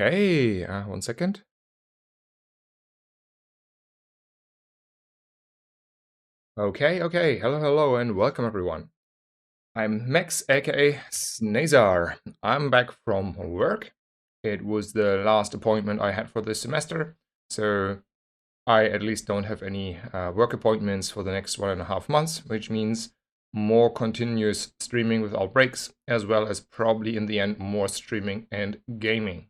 Okay, one second. Okay. Hello, and welcome everyone. I'm Max, aka Snazar. I'm back from work. It was the last appointment I had for this semester, so I at least don't have any work appointments for the next 1.5 months, which means more continuous streaming without breaks, as well as probably in the end more streaming and gaming.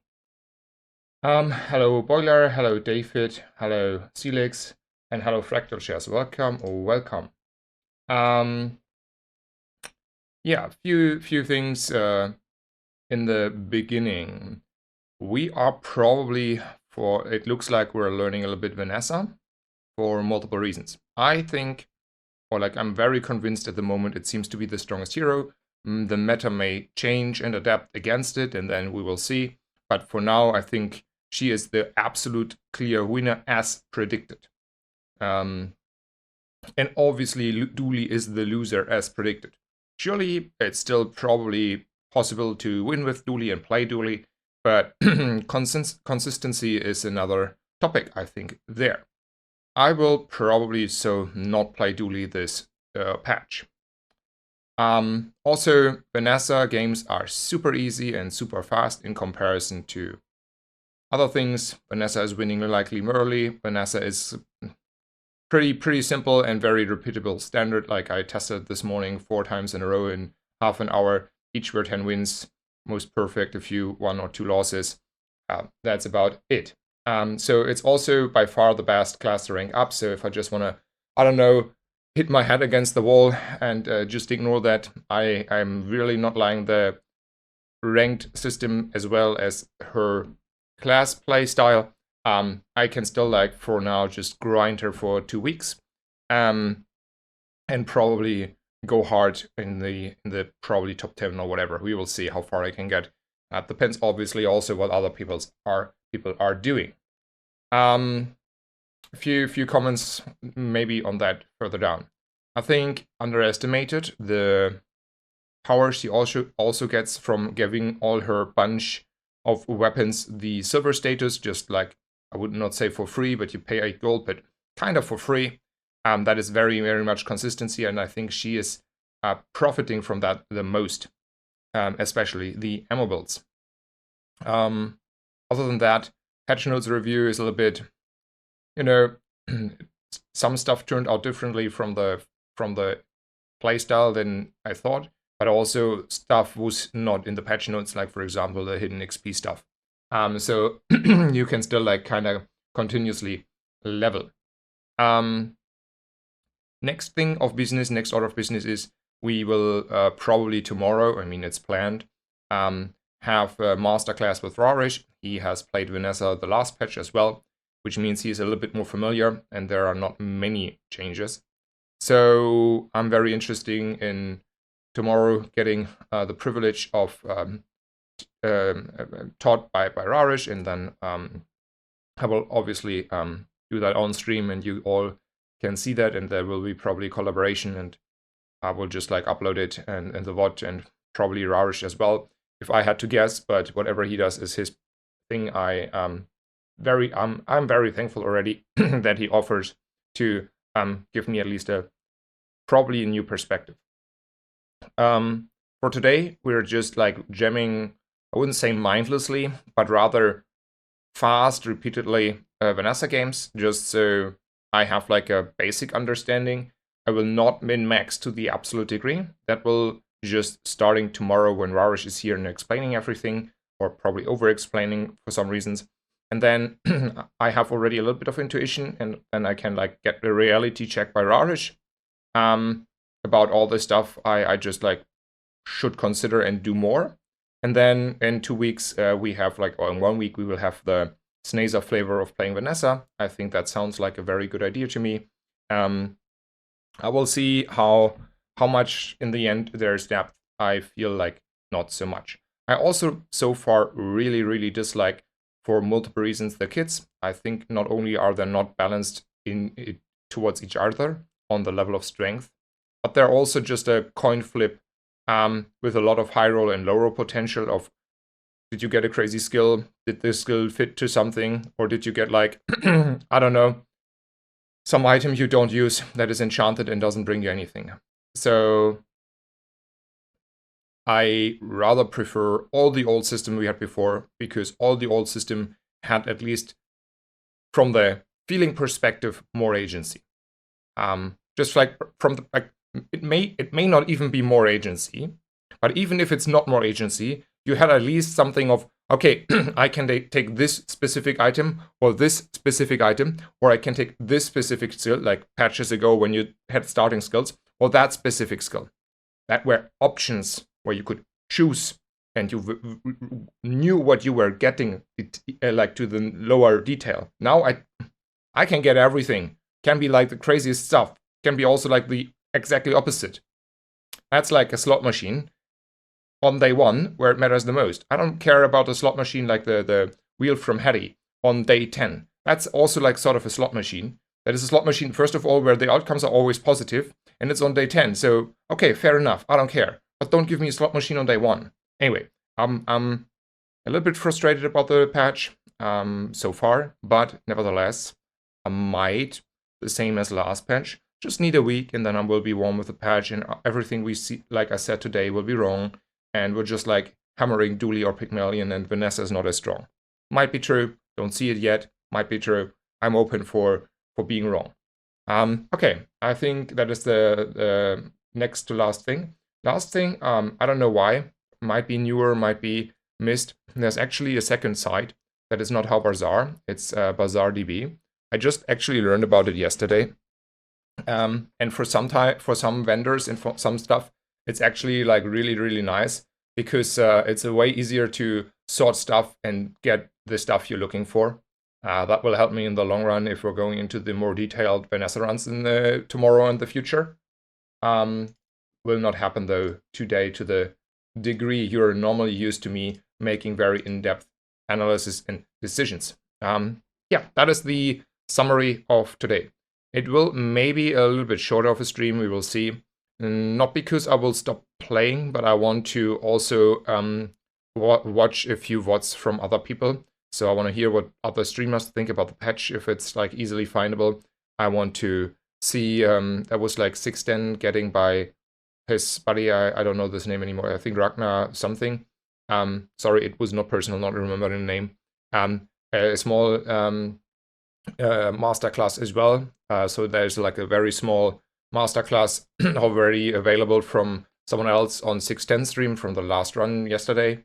Hello Boiler, hello David, hello Celix, and hello Fractal Shares. Welcome. Um, yeah, few things in the beginning. We are probably it looks like we're learning a little bit Vanessa for multiple reasons. I think, or like I'm very convinced at the moment, it seems to be the strongest hero. The meta may change and adapt against it, and then we will see. But for now, I think she is the absolute clear winner as predicted. And obviously, Dooley is the loser as predicted. Surely, it's still probably possible to win with Dooley and play Dooley, but consistency is another topic, I think, there. I will probably not play Dooley this patch. Also, Vanessa games are super easy and super fast in comparison to other things. Vanessa is winning likely early. Vanessa is pretty simple and very repeatable standard. Like I tested this morning 4 times in a row in half an hour. Each were 10 wins, most perfect, a few 1 or 2 losses. That's about it. So it's also by far the best class to rank up. So if I just want to, I don't know, hit my head against the wall and just ignore that, I'm really not lying. The ranked system as well as her class play style, I can still like for now just grind her for 2 weeks, and probably go hard in the probably top 10 or whatever. We will see how far I can get. Depends obviously also what other people are doing. A few comments maybe on that further down. I think underestimated the power she also gets from giving all her bunch of weapons the silver status, just like, I would not say for free, but you pay 8 gold, but kind of for free. That is very much consistency, and I think she is profiting from that the most, especially the ammo builds. Other than that, patch notes review is a little bit, some stuff turned out differently from the playstyle than I thought, but also stuff was not in the patch notes, like for example the hidden XP stuff. So you can still like kind of continuously level. Next order of business is we will probably tomorrow, I mean it's planned, have a masterclass with Rahresh. He has played Vanessa the last patch as well, which means he's a little bit more familiar and there are not many changes. So I'm very interested in tomorrow getting the privilege of taught by Rahresh, and then I will obviously do that on stream, and you all can see that, and there will be probably collaboration, and I will just like upload it and the VOD, and probably Rahresh as well, if I had to guess. But whatever he does is his thing. I'm very thankful already that he offers to give me at least probably a new perspective. For today, we're just like jamming, I wouldn't say mindlessly, but rather fast, repeatedly Vanessa games, just so I have like a basic understanding. I will not min-max to the absolute degree. That will just starting tomorrow when Rahresh is here and explaining everything, or probably over-explaining for some reasons. And then I have already a little bit of intuition, and then I can like get the reality check by Rahresh about all this stuff. I just like should consider and do more. And then in 2 weeks we have like, or in 1 week we will have the Snazer flavor of playing Vanessa. I think that sounds like a very good idea to me. I will see how much in the end there's depth. I feel like not so much. I also so far really dislike, for multiple reasons, the kits. I think not only are they not balanced towards each other on the level of strength, but they're also just a coin flip with a lot of high roll and low roll potential of Did you get a crazy skill? Did this skill fit to something? Or did you get like, I don't know, some item you don't use that is enchanted and doesn't bring you anything? So I rather prefer all the old system we had before, because all the old system had, at least from the feeling perspective, more agency. Just like from the, like, it may not even be more agency, but even if it's not more agency, you had at least something of, okay, I can take this specific item or this specific item, or I can take this specific skill, like patches ago when you had starting skills, or that specific skill. That were options where you could choose and you knew what you were getting, like to the lower detail. Now I can get everything. Can be like the craziest stuff. Can be also like the exactly opposite. That's like a slot machine on day one where it matters the most. I don't care about a slot machine like the wheel from Hattie on day 10. That's also like sort of a slot machine. That is a slot machine, first of all, where the outcomes are always positive, and it's on day 10. So, okay, fair enough. I don't care. But don't give me a slot machine on day 1. Anyway, I'm a little bit frustrated about the patch so far, but nevertheless, I might, the same as last patch, just need a week, and then I will be warm with the patch, and everything we see, like I said today, will be wrong, and we're just like hammering Dooley or Pygmalion, and Vanessa is not as strong. Might be true. Don't see it yet. Might be true. I'm open for being wrong. Okay, I think that is the next to last thing. Last thing, I don't know why. Might be newer, might be missed. There's actually a second site that is not How Bazaar. It's BazaarDB. I just actually learned about it yesterday. And for some vendors and for some stuff, it's actually like really, really nice, because it's a way easier to sort stuff and get the stuff you're looking for. That will help me in the long run if we're going into the more detailed Vanessa runs in the tomorrow and the future. Will not happen though today to the degree you're normally used to me making very in-depth analysis and decisions. Yeah, that is the summary of today. It will maybe a little bit shorter of a stream, we will see. Not because I will stop playing, but I want to also watch a few VODs from other people. So I want to hear what other streamers think about the patch, if it's like easily findable. I want to see, that was like 610 getting by his buddy, I don't know this name anymore, I think Ragnar something. Sorry, it was not personal, not remembering the name. A small masterclass as well. So there's like a very small masterclass already available from someone else on 610 stream from the last run yesterday.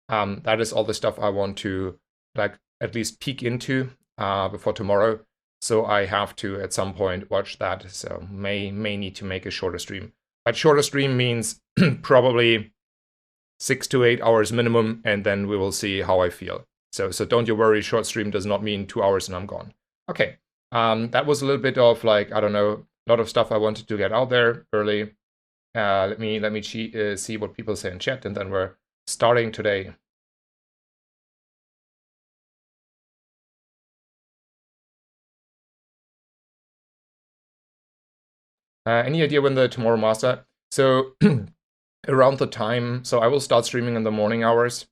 That is all the stuff I want to like at least peek into before tomorrow. So I have to at some point watch that. So may need to make a shorter stream. But shorter stream means probably 6 to 8 hours minimum, and then we will see how I feel. So don't you worry, short stream does not mean 2 hours and I'm gone. Okay, that was a little bit of like, I don't know, a lot of stuff I wanted to get out there early. Let me see what people say in chat, and then we're starting today. Any idea when the tomorrow master? So around the time, so I will start streaming in the morning hours,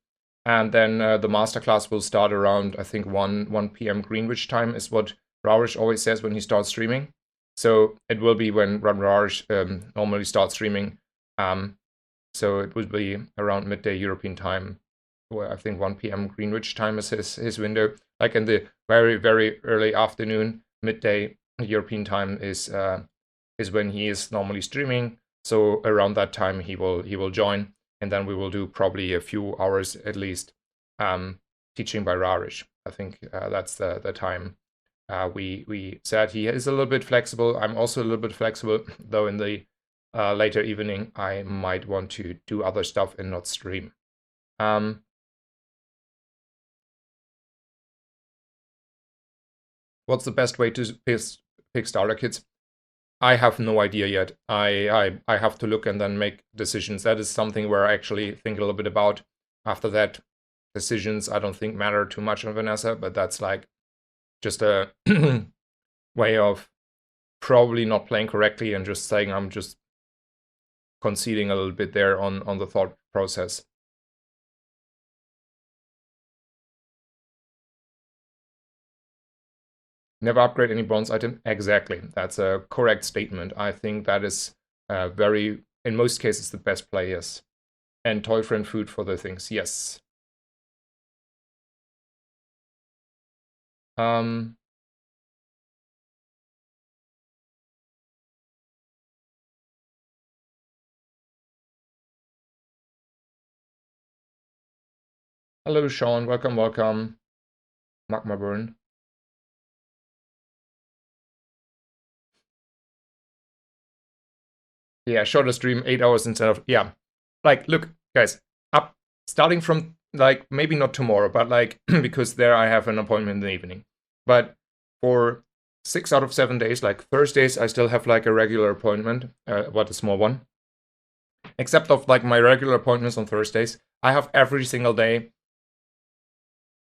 and then the masterclass will start around, I think 1 p.m. Greenwich time is what Rahresh always says when he starts streaming. So it will be when Rahresh normally starts streaming. So it would be around midday European time, where I think 1 p.m. Greenwich time is his window. Like in the very, very early afternoon, midday European time is when he is normally streaming. So around that time he will join, and then we will do probably a few hours at least teaching by Rahresh. I think that's the time we said. He is a little bit flexible. I'm also a little bit flexible, though in the later evening I might want to do other stuff and not stream. What's the best way to pick starter kits? I have no idea yet. I have to look and then make decisions. That is something where I actually think a little bit about. After that, decisions I don't think matter too much on Vanessa, but that's like just a way of probably not playing correctly and just saying I'm just conceding a little bit there on the thought process. Never upgrade any bronze item. Exactly. That's a correct statement. I think that is very, in most cases, the best play, yes. And toy friend food for the things, yes. Um, Hello, Sean. Welcome, welcome. Magma burn. Yeah, shorter stream, 8 hours instead of, yeah. Like, look, guys, up, starting from, like, maybe not tomorrow, but, like, because there I have an appointment in the evening. But for 6 out of 7 days, like, Thursdays, I still have, like, a regular appointment, but a small one. Except of, like, my regular appointments on Thursdays, I have every single day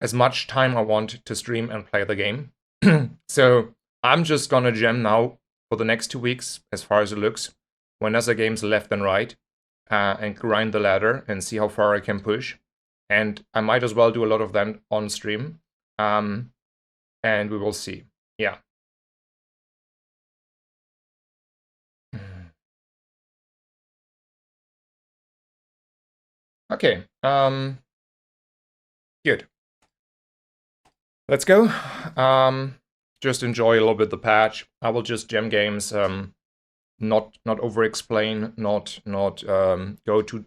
as much time I want to stream and play the game. So I'm just gonna gem now for the next 2 weeks, as far as it looks. Vanessa games left and right, and grind the ladder and see how far I can push. And I might as well do a lot of them on stream. And we will see. Yeah. Okay. Good. Let's go. Just enjoy a little bit the patch. I will just gem games. Not over explain. Not go too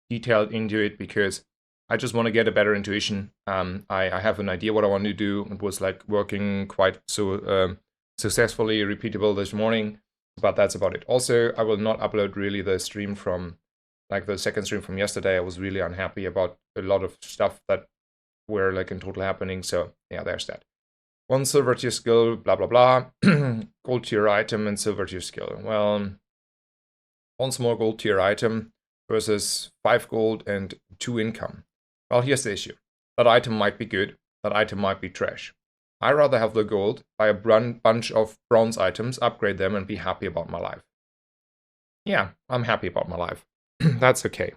detailed into it, because I just want to get a better intuition. I have an idea what I want to do. It was like working quite so successfully, repeatable this morning, but that's about it. Also, I will not upload really the stream from, like, the second stream from yesterday. I was really unhappy about a lot of stuff that were, like, in total happening. So yeah, there's that. 1 silver tier skill, blah blah blah. Gold tier item and silver tier skill. Well, 1 small gold tier item versus 5 gold and 2 income. Well, here's the issue. That item might be good, that item might be trash. I rather have the gold, buy a bunch of bronze items, upgrade them, and be happy about my life. Yeah, I'm happy about my life. That's okay.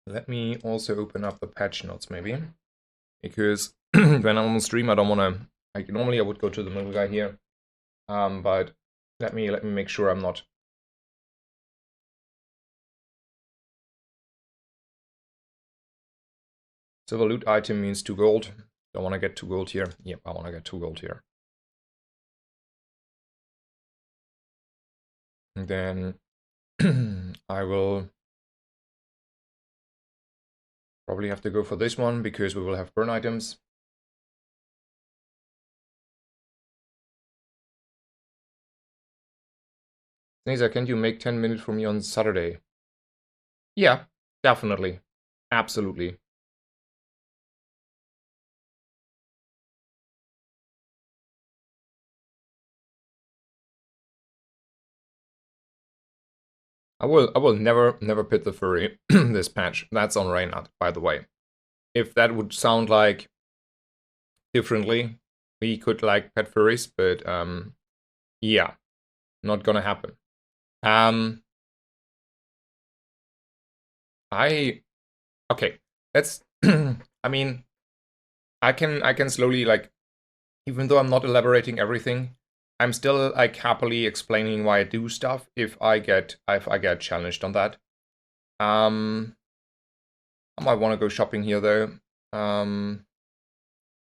Let me also open up the patch notes, maybe. Because when I'm on stream, I don't want to... Like, normally I would go to the middle guy here. But let me make sure I'm not... Silver loot item means 2 gold. Don't want to get 2 gold here. Yep, I want to get 2 gold here. And then I will probably have to go for this one, because we will have burn items. Sneezer, can you make 10 minutes for me on Saturday? Yeah, definitely. Absolutely. I will never pit the furry this patch. That's on Reynard, by the way. If that would sound like differently, we could, like, pet furries, but yeah, not gonna happen. Okay, that's I mean, I can slowly, like, even though I'm not elaborating everything, I'm still, like, happily explaining why I do stuff if I get challenged on that. I might want to go shopping here though.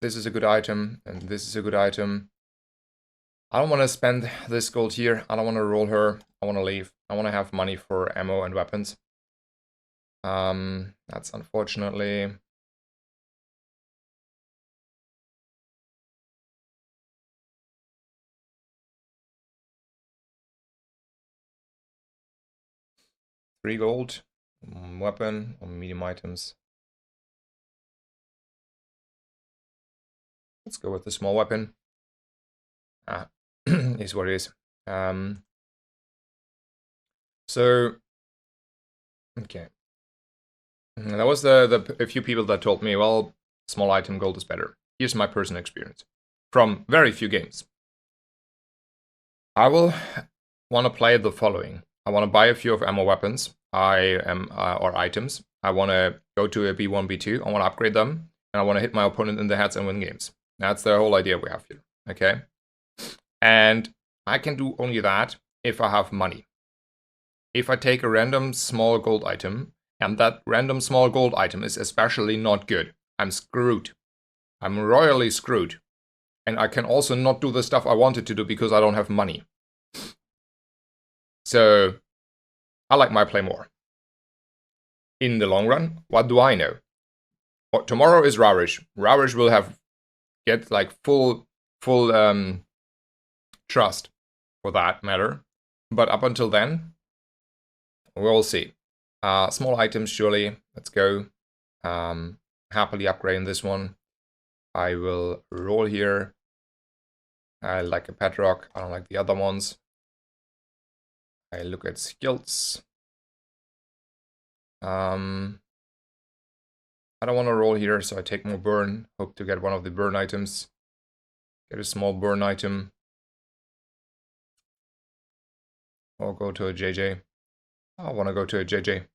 This is a good item, and this is a good item. I don't want to spend this gold here. I don't want to roll her. I want to leave. I want to have money for ammo and weapons. That's unfortunately... Three gold, weapon, or medium items. Let's go with the small weapon. Is what it is. So, okay. There was a few people that told me, well, small item gold is better. Here's my personal experience from very few games. I will want to play the following. I want to buy a few of ammo weapons. Or items. I want to go to a B1, B2. I want to upgrade them. And I want to hit my opponent in the heads and win games. That's the whole idea we have here. Okay? And I can do only that if I have money. If I take a random small gold item, and that random small gold item is especially not good, I'm screwed. I'm royally screwed. And I can also not do the stuff I wanted to do because I don't have money. So, I like my play more. In the long run, what do I know? Tomorrow is Rahresh. Rahresh will get like full trust for that matter. But up until then, we'll see. Small items, surely. Let's go. Happily upgrading this one. I will roll here. I like a Petrock. I don't like the other ones. I look at skills. I don't want to roll here, so I take more burn. Hope to get one of the burn items. Get a small burn item. Or go to a JJ. I want to go to a JJ.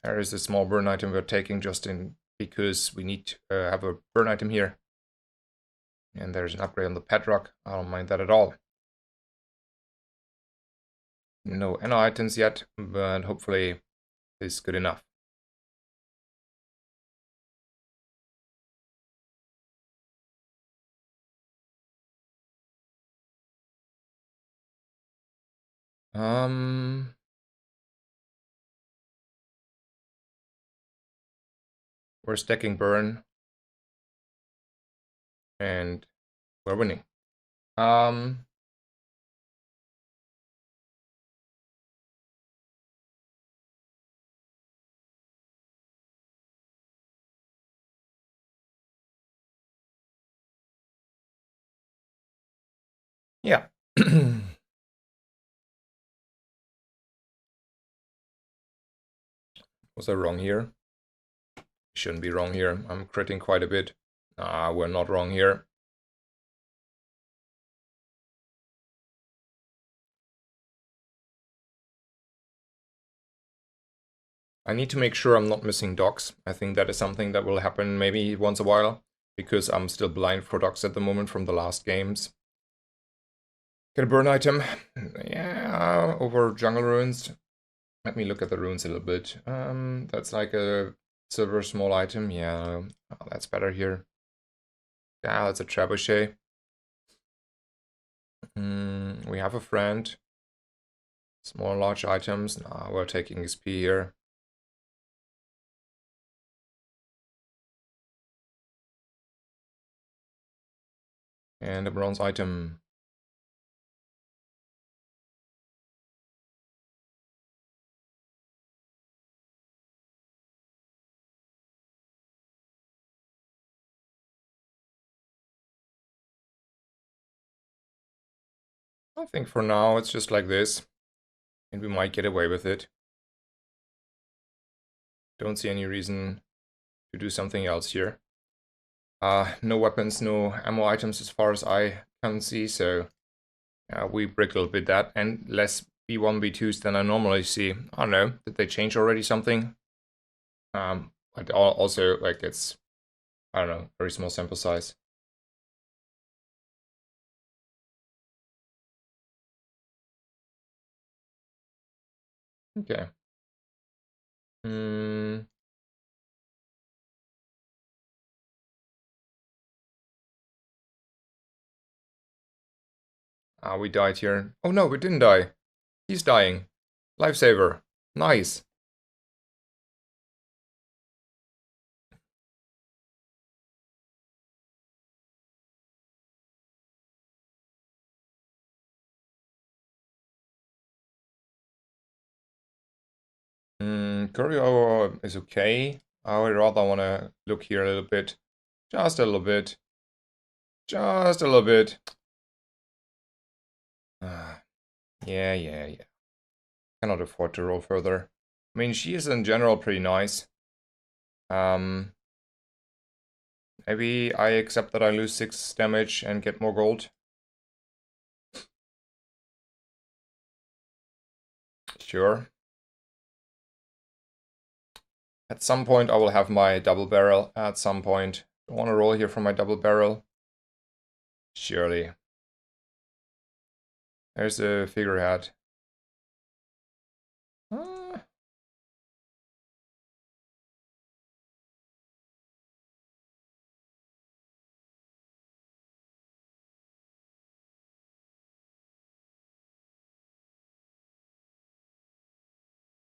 There is a small burn item we're taking just in because we need to have a burn item here. And there's an upgrade on the Petrock. I don't mind that at all. No NO items yet, but hopefully it's good enough. We're stacking burn. And we're winning. Yeah. Was I wrong here? Shouldn't be wrong here. I'm critting quite a bit. We're not wrong here. I need to make sure I'm not missing docks. I think that is something that will happen maybe once a while, because I'm still blind for docks at the moment from the last games. Get a burn item. Yeah, over jungle ruins. Let me look at the runes a little bit. That's like a silver small item. Yeah, oh, that's better here. Yeah, that's a trebuchet. We have a friend. Small and large items. Nah, we're taking XP here. And a bronze item. I think for now it's just like this. And we might get away with it. Don't see any reason to do something else here. No weapons, no ammo items as far as I can see, so we break a little bit that. And less B1, B2s than I normally see. I don't know, did they change already something? But also, like, it's, I don't know, very small sample size. Okay. We died here. Oh no, we didn't die. He's dying. Lifesaver. Nice. Courier is okay. I would rather want to look here a little bit. Just a little bit. Just a little bit. Yeah. Cannot afford to roll further. I mean, she is in general pretty nice. Maybe I accept that I lose 6 damage and get more gold. Sure. At some point I will have my double barrel. At some point. I want to roll here for my double barrel. Surely. There's a figurehead.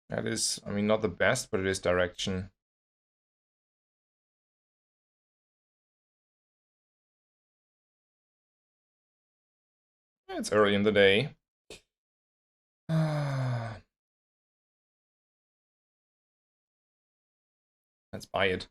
That is, I mean, not the best, but it is direction. It's early in the day. Let's buy it.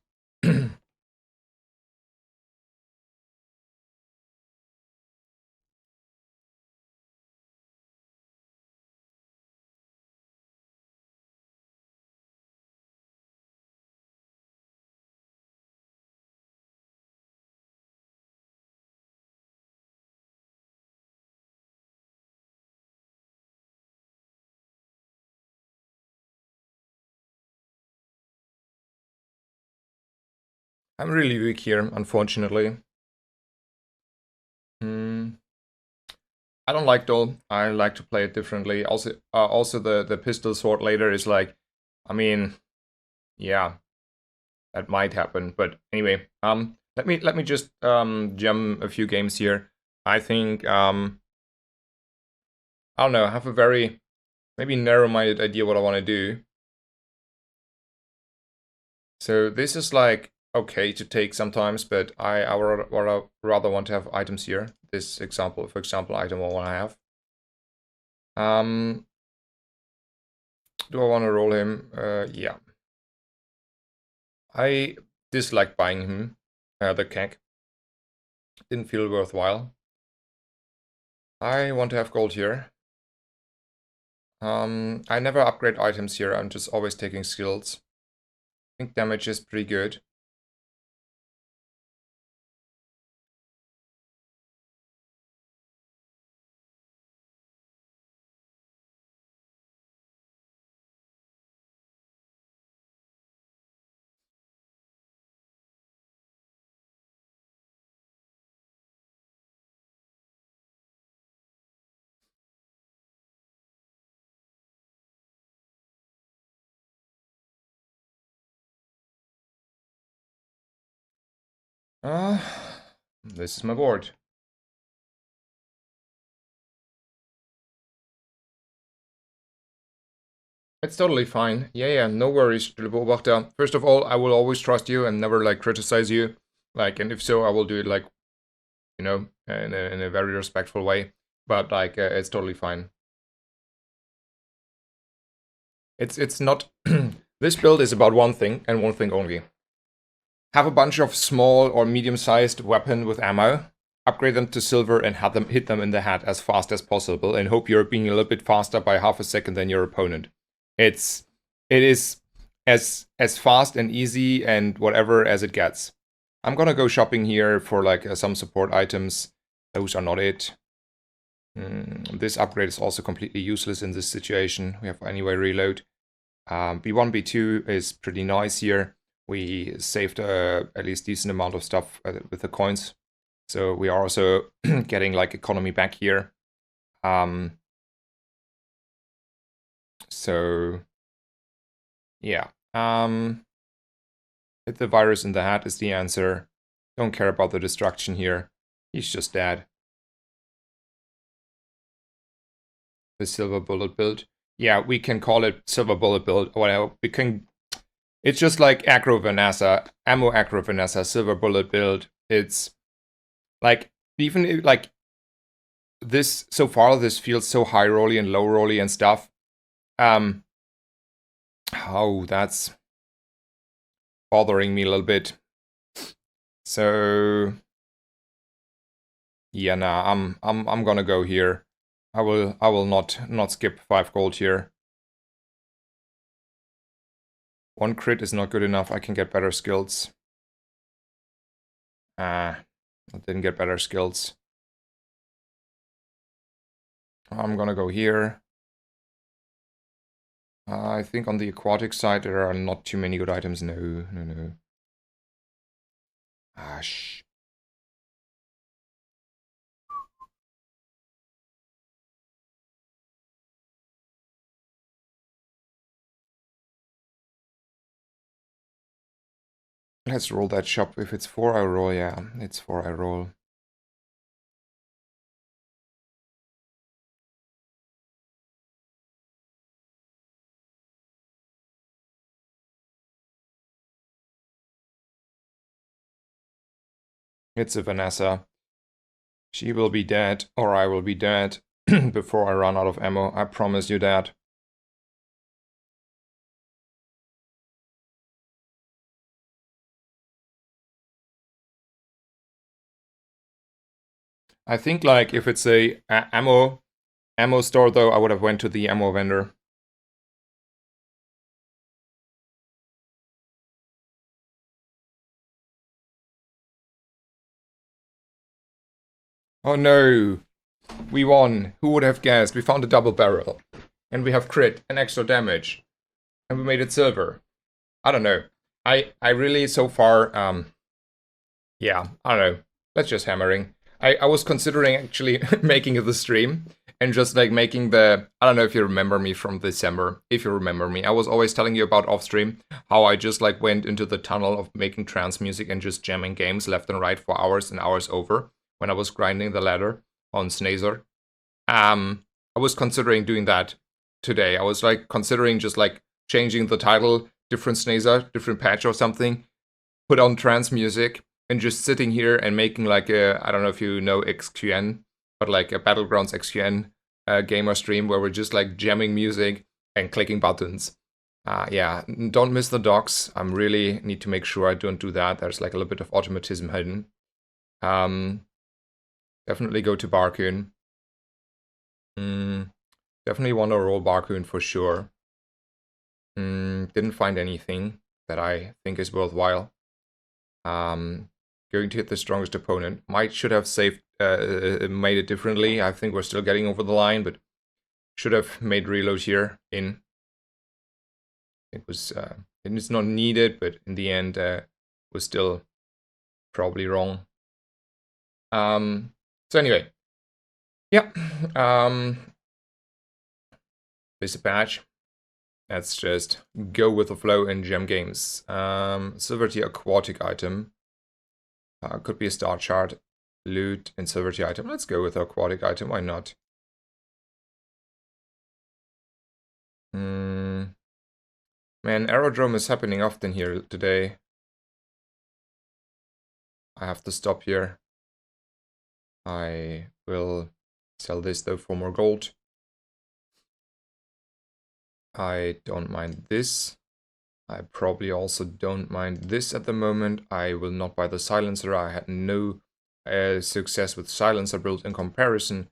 I'm really weak here, unfortunately. I don't like duel. I like to play it differently. Also the pistol sword later is like, I mean, yeah, that might happen. But anyway, let me just gem a few games here. I think I don't know. I have a very maybe narrow-minded idea what I want to do. So this is like okay to take sometimes, but I would rather want to have items here. This example, for example, item I want to have. Do I want to roll him? Yeah. I dislike buying him, the keg. Didn't feel worthwhile. I want to have gold here. I never upgrade items here, I'm just always taking skills. I think damage is pretty good. This is my board. It's totally fine. Yeah, no worries, Beobachter. First of all, I will always trust you and never like criticize you. Like, and if so, I will do it like, you know, in a very respectful way. But like, it's totally fine. It's not. This build is about one thing and one thing only. Have a bunch of small or medium-sized weapon with ammo, upgrade them to silver, and have them hit them in the head as fast as possible, and hope you're being a little bit faster by half a second than your opponent. It is as fast and easy and whatever as it gets. I'm gonna go shopping here for like some support items. Those are not it. This upgrade is also completely useless in this situation. We have anyway reload. B1, B2 is pretty nice here. We saved at least decent amount of stuff with the coins. So we are also getting like economy back here. So yeah. Hit the virus in the head is the answer. Don't care about the destruction here. He's just dead. The silver bullet build. Yeah, we can call it silver bullet build. Whatever. We can. It's just like aggro Vanessa, ammo aggro Vanessa, silver bullet build. It's like even like this so far. This feels so high rolly and low rolly and stuff. Oh, that's bothering me a little bit. So yeah, nah, I'm gonna go here. I will not skip 5 gold here. 1 crit is not good enough. I can get better skills. I didn't get better skills. I'm gonna go here. I think on the aquatic side there are not too many good items. No, no, no. Ah, shh. Let's roll that shop. If it's 4, I roll. Yeah, it's 4, I roll. It's a Vanessa. She will be dead, or I will be dead, before I run out of ammo. I promise you that. I think like if it's a ammo store though, I would have went to the ammo vendor. Oh no, we won. Who would have guessed? We found a double barrel, and we have crit and extra damage, and we made it silver. I don't know. I really so far yeah, I don't know. Let's just hammering. I was considering actually making the stream and just like making the, I don't know if you remember me from December. If you remember me, I was always telling you about off stream how I just like went into the tunnel of making trance music and just jamming games left and right for hours and hours over when I was grinding the ladder on Snazer. I was considering doing that today. I was like considering just like changing the title, different Snazer, different patch or something, put on trance music and just sitting here and making like a, I don't know if you know XQN, but like a Battlegrounds XQN gamer stream where we're just like jamming music and clicking buttons. Yeah, don't miss the docs. I really need to make sure I don't do that. There's like a little bit of automatism hidden. Definitely go to Barcoon. Definitely want to roll Barcoon for sure. Didn't find anything that I think is worthwhile. Going to hit the strongest opponent. Might should have saved, made it differently. I think we're still getting over the line, but should have made reload here in. It was, it's not needed, but in the end, was still probably wrong. So anyway, yeah. Basic patch. Let's just go with the flow in gem games. Silver tier aquatic item. Could be a star chart, loot, and silver tier item. Let's go with the aquatic item, why not? Man, aerodrome is happening often here today. I have to stop here. I will sell this though for more gold. I don't mind this. I probably also don't mind this at the moment. I will not buy the silencer. I had no success with silencer build in comparison.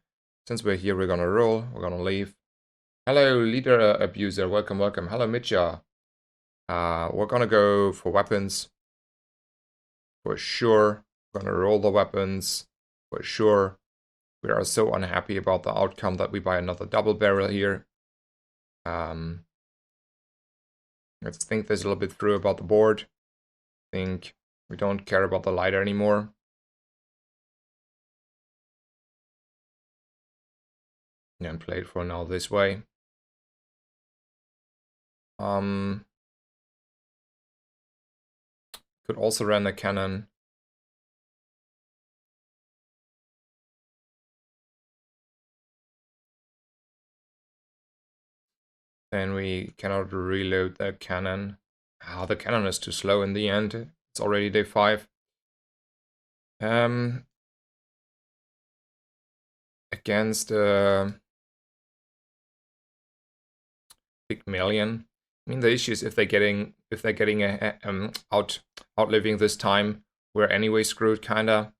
Since we're here, we're gonna roll. We're gonna leave. Hello, leader abuser. Welcome, welcome. Hello, Mitcha. We're gonna go for weapons. For sure. We're gonna roll the weapons. For sure. We are so unhappy about the outcome that we buy another double barrel here. Let's think this a little bit through about the board. Think we don't care about the lighter anymore. And play it for now this way. Could also run a cannon. Then we cannot reload the cannon. The cannon is too slow in the end. It's already day 5. Against Pygmalion. I mean, the issue is if they're getting outliving this time, we're anyway screwed, kinda.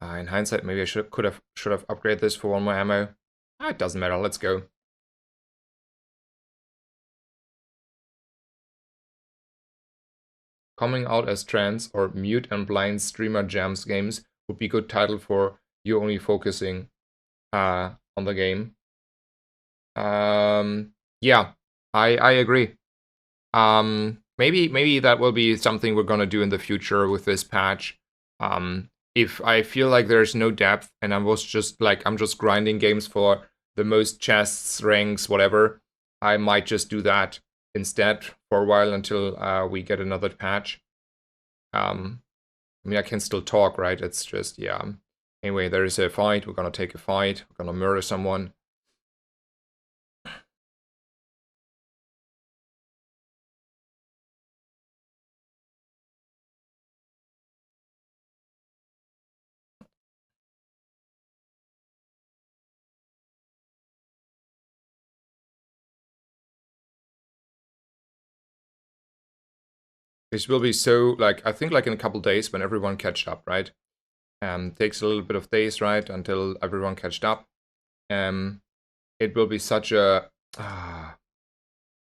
In hindsight, maybe I should have upgraded this for 1 more ammo. It doesn't matter. Let's go. Coming out as trans or mute and blind streamer jams games would be good title for you only focusing on the game. Yeah, I agree. Maybe that will be something we're gonna do in the future with this patch. If I feel like there's no depth and I'm just grinding games for the most chests, ranks, whatever, I might just do that instead for a while until we get another patch. I mean, I can still talk, right? It's just, yeah. Anyway, there is a fight. We're gonna take a fight. We're gonna murder someone. This will be so, like, I think like in a couple days when everyone catch up, right? Takes a little bit of days, right, until everyone catched up. It will be such a...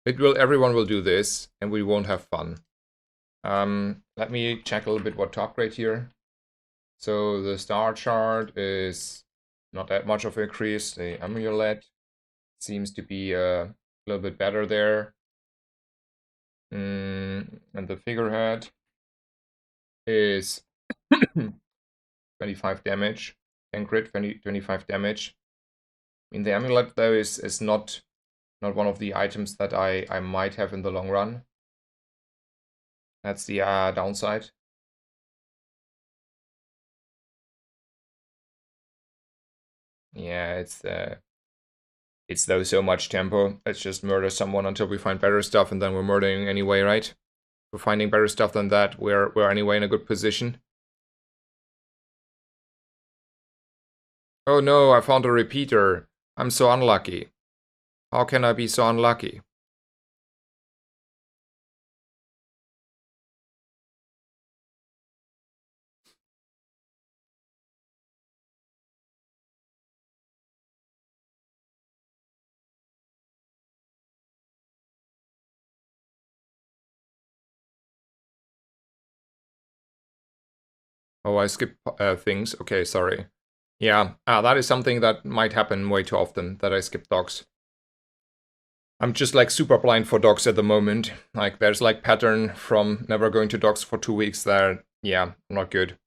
everyone will do this, and we won't have fun. Let me check a little bit what to upgrade here. So the star chart is not that much of an increase. The amulet seems to be a little bit better there. And the figurehead is 25 damage. And crit 25 damage. I mean, the amulet, though, is not one of the items that I might have in the long run. That's the downside. Yeah, it's though so much tempo. Let's just murder someone until we find better stuff, and then we're murdering anyway, right? We're finding better stuff than that. We're anyway in a good position. Oh no, I found a repeater. I'm so unlucky. How can I be so unlucky? Oh, I skipped things. Okay, sorry. Yeah, that is something that might happen way too often, that I skip docs. I'm just like super blind for docs at the moment. Like there's like pattern from never going to docs for 2 weeks that, yeah, not good.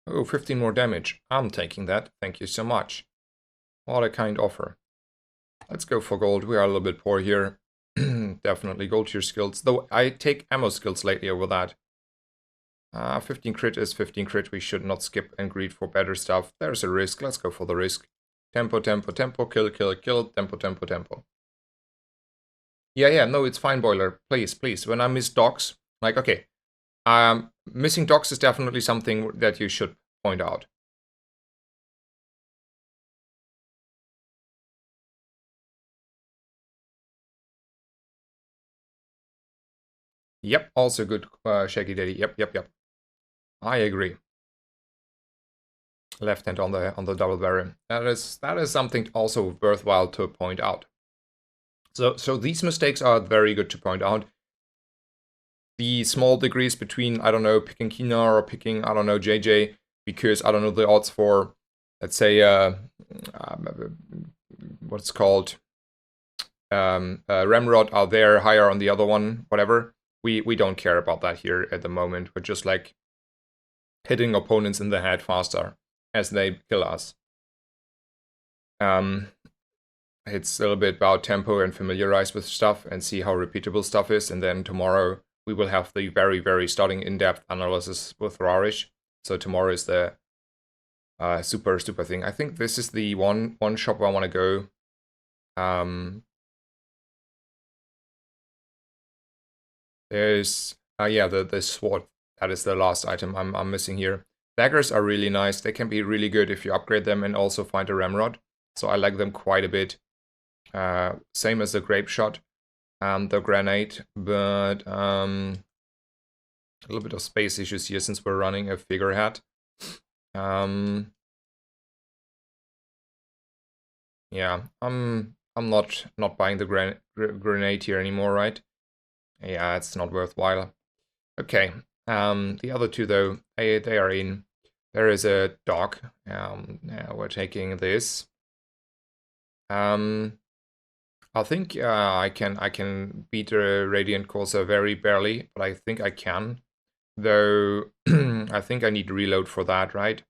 Oh, 15 more damage. I'm taking that. Thank you so much. What a kind offer. Let's go for gold. We are a little bit poor here. Definitely gold tier skills. Though I take ammo skills lately over that. 15 crit is 15 crit. We should not skip and greed for better stuff. There's a risk. Let's go for the risk. Tempo, tempo, tempo. Kill, kill, kill. Tempo, tempo, tempo. Yeah, no, it's fine, Boiler. Please, please. When I miss docs, like, okay. Missing docs is definitely something that you should point out. Yep, also good, Shaggy Daddy. Yep. I agree. Left hand on the double barrel. That is something also worthwhile to point out. So these mistakes are very good to point out. The small degrees between, I don't know, picking Kina or picking, I don't know, JJ, because I don't know the odds for, let's say, what's called, Ramrod are there higher on the other one, whatever. We don't care about that here at the moment. We're just like hitting opponents in the head faster as they kill us. It's a little bit about tempo and familiarize with stuff and see how repeatable stuff is. And then tomorrow we will have the very, very starting in-depth analysis with Rahresh. So tomorrow is the super thing. I think this is the one shop I want to go. There's yeah, the sword. That is the last item I'm missing here. Daggers are really nice. They can be really good if you upgrade them and also find a ramrod. So I like them quite a bit. Same as the grape shot and the grenade, but a little bit of space issues here since we're running a figurehead. Yeah, I'm not buying the grenade here anymore, right? Yeah, it's not worthwhile. Okay, The other two, though, they are in. There is a dog. We're taking this. I think I can beat a Radiant Corsair very barely, but I think I can. Though I think I need reload for that, right?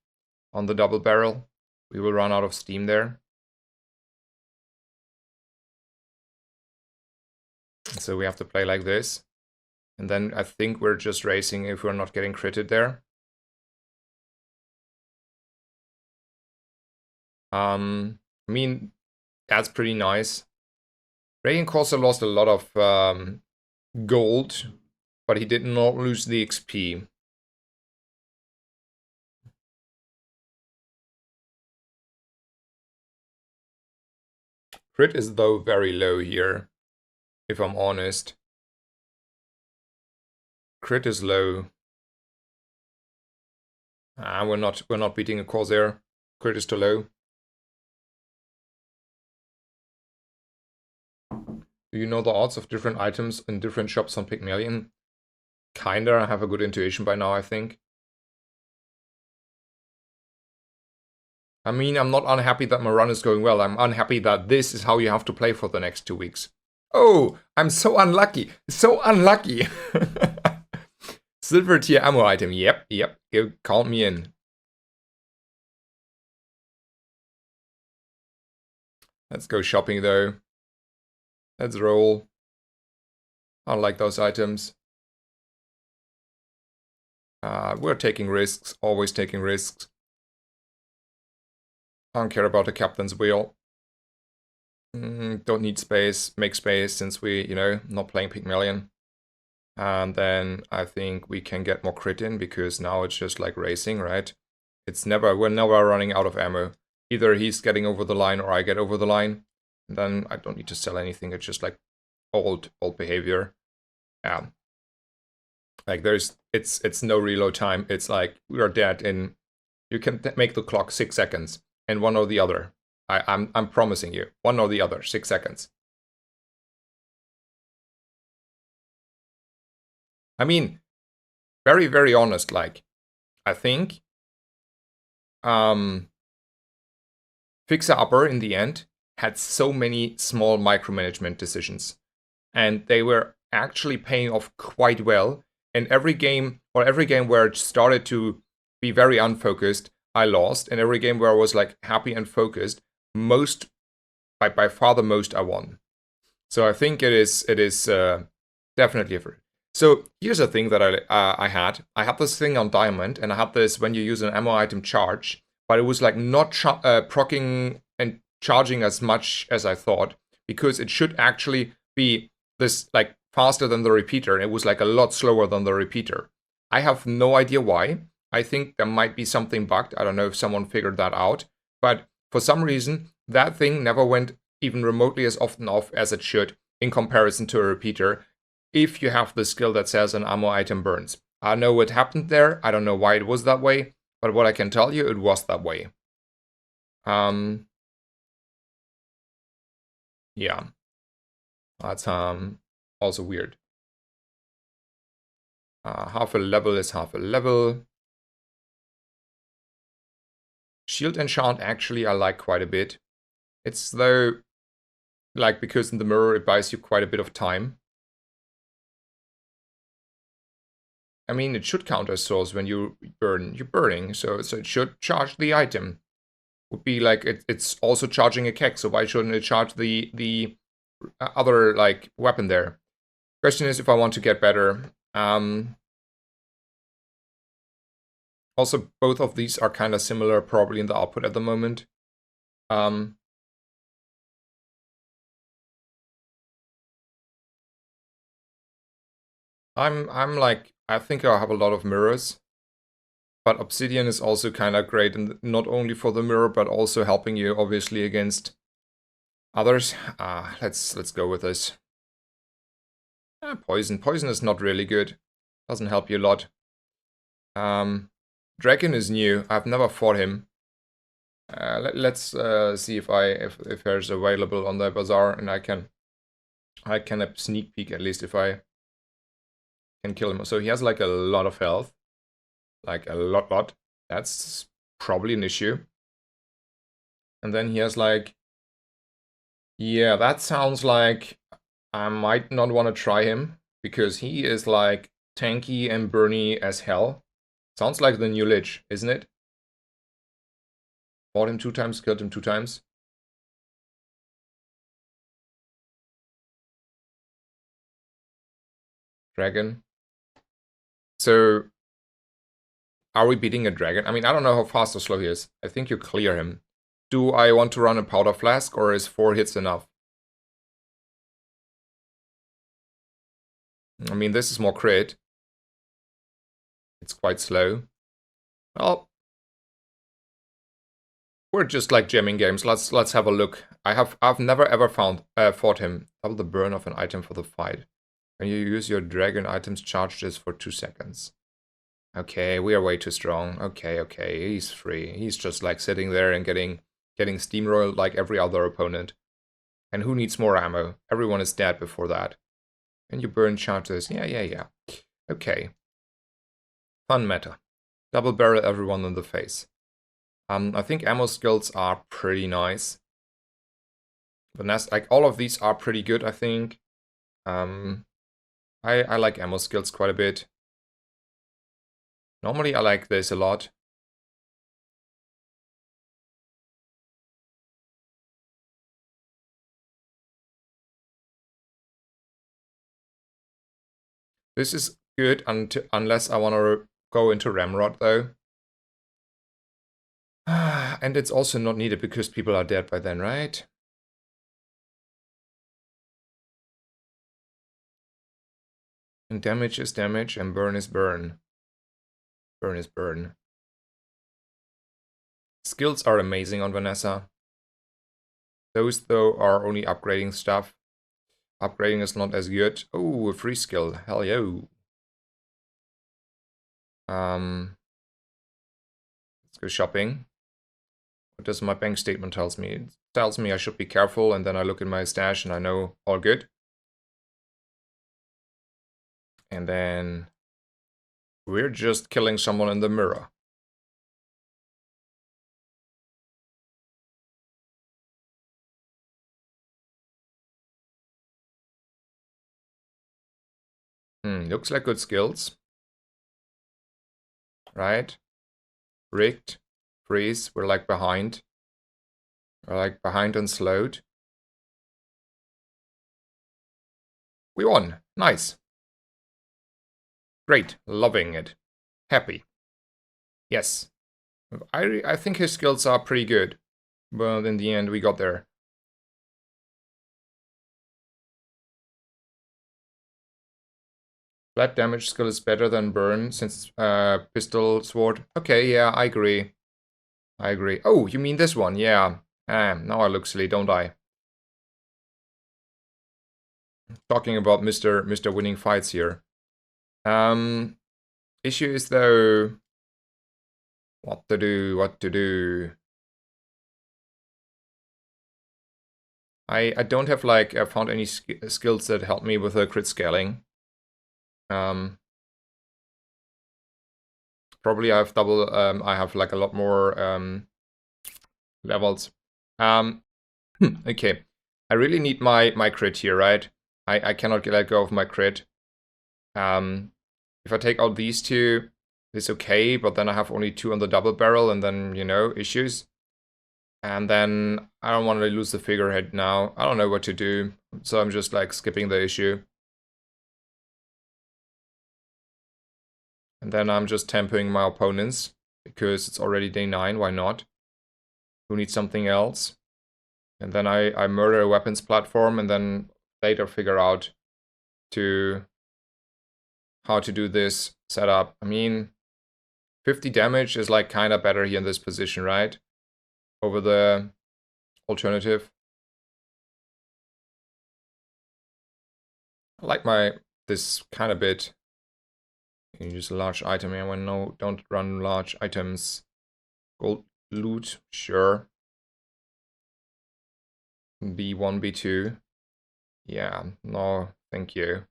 On the double barrel. We will run out of steam there. So we have to play like this. And then I think we're just racing if we're not getting critted there. I mean, that's pretty nice. Radiant Corsair lost a lot of gold, but he did not lose the XP. Crit is though very low here, if I'm honest. Crit is low. We're not beating a Corsair. Crit is too low. Do you know the odds of different items in different shops on Pygmalion? Kinda. I have a good intuition by now, I think. I mean, I'm not unhappy that my run is going well. I'm unhappy that this is how you have to play for the next 2 weeks. Oh, I'm so unlucky. So unlucky. Silver tier ammo item. Yep. Count me in. Let's go shopping, though. Let's roll. I like those items. We're taking risks. Always taking risks. I don't care about the captain's wheel. Don't need space. Make space since we, not playing Pygmalion. And then I think we can get more crit in because now it's just like racing, right? We're never running out of ammo. Either he's getting over the line or I get over the line. And then I don't need to sell anything. It's just like old behavior. Yeah. Like it's no reload time. It's like we are dead in. You can make the clock 6 seconds and one or the other. I'm promising you, one or the other, 6 seconds. I mean, very, very honest, like, I think Fixer Upper in the end had so many small micromanagement decisions. And they were actually paying off quite well. And every game where it started to be very unfocused, I lost. And every game where I was like happy and focused, by far the most I won. So I think it is definitely a. So here's a thing that I had. I had this thing on Diamond, and I had this when you use an ammo item charge, but it was like not proccing and charging as much as I thought, because it should actually be this like faster than the repeater, and it was like a lot slower than the repeater. I have no idea why. I think there might be something bugged. I don't know if someone figured that out, but for some reason that thing never went even remotely as often off as it should in comparison to a repeater if you have the skill that says an ammo item burns. I know what happened there. I don't know why it was that way, but what I can tell you, it was that way. Yeah. That's also weird. Half a level is half a level. Shield enchant actually I like quite a bit. It's though, like, because in the mirror it buys you quite a bit of time. I mean, it should counter souls when you burn. You're burning, so it should charge the item. Would be like it's also charging a keg, so why shouldn't it charge the other like weapon there? Question is if I want to get better. Also, both of these are kind of similar, probably in the output at the moment. I'm like, I think I have a lot of mirrors, but Obsidian is also kind of great, and not only for the mirror, but also helping you obviously against others. Let's go with this. Poison. Poison is not really good. Doesn't help you a lot. Dragon is new. I've never fought him. Let's see if there's available on the bazaar, and I can sneak peek at least if I can kill him. So he has like a lot of health. Like a lot. That's probably an issue. And then he has like... Yeah, that sounds like I might not want to try him. Because he is like tanky and burny as hell. Sounds like the new Lich, isn't it? Fought him 2 times, killed him 2 times. Dragon. So, are we beating a dragon? I mean, I don't know how fast or slow he is. I think you clear him. Do I want to run a powder flask, or is 4 hits enough? I mean, this is more crit. It's quite slow. Well, we're just like jamming games. Let's have a look. I've never ever fought him. Double the burn of an item for the fight. When you use your dragon items, charge this for 2 seconds. Okay, we are way too strong. Okay, he's free. He's just like sitting there and getting steamrolled like every other opponent. And who needs more ammo? Everyone is dead before that. And you burn charges. Yeah. Okay. Fun meta. Double barrel everyone in the face. I think ammo skills are pretty nice. Vanessa, like all of these are pretty good, I think. I like ammo skills quite a bit. Normally I like this a lot. This is good unless I want to go into Ramrod though. And it's also not needed because people are dead by then, right? And damage is damage and burn is burn. Burn is burn. Skills are amazing on Vanessa. Those, though, are only upgrading stuff. Upgrading is not as good. Oh, a free skill. Hell yo. Let's go shopping. What does my bank statement tells me? It tells me I should be careful, and then I look in my stash and I know all good. And then we're just killing someone in the mirror. Looks like good skills. Right? Rigged. Freeze. We're like behind. We're like behind and slowed. We won. Nice. Great. Loving it. Happy. Yes. I think his skills are pretty good. But in the end, we got there. Flat damage skill is better than burn since pistol sword. Okay, yeah, I agree. Oh, you mean this one? Yeah. Now I look silly, don't I? Talking about Mr. Winning Fights here. Issue is though... What to do. I don't have like found any skills that help me with the crit scaling. Probably I have double. I have like a lot more levels. Okay, I really need my crit here, right? I cannot let go of my crit. If I take out these two, it's okay, but then I have only 2 on the double barrel, and then, you know, issues. And then I don't want to lose the figurehead now. I don't know what to do, so I'm just like skipping the issue. And then I'm just tempoing my opponents, because it's already day 9, why not? Who needs something else? And then I murder a weapons platform, and then later figure out how to do this setup. I mean, 50 damage is like kind of better here in this position, right? Over the alternative. I like this kind of bit. You can use a large item here when no, don't run large items. Gold loot, sure. B1, B2. Yeah, no, thank you.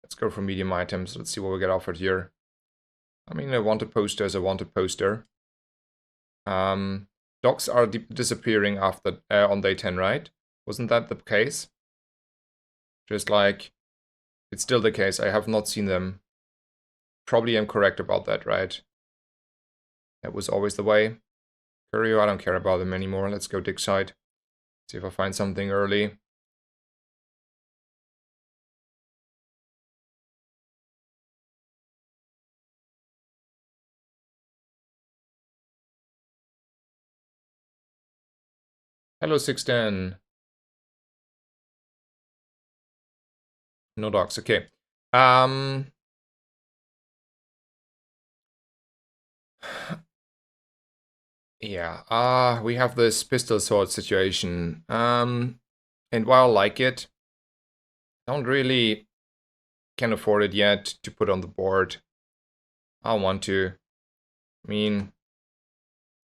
Let's go for medium items. Let's see what we get offered here. I mean, a wanted poster is a wanted poster. Dogs are disappearing after on day 10, right? Wasn't that the case? Just like, it's still the case. I have not seen them. Probably am correct about that, right? That was always the way. Curio, I don't care about them anymore. Let's go dig site. See if I find something early. Hello, 610. No dogs, okay. Yeah, we have this pistol sword situation. And while I like it, I don't really can afford it yet to put on the board. I want to. I mean,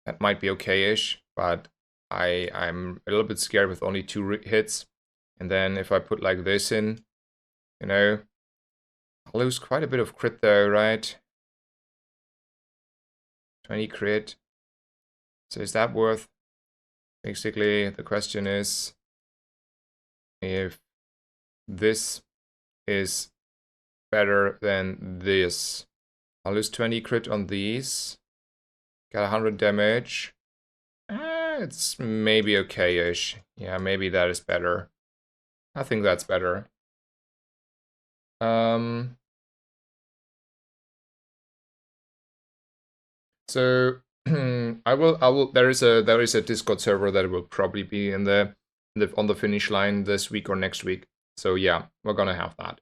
that might be okay-ish, but I'm a little bit scared with only 2 hits. And then if I put like this in, you know, I'll lose quite a bit of crit though, right? 20 crit. So is that worth? Basically, the question is if this is better than this. I'll lose 20 crit on these. Got 100 damage. It's maybe okay-ish. Yeah, maybe that is better. I think that's better. So I will there is a Discord server that will probably be in on the finish line this week or next week. So yeah, we're gonna have that.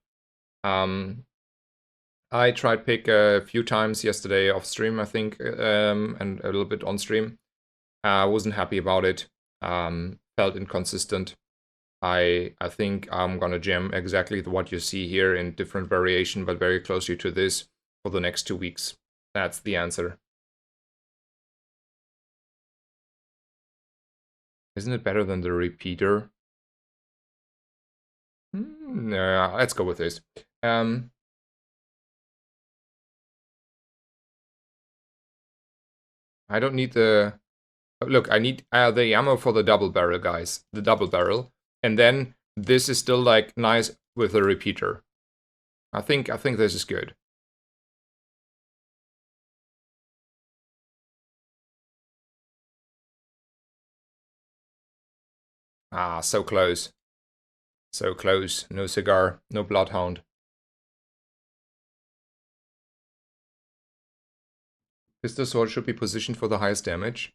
I tried pick a few times yesterday off stream, I think, and a little bit on stream. I wasn't happy about it. Felt inconsistent. I think I'm gonna jam exactly what you see here in different variation, but very closely to this for the next 2 weeks. That's the answer. Isn't it better than the repeater? Let's go with this. I don't need the... Look, I need the ammo for the double barrel, guys. The double barrel. And then this is still like nice with the repeater. I think this is good. Ah, so close. So close. No cigar, no bloodhound. Pistol sword should be positioned for the highest damage.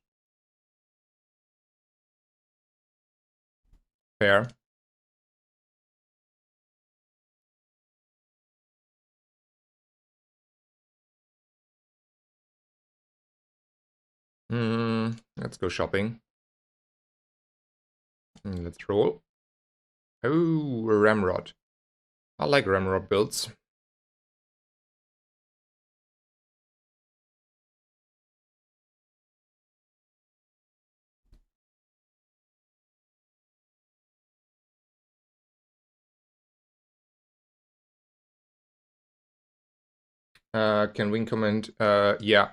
Fair. Let's go shopping. Let's roll. Oh, a ramrod. I like ramrod builds. Can win comment? Yeah.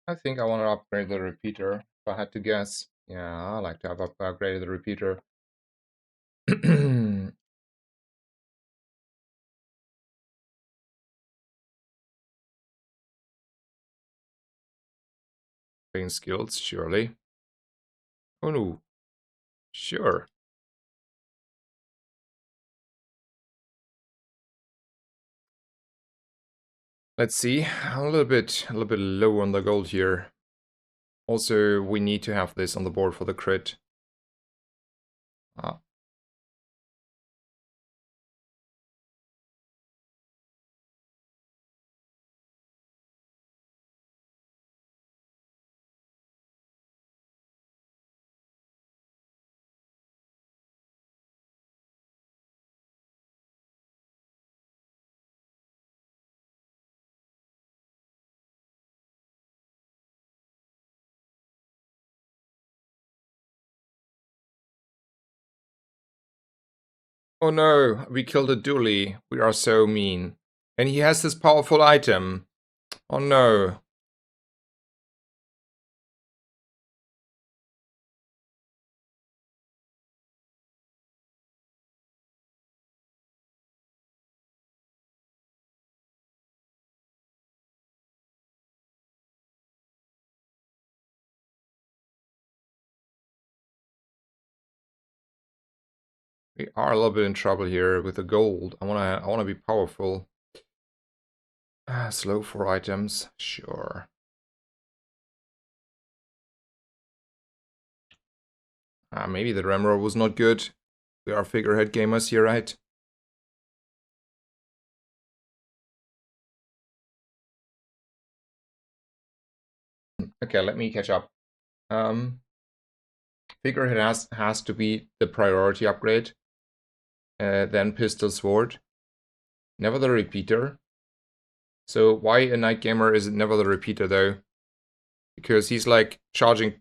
I think I want to upgrade the repeater, if I had to guess. Yeah, I like to have upgraded the repeater. Playing skills, surely. Oh no, sure. Let's see. A little bit low on the gold here. Also, we need to have this on the board for the crit. Ah, oh no, we killed a dually. We are so mean. And he has this powerful item. Oh no. We are a little bit in trouble here with the gold. I wanna be powerful. Slow for items, sure. Maybe the Ramro was not good. We are figurehead gamers here, right? Okay, let me catch up. Figurehead has to be the priority upgrade. Then pistol sword. Never the repeater. So why a night gamer is never the repeater though? Because he's like charging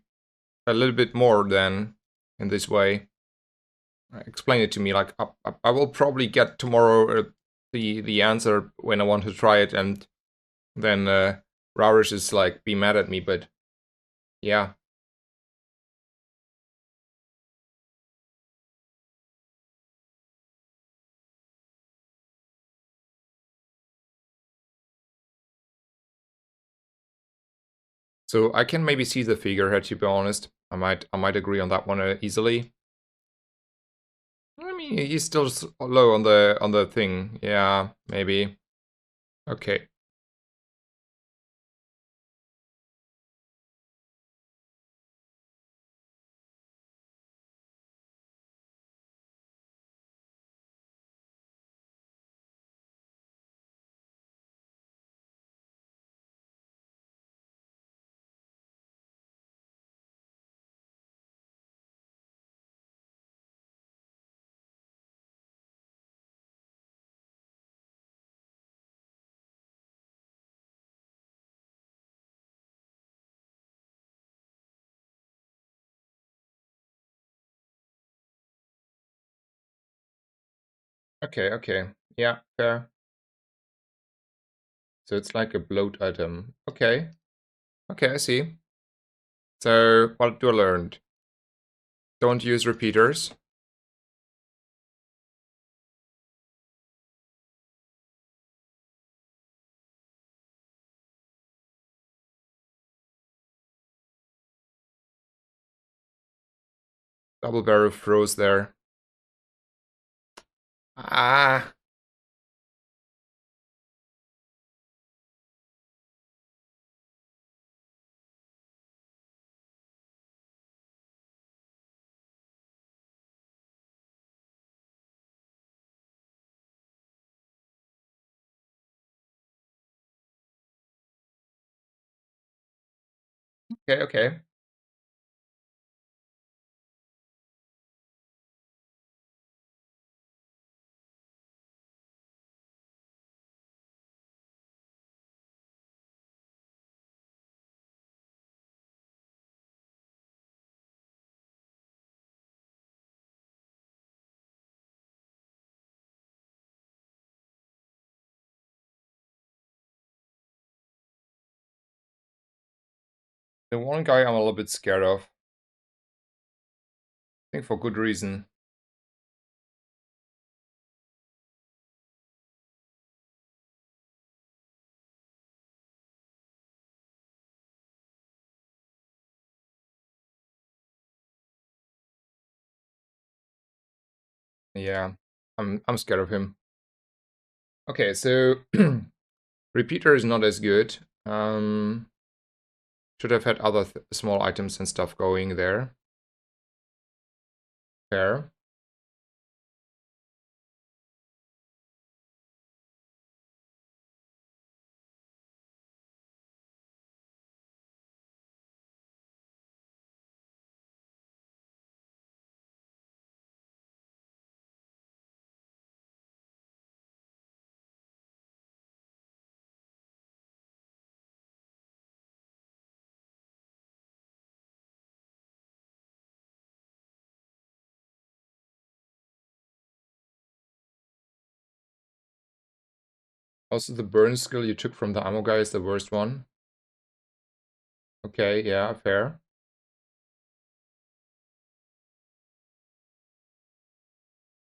a little bit more than in this way. Explain it to me. Like I will probably get tomorrow the answer when I want to try it, and then Rahresh is like be mad at me. But yeah. So I can maybe see the figurehead, to be honest. I might agree on that one easily. I mean, he's still low on the thing. Yeah, maybe. Okay. Okay, okay. Yeah, fair. So it's like a bloat item. Okay. Okay, I see. So what do I learned? Don't use repeaters. Double barrel throws there. Ah. Okay, okay. The one guy I'm a little bit scared of. I think for good reason. Yeah, I'm scared of him. Okay, so repeater is not as good. Should have had other small items and stuff going there. Fair. Also, the burn skill you took from the ammo guy is the worst one. Okay, yeah, fair.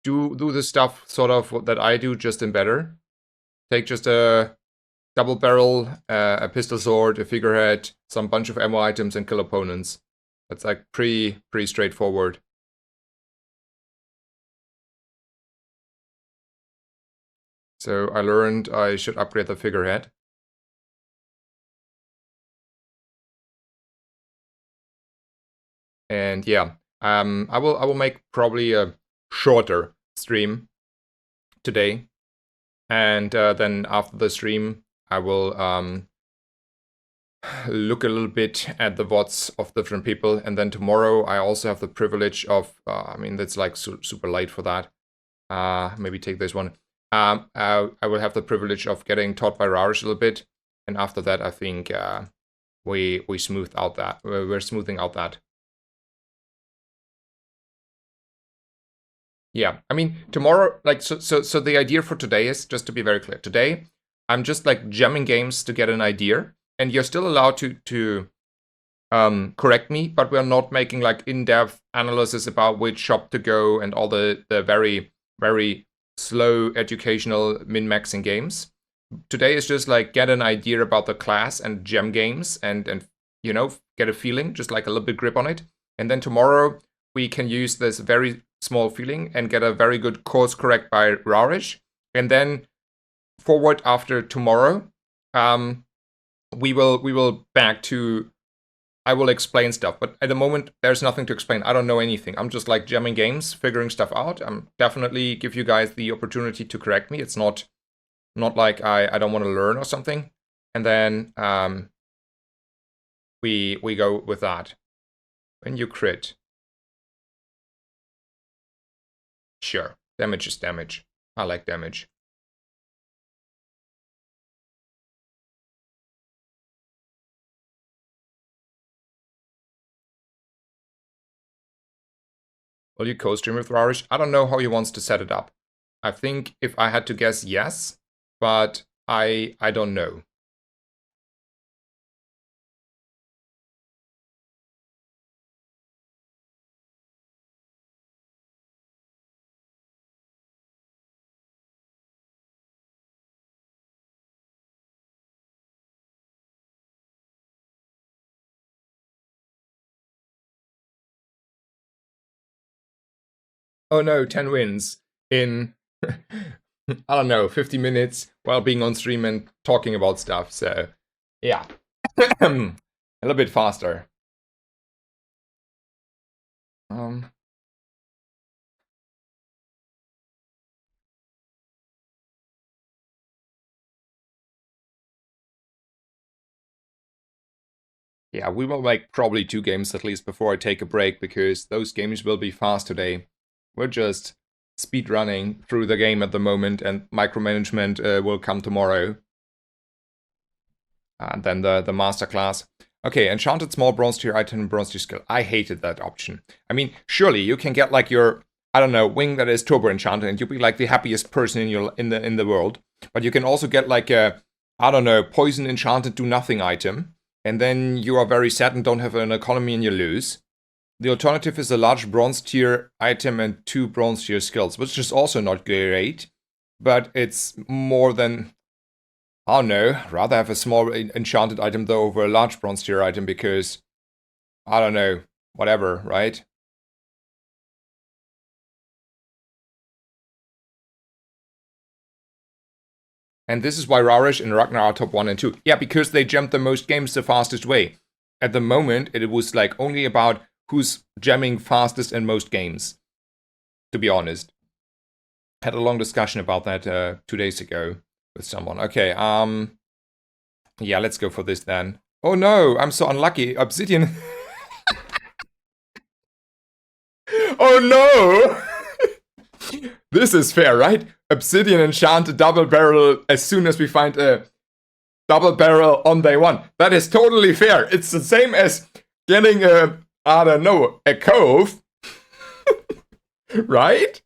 Do the stuff sort of that I do, just in better. Take just a double barrel, a pistol sword, a figurehead, some bunch of ammo items, and kill opponents. That's like pretty straightforward. So I learned I should upgrade the figurehead. And yeah, I will make probably a shorter stream today, and then after the stream I will look a little bit at the VODs of different people, and then tomorrow I also have the privilege of I mean, that's like super late for that. Maybe take this one. I will have the privilege of getting taught by Rahresh a little bit, and after that I think we smooth out that we're smoothing out that. Yeah, I mean, tomorrow, like, so the idea for today is, just to be very clear, today I'm just like jamming games to get an idea, and you're still allowed to correct me, but we're not making like in-depth analysis about which shop to go and all the very slow educational min-maxing games. Today is just like get an idea about the class and jam games, and you know, get a feeling, just like a little bit grip on it, and then tomorrow we can use this very small feeling and get a very good course correct by Rahresh. And then forward after tomorrow, we will back to, I will explain stuff. But at the moment, there's nothing to explain. I don't know anything. I'm just like jamming games, figuring stuff out. I'm definitely give you guys the opportunity to correct me. It's not like I don't want to learn or something. And then we go with that. When you crit. Sure, damage is damage. I like damage. Will you co-stream with Rahresh? I don't know how he wants to set it up. I think if I had to guess, yes, but I don't know. Oh no, 10 wins in, I don't know, 50 minutes while being on stream and talking about stuff. So, yeah. A little bit faster. Yeah, we will make probably 2 games at least before I take a break, because those games will be fast today. We're just speed running through the game at the moment, and micromanagement will come tomorrow. And then the masterclass. Okay, enchanted small bronze tier item, bronze tier skill. I hated that option. I mean, surely you can get like your, I don't know, wing that is turbo enchanted, and you'll be like the happiest person in the world. But you can also get like a, I don't know, poison enchanted do nothing item, and then you are very sad and don't have an economy and you lose. The alternative is a large bronze tier item and 2 bronze tier skills, which is also not great, but it's more than, I don't know, rather have a small enchanted item though over a large bronze tier item because, I don't know, whatever, right? And this is why Rahresh and Ragnar are top 1 and 2. Yeah, because they gemmed the most games the fastest way. At the moment, it was like only about who's gemming fastest in most games, to be honest. Had a long discussion about that 2 days ago with someone. Okay, yeah, let's go for this then. Oh no, I'm so unlucky. Obsidian. Oh no! This is fair, right? Obsidian enchant a double barrel as soon as we find a double barrel on day 1. That is totally fair. It's the same as getting a, I don't know, a cove. Right?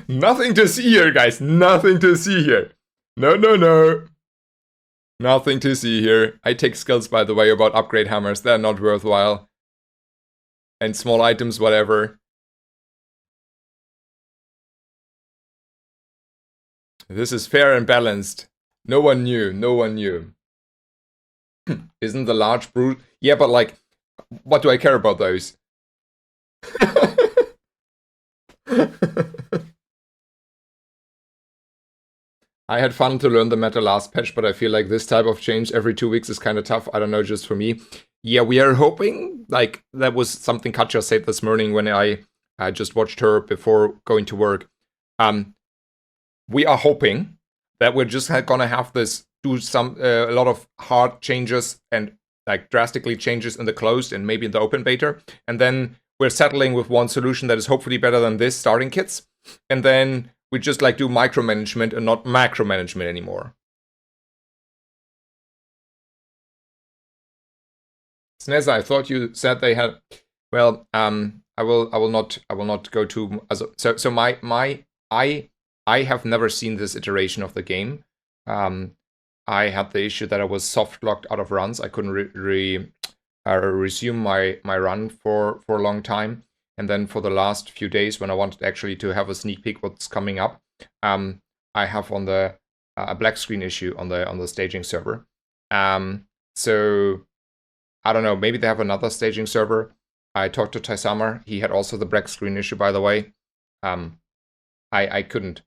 Nothing to see here, guys. Nothing to see here. No, no, no. Nothing to see here. I take skills, by the way, about upgrade hammers. They're not worthwhile. And small items, whatever. This is fair and balanced. No one knew. No one knew. Isn't the large brute? Yeah, but like, what do I care about those? I had fun to learn the meta last patch, but I feel like this type of change every 2 weeks is kind of tough. I don't know, just for me. Yeah, we are hoping, like, that was something Katja said this morning when I just watched her before going to work. We are hoping that we're just gonna have this, do some, a lot of hard changes and like drastically changes in the closed and maybe in the open beta. And then we're settling with one solution that is hopefully better than this starting kits. And then we just like do micromanagement and not macromanagement anymore. Snezza, I thought you said they had. Well, I will not go to. So I have never seen this iteration of the game. I had the issue that I was soft locked out of runs. I couldn't resume my run for a long time. And then for the last few days, when I wanted actually to have a sneak peek what's coming up, I have on the a black screen issue on the staging server. So I don't know. Maybe they have another staging server. I talked to Taisama. He had also the black screen issue, by the way. I couldn't.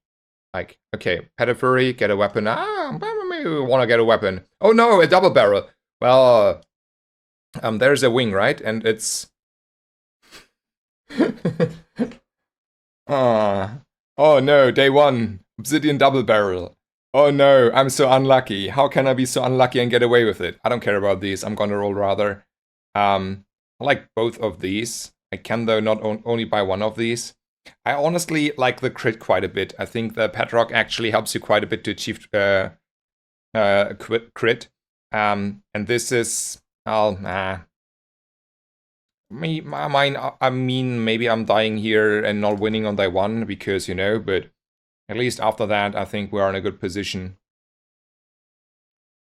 Like, okay, Pediphery, get a weapon. Maybe we want to get a weapon. Oh no, a double barrel. Well, there's a wing, right? And it's. Oh no, day 1, Obsidian double barrel. Oh no, I'm so unlucky. How can I be so unlucky and get away with it? I don't care about these. I'm gonna roll rather. I like both of these. I can though not only buy one of these. I honestly like the crit quite a bit. I think the Petrock actually helps you quite a bit to achieve crit. And this is, I mean, maybe I'm dying here and not winning on day 1 because, you know, but at least after that, I think we are in a good position.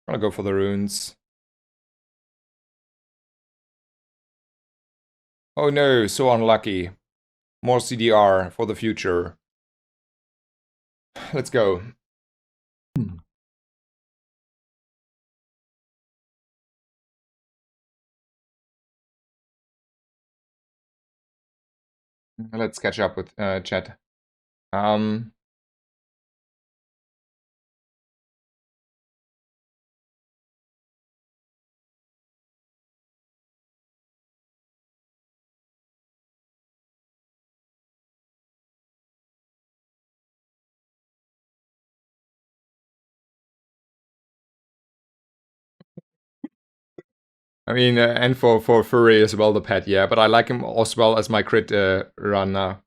I'm gonna go for the runes. Oh no, so unlucky. More CDR for the future. Let's go. Let's catch up with chat. I mean, and for Furry as well, the pet, yeah. But I like him as well as my crit run now.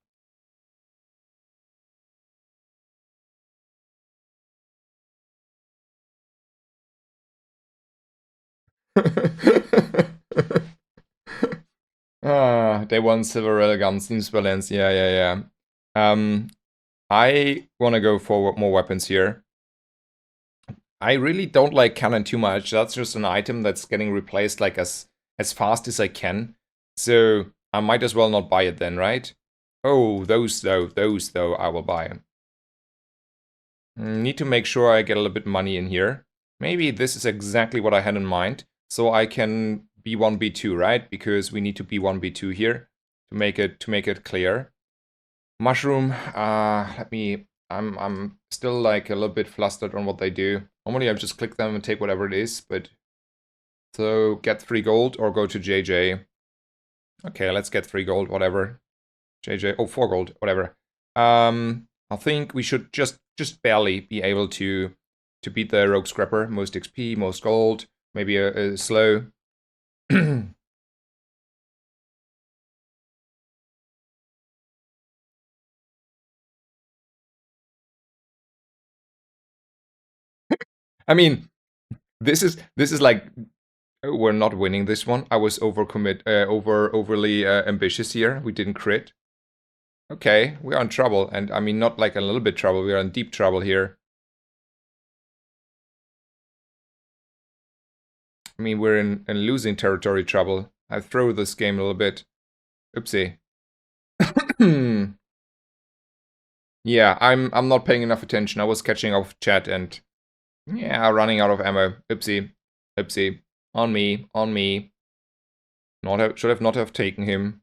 Day 1 silver railgun seems balanced. Yeah. I want to go for more weapons here. I really don't like cannon too much. That's just an item that's getting replaced like as fast as I can. So I might as well not buy it then, right? Oh, those though, I will buy. Need to make sure I get a little bit money in here. Maybe this is exactly what I had in mind. So I can B1, B2, right? Because we need to B1, B2 here to make it clear. Mushroom, I'm still like a little bit flustered on what they do. Normally I just click them and take whatever it is, but so get 3 gold or go to JJ. Okay, let's get 3 gold, whatever. JJ, oh, 4 gold, whatever. I think we should just barely be able to beat the Rogue Scrapper. Most XP, most gold, maybe a slow. I mean, this is like we're not winning this one. I was overly ambitious here. We didn't crit. Okay, we are in trouble, and I mean not like a little bit trouble. We are in deep trouble here. I mean we're in losing territory trouble. I throw this game a little bit. Oopsie. Yeah, I'm not paying enough attention. I was catching off chat and yeah, running out of ammo. Oopsie. Oopsie. On me. On me. Should have not have taken him.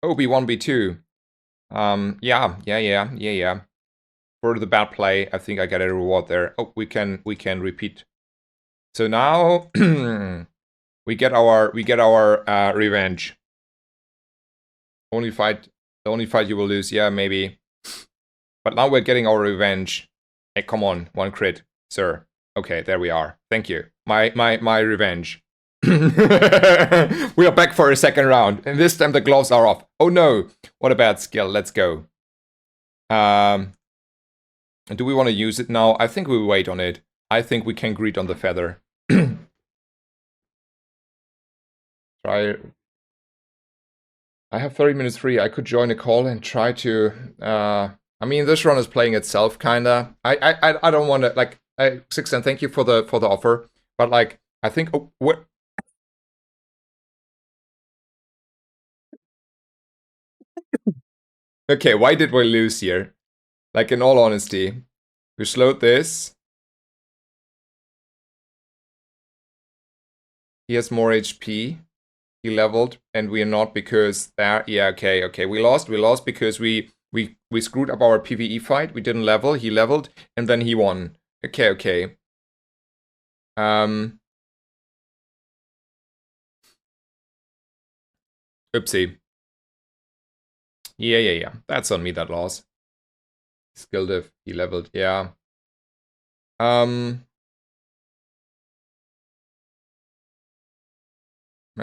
Oh, B1, B2. Yeah. For the bad play, I think I get a reward there. Oh, we can repeat. So now we get our revenge. The only fight you will lose, yeah, maybe. But now we're getting our revenge. Hey, come on, 1 crit, sir. Okay, there we are. Thank you. My revenge. We are back for a second round, and this time the gloves are off. Oh no, what a bad skill. Let's go. Do we want to use it now? I think we wait on it. I think we can greet on the feather. Try. I have 30 minutes free. I could join a call and try to. I mean, this run is playing itself, kinda. I don't want to like. Sixten, thank you for the offer, but like, I think. Oh, what? Okay, why did we lose here? Like, in all honesty, we slowed this. He has more HP. He leveled, and we are not because there. Yeah, okay. We lost because we screwed up our PvE fight. We didn't level. He leveled, and then he won. Okay. Oopsie. Yeah. That's on me, that loss. Skill diff. He leveled. Yeah. Man,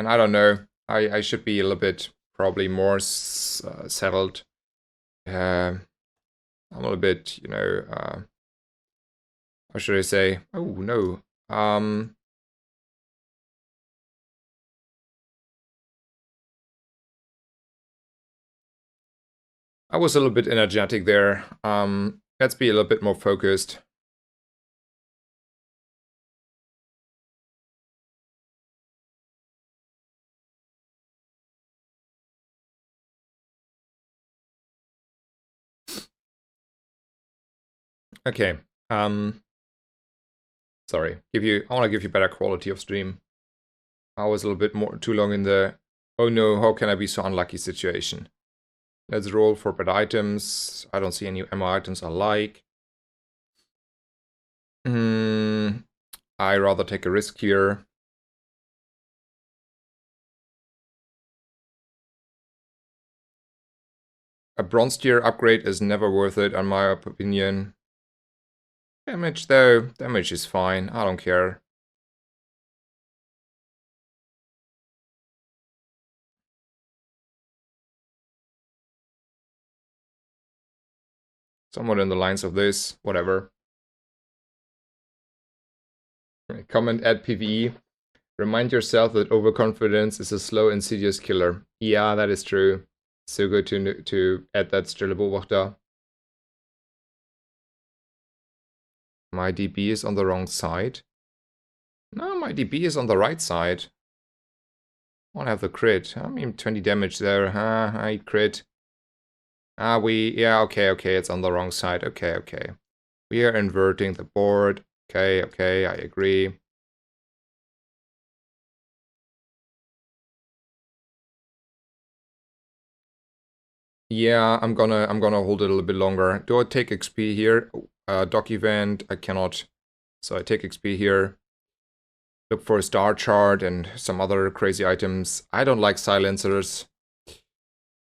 I don't know. I should be a little bit probably more settled. I'm a little bit, you know. How should I say? Oh no. I was a little bit energetic there. Let's be a little bit more focused. Okay. Sorry. I want to give you better quality of stream. I was a little bit more too long in the oh no, how can I be so unlucky situation. Let's roll for bad items. I don't see any ammo items I like. I rather take a risk here. A bronze tier upgrade is never worth it, in my opinion. Damage though, damage is fine, I don't care. Somewhat in the lines of this, whatever. Comment at PvE. Remind yourself that overconfidence is a slow, insidious killer. Yeah, that is true. So good to add that, Stille Beobachter. My DB is on the wrong side. No, my DB is on the right side. I want to have the crit. I mean, 20 damage there. Huh? I crit. Yeah, okay, it's on the wrong side. Okay. We are inverting the board. Okay, I agree. Yeah, I'm gonna hold it a little bit longer. Do I take XP here? Doc event, I cannot. So I take XP here. Look for a star chart and some other crazy items. I don't like silencers.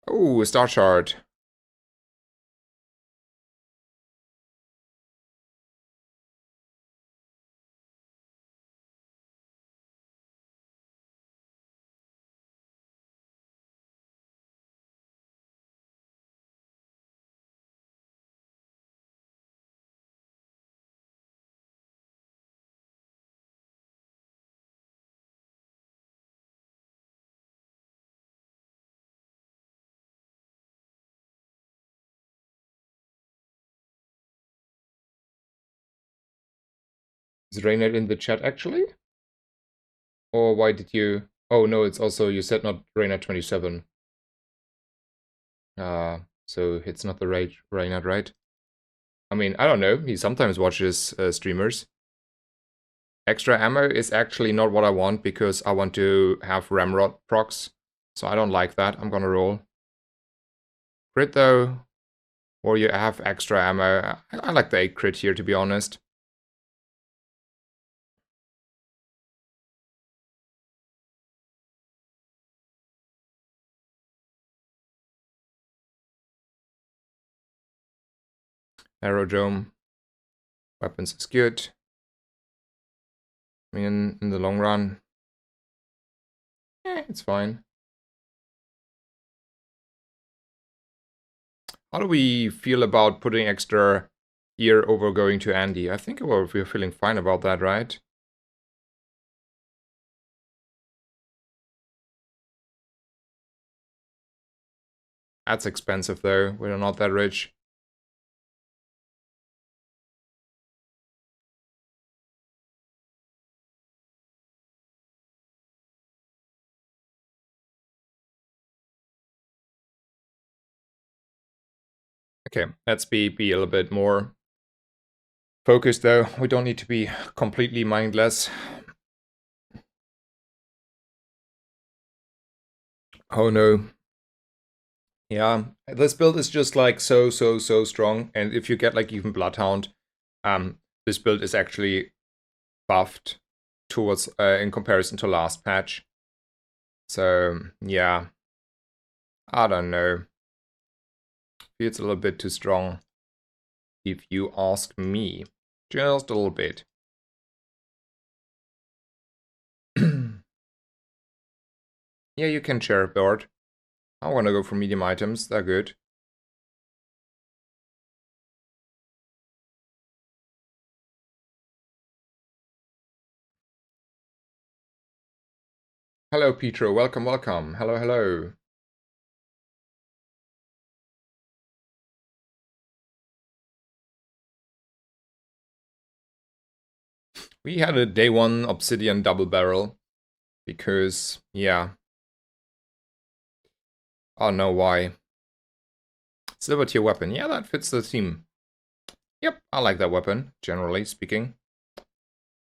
Oh, a star chart. Is Reynard in the chat actually? Or why did you... Oh no, it's also, you said not Reynard 27. So it's not the right Reynard, right? I mean, I don't know. He sometimes watches streamers. Extra ammo is actually not what I want because I want to have Ramrod procs. So I don't like that. I'm gonna roll. Crit though, or you have extra ammo. I like the 8 crit here, to be honest. Aerodrome. Weapons is good. I mean, in the long run, it's fine. How do we feel about putting extra here over going to Andy? I think we're feeling fine about that, right? That's expensive though. We're not that rich. Okay, let's be a little bit more focused though. We don't need to be completely mindless. Oh no. Yeah, this build is just like so strong. And if you get like even Bloodhound, this build is actually buffed towards in comparison to last patch. So yeah, I don't know. Feels a little bit too strong, if you ask me. Just a little bit. Yeah, you can share board. I want to go for medium items. They're good. Hello, Petro. Welcome. Hello. We had a day 1 obsidian double barrel because, yeah. I don't know why. Silver tier weapon. Yeah, that fits the theme. Yep, I like that weapon, generally speaking.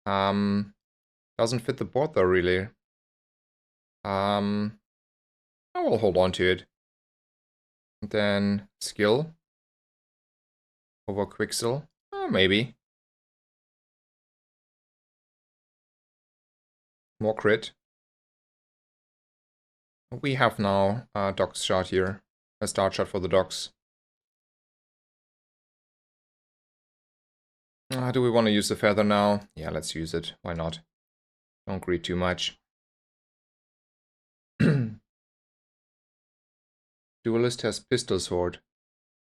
Doesn't fit the board though, really. I will hold on to it. And then skill over Quicksil. Maybe. More crit. We have now a Doc's shot here. A start shot for the Docs. Do we want to use the feather now? Yeah, let's use it. Why not? Don't greed too much. Duelist has pistol sword.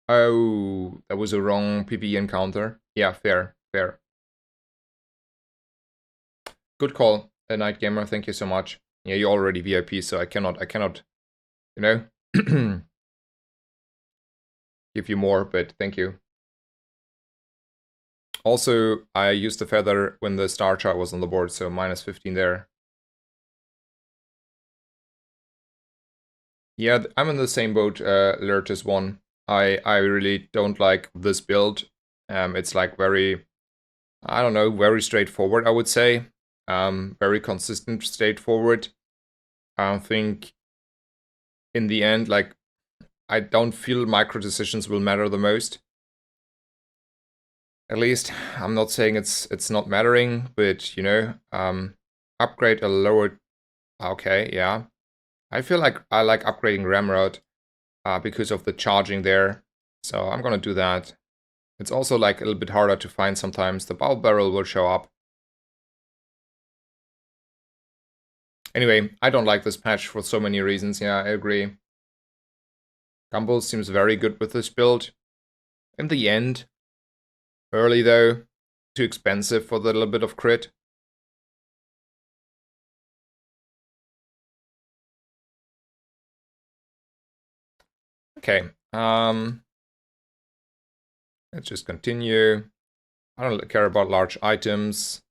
Oh, that was a wrong PvE encounter. Yeah, fair. Good call, Night Gamer. Thank you so much. Yeah, you're already VIP, so I cannot, you know, give you more, but thank you. Also, I used the feather when the star chart was on the board, so minus 15 there. Yeah, I'm in the same boat, Lurtis one. I really don't like this build. It's like very, I don't know, very straightforward, I would say. Very consistent, straightforward. I think in the end, like, I don't feel micro decisions will matter the most. At least, I'm not saying it's not mattering, but, you know, upgrade a lower... Okay, yeah. I feel like I like upgrading Ramrod because of the charging there. So I'm gonna do that. It's also like a little bit harder to find sometimes. The bow barrel will show up. Anyway, I don't like this patch for so many reasons. Yeah, I agree. Gumball seems very good with this build. In the end, early though, too expensive for the little bit of crit. Okay, let's just continue. I don't care about large items.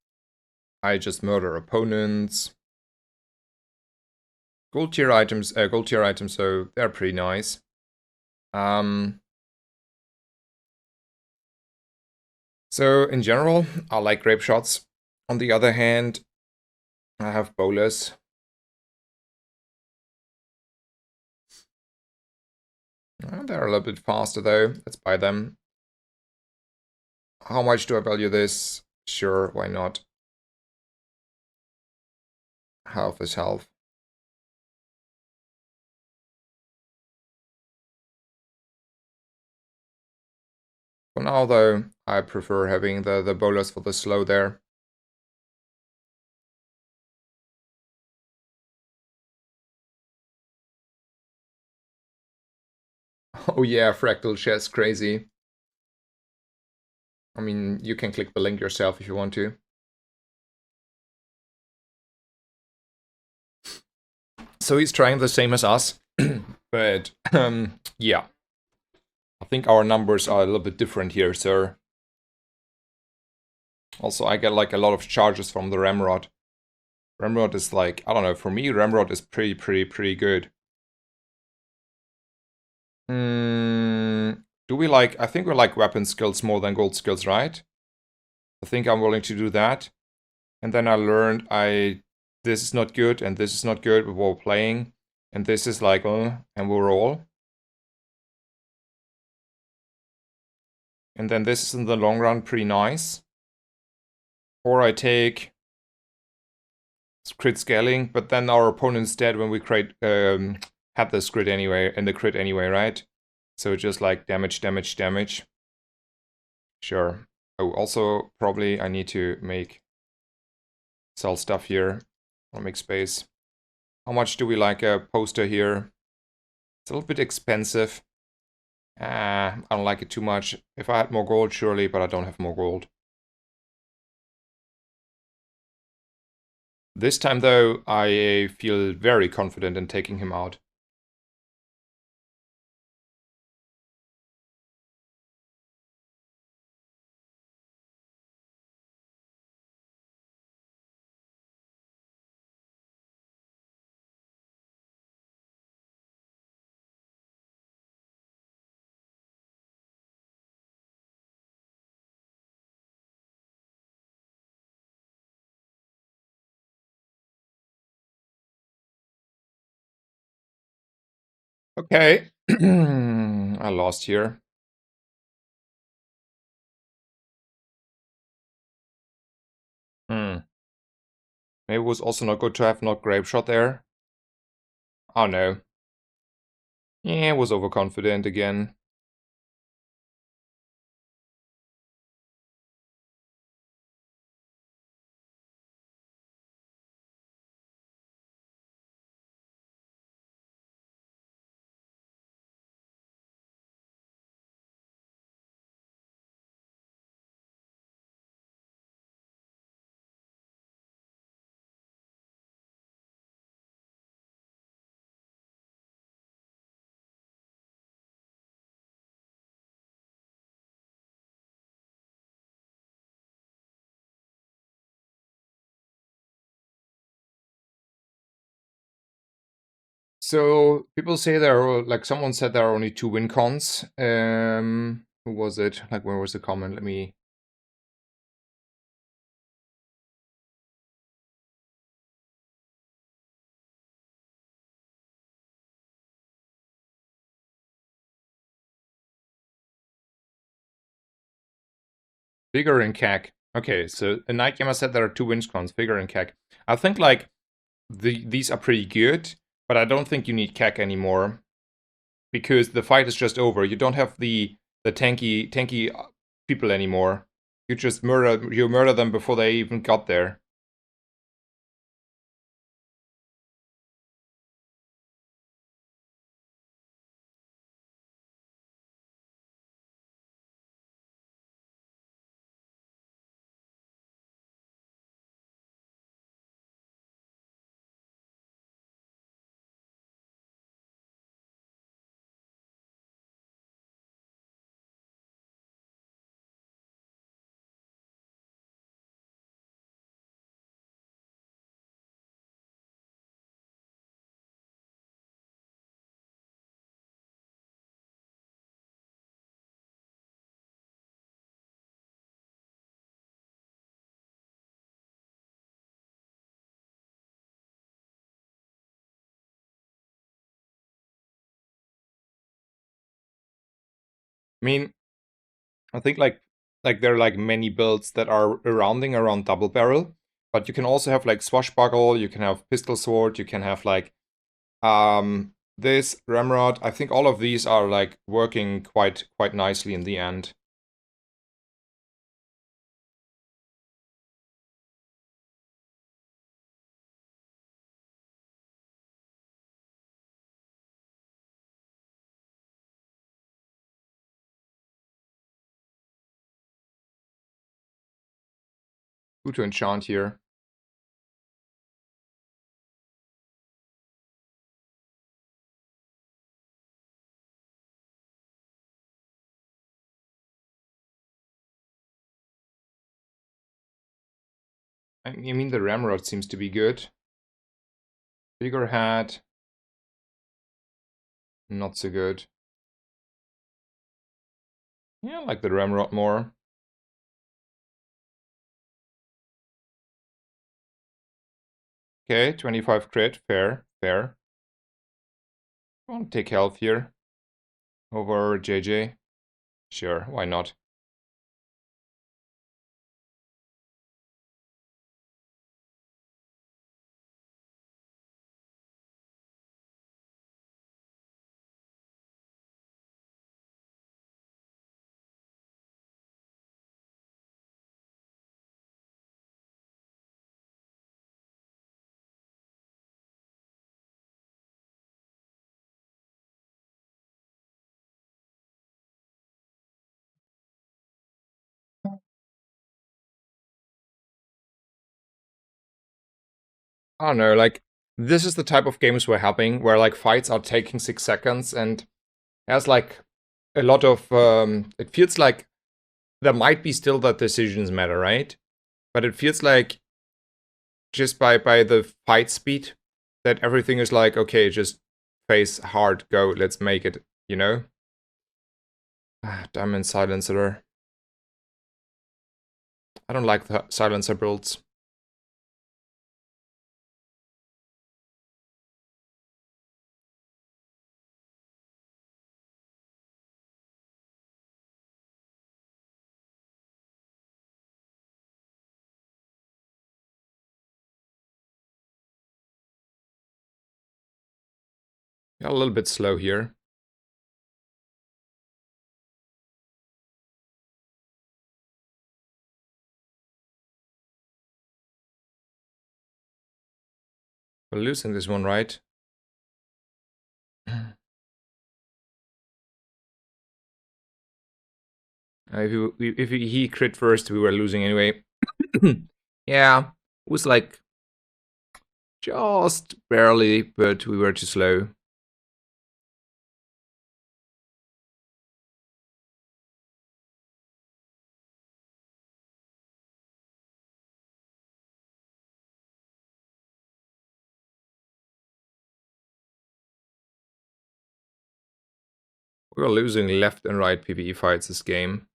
I just murder opponents. Gold tier items, so they're pretty nice. So in general, I like grape shots. On the other hand, I have bowlers. They're a little bit faster though. Let's buy them. How much do I value this? Sure, why not? Half is half. For now though, I prefer having the bowlers for the slow there. Oh yeah, Fractal Chess, crazy. I mean, you can click the link yourself if you want to. So he's trying the same as us, but yeah. I think our numbers are a little bit different here, sir. Also, I get like a lot of charges from the Ramrod. Ramrod is like, I don't know, for me, Ramrod is pretty good. Do we like, I think we like weapon skills more than gold skills, right? I think I'm willing to do that. And then I learned this is not good and this is not good while playing. And this is like, and we'll roll. And then this is in the long run pretty nice. Or I take crit scaling, but then our opponent's dead when we had this crit anyway, and the crit anyway, right? So just like damage. Sure. Oh, also probably I need to sell stuff here. I'll make space. How much do we like a poster here? It's a little bit expensive. I don't like it too much. If I had more gold, surely, but I don't have more gold. This time, though, I feel very confident in taking him out. Okay, I lost here. Maybe it was also not good to have not grape shot there. Oh no. Yeah, I was overconfident again. So people say there are, like, someone said there are only two win cons. Who was it? Like, where was the comment? Let me. Vigor and CAC. Okay, so a Night Gamer said there are two win cons, Vigor and CAC. I think like these are pretty good, but I don't think you need CAC anymore because the fight is just over. You don't have the tanky people anymore. You just murder them before they even got there. I mean, I think like there are like many builds that are rounding around double barrel, but you can also have like swashbuckle, you can have pistol sword, you can have like this ramrod. I think all of these are like working quite nicely in the end. Who to enchant here? I mean the ramrod seems to be good. Figurehead, not so good. Yeah, I like the ramrod more. Okay, 25 crit, fair, fair. I want to take health here over JJ. Sure, why not? I don't know, like, this is the type of games we're having where like fights are taking 6 seconds and there's like a lot of it feels like there might be still that decisions matter, right? But it feels like just by the fight speed that everything is like, okay, just face hard, go, let's make it, you know? Diamond silencer. I don't like the silencer builds. Yeah, a little bit slow here. We're losing this one, right? If he crit first, we were losing anyway. Yeah, it was like just barely, but we were too slow. We're losing left and right PvE fights this game.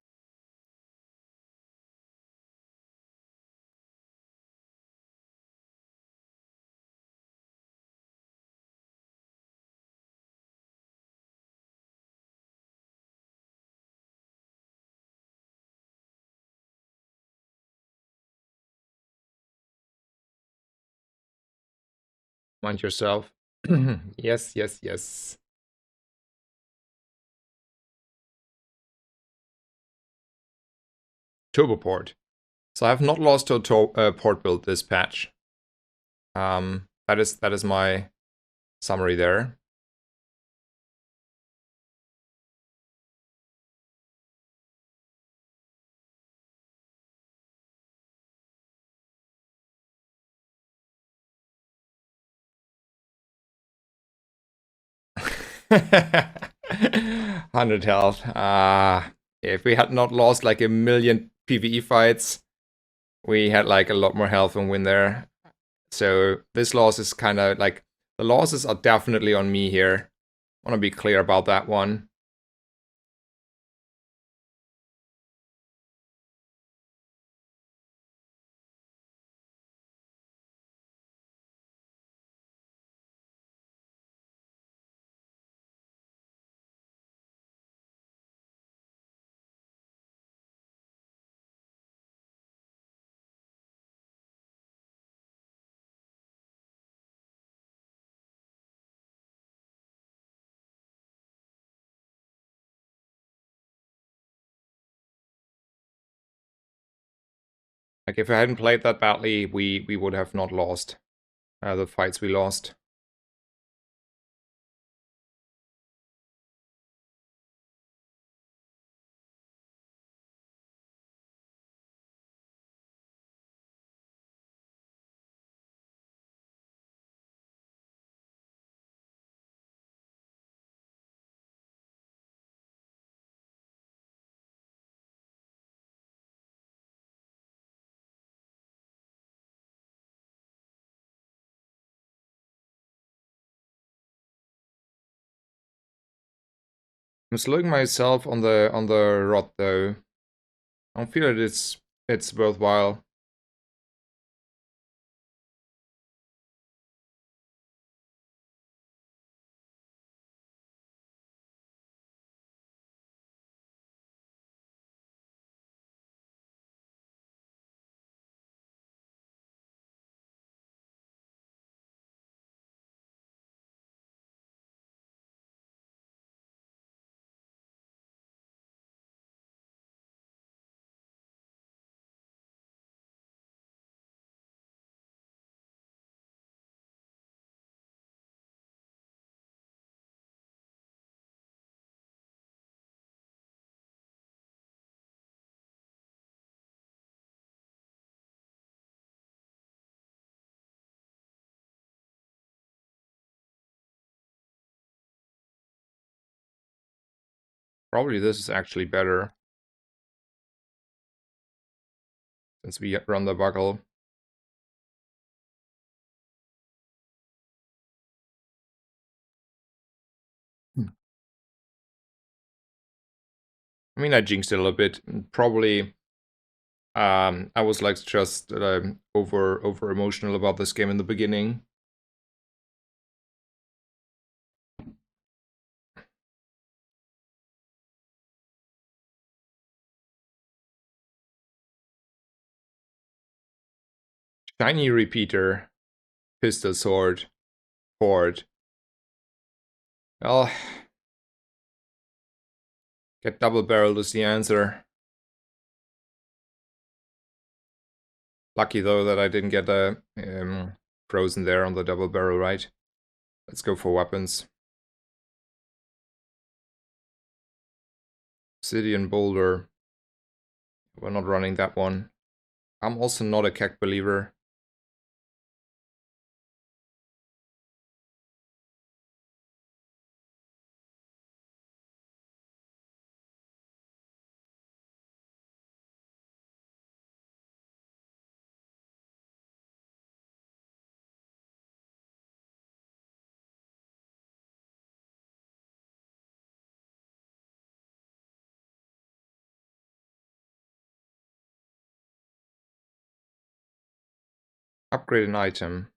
Mind yourself. Yes, yes, yes. Turbo port. So I have not lost a port build this patch. That is my summary there. Hundred health. If we had not lost like a million PvE fights, we had like a lot more health and win there. So this loss is kind of like, the losses are definitely on me here. I want to be clear about that one. Like if I hadn't played that badly, we would have not lost the fights we lost. I'm slowing myself on the rod though. I don't feel that it's worthwhile. Probably this is actually better since we run the buckle. I mean, I jinxed it a little bit. Probably, I was like just over emotional about this game in the beginning. Shiny repeater, pistol sword, horde. Well, get double barreled is the answer. Lucky though that I didn't get a frozen there on the double barrel, right? Let's go for weapons. Obsidian boulder. We're not running that one. I'm also not a Keck believer. upgrade an item.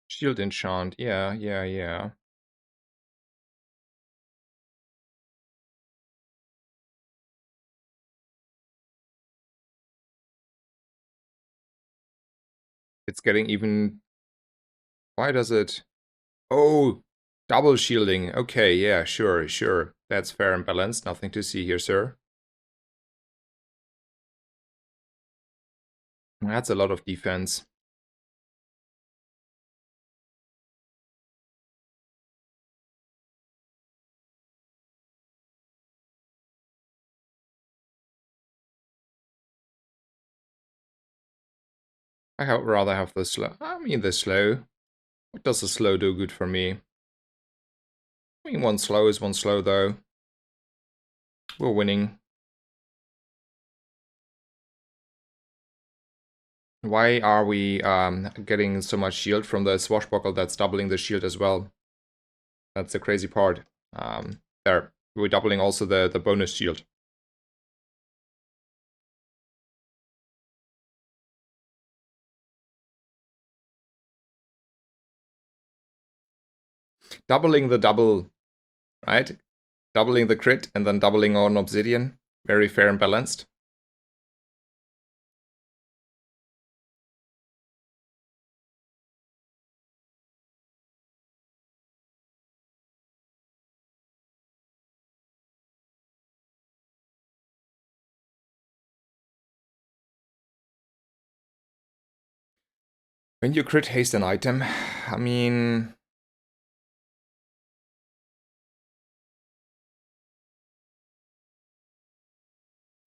Shield enchant. Yeah. It's getting even... Why does it... Oh, double shielding. Okay, yeah, sure. That's fair and balanced. Nothing to see here, sir. That's a lot of defense. I would rather have the slow. I mean, the slow. What does the slow do good for me? I mean, one slow is one slow, though. We're winning. Why are we getting so much shield from the swashbuckle that's doubling the shield as well? That's the crazy part. There, we're doubling also the bonus shield. Doubling the double, right? Doubling the crit and then doubling on obsidian. Very fair and balanced. When you crit haste an item, I mean...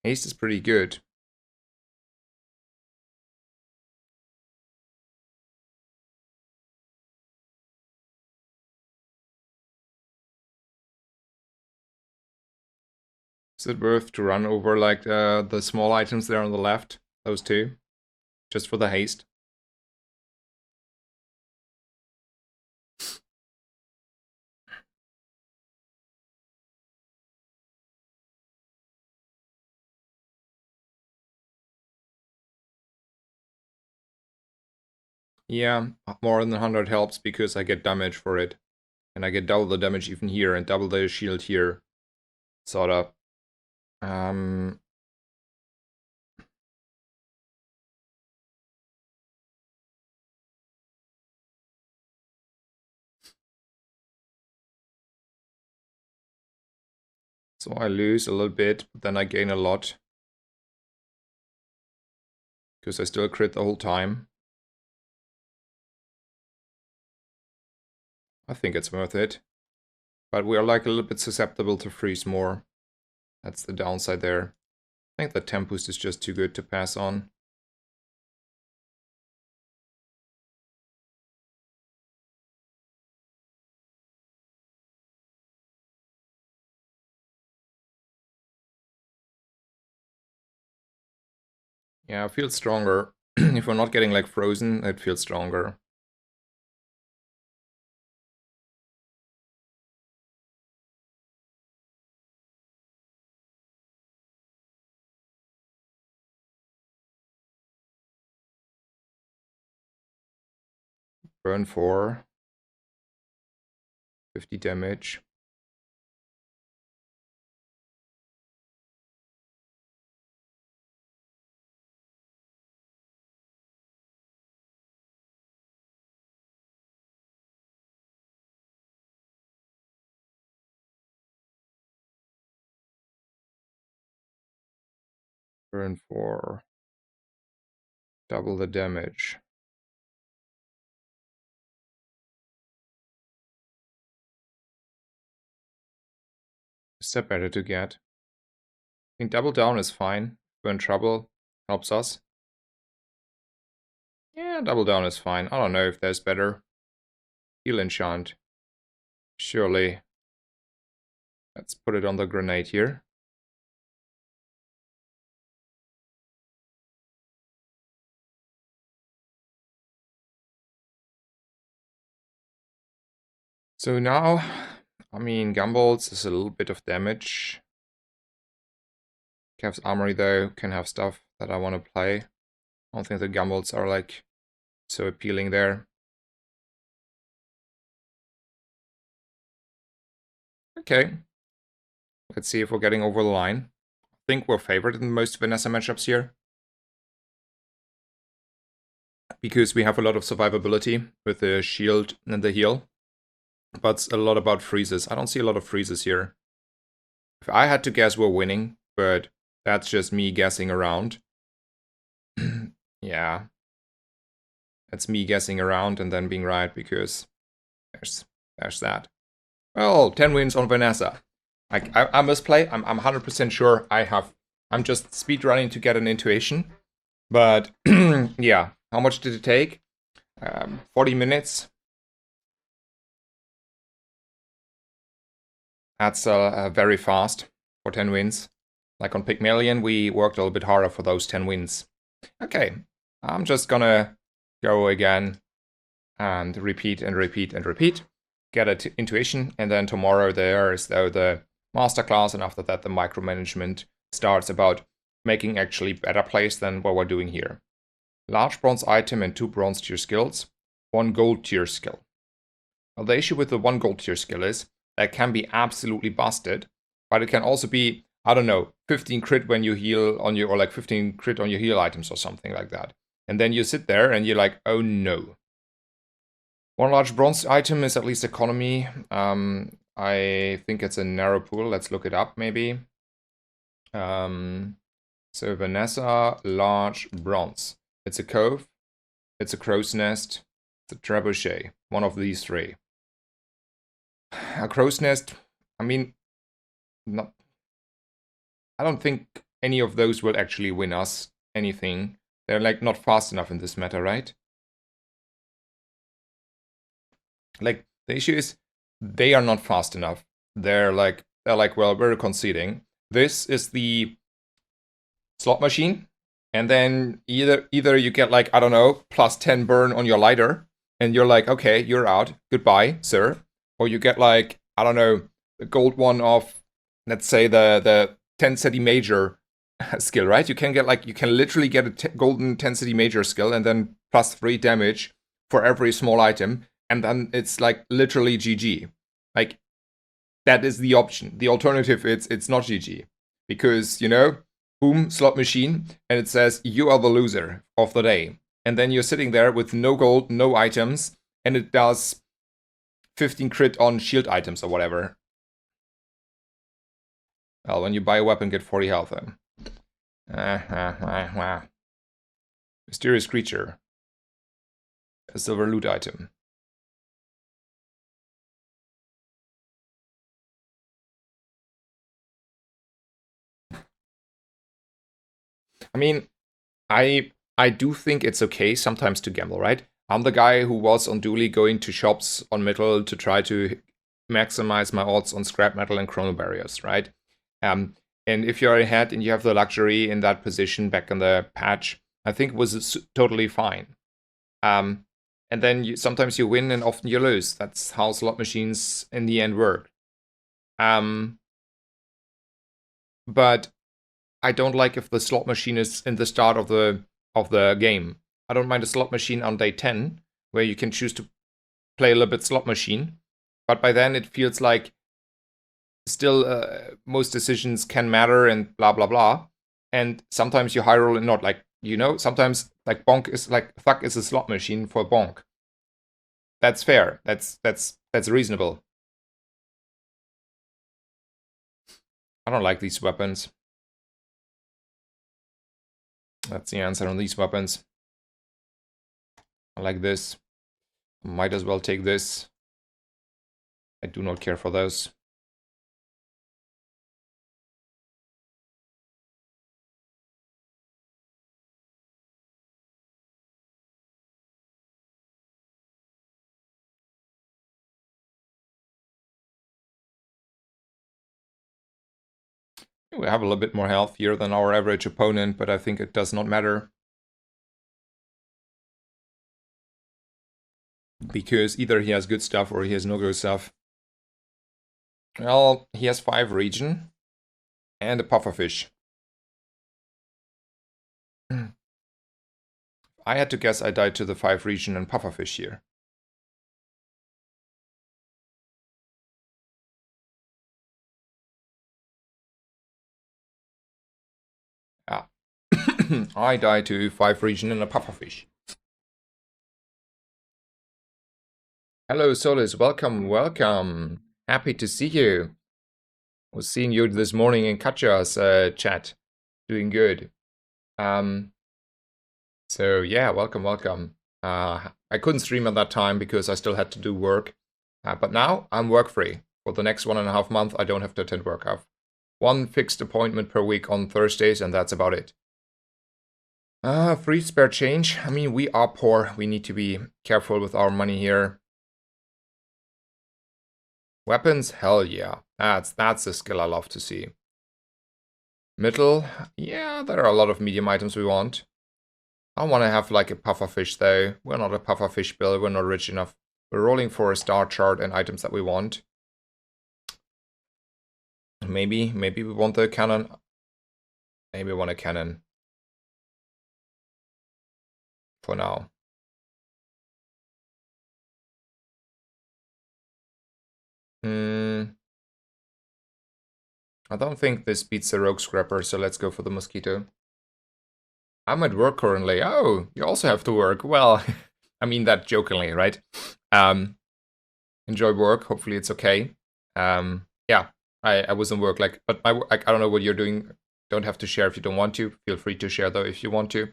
Haste is pretty good. Is it worth to run over like the small items there on the left? Those two? Just for the haste? Yeah, more than 100 helps because I get damage for it. And I get double the damage even here and double the shield here. Sort of. So I lose a little bit, but then I gain a lot. Because I still crit the whole time. I think it's worth it. But we are like a little bit susceptible to freeze more. That's the downside there. I think the temp boost is just too good to pass on. Yeah, I feel stronger. If we're not getting like frozen, it feels stronger. Burn 4. 50 damage. Burn 4. Double the damage. Is that better to get? I think double down is fine. If we're in trouble, helps us. Double down is fine. I don't know if there's better. Heal enchant. Surely. Let's put it on the grenade here. So now, I mean, Gumballs is a little bit of damage. Kev's Armory, though, can have stuff that I want to play. I don't think the Gumballs are, like, so appealing there. Okay. Let's see if we're getting over the line. I think we're favored in most Vanessa matchups here. Because we have a lot of survivability with the shield and the heal. But it's a lot about freezes. I don't see a lot of freezes here. If I had to guess, we're winning, but that's just me guessing around. Yeah. That's me guessing around and then being right, because there's that. Well, 10 wins on Vanessa. I must play. I'm 100% sure I'm just speedrunning to get an intuition. But yeah, how much did it take? 40 minutes. That's very fast for 10 wins. Like on Pygmalion, we worked a little bit harder for those 10 wins. Okay, I'm just gonna go again and repeat and repeat and repeat. Get an intuition, and then tomorrow there is the masterclass, and after that the micromanagement starts about making actually better plays than what we're doing here. Large bronze item and 2 bronze tier skills, 1 gold tier skill. Well, the issue with the 1 gold tier skill is that can be absolutely busted, but it can also be, I don't know, 15 crit when you heal on your, or like 15 crit on your heal items or something like that. And then you sit there and you're like, oh no. 1 large bronze item is at least economy. I think it's a narrow pool. Let's look it up maybe. So Vanessa, large bronze. It's a cove, it's a crow's nest, it's a trebuchet. One of these 3. A crow's nest, I mean, not. I don't think any of those will actually win us anything. They're like not fast enough in this meta, right? Like the issue is they are not fast enough. They're like, well, we're conceding. This is the slot machine, and then either you get like, I don't know, plus 10 burn on your lighter, and you're like, okay, you're out, goodbye, sir. Or you get like, I don't know, the gold one of, let's say the 10 city major skill, right? You can get like, you can literally get a golden 10 city major skill and then plus 3 damage for every small item, and then it's like literally GG. Like, that is the option. The alternative, it's not GG. Because, you know, boom, slot machine, and it says you are the loser of the day. And then you're sitting there with no gold, no items, and it does 15 crit on shield items or whatever. Well, when you buy a weapon, get 40 health then. Mysterious creature. A silver loot item. I mean, I do think it's okay sometimes to gamble, right? I'm the guy who was on Dually going to shops on metal to try to maximize my odds on scrap metal and chrono barriers, right? And if you're ahead and you have the luxury in that position back in the patch, I think it was totally fine. And then sometimes you win and often you lose. That's how slot machines in the end work. But I don't like if the slot machine is in the start of the game. I don't mind a slot machine on day 10, where you can choose to play a little bit slot machine. But by then it feels like still most decisions can matter and blah blah blah. And sometimes you high roll and not, like, you know, sometimes like Bonk is like Thug is a slot machine for Bonk. That's fair. That's reasonable. I don't like these weapons. That's the answer on these weapons. I like this. Might as well take this. I do not care for those. We have a little bit more health here than our average opponent, but I think it does not matter. Because either he has good stuff or he has no good stuff. Well, he has 5 region and a pufferfish. I had to guess I died to the 5 region and pufferfish here. Ah. I died to 5 region and a pufferfish. Hello Solis, welcome, welcome. Happy to see you. Was seeing you this morning in Katja's chat. Doing good. So yeah, welcome, welcome. I couldn't stream at that time because I still had to do work. But now I'm work free. For the next 1.5 months, I don't have to attend work. I have 1 fixed appointment per week on Thursdays, and that's about it. Free spare change. I mean, we are poor. We need to be careful with our money here. Weapons? Hell yeah. That's a skill I love to see. Middle? Yeah, there are a lot of medium items we want. I want to have like a pufferfish though. We're not a pufferfish build, we're not rich enough. We're rolling for a star chart and items that we want. Maybe we want the cannon. Maybe we want a cannon. For now. I don't think this beats the rogue scrapper, so let's go for the mosquito. I'm at work currently. Oh, you also have to work. Well, I mean that jokingly, right? Enjoy work. Hopefully it's okay. Yeah, I was in work, like, but I don't know what you're doing. Don't have to share if you don't want to. Feel free to share though if you want to.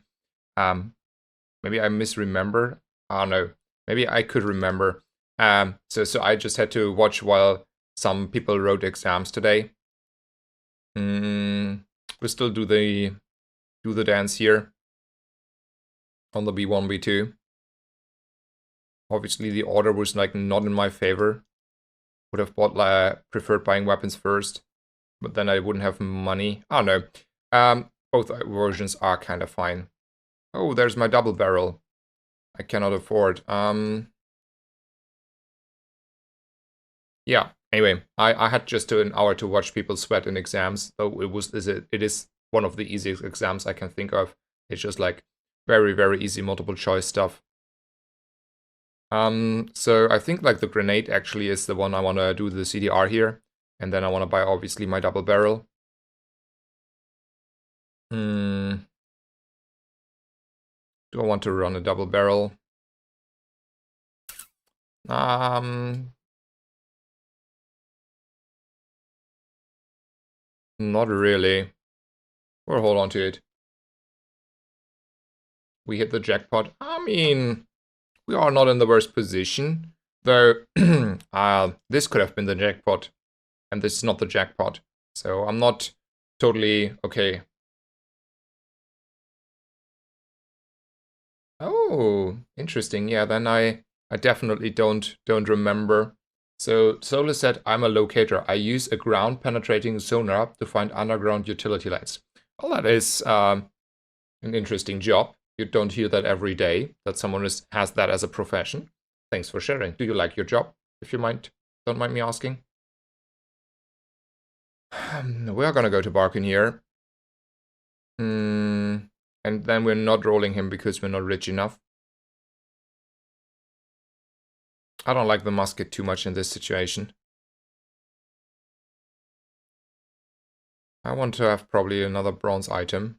Maybe I misremember. I don't know. Maybe I could remember. So I just had to watch while some people wrote exams today. We still do the dance here on the B1, B2. Obviously, the order was like not in my favor. Would have preferred buying weapons first, but then I wouldn't have money. I don't know. Both versions are kind of fine. Oh, there's my double barrel. I cannot afford. Yeah. Anyway, I had just an hour to watch people sweat in exams, though it is one of the easiest exams I can think of. It's just like very, very easy multiple choice stuff. So I think like the grenade actually is the one I want to do the CDR here, and then I want to buy obviously my double barrel. Do I want to run a double barrel? Not really. We'll hold on to it. We hit the jackpot. I mean, we are not in the worst position, though. This could have been the jackpot, and this is not the jackpot. So I'm not totally okay. Oh, interesting. Yeah, then I definitely don't remember. So Solar said, I'm a locator. I use a ground penetrating sonar to find underground utility lights. Well, that is an interesting job. You don't hear that every day, that someone has that as a profession. Thanks for sharing. Do you like your job, if you don't mind me asking? We are gonna go to Barkin here. And then we're not rolling him because we're not rich enough. I don't like the musket too much in this situation. I want to have probably another bronze item.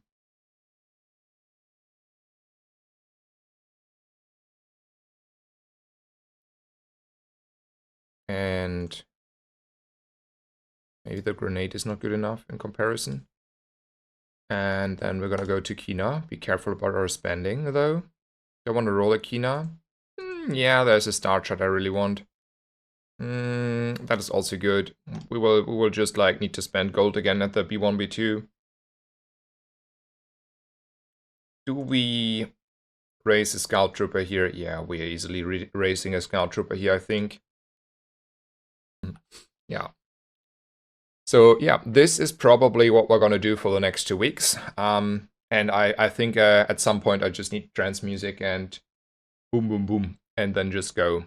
And maybe the grenade is not good enough in comparison. And then we're gonna go to Kina. Be careful about our spending though. Do I want to roll a Kina? Yeah, there's a star chart I really want. That is also good. We will just like need to spend gold again at the B1, B2. Do we raise a scout trooper here? Yeah, we are easily raising a scout trooper here, I think. Yeah. So yeah, this is probably what we're gonna do for the next 2 weeks. And I think at some point I just need trance music and boom, boom, boom, and then just go.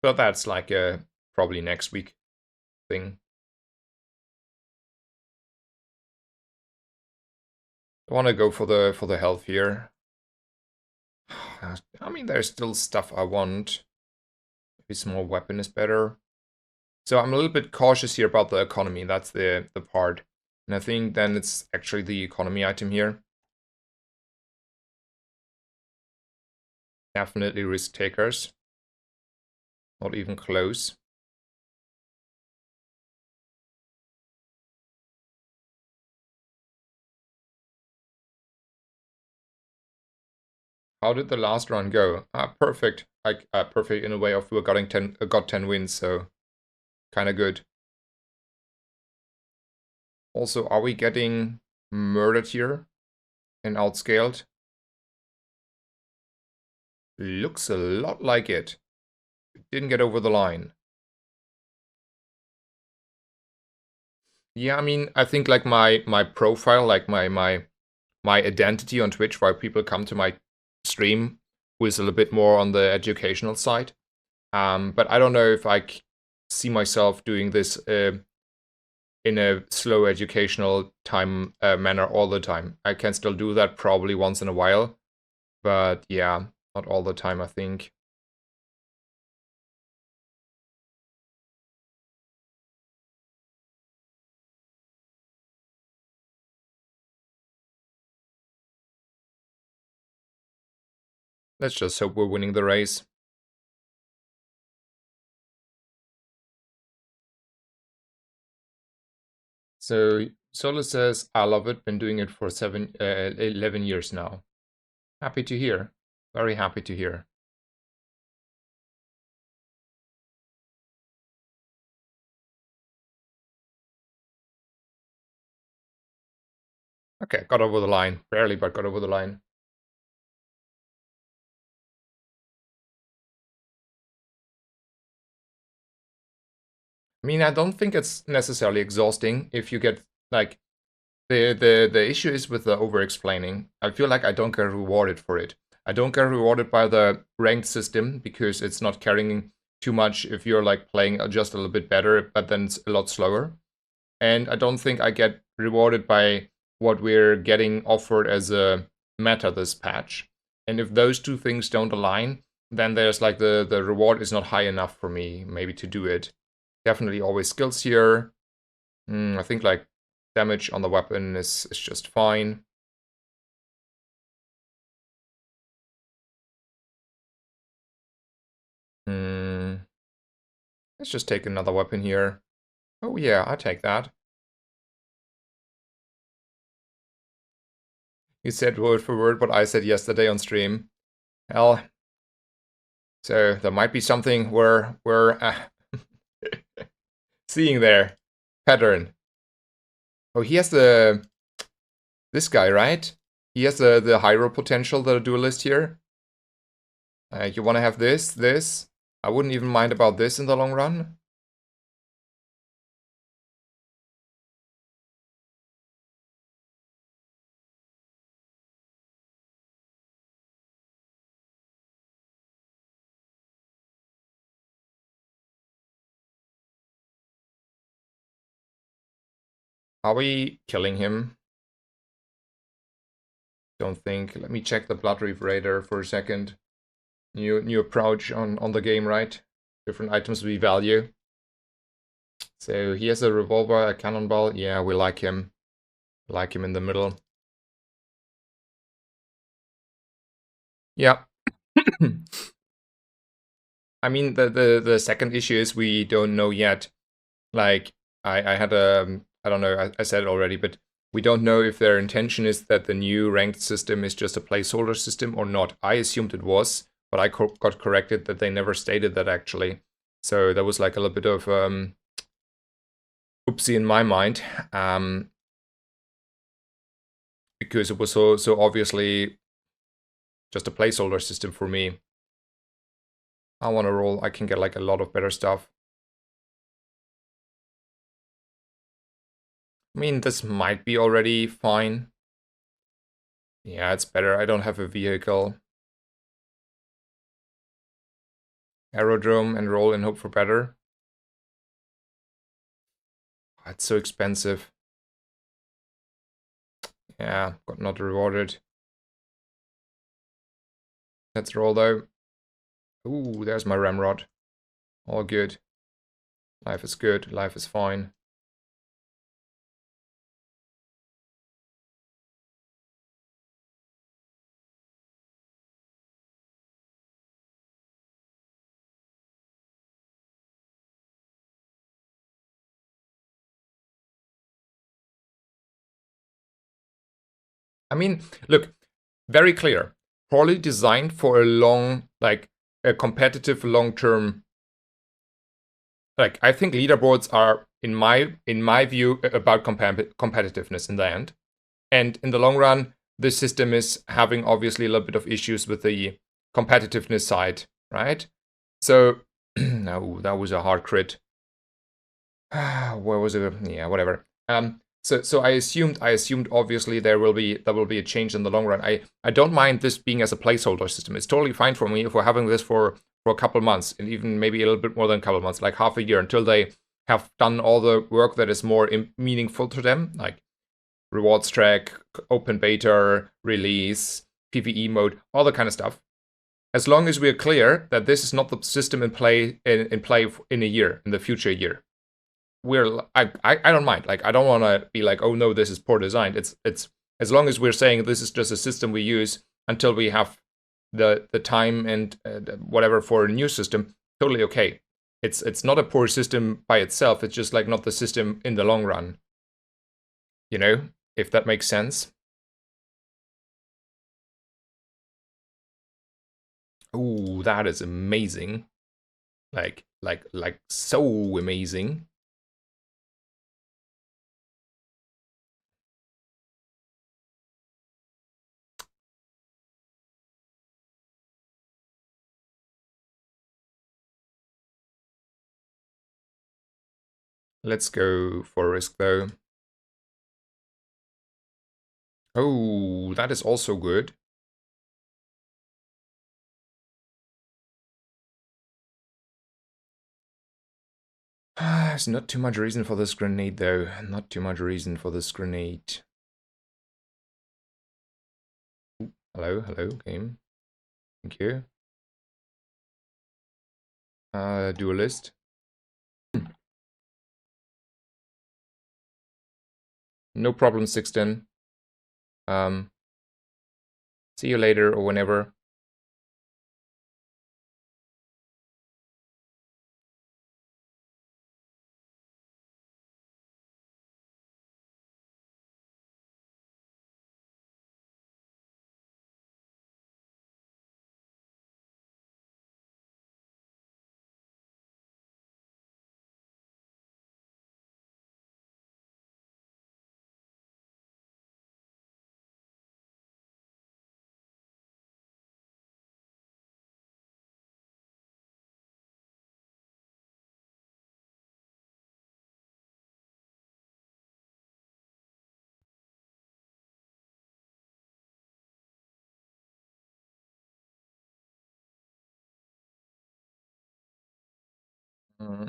But that's like a probably next week thing. I want to go for the health here. I mean, there's still stuff I want. Maybe small weapon is better. So I'm a little bit cautious here about the economy. That's the part. And I think then it's actually the economy item here. Definitely risk takers. Not even close. How did the last run go? Perfect. Perfect in a way of we got 10 wins, so kind of good. Also, are we getting murdered here and outscaled? Looks a lot like it. Didn't get over the line. Yeah, I mean, I think like my profile, like my identity on Twitch, why people come to my stream, was a little bit more on the educational side. But I don't know if I see myself doing this in a slow educational time manner all the time. I can still do that probably once in a while, but yeah, not all the time, I think. Let's just hope we're winning the race. So Sola says, I love it, been doing it for 11 years now. Happy to hear. Very happy to hear. Okay, got over the line. Barely, but got over the line. I mean, I don't think it's necessarily exhausting if you get, like, the issue is with the over-explaining. I feel like I don't get rewarded for it. I don't get rewarded by the ranked system because it's not carrying too much if you're, like, playing just a little bit better, but then it's a lot slower. And I don't think I get rewarded by what we're getting offered as a meta this patch. And if those two things don't align, then there's like the reward is not high enough for me maybe to do it. Definitely always skills here. I think like damage on the weapon is just fine. Let's just take another weapon here. Oh yeah, I take that. You said word for word what I said yesterday on stream. Hell, so there might be something we're seeing there. Pattern. Oh, he has this guy, right? He has the hero potential, the duelist here. You want to have this. I wouldn't even mind about this in the long run. Are we killing him? Don't think. Let me check the Blood Reef Raider for a second. New approach on the game, right? Different items we value. So he has a revolver, a cannonball. Yeah, we like him. Like him in the middle. Yeah. I mean, the second issue is we don't know yet. Like, I had a, I don't know, I said it already, but we don't know if their intention is that the new ranked system is just a placeholder system or not. I assumed it was, but I got corrected that they never stated that actually. So that was like a little bit of oopsie in my mind, because it was so obviously just a placeholder system for me. I want to roll. I can get like a lot of better stuff. I mean, this might be already fine. Yeah, it's better. I don't have a vehicle. Aerodrome and roll and hope for better. Oh, it's so expensive. Yeah, got not rewarded. Let's roll though. Ooh, there's my ramrod. All good. Life is good. Life is fine. I mean, look, very clear. Poorly designed for a long, like, a competitive long-term. Like, I think leaderboards are, in my view, about competitiveness in the end. And in the long run, this system is having obviously a little bit of issues with the competitiveness side, right? So, no, that was a hard crit. Where was it? Yeah, whatever. So I assumed obviously there will be a change in the long run. I don't mind this being as a placeholder system. It's totally fine for me if we're having this for a couple months and even maybe a little bit more than a couple months, like half a year, until they have done all the work that is more meaningful to them, like rewards track, open beta, release, PvE mode, all the kind of stuff. As long as we're clear that this is not the system in play in a year, in the future year, I don't mind. Like, I don't want to be like, oh no, this is poor designed. It's as long as we're saying this is just a system we use until we have the time and whatever for a new system, totally okay. It's not a poor system by itself. It's just like not the system in the long run. You know, if that makes sense. Ooh, that is amazing. Like so amazing. Let's go for risk though. Oh, that is also good. There's not too much reason for this grenade, though. Not too much reason for this grenade. Ooh, hello, game. Thank you. Duelist. No problem, Sixten. Um, see you later or whenever.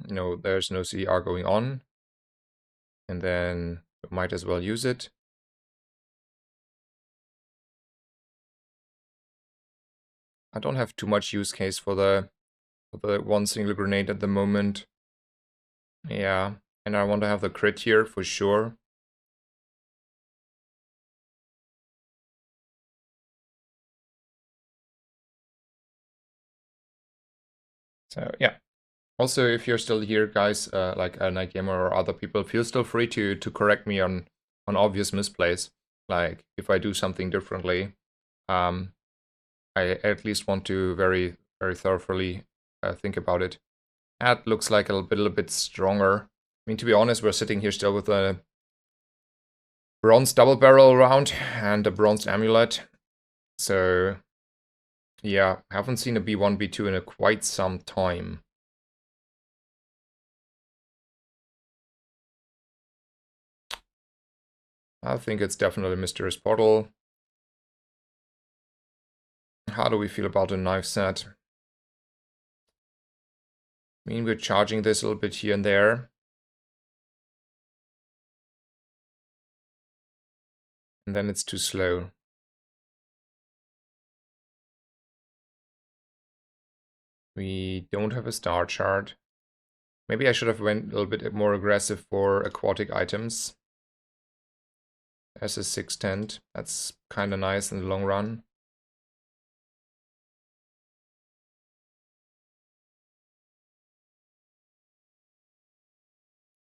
No, there's no CR going on. And then we might as well use it. I don't have too much use case for the one single grenade at the moment. Yeah, and I want to have the crit here for sure. So yeah. Also, if you're still here, guys, like Night Gamer or other people, feel still free to correct me on obvious misplays. Like if I do something differently, I at least want to very thoroughly think about it. That looks like a little bit stronger. I mean, to be honest, we're sitting here still with a bronze double barrel round and a bronze amulet, so Yeah, haven't seen a B1, B2 in a quite some time. I think it's definitely Mysterious Portal. How do we feel about a knife set? I mean, we're charging this a little bit here and there. And then it's too slow. We don't have a star chart. Maybe I should have went a little bit more aggressive for aquatic items. As a 6 tent. That's kind of nice in the long run.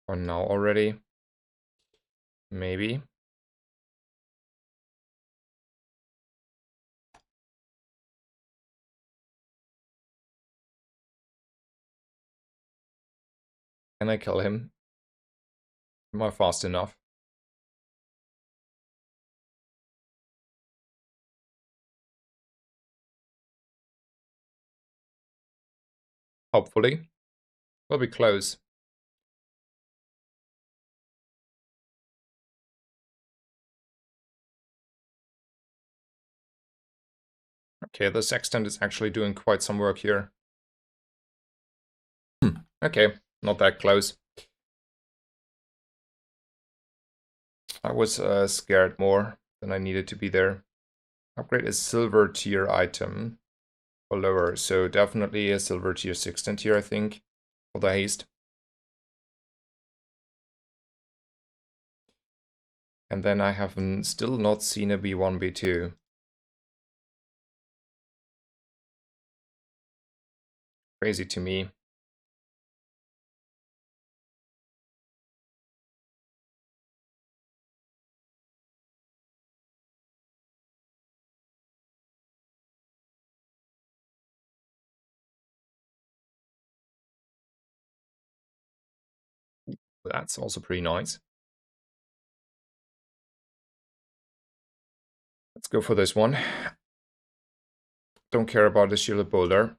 Or now already. Maybe. Can I kill him? Am I fast enough? Hopefully. We'll be close. Okay, the sextant is actually doing quite some work here. Okay, not that close. I was scared more than I needed to be there. Upgrade a silver tier item or lower, so definitely a silver tier sextant here, I think, for the haste. And then I have still not seen a B1, B2. Crazy to me. That's also pretty nice. Let's go for this one. Don't care about the shielded boulder.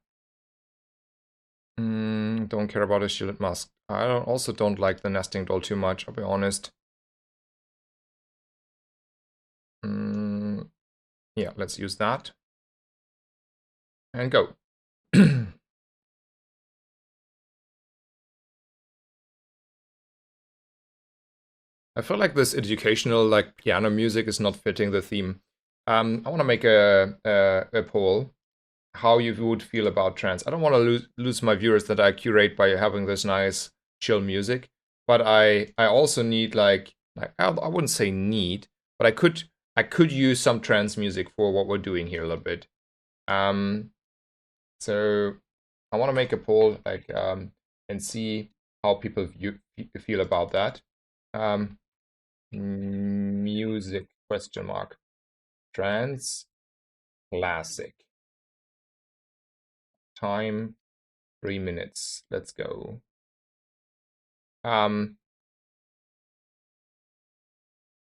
Don't care about the shielded musk. I also don't like the nesting doll too much, I'll be honest. Yeah, let's use that. And go. I feel like this educational, like, piano music is not fitting the theme. I want to make a poll. How you would feel about trance. I don't want to lose my viewers that I curate by having this nice chill music, but I also need like I wouldn't say need, but I could use some trance music for what we're doing here a little bit. So I want to make a poll like and see how people feel about that. Music question mark. Trance classic. Time 3 minutes. Let's go.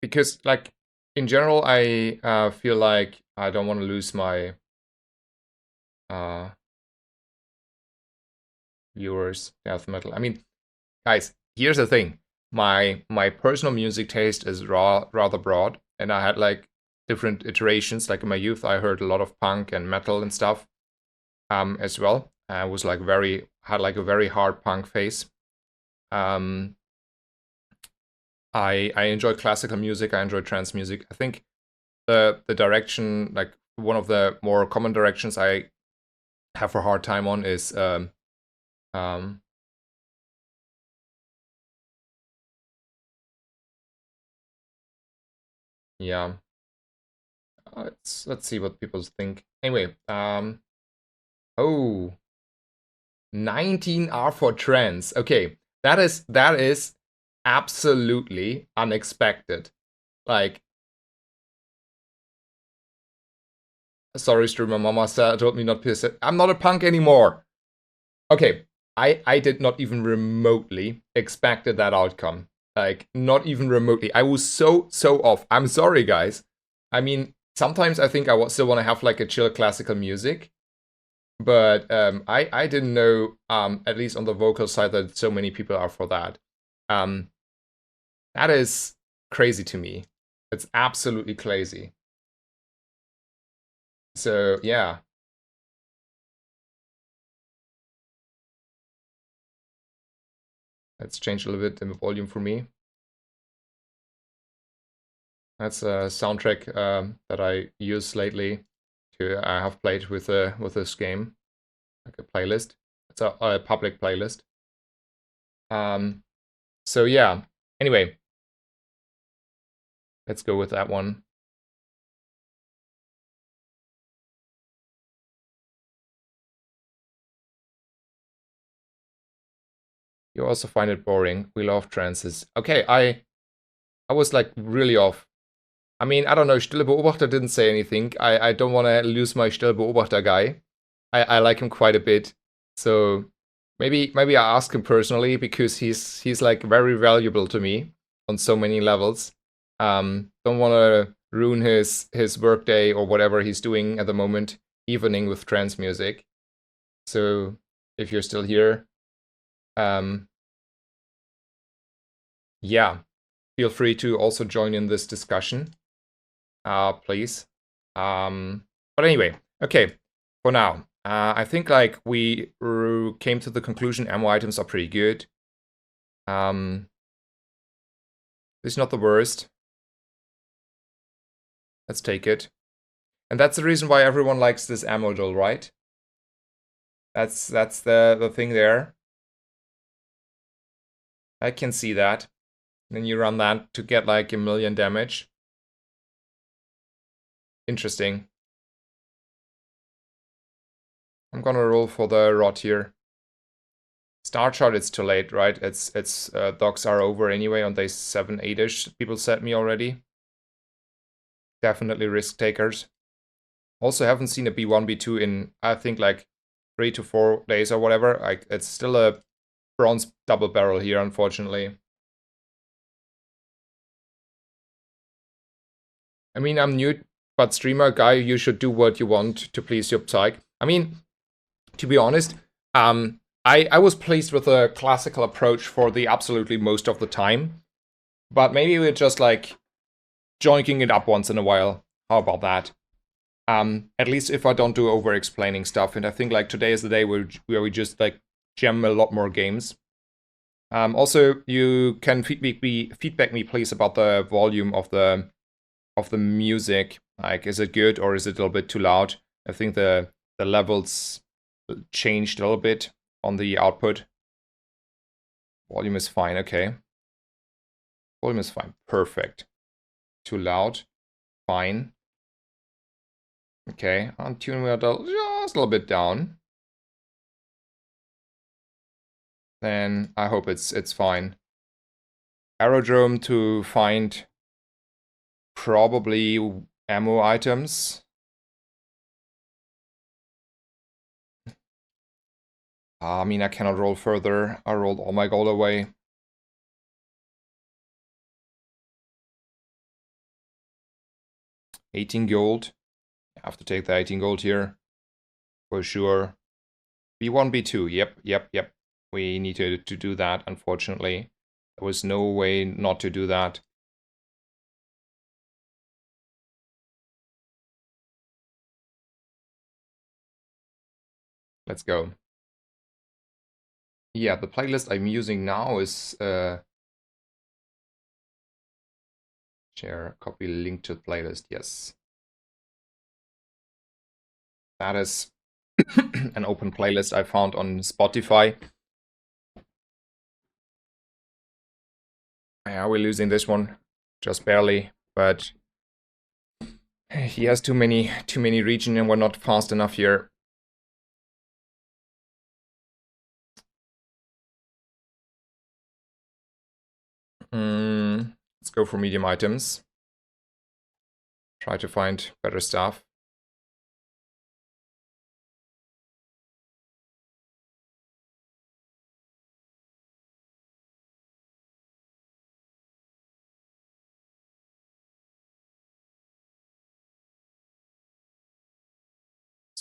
Because like in general, I feel like I don't want to lose my viewers death metal. I mean, guys, here's the thing. My personal music taste is rather broad, and I had like different iterations. Like in my youth, I heard a lot of punk and metal and stuff as well. I was like had like a very hard punk phase. I enjoy classical music. I enjoy trance music. I think the direction, like one of the more common directions I have a hard time on is yeah. Let's see what people think. Anyway, oh, 19R for trance. Okay, that is absolutely unexpected. Like, sorry, streamer mama told me not to. I'm not a punk anymore. Okay, I did not even remotely expected that outcome. Like, not even remotely. I was so off. I'm sorry, guys. I mean, sometimes I think I still want to have like a chill classical music, but I didn't know, at least on the vocal side, that so many people are for that. Um, that is crazy to me. It's absolutely crazy. So yeah, let's change a little bit the volume for me. That's a soundtrack that I use lately. I have played with this game, like a playlist. It's a public playlist. Um, so yeah. Anyway, let's go with that one. You also find it boring. We love trances. Okay, I was like really off. I mean, I don't know. Stille Beobachter didn't say anything. I don't want to lose my Stille Beobachter guy. I like him quite a bit. So maybe I ask him personally because he's like very valuable to me on so many levels. Don't want to ruin his workday or whatever he's doing at the moment, evening with trance music. So if you're still here, um, yeah, feel free to also join in this discussion, please. But anyway, okay, for now, I think like we came to the conclusion ammo items are pretty good. It's not the worst. Let's take it. And that's the reason why everyone likes this ammo duel, right? That's the thing there. I can see that. Then you run that to get like 1,000,000 damage. Interesting. I'm gonna roll for the rod here. Start shot, it's too late, right? It's dogs are over anyway on day 7, 8-ish. People said me already. Definitely risk takers. Also haven't seen a B1, B2 in I think like 3 to 4 days or whatever. Like it's still a bronze double barrel here, unfortunately. I mean, I'm new, but streamer guy, you should do what you want to please your psych. I mean, to be honest, I was pleased with the classical approach for the absolutely most of the time. But maybe we're just like joinking it up once in a while. How about that? At least if I don't do over explaining stuff. And I think like today is the day where we just like jam a lot more games. Also, you can feedback me please about the volume of the music. Like, is it good or is it a little bit too loud? I think the levels changed a little bit on the output. Volume is fine, okay. Volume is fine, perfect. Too loud, fine. Okay, on tune we are just a little bit down. Then I hope it's fine. Aerodrome to find probably ammo items. I mean, I cannot roll further. I rolled all my gold away. $18 gold. I have to take the 18 gold here. For sure. B1, B2. Yep. We need to do that, unfortunately. There was no way not to do that. Let's go. Yeah, the playlist I'm using now is share, copy, link to playlist. Yes. That is an open playlist I found on Spotify. Yeah, we're losing this one. Just barely, but he has too many region and we're not fast enough here. Let's go for medium items. Try to find better stuff.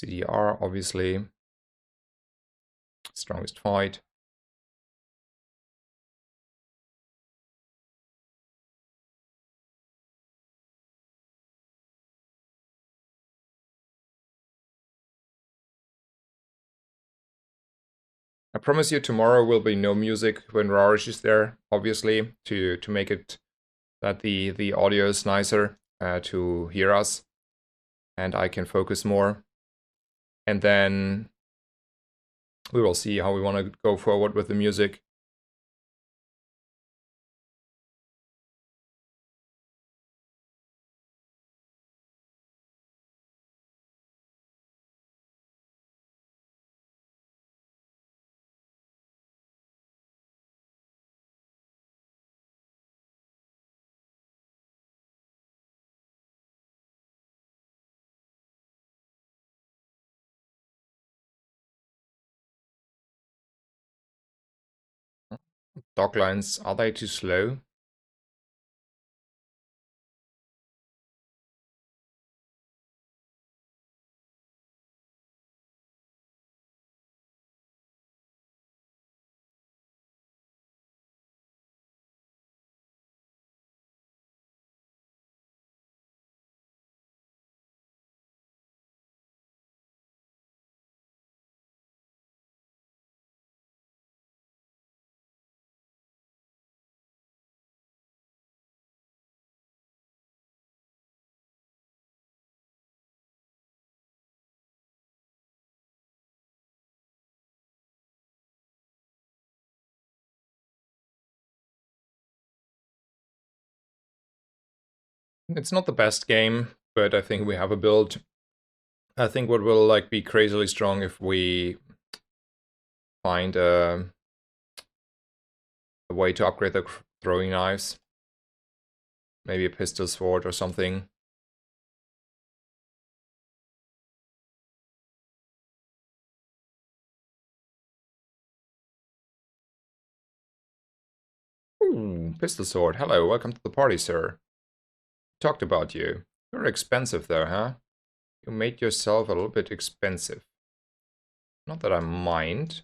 CDR, obviously. Strongest fight. I promise you tomorrow will be no music when Rahresh is there, obviously, to make it that the audio is nicer to hear us and I can focus more. And then we will see how we want to go forward with the music. Dog lines, are they too slow? It's not the best game, but I think we have a build. I think what will like be crazily strong if we find a way to upgrade the throwing knives. Maybe a pistol sword or something. Ooh, pistol sword. Hello, welcome to the party, sir. Talked about you. You're expensive though, huh? You made yourself a little bit expensive. Not that I mind.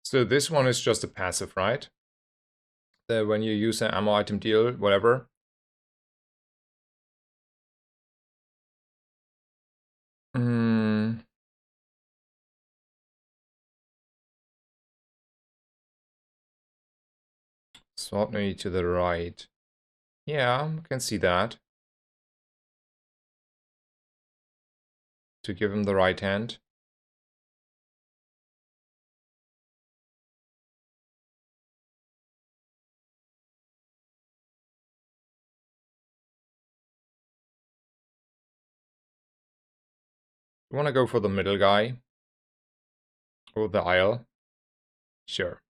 So this one is just a passive, right? That when you use an ammo item deal, whatever. Swap me to the right. Yeah, I can see that. To give him the right hand. You want to go for the middle guy? Or the aisle? Sure.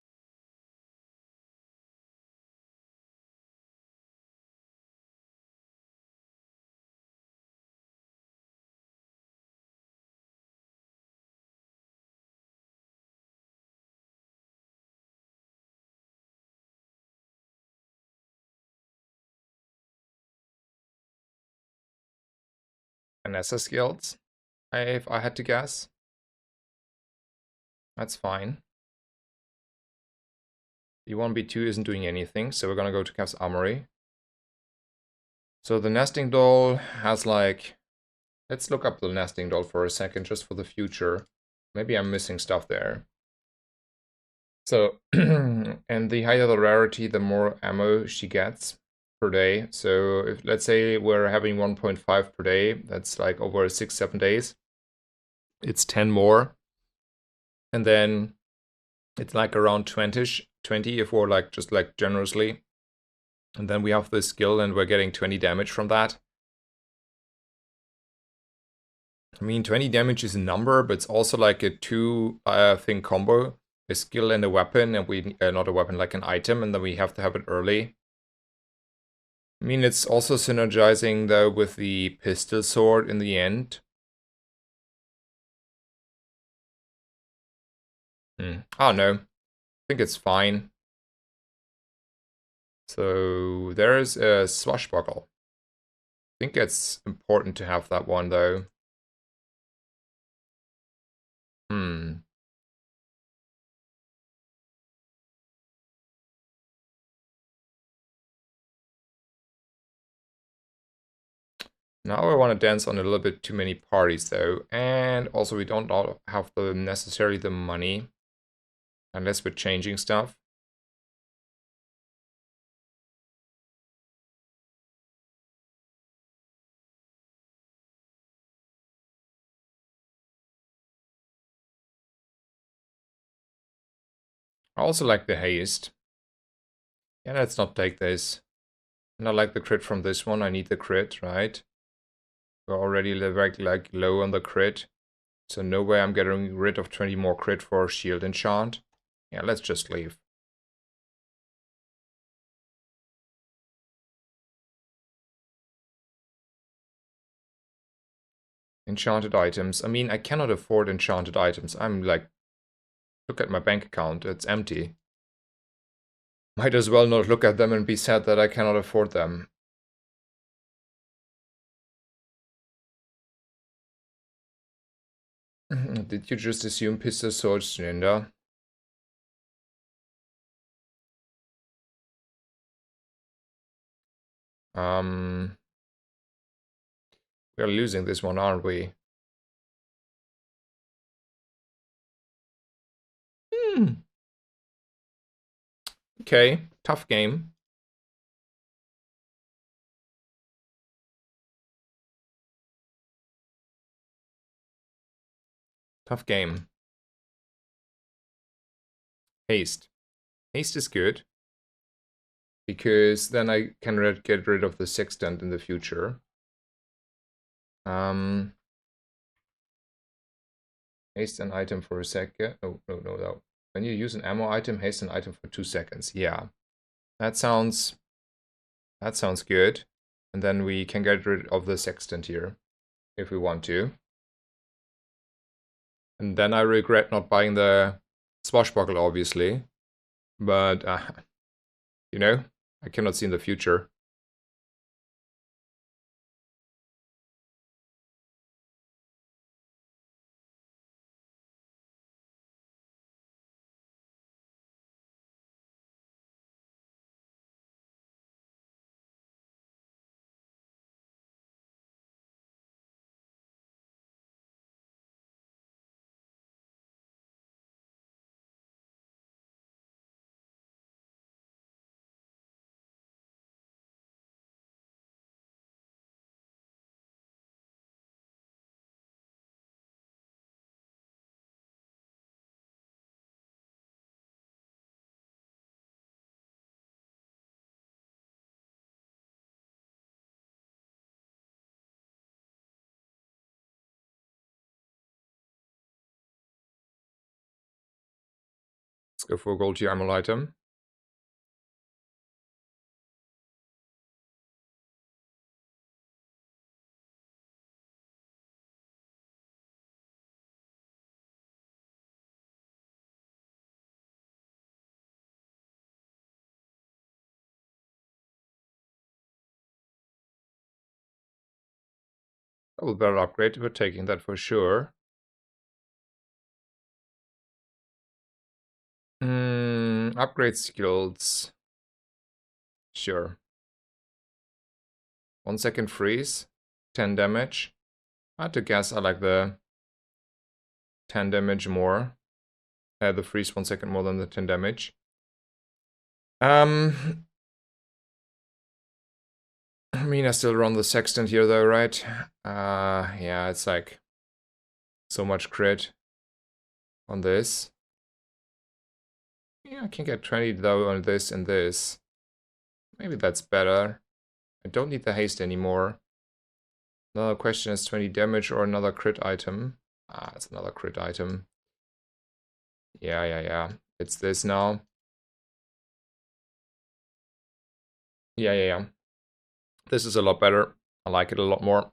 Vanessa skills, if I had to guess. That's fine. E1B2 isn't doing anything, so we're gonna go to Kev's Armory. So the nesting doll has like... Let's look up the nesting doll for a second, just for the future. Maybe I'm missing stuff there. So, and the higher the rarity, the more ammo she gets per day. So if let's say we're having 1.5 per day, that's like over 6-7 days. It's 10 more. And then it's like around 20 if we're like just like generously. And then we have this skill and we're getting 20 damage from that. I mean, 20 damage is a number, but it's also like a two thing combo. A skill and a weapon, and we not a weapon, like an item, and then we have to have it early. I mean, it's also synergizing though with the pistol sword in the end. Oh no, I think it's fine. So there's a swashbuckle. I think it's important to have that one though. Hmm. Now I want to dance on a little bit too many parties though, and also we don't all have the necessarily the money unless we're changing stuff. I also like the haste. Yeah, let's not take this. And I like the crit from this one. I need the crit, right? We're already like low on the crit. So no way I'm getting rid of 20 more crit for shield enchant. Yeah, let's just leave. Enchanted items. I mean, I cannot afford enchanted items. I'm like, look at my bank account. It's empty. Might as well not look at them and be sad that I cannot afford them. Did you just assume pistol sword Cinder? We're losing this one, aren't we? Okay, tough game. Tough game. Haste. Haste is good. Because then I can get rid of the sextant in the future. Haste an item for a second. No. When you use an ammo item, haste an item for 2 seconds. Yeah. That sounds good. And then we can get rid of the sextant here. If we want to. And then I regret not buying the swashbuckle, obviously. But, you know, I cannot see in the future. Let's go for a gold tier ammo item. Double barrel upgrade, we're taking that for sure. Upgrade skills. Sure. 1 second freeze. 10 damage. I had to guess I like the 10 damage more. The freeze 1 second more than the 10 damage. I mean, I still run the sextant here though, right? Yeah, it's like so much crit on this. Yeah, I can get 20 though on this and this. Maybe that's better. I don't need the haste anymore. Another question is 20 damage or another crit item. Ah, it's another crit item. Yeah. It's this now. Yeah. This is a lot better. I like it a lot more.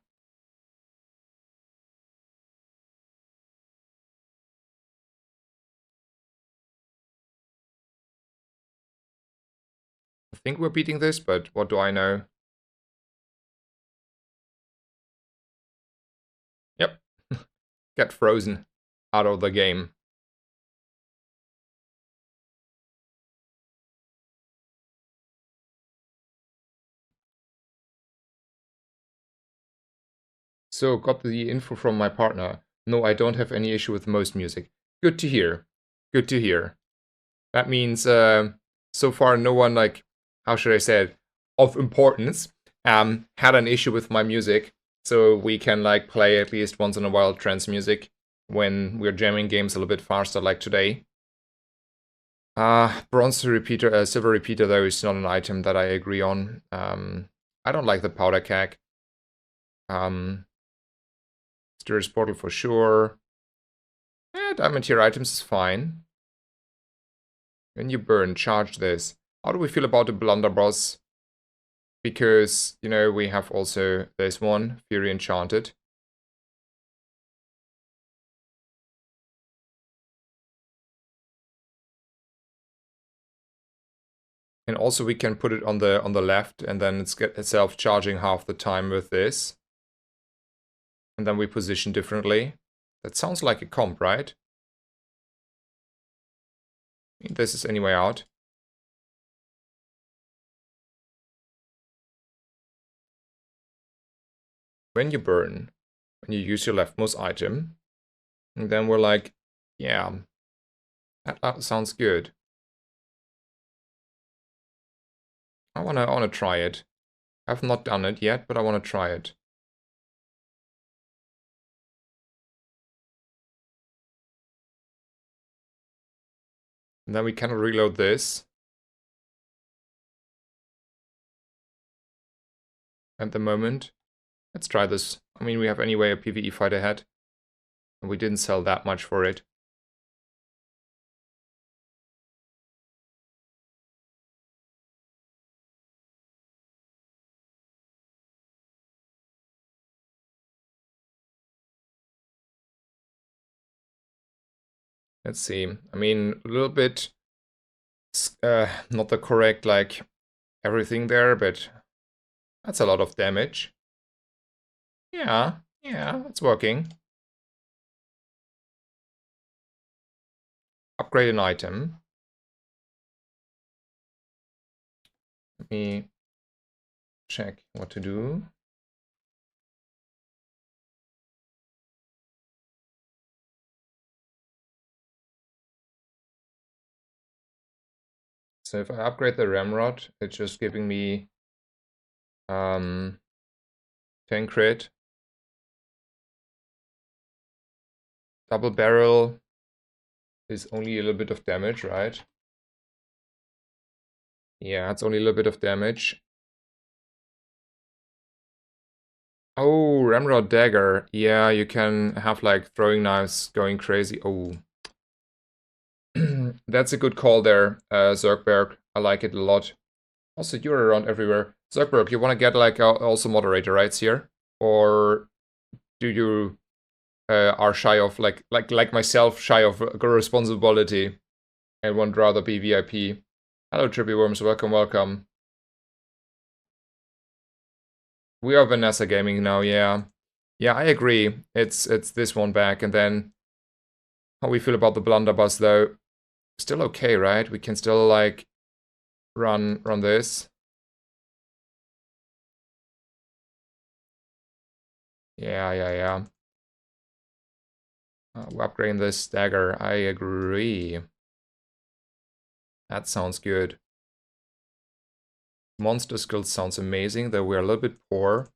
I think we're beating this, but what do I know? Yep. Get frozen out of the game. So, got the info from my partner. No, I don't have any issue with most music. Good to hear. Good to hear. That means so far no one, like, how should I say it, of importance had an issue with my music. So we can like play at least once in a while trance music when we're jamming games a little bit faster like today. Bronze repeater, silver repeater though is not an item that I agree on. I don't like the powder keg. Mysterious portal for sure. Diamond tier items is fine. When you burn, charge this. How do we feel about the blunderbuss? Because, you know, we have also this one, Fury Enchanted. And also we can put it on the left and then it's get itself charging half the time with this. And then we position differently. That sounds like a comp, right? I mean, this is anyway out. When you burn, when you use your leftmost item, and then we're like, yeah, that sounds good. I wanna try it. I've not done it yet, but I wanna try it. And then we cannot reload this. At the moment. Let's try this. I mean, we have anyway a PvE fight ahead. And we didn't sell that much for it. Let's see. I mean, a little bit not the correct, like, everything there, but that's a lot of damage. Yeah, it's working. Upgrade an item. Let me check what to do. So if I upgrade the ramrod, it's just giving me 10 crit. Double barrel is only a little bit of damage, right? Yeah, it's only a little bit of damage. Oh, Ramrod Dagger. Yeah, you can have like throwing knives going crazy. Oh. That's a good call there, Zergberg. I like it a lot. Also, you're around everywhere. Zergberg, you want to get like also moderator rights here? Or do you are shy of like myself, shy of responsibility and want rather be VIP? Hello, Trippy Worms. Welcome. We are Vanessa Gaming now, yeah. Yeah, I agree. It's this one back, and then how we feel about the blunderbuss though. Still okay, right? We can still like run this. Yeah. We're upgrading this dagger. I agree. That sounds good. Monster skills sounds amazing, though we're a little bit poor.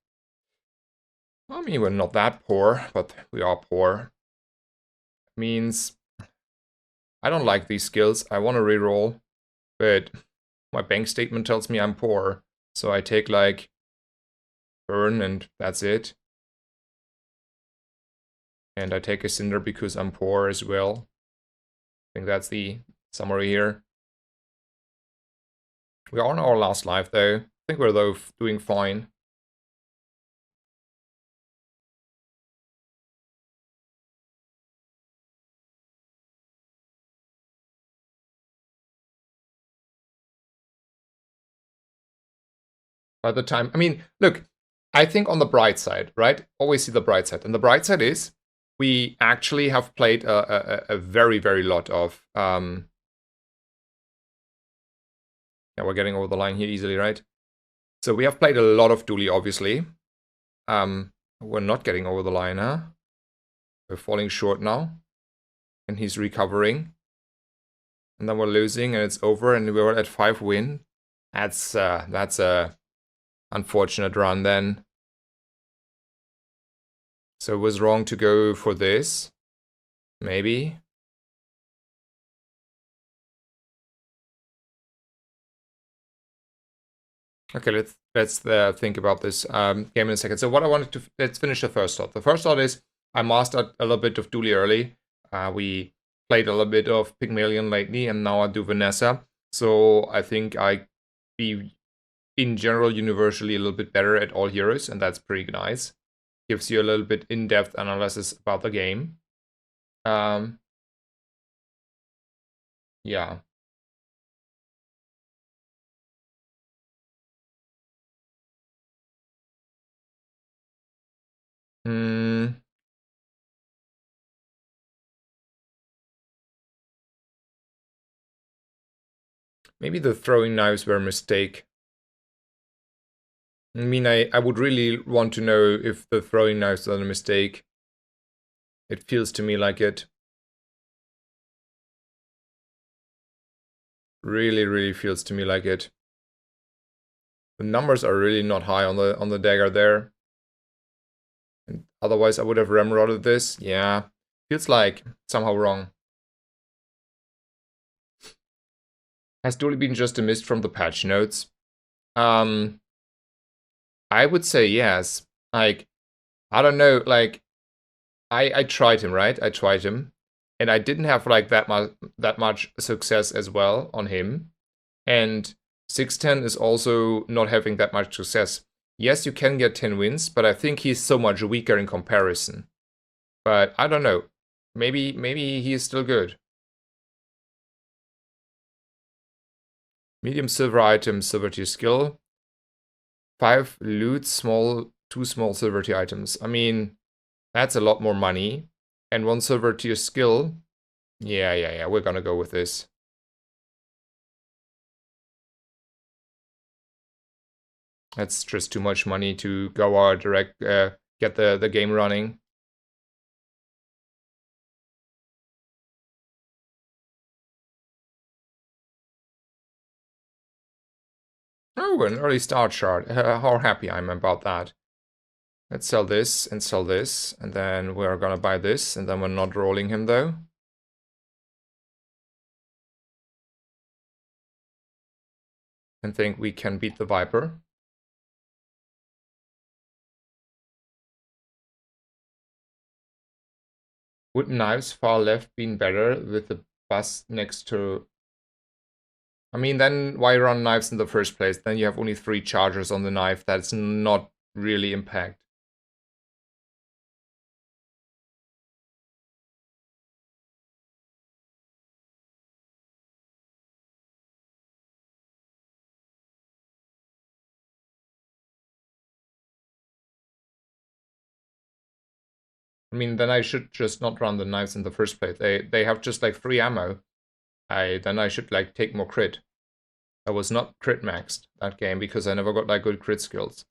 I mean, we're not that poor, but we are poor. Means I don't like these skills. I want to reroll, but my bank statement tells me I'm poor. So I take like burn and that's it. And I take a Cinder because I'm poor as well. I think that's the summary here. We are on our last life though. I think we're though doing fine. By the time, I mean, look, I think on the bright side, right? Always see the bright side. And the bright side is we actually have played a very, very lot of... yeah, we're getting over the line here easily, right? So we have played a lot of Dooley, obviously. We're not getting over the line, huh? We're falling short now. And he's recovering. And then we're losing and it's over and we're at 5 win. That's a unfortunate run then. So it was wrong to go for this. Maybe. Okay, let's think about this game in a second. So what I wanted to... Let's finish the first thought. The first thought is I mastered a little bit of Dooley early. We played a little bit of Pygmalion lately and now I do Vanessa. So I think I be in general universally a little bit better at all heroes and that's pretty nice. Gives you a little bit in-depth analysis about the game. Yeah. Maybe the throwing knives were a mistake. I mean, I would really want to know if the throwing knives are a mistake. It feels to me like it. Really, really feels to me like it. The numbers are really not high on the dagger there. And otherwise, I would have ramrodded this. Yeah, feels like somehow wrong. Has Dooley been just a mist from the patch notes? I would say yes. Like, I don't know. Like, I tried him, right? I tried him, and I didn't have like that much success as well on him. And 610 is also not having that much success. Yes, you can get 10 wins, but I think he's so much weaker in comparison. But I don't know. Maybe he is still good. Medium silver item, silver tier skill. 5 loot, 2 small silver tier items. I mean, that's a lot more money. And 1 silver tier skill. Yeah, we're gonna go with this. That's just too much money to go out direct, get the game running. Oh, an early start chart. How happy I'm about that. Let's sell this, and then we're gonna buy this, and then we're not rolling him though. And think we can beat the Viper. Would knives far left been better with the bus next to... I mean, then why run knives in the first place? Then you have only 3 chargers on the knife. That's not really impact. I mean, then I should just not run the knives in the first place. They have just like 3 ammo. Then I should like take more crit. I was not crit maxed that game because I never got like good crit skills.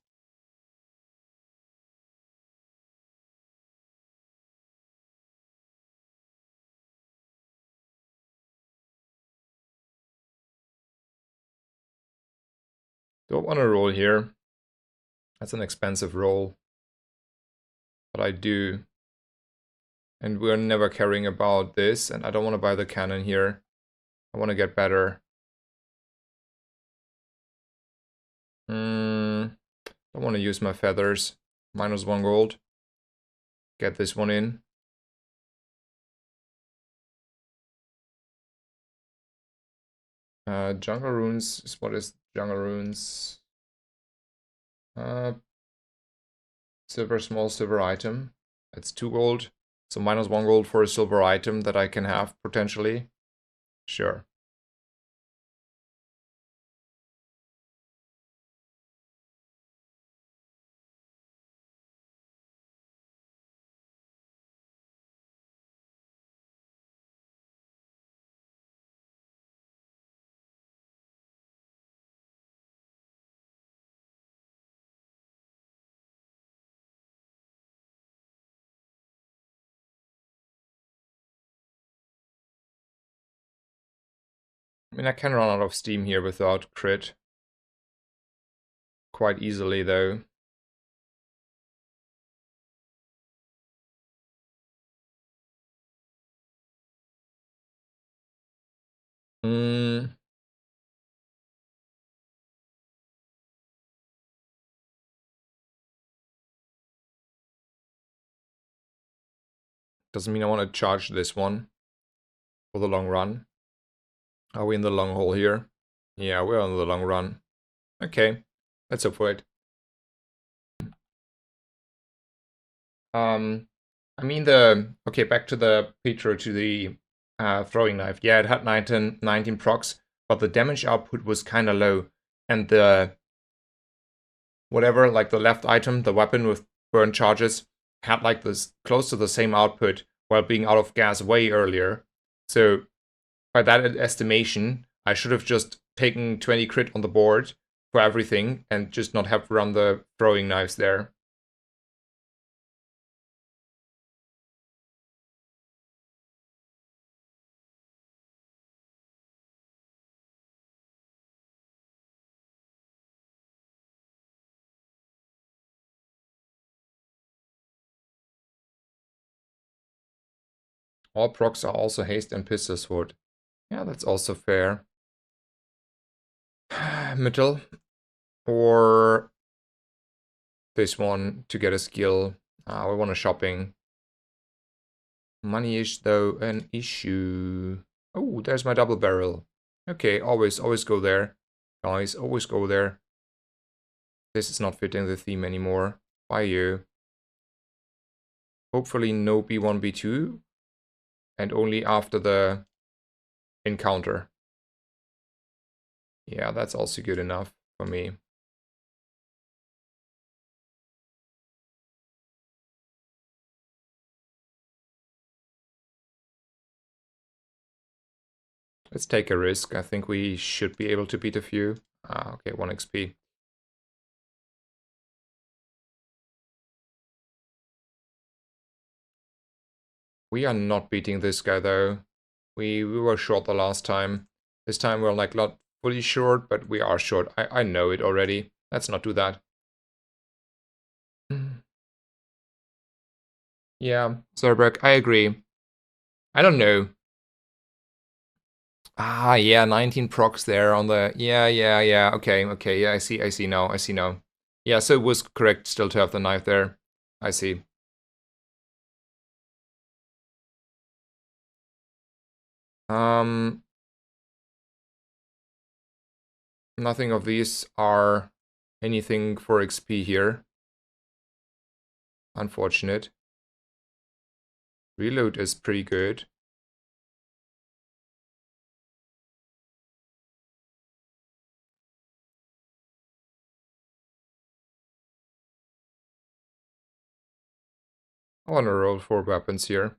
Don't want to roll here. That's an expensive roll. But I do. And we're never caring about this. And I don't want to buy the cannon here. I want to get better. I want to use my feathers. -1 gold. Get this one in. Jungle runes. What is jungle runes? Uh, small silver item. It's 2 gold. So -1 gold for a silver item that I can have potentially. Sure. I mean, I can run out of steam here without crit. Quite easily, though. Hmm. Doesn't mean I want to charge this one for the long run. Are we in the long haul here? Yeah, we're on the long run. Okay, let's hope for it. I mean okay, back to the Petro, to the throwing knife. Yeah, it had 19 procs, but the damage output was kind of low. And the, whatever, like the left item, the weapon with burn charges, had like this close to the same output while being out of gas way earlier. So by that estimation, I should have just taken 20 crit on the board for everything and just not have run the throwing knives there. All procs are also haste and pistol sword. Yeah, that's also fair. Middle. Or this one to get a skill. We want a shopping. Money is, though, an issue. Oh, there's my double barrel. Okay, always go there. Guys, always go there. This is not fitting the theme anymore. Why you? Hopefully no B1, B2. And only after the encounter. Yeah, that's also good enough for me. Let's take a risk. I think we should be able to beat a few. Okay, 1 XP. We are not beating this guy, though. We were short the last time. This time we're like not fully short, but we are short. I know it already. Let's not do that. Yeah, Zerberg, I agree. I don't know. Yeah, 19 procs there on the... Yeah. Okay. Yeah, I see now. Yeah, so it was correct still to have the knife there. I see. Um, Nothing of these are anything for XP here. Unfortunate. Reload is pretty good. I want to roll 4 weapons here.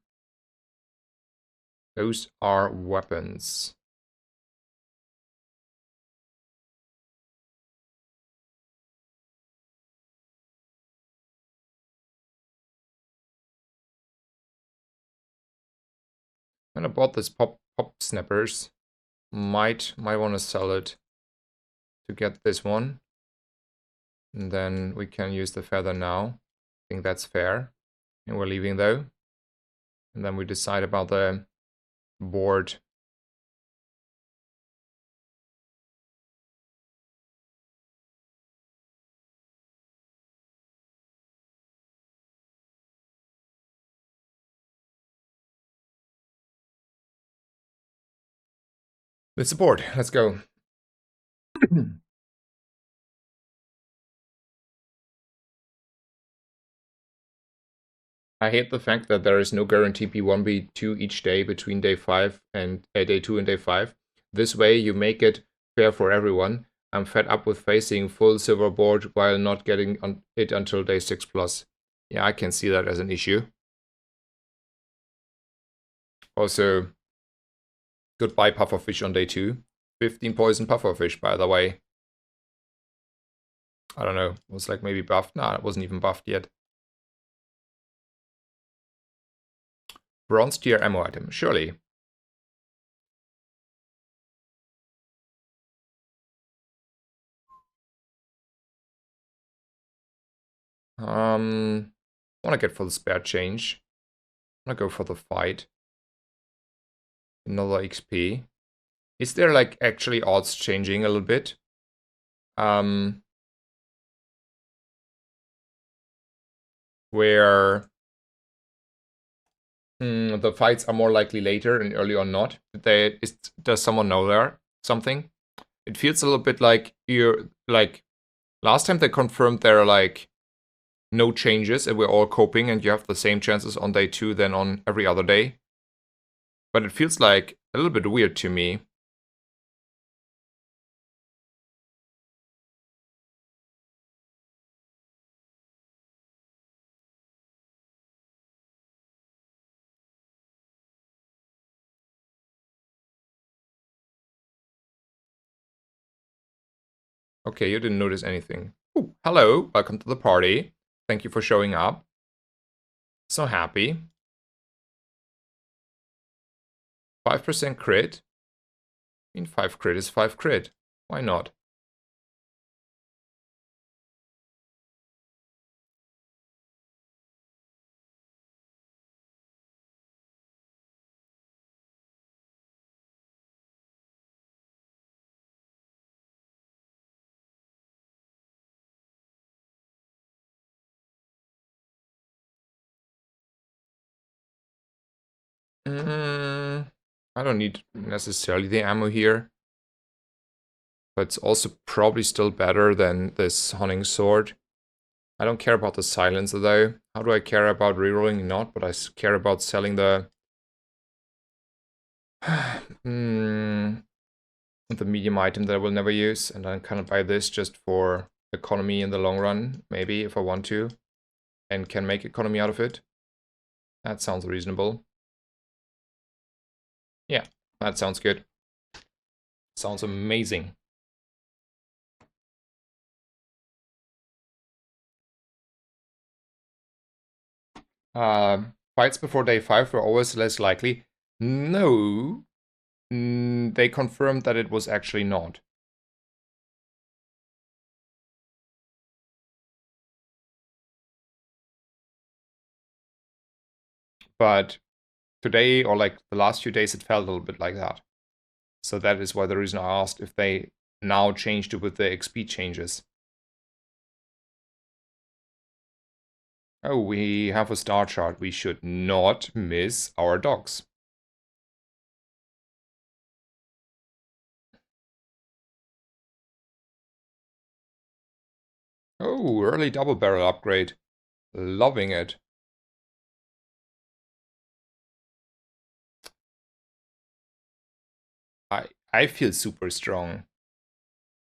Those are weapons. And I bought this pop snappers. Might want to sell it to get this one. And then we can use the feather now. I think that's fair. And we're leaving though. And then we decide about the board. Let's support. Let's go. I hate the fact that there is no guarantee B1, B2 each day between day 5 and day 2 and day 5. This way you make it fair for everyone. I'm fed up with facing full silver board while not getting it until day 6 plus. Yeah, I can see that as an issue. Also, goodbye pufferfish on day 2. 15 poison pufferfish, by the way. I don't know, it was like maybe buffed. Nah, it wasn't even buffed yet. Bronze tier ammo item, surely. I wanna get for the spare change. I wanna go for the fight. Another XP. Is there like actually odds changing a little bit? Where the fights are more likely later and early or not. Does someone know there something? It feels a little bit like you're like last time they confirmed there are like no changes and we're all coping and you have the same chances on day 2 than on every other day. But it feels like a little bit weird to me. Okay, you didn't notice anything. Ooh, hello, welcome to the party. Thank you for showing up. So happy. 5% crit. I mean, 5 crit is 5 crit. Why not? I don't need necessarily the ammo here. But it's also probably still better than this hunting sword. I don't care about the silencer though. How do I care about rerolling? Not, but I care about selling the... the medium item that I will never use. And then kind of buy this just for economy in the long run, maybe, if I want to. And can make economy out of it. That sounds reasonable. Yeah, that sounds good. Sounds amazing. Fights before day 5 were always less likely. No. They confirmed that it was actually not. But today, or like the last few days, it felt a little bit like that. So that is why the reason I asked if they now changed it with the XP changes. Oh, we have a star chart. We should not miss our dogs. Oh, early double barrel upgrade. Loving it. I feel super strong.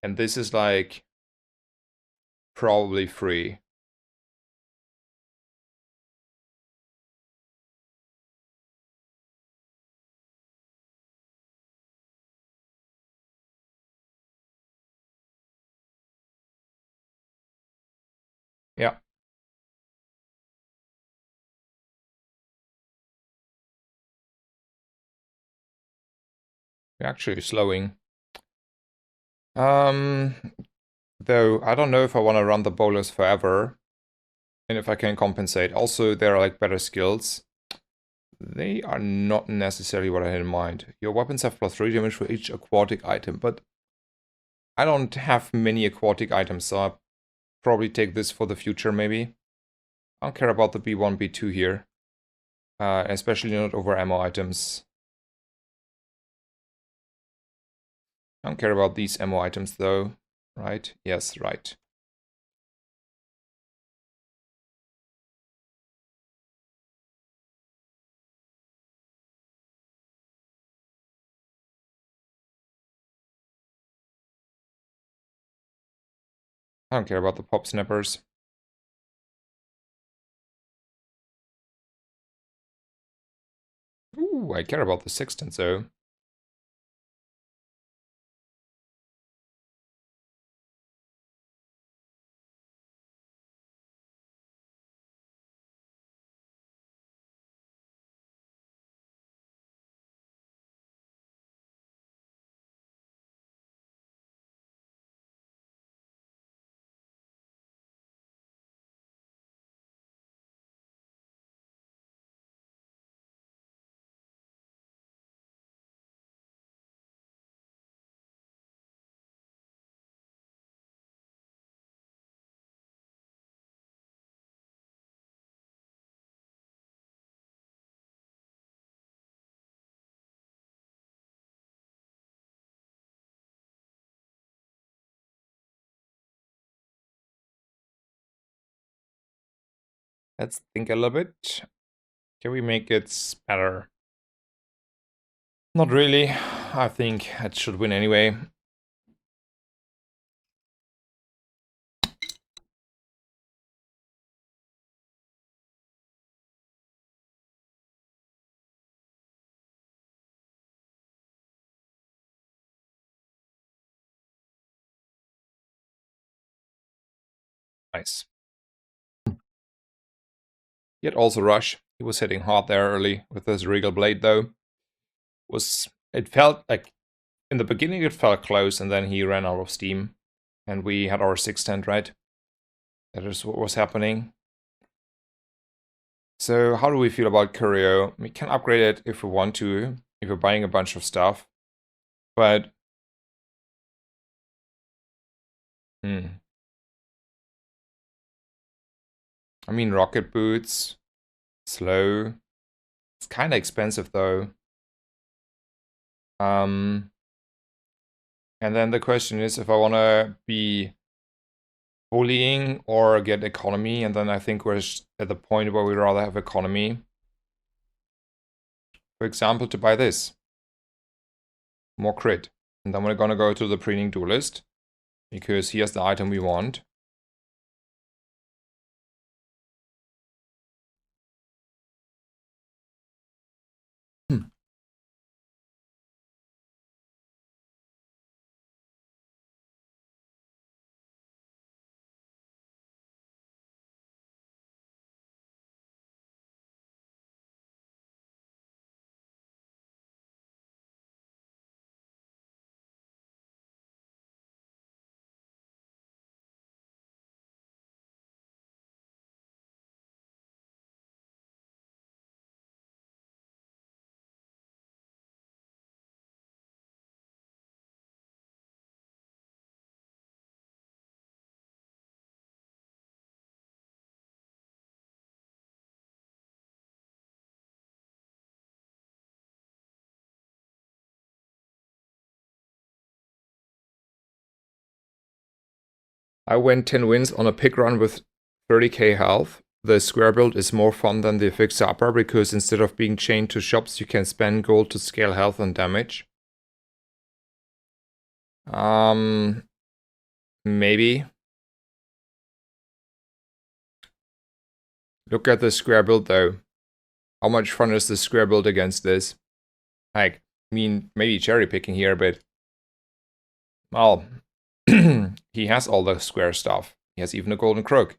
And this is like probably free. Yeah. We're actually slowing. Though I don't know if I want to run the bowlers forever. And if I can compensate. Also, there are like better skills. They are not necessarily what I had in mind. Your weapons have +3 damage for each aquatic item, but I don't have many aquatic items, so I'll probably take this for the future maybe. I don't care about the B1, B2 here. Especially not over ammo items. I don't care about these ammo items though, right? Yes, right. I don't care about the pop snappers. Ooh, I care about the sextant though. Let's think a little bit. Can we make it better? Not really. I think it should win anyway. Nice. Yet also Rush. He was hitting hard there early with his Regal Blade though. It felt like in the beginning it felt close and then he ran out of steam. And we had our sextant, right? That is what was happening. So how do we feel about Curio? We can upgrade it if we want to, if we're buying a bunch of stuff. But I mean rocket boots, slow. It's kinda expensive though. And then the question is if I wanna be bullying or get economy, and then I think we're at the point where we'd rather have economy. For example, to buy this. More crit. And then we're gonna go to the preening duelist, because here's the item we want. I went 10 wins on a pick run with 30k health. The square build is more fun than the fixer upper because instead of being chained to shops, you can spend gold to scale health and damage. Maybe. Look at the square build though. How much fun is the square build against this? Like, I mean, maybe cherry picking here, but well, he has all the square stuff. He has even a golden crook.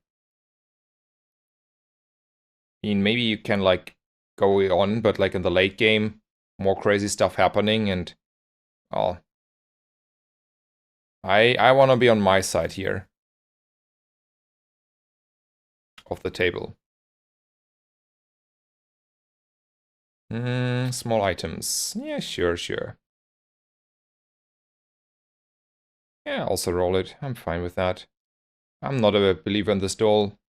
I mean, maybe you can like go on, but like in the late game, more crazy stuff happening, and well, I want to be on my side here of the table. Small items. Yeah, sure. Yeah, also roll it. I'm fine with that. I'm not a believer in this doll.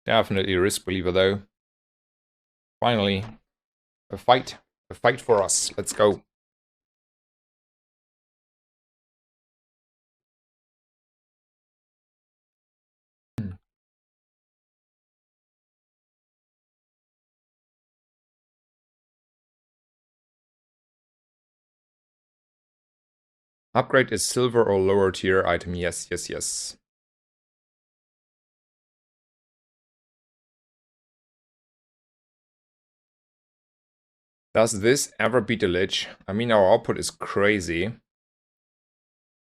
Definitely a risk believer though. Finally, a fight for us. Let's go. Upgrade is silver or lower tier item. Yes, yes, yes. Does this ever beat a Lich? I mean, our output is crazy.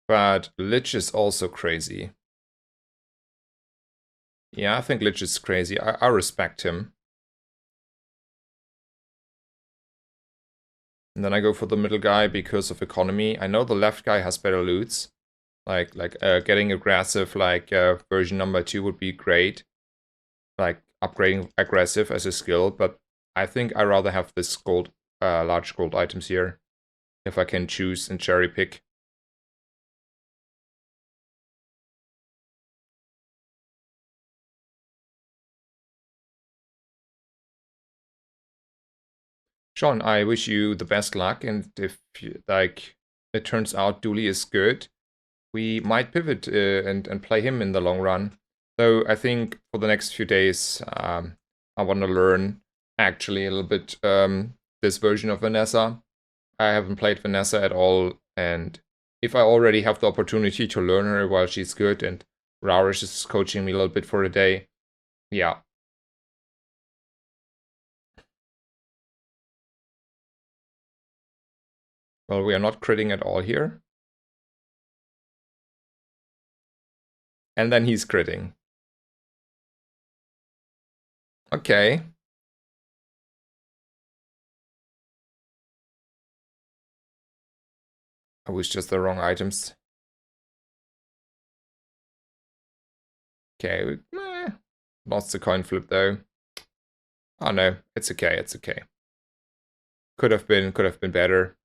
But Lich is also crazy. Yeah, I think Lich is crazy. I respect him. And then I go for the middle guy because of economy. I know the left guy has better loots. Like getting aggressive, version number 2 would be great. Like upgrading aggressive as a skill, but I think I rather have this gold, large gold items here. If I can choose and cherry pick. Sean, I wish you the best luck, and if it turns out Dooley is good, we might pivot and play him in the long run. So I think for the next few days, I want to learn actually a little bit this version of Vanessa. I haven't played Vanessa at all, and if I already have the opportunity to learn her while she's good, and Rahresh is coaching me a little bit for a day, yeah. Well, we are not critting at all here. And then he's critting. Okay. I was just the wrong items. Okay, lost the coin flip though. Oh no, it's okay, it's okay. Could have been better.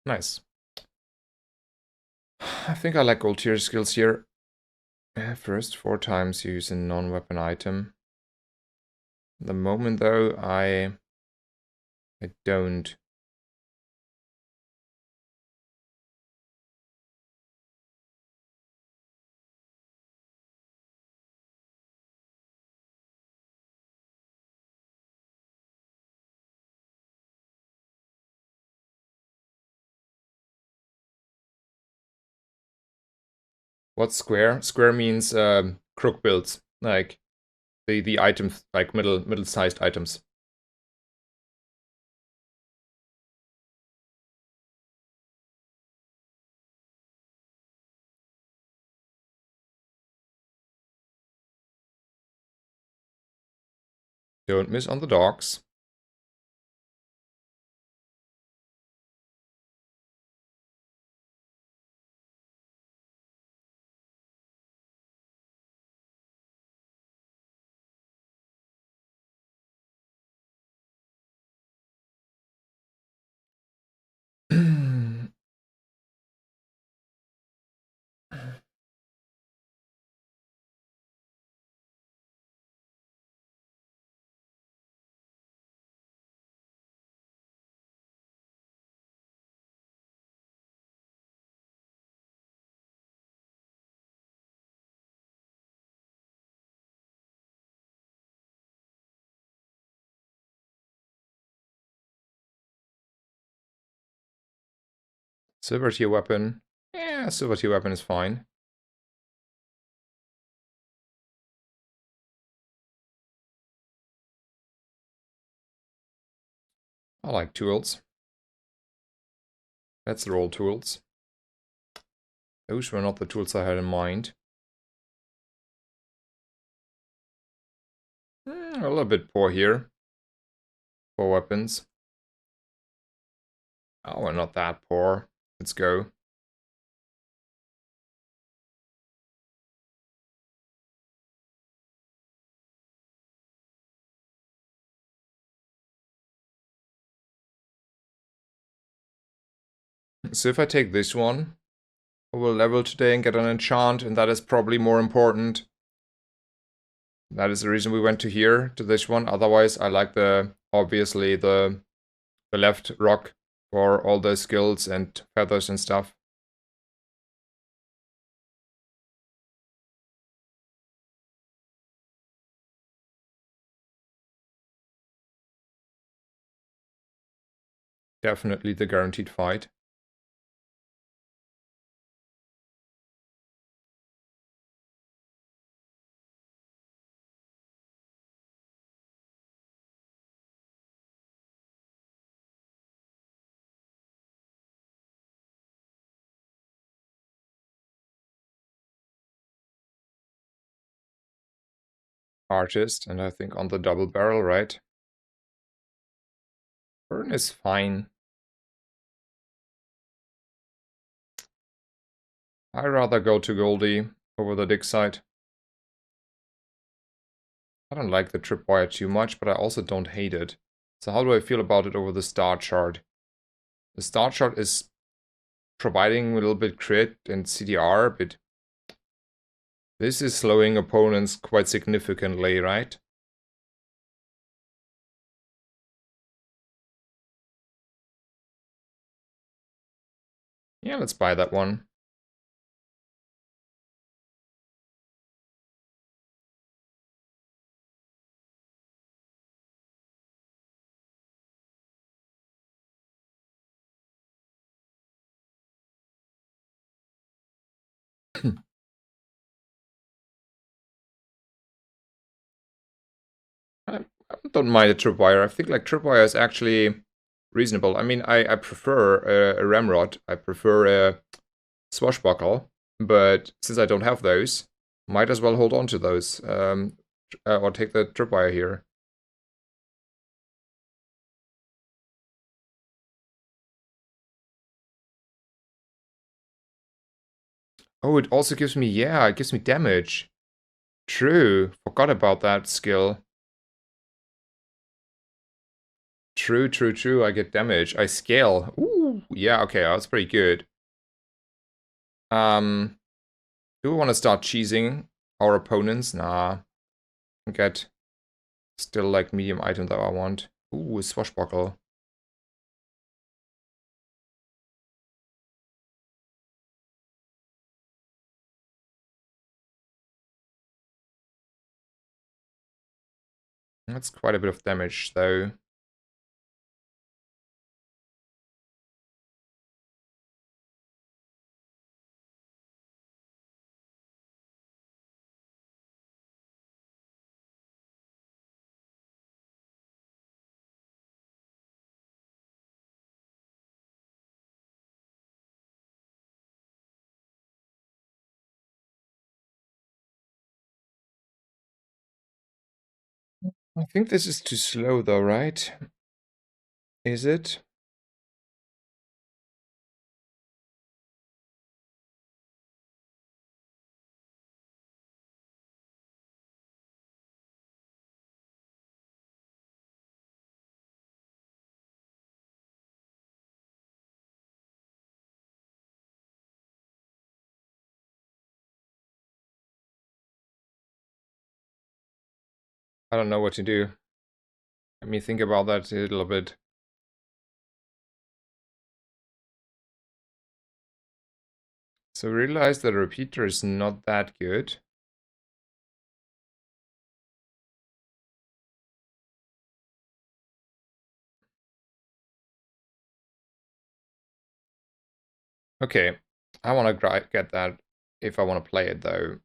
Nice. I think I like gold tier skills here. First 4 times use a non-weapon item. At the moment though, I don't. What's square? Square means crook builds, like the items, like middle-sized items. Don't miss on the dogs. Silver tier weapon. Yeah, silver tier weapon is fine. I like tools. Let's roll tools. Those were not the tools I had in mind. A little bit poor here. For weapons. Oh, we're not that poor. Let's go. So if I take this one, I will level today and get an enchant, and that is probably more important. That is the reason we went to here, to this one. Otherwise, I like obviously the left rock for all the skills and feathers and stuff. Definitely the guaranteed fight. Artist, and I think on the double barrel, right? Burn is fine. I'd rather go to Goldie over the dig side. I don't like the tripwire too much, but I also don't hate it. So how do I feel about it over the star chart? The star chart is providing a little bit crit and CDR, but this is slowing opponents quite significantly, right? Yeah, let's buy that one. I don't mind a tripwire. I think like tripwire is actually reasonable. I mean, I prefer a ramrod. I prefer a swashbuckle, but since I don't have those, might as well hold on to those. Or take the tripwire here. Oh, it also gives me, yeah, it gives me damage. True, forgot about that skill. True, true, true, I get damage. I scale. Ooh, yeah, okay, that's pretty good. Do we want to start cheesing our opponents? Nah. Get still like medium item that I want. Ooh, swashbuckle. That's quite a bit of damage, though. I think this is too slow, though, right? Is it? I don't know what to do. Let me think about that a little bit. So realize that a repeater is not that good. Okay, I want to get that if I want to play it, though.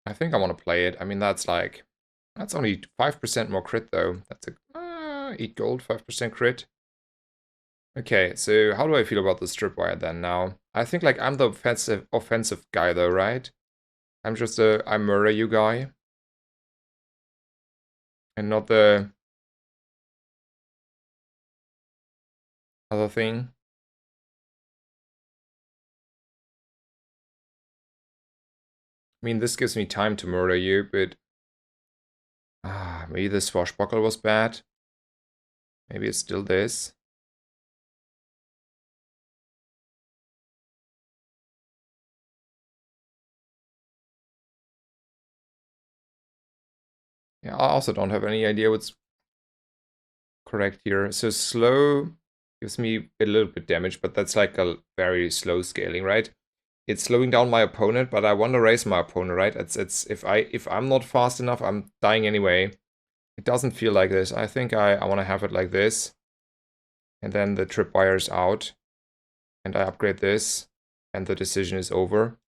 I think I want to play it. I mean, that's like... That's only 5% more crit, though. That's a... eat gold, 5% crit. Okay, so how do I feel about the tripwire then now? I think like I'm the offensive guy though, right? I'm just a I murder you guy. And not the other thing. I mean, this gives me time to murder you, but... maybe the swashbuckle was bad. Maybe it's still this. Yeah, I also don't have any idea what's correct here. So slow Gives me a little bit damage, but that's like a very slow scaling, right? It's slowing down my opponent, but I want to raise my opponent, right? It's if I'm not fast enough, I'm dying anyway. It doesn't feel like this. I think I want to have it like this. And then the tripwire is out. And I upgrade this. And the decision is over.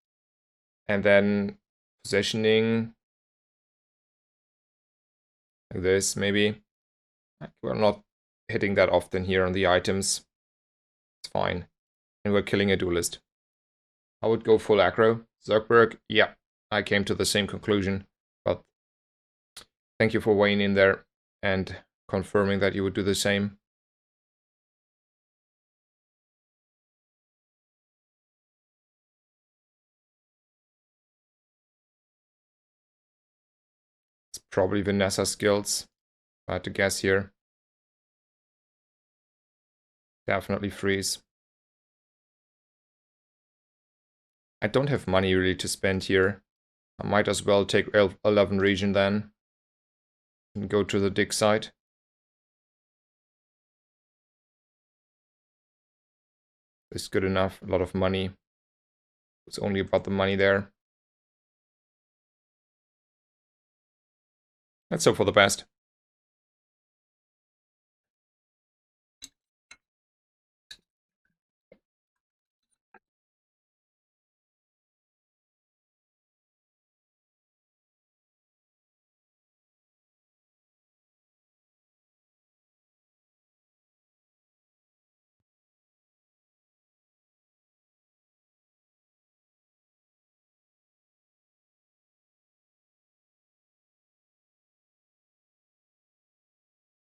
And then positioning like this, maybe. We're not hitting that often here on the items. It's fine. And we're killing a duelist. I would go full aggro. Zergberg, yeah, I came to the same conclusion. But thank you for weighing in there and confirming that you would do the same. It's probably Vanessa skills. If I had to guess here. Definitely freeze. I don't have money really to spend here. I might as well take 11 region then. And go to the dig site. It's good enough. A lot of money. It's only about the money there. Let's hope for the best.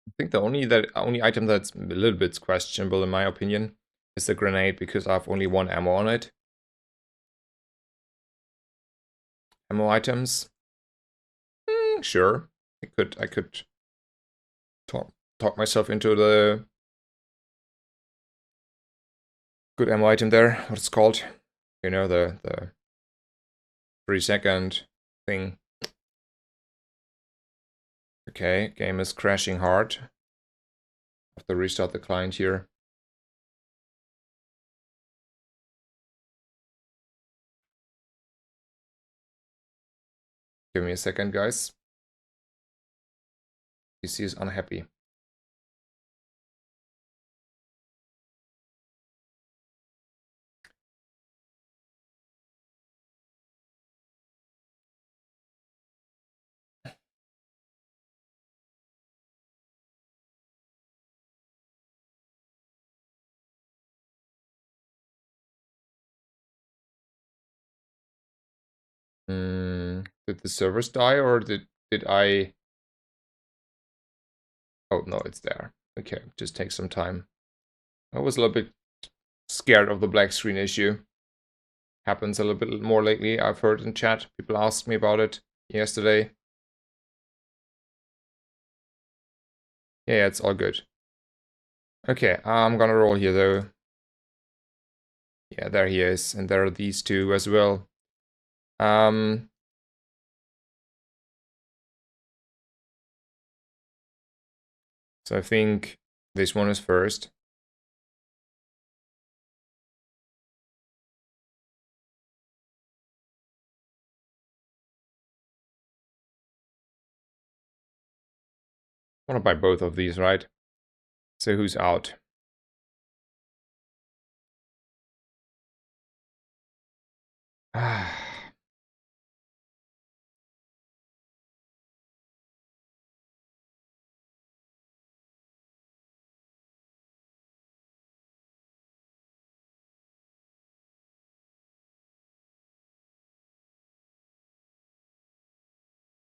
I think the only item that's a little bit questionable in my opinion is the grenade, because I have only 1 ammo on it. Ammo items. Sure. I could talk myself into the good ammo item there. What it's called? You know, the 3-second thing. Okay, game is crashing hard. Have to restart the client here. Give me a second, guys. PC is unhappy. Did the servers die, or did I... Oh, no, it's there. Okay, just take some time. I was a little bit scared of the black screen issue. Happens a little bit more lately. I've heard in chat. People asked me about it yesterday. Yeah, it's all good. Okay, I'm gonna roll here though. Yeah, there he is. And there are these two as well. So I think this one is first. I want to buy both of these, right? So who's out?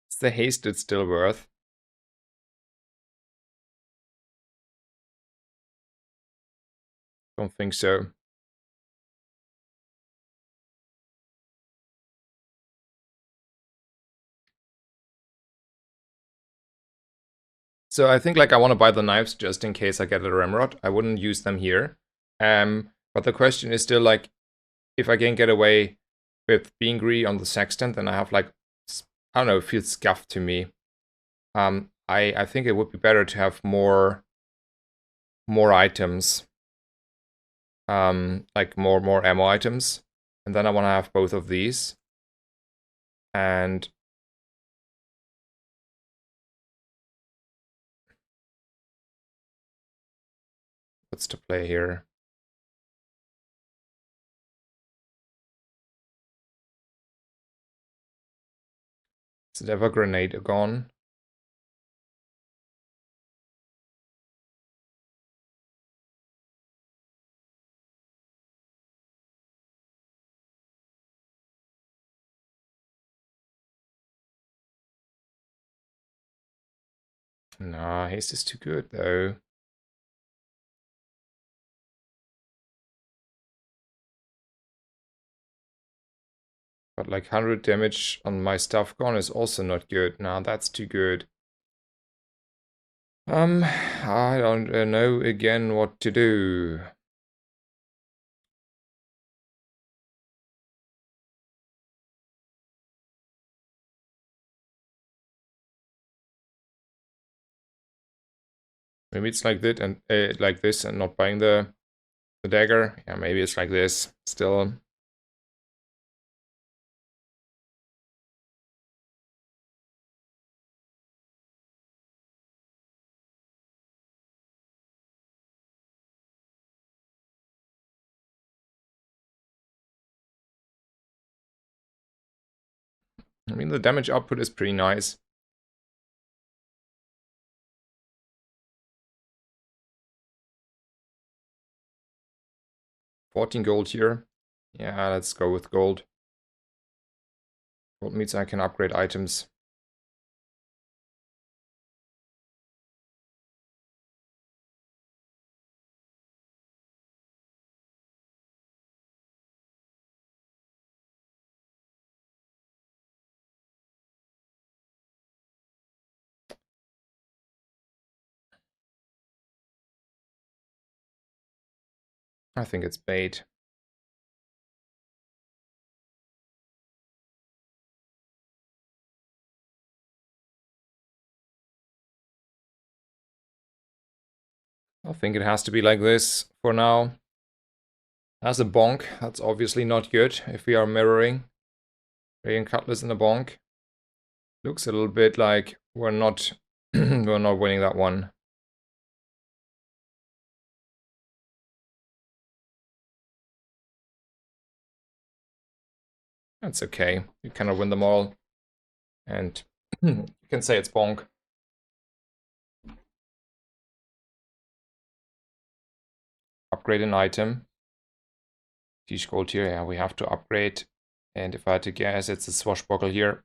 Is the hasted still worth? Don't think so. So I think like I want to buy the knives just in case I get a ramrod. I wouldn't use them here. But the question is still like, if I can get away with being greedy on the sextant, then I have like, I don't know, it feels scuffed to me. I think it would be better to have more more items. Like more ammo items. And then I want to have both of these. And what's the play here? Is it ever grenade gone? Nah, haste is too good though. But like 100 damage on my stuff gone is also not good. Nah, that's too good. I don't know again what to do. Maybe it's like that and like this and not buying the dagger. Yeah, maybe it's like this. Still. I mean, the damage output is pretty nice. $14 gold here. Yeah, let's go with gold. Gold means I can upgrade items. I think it's bait. I think it has to be like this for now. As a bonk, that's obviously not good if we are mirroring. Radiant Cutlass in a bonk. Looks a little bit like we're not we're not winning that one. That's okay. You cannot win them all. And you can say it's bonk. Upgrade an item. Teach gold here. Yeah, we have to upgrade. And if I had to guess, it's a swashbuckle here.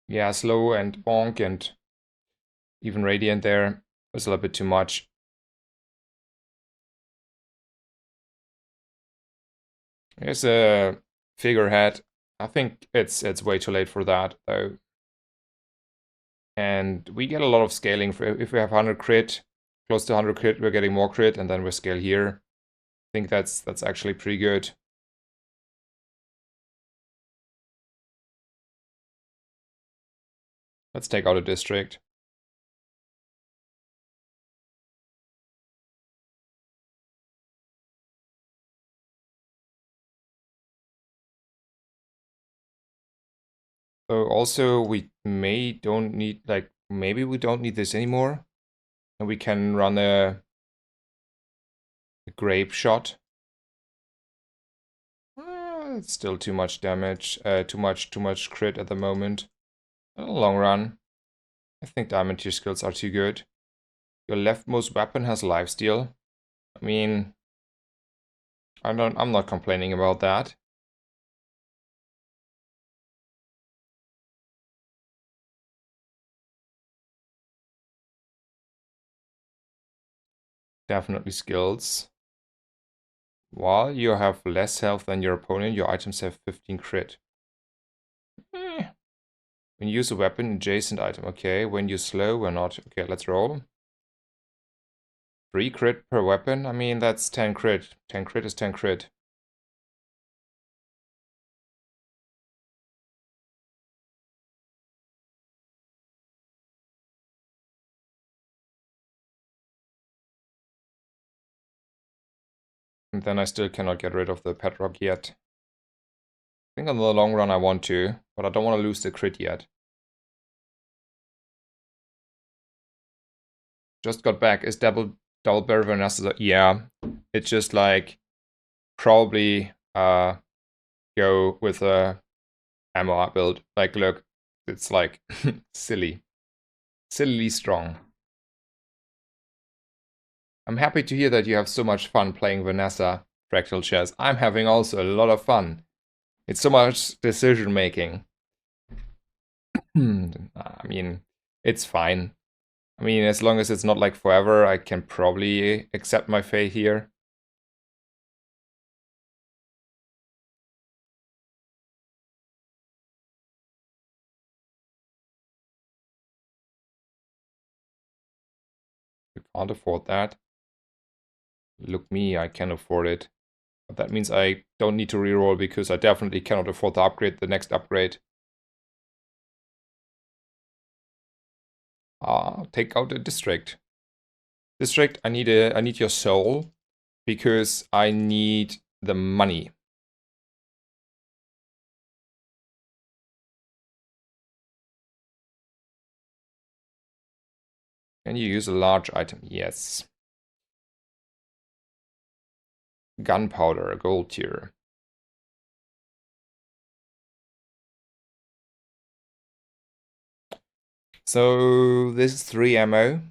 Yeah, slow and bonk and even radiant there was a little bit too much. Here's a figurehead. I think it's way too late for that though. And we get a lot of scaling for if we have 100 crit, close to 100 crit, we're getting more crit, and then we scale here. I think that's actually pretty good. Let's take out a district. So also we don't need like maybe we don't need this anymore. And we can run a grape shot. It's still too much damage, too much crit at the moment. In the long run, I think diamond tier skills are too good. Your leftmost weapon has lifesteal. I mean, I'm not complaining about that. Definitely skills. While you have less health than your opponent, your items have 15 crit. When you use a weapon, adjacent item. Okay, when you slow, we're not. Okay, let's roll. 3 crit per weapon. I mean, that's 10 crit. 10 crit is 10 crit. And then I still cannot get rid of the Petrock yet. I think in the long run I want to, but I don't want to lose the crit yet. Just got back. Is double barrel Vanessa? Yeah. It's just like probably go with a ammo build. Like look, it's like sillily strong. I'm happy to hear that you have so much fun playing Vanessa Fractal Chess. I'm having also a lot of fun. It's so much decision making. I mean, it's fine. I mean, as long as it's not like forever, I can probably accept my fate here. You can't afford that. Look me, I can afford it. But that means I don't need to reroll because I definitely cannot afford to upgrade the next upgrade. Take out the district. District, I need your soul because I need the money. Can you use a large item? Yes. Gunpowder, a gold tier. So this is 3 ammo.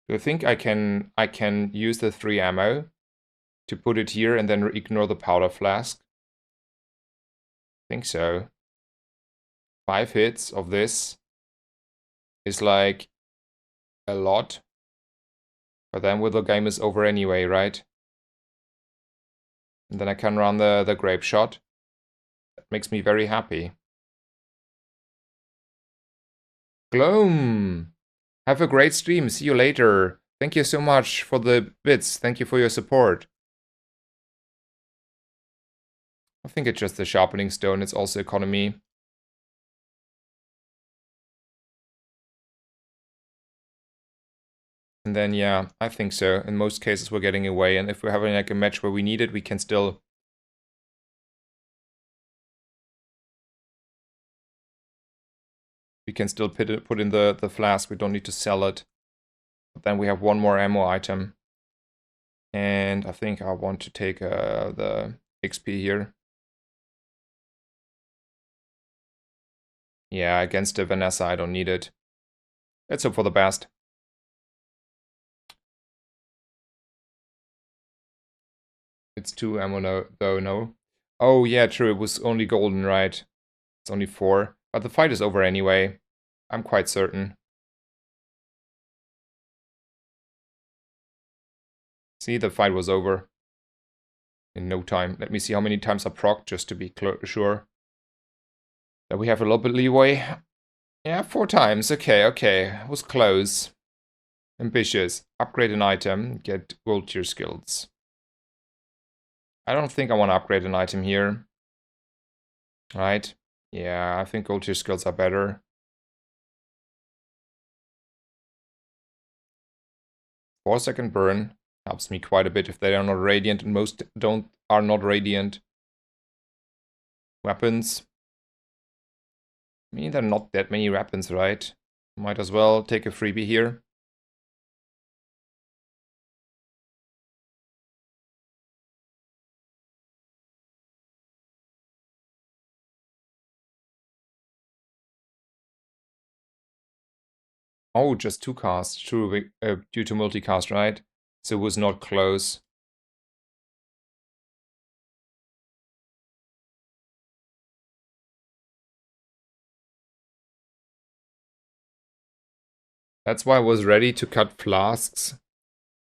Do I think I can use the 3 ammo to put it here and then ignore the powder flask? I think so. 5 hits of this is like a lot. But then the game is over anyway, right? And then I can run the grape shot. That makes me very happy. Gloam! Have a great stream. See you later. Thank you so much for the bits. Thank you for your support. I think it's just the sharpening stone. It's also economy. And then, yeah, I think so. In most cases, we're getting away. And if we're having like a match where we need it, we can still... We can still put in the flask. We don't need to sell it. But then we have one more ammo item. And I think I want to take the XP here. Yeah, against the Vanessa, I don't need it. Let's hope for the best. It's 2 ammo though, no? Oh, yeah, true. It was only golden, right? It's only 4. But the fight is over anyway. I'm quite certain. See, the fight was over. In no time. Let me see how many times I proc, just to be sure. That we have a little bit leeway. Yeah, 4 times. Okay, okay. It was close. Ambitious. Upgrade an item. Get gold tier skills. I don't think I want to upgrade an item here. Right? Yeah, I think gold tier skills are better. 4-second burn helps me quite a bit if they are not radiant, and most are not radiant. Weapons. I mean, there are not that many weapons, right? Might as well take a freebie here. Oh, just 2 casts, true, due to multicast, right? So it was not close. That's why I was ready to cut flasks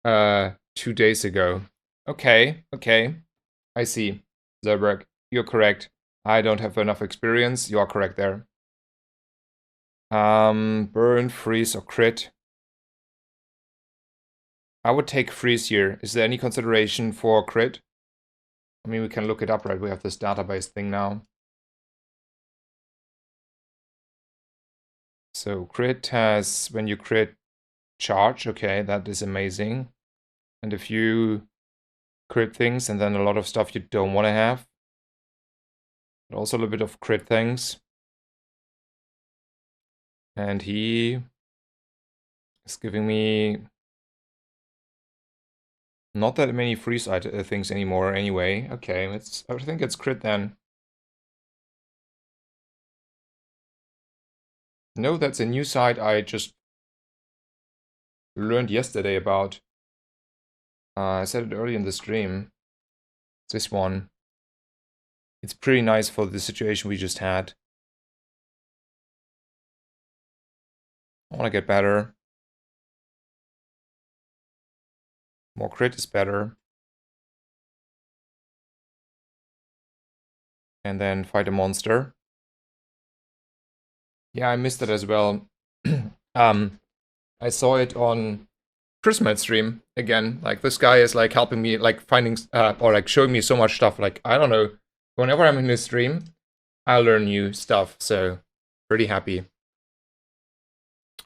2 days ago. Okay, okay. I see. Zerberg, you're correct. I don't have enough experience. You are correct there. Burn, freeze, or crit. I would take freeze here. Is there any consideration for crit? I mean, we can look it up, right? We have this database thing now. So crit has, when you crit, charge. Okay, that is amazing. and a few crit things, and then a lot of stuff you don't want to have. But also a little bit of crit things. And he is giving me not that many freeze things anymore anyway. Okay, I think it's crit then. No, that's a new site I just learned yesterday about. I said it early in the stream. This one. It's pretty nice for the situation we just had. I want to get better. More crit is better. And then fight a monster. Yeah, I missed it as well. I saw it on Christmas stream again. Like, this guy is like helping me, like finding or like showing me so much stuff. Like, I don't know, whenever I'm in his stream, I learn new stuff. So pretty happy.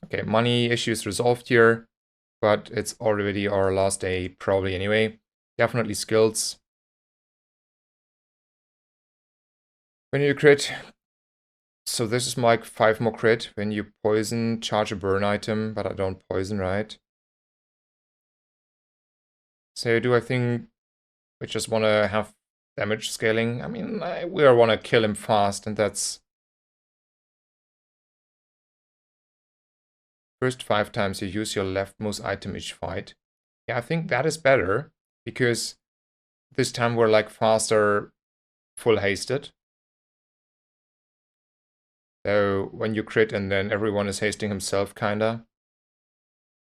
Okay, money issues resolved here, but it's already our last day probably anyway. Definitely skills. When you crit, so this is like 5 more crit. When you poison, charge a burn item, but I don't poison, right? So do I think we just want to have damage scaling? I mean, we want to kill him fast, and that's first 5 times you use your leftmost item each fight. Yeah, I think that is better, because this time we're like faster full hasted. So when you crit and then everyone is hasting himself, kinda.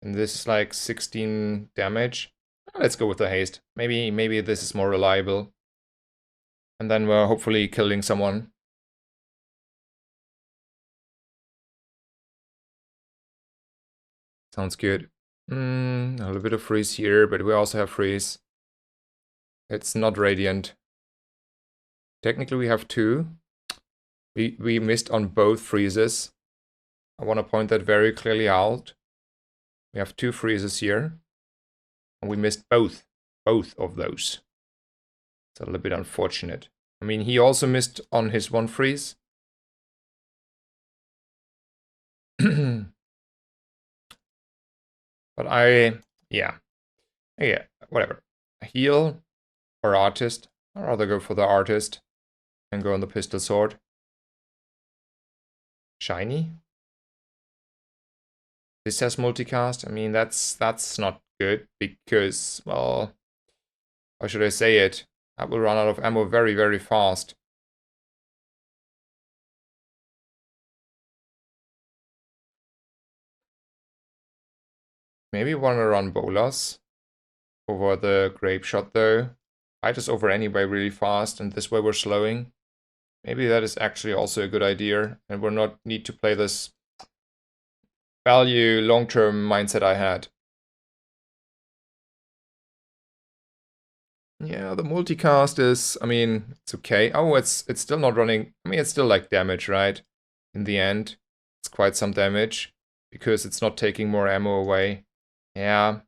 And this is like 16 damage. Let's go with the haste. Maybe this is more reliable. And then we're hopefully killing someone. Sounds good. A little bit of freeze here, but we also have freeze. It's not radiant. Technically we have 2. We missed on both freezes. I want to point that very clearly out. We have 2 freezes here. And we missed both of those. It's a little bit unfortunate. I mean, he also missed on his 1 freeze. But yeah, whatever. Heal or artist. I'd rather go for the artist and go on the pistol sword. Shiny. This has multicast. I mean, that's not good because, well, how should I say it? I will run out of ammo very, very fast. Maybe want to run Bolas over the grape shot though. I just over anyway really fast, and this way we're slowing. Maybe that is actually also a good idea, and we're not need to play this value long-term mindset I had. Yeah, the multicast is, I mean, it's okay. Oh, it's still not running. I mean, it's still like damage, right? In the end, it's quite some damage because it's not taking more ammo away. Yeah.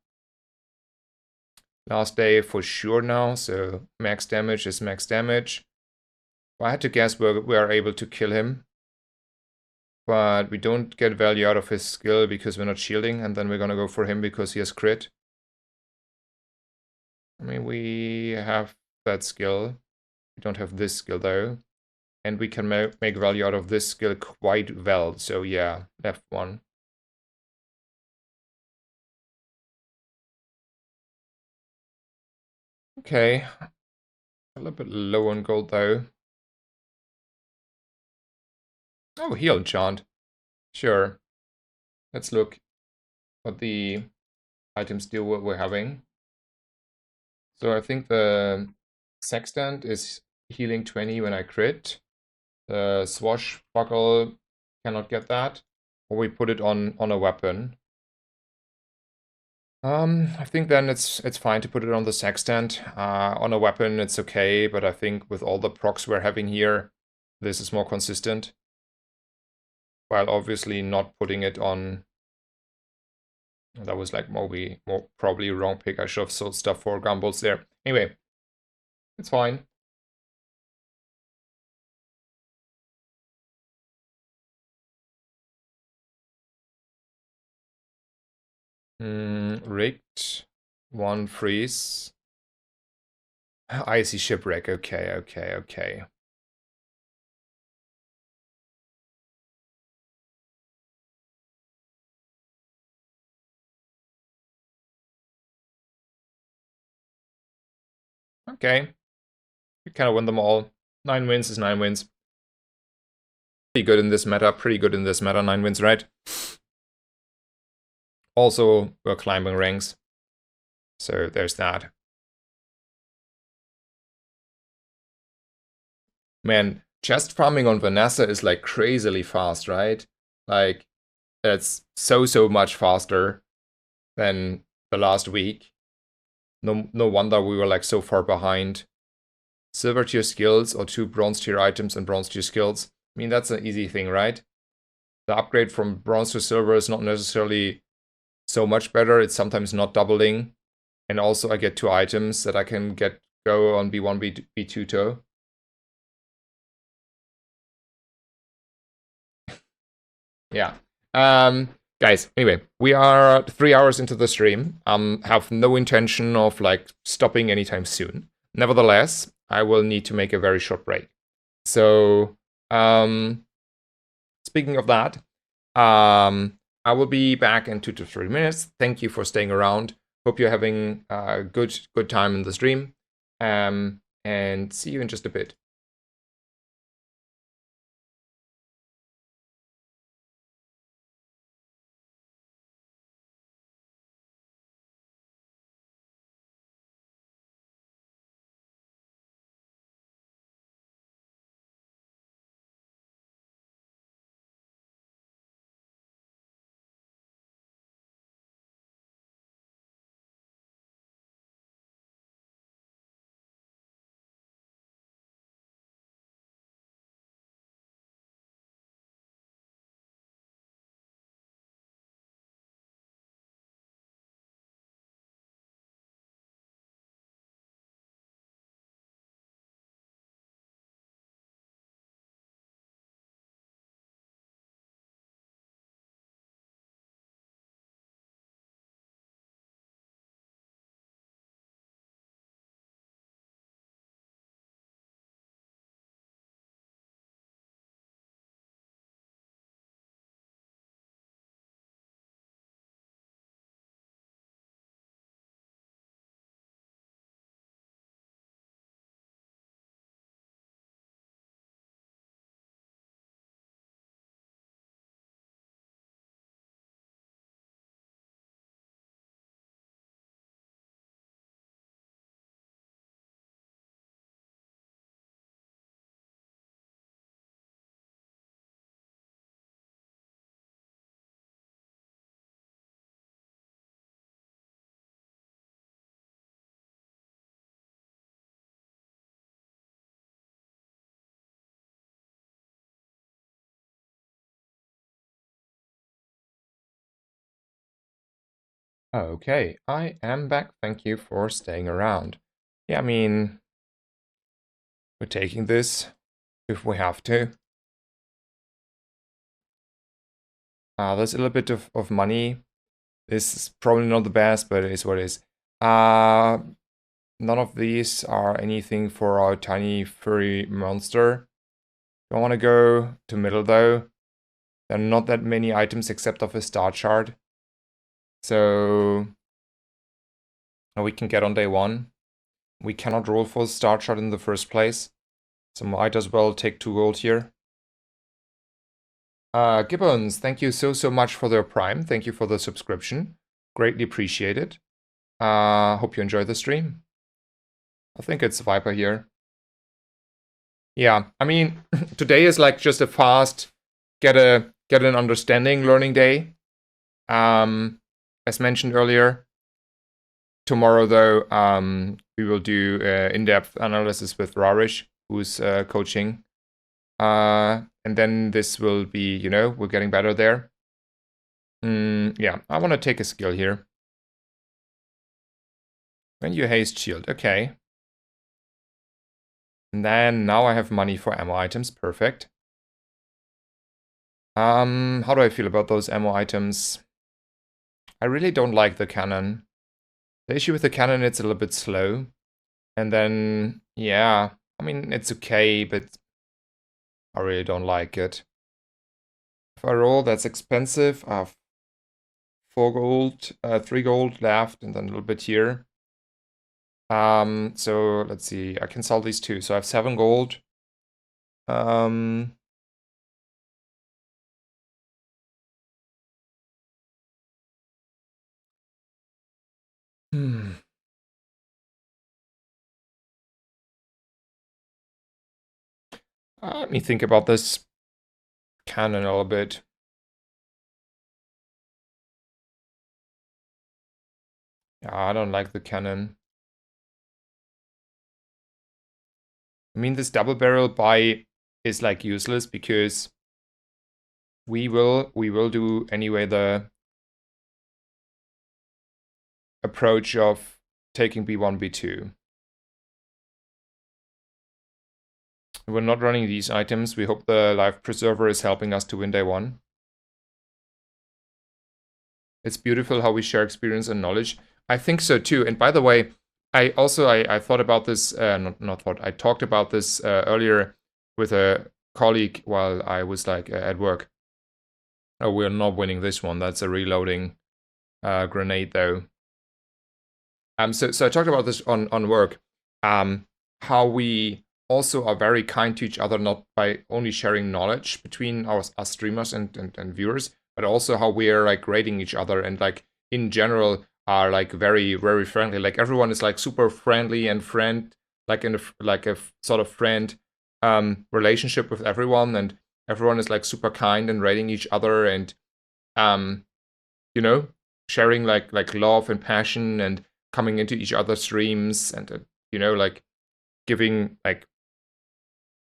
Last day for sure now, so max damage is max damage. Well, I had to guess we are able to kill him. But we don't get value out of his skill because we're not shielding, and then we're gonna go for him because he has crit. I mean, we have that skill. We don't have this skill though. And we can make value out of this skill quite well. So yeah, left one. Okay. A little bit low on gold though. Oh, heal enchant. Sure. Let's look what the items deal we're having. So I think the sextant is healing 20 when I crit. The swashbuckle cannot get that. Or we put it on a weapon. I think then it's fine to put it on the sextant. On a weapon it's okay, but I think with all the procs we're having here, this is more consistent. While obviously not putting it on That was like probably a wrong pick. I should have sold stuff for gambles there. Anyway, it's fine. Rigged. One freeze. Icy shipwreck. Okay, okay, okay. Okay. You kind of win them all. 9 wins is 9 wins. Pretty good in this meta. Pretty good in this meta. 9 wins, right? Also, we're climbing ranks. So there's that. Man, chest farming on Vanessa is like crazily fast, right? Like, it's so much faster than the last week. No wonder we were like so far behind. Silver tier skills or 2 bronze tier items and bronze tier skills. I mean, that's an easy thing, right? The upgrade from bronze to silver is not necessarily so much better. It's sometimes not doubling. And also I get 2 items that I can go on B1, B2 toe. Yeah. Guys, anyway, we are 3 hours into the stream. Have no intention of like stopping anytime soon. Nevertheless, I will need to make a very short break. So, speaking of that, I will be back in 2 to 3 minutes. Thank you for staying around. Hope you're having a good time in the stream. And see you in just a bit. Okay, I am back. Thank you for staying around. Yeah, I mean, we're taking this if we have to. There's a little bit of money. This is probably not the best, but it is what it is. None of these are anything for our tiny furry monster. Don't want to go to middle though. There are not that many items except of a star chart. So we can get on day 1. We cannot roll for a star chart in the first place. So might as well take 2 gold here. Gibbons, thank you so much for the Prime. Thank you for the subscription. Greatly appreciated. Hope you enjoy the stream. I think it's Viper here. Yeah, I mean, today is like just a fast get an understanding learning day. As mentioned earlier, tomorrow though, we will do in-depth analysis with Rahresh, who's coaching. And then this will be, we're getting better there. Yeah, I want to take a skill here. When you haste shield, okay. And then now I have money for ammo items, perfect. How do I feel about those ammo items? I really don't like the cannon. The issue with the cannon, it's a little bit slow. And then, yeah, I mean, it's okay, but I really don't like it. If I roll, that's expensive. I have 4 gold, 3 gold left, and then a little bit here. So let's see, I can sell these two. So I have 7 gold. Um, hmm. Let me think about this cannon a little bit. Yeah, I don't like the cannon. I mean, this double barrel buy is like useless because we will do anyway the approach of taking B1, B2. We're not running these items. We hope the life preserver is helping us to win day 1. It's beautiful how we share experience and knowledge. I think so too. And by the way, I thought about this, not thought, I talked about this earlier with a colleague while I was like at work. Oh, we're not winning this one. That's a reloading grenade though. So I talked about this on work. How we also are very kind to each other, not by only sharing knowledge between us streamers and viewers, but also how we are like rating each other and like in general are like very, very friendly. Like everyone is like super friendly and like in a sort of friend relationship with everyone, and everyone is like super kind and rating each other and um you know, sharing like love and passion and coming into each other's streams and like giving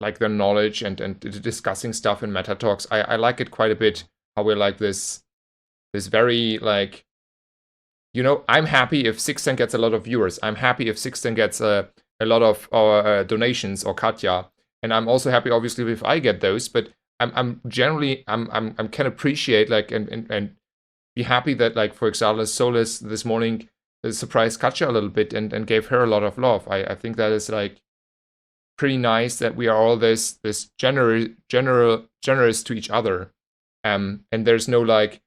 like their knowledge and discussing stuff in meta talks. I like it quite a bit how we're like this very like I'm happy if Sixten gets a lot of viewers. I'm happy if Sixten gets a lot of donations or Katya, and I'm also happy obviously if I get those. But I'm generally I'm can appreciate like and be happy that, like, for example, Solis this morning surprised Katja a little bit and gave her a lot of love. I think that is like pretty nice that we are all this generous to each other. And there's no like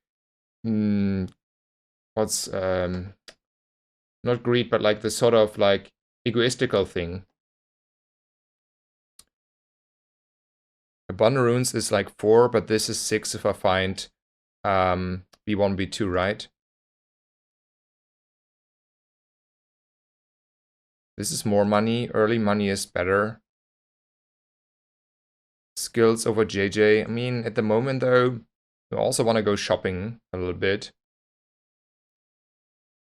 what's not greed, but like the sort of like egoistical thing. Abundant runes is like 4, but this is 6 if I find B1, B2, right? This is more money. Early money is better. Skills over JJ. I mean, at the moment, though, we also want to go shopping a little bit.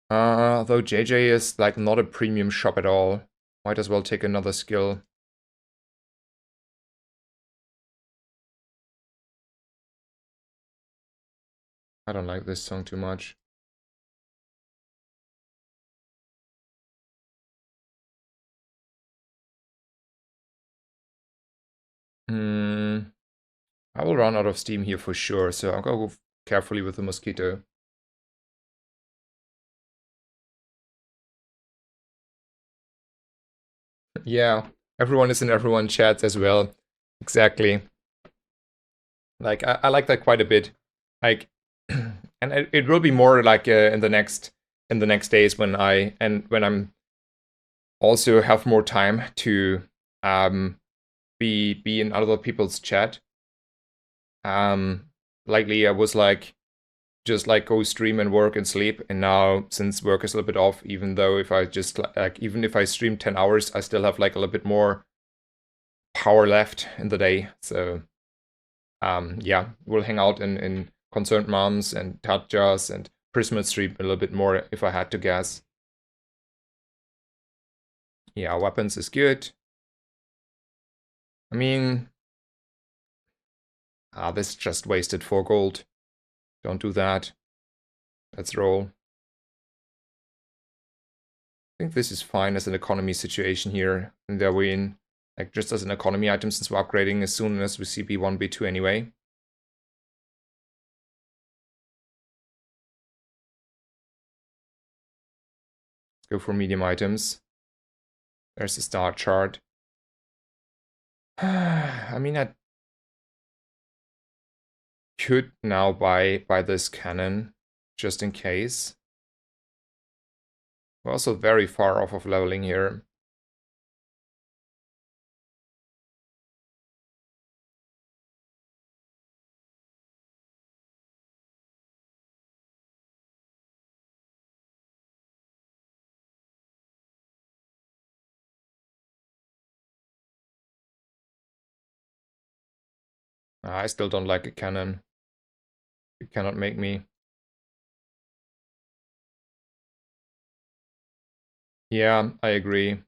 Though JJ is, like, not a premium shop at all. Might as well take another skill. I don't like this song too much. I will run out of steam here for sure, so I'll go carefully with the mosquito. Yeah, everyone is in everyone chats as well. Exactly. Like, I like that quite a bit. Like, and it will be more like in the next days when I'm also have more time to be in other people's chat. Lately I was like just like go stream and work and sleep, and now since work is a little bit off, even though if I just like even if I stream 10 hours, I still have like a little bit more power left in the day. So yeah, we'll hang out in Concerned Moms and Tatjas and Prisma stream a little bit more if I had to guess. Yeah, weapons is good. I mean, this just wasted 4 gold. Don't do that. Let's roll. I think this is fine as an economy situation here. And there we're in, like, just as an economy item, since we're upgrading as soon as we see B1, B2 anyway. Let's go for medium items. There's the star chart. I mean, I could now buy this cannon, just in case. We're also very far off of leveling here. I still don't like a cannon. You cannot make me. Yeah, I agree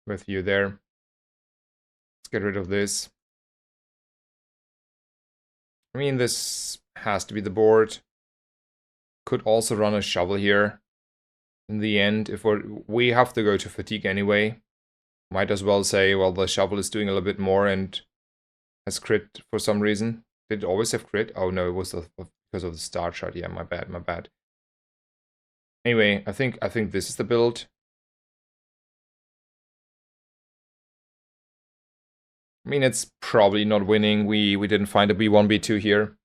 with you there. Let's get rid of this. I mean, this has to be the board. Could also run a shovel here. In the end, if we have to go to fatigue anyway, might as well say, well, the shovel is doing a little bit more and has crit for some reason. Did it always have crit? Oh no, it was because of the star chart. Yeah, my bad, my bad. Anyway, I think this is the build. I mean, it's probably not winning. We didn't find a B1, B2 here.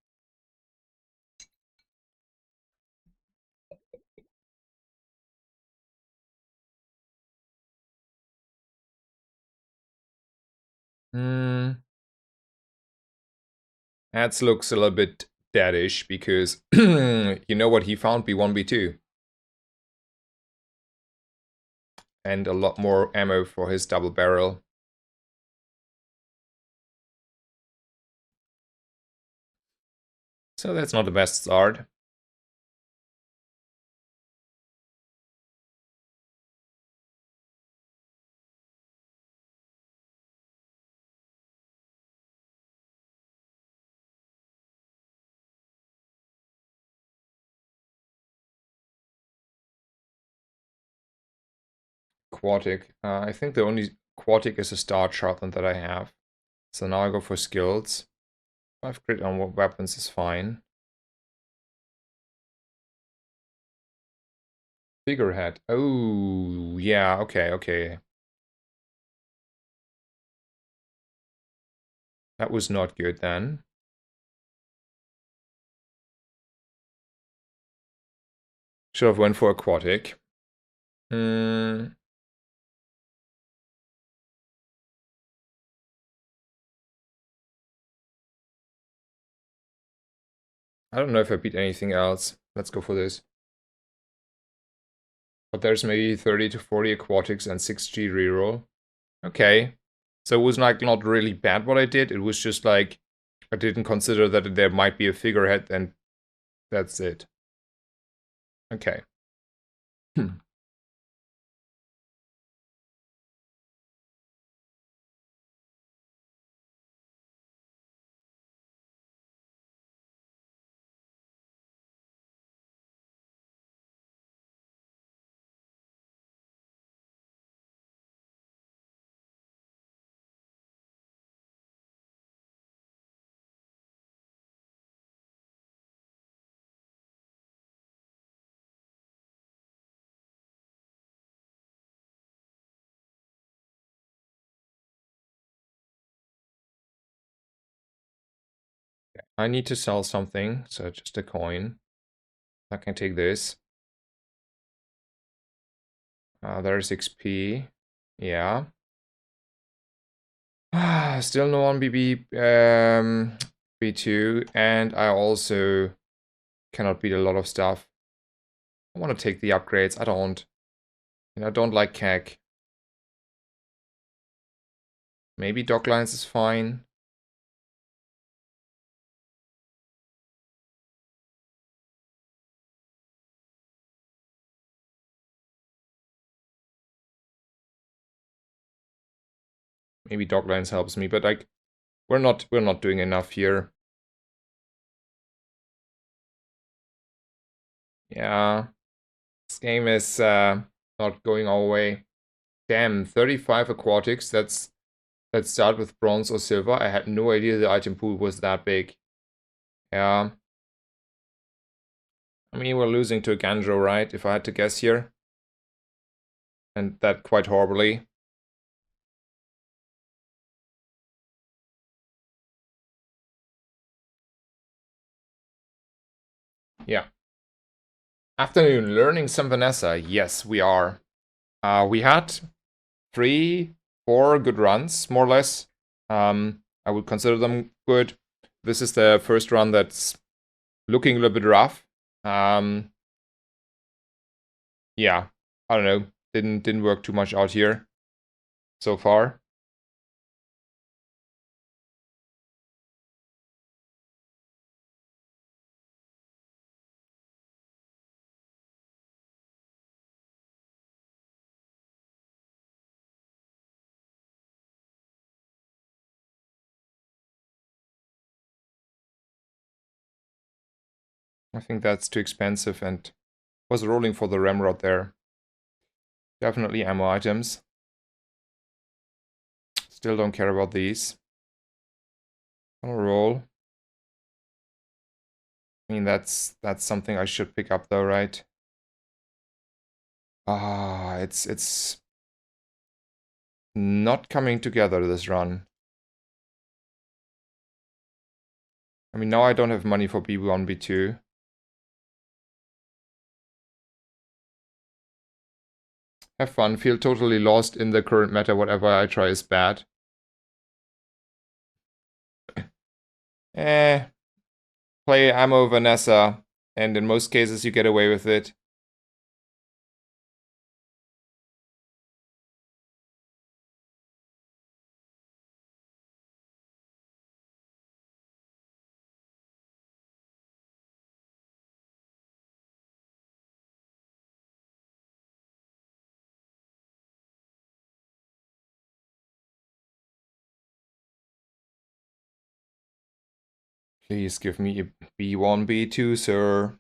That looks a little bit deadish because you know what he found? B1, B2. And a lot more ammo for his double barrel. So that's not the best start. Aquatic. I think the only aquatic is a star sharpen that I have. So now I go for skills. 5 crit on weapons is fine. Figurehead. Oh, yeah, okay, okay. That was not good then. Should have went for aquatic. I don't know if I beat anything else. Let's go for this. But there's maybe 30 to 40 aquatics and 6G reroll. Okay. So it was like not really bad what I did. It was just like I didn't consider that there might be a figurehead and that's it. Okay. I need to sell something, so just a coin. I can take this. There's XP. Yeah. Still no on B2, and I also cannot beat a lot of stuff. I want to take the upgrades. I don't. I don't like CAC. Maybe Docklines is fine. Maybe Docklines helps me, but like we're not doing enough here. Yeah, this game is not going our way. Damn, 35 aquatics. Let's start with bronze or silver. I had no idea the item pool was that big. Yeah. I mean, we're losing to a Ganjo, right? If I had to guess here. And that quite horribly. Yeah. Afternoon, learning some Vanessa. Yes, we are. We had 3, 4 good runs, more or less. I would consider them good. This is the first run that's looking a little bit rough. Yeah, I don't know. Didn't work too much out here so far. I think that's too expensive and was rolling for the ramrod there. Definitely ammo items. Still don't care about these. I'll roll. I mean, that's something I should pick up though, right? Ah, it's not coming together this run. I mean, now I don't have money for B1, B2. Have fun, feel totally lost in the current meta, whatever I try is bad. Play ammo Vanessa, and in most cases you get away with it. Please give me a B1, B2, sir.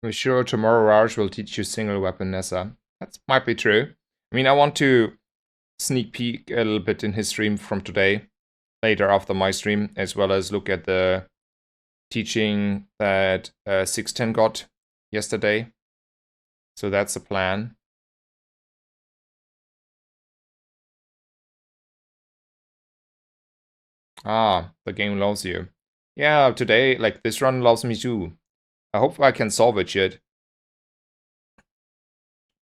I'm sure tomorrow Raj will teach you single weapon Nessa. That might be true. I mean, I want to sneak peek a little bit in his stream from today, later after my stream, as well as look at the teaching that 610 got yesterday. So that's the plan. Ah, the game loves you. Yeah, today, like, this run loves me too. I hope I can salvage it.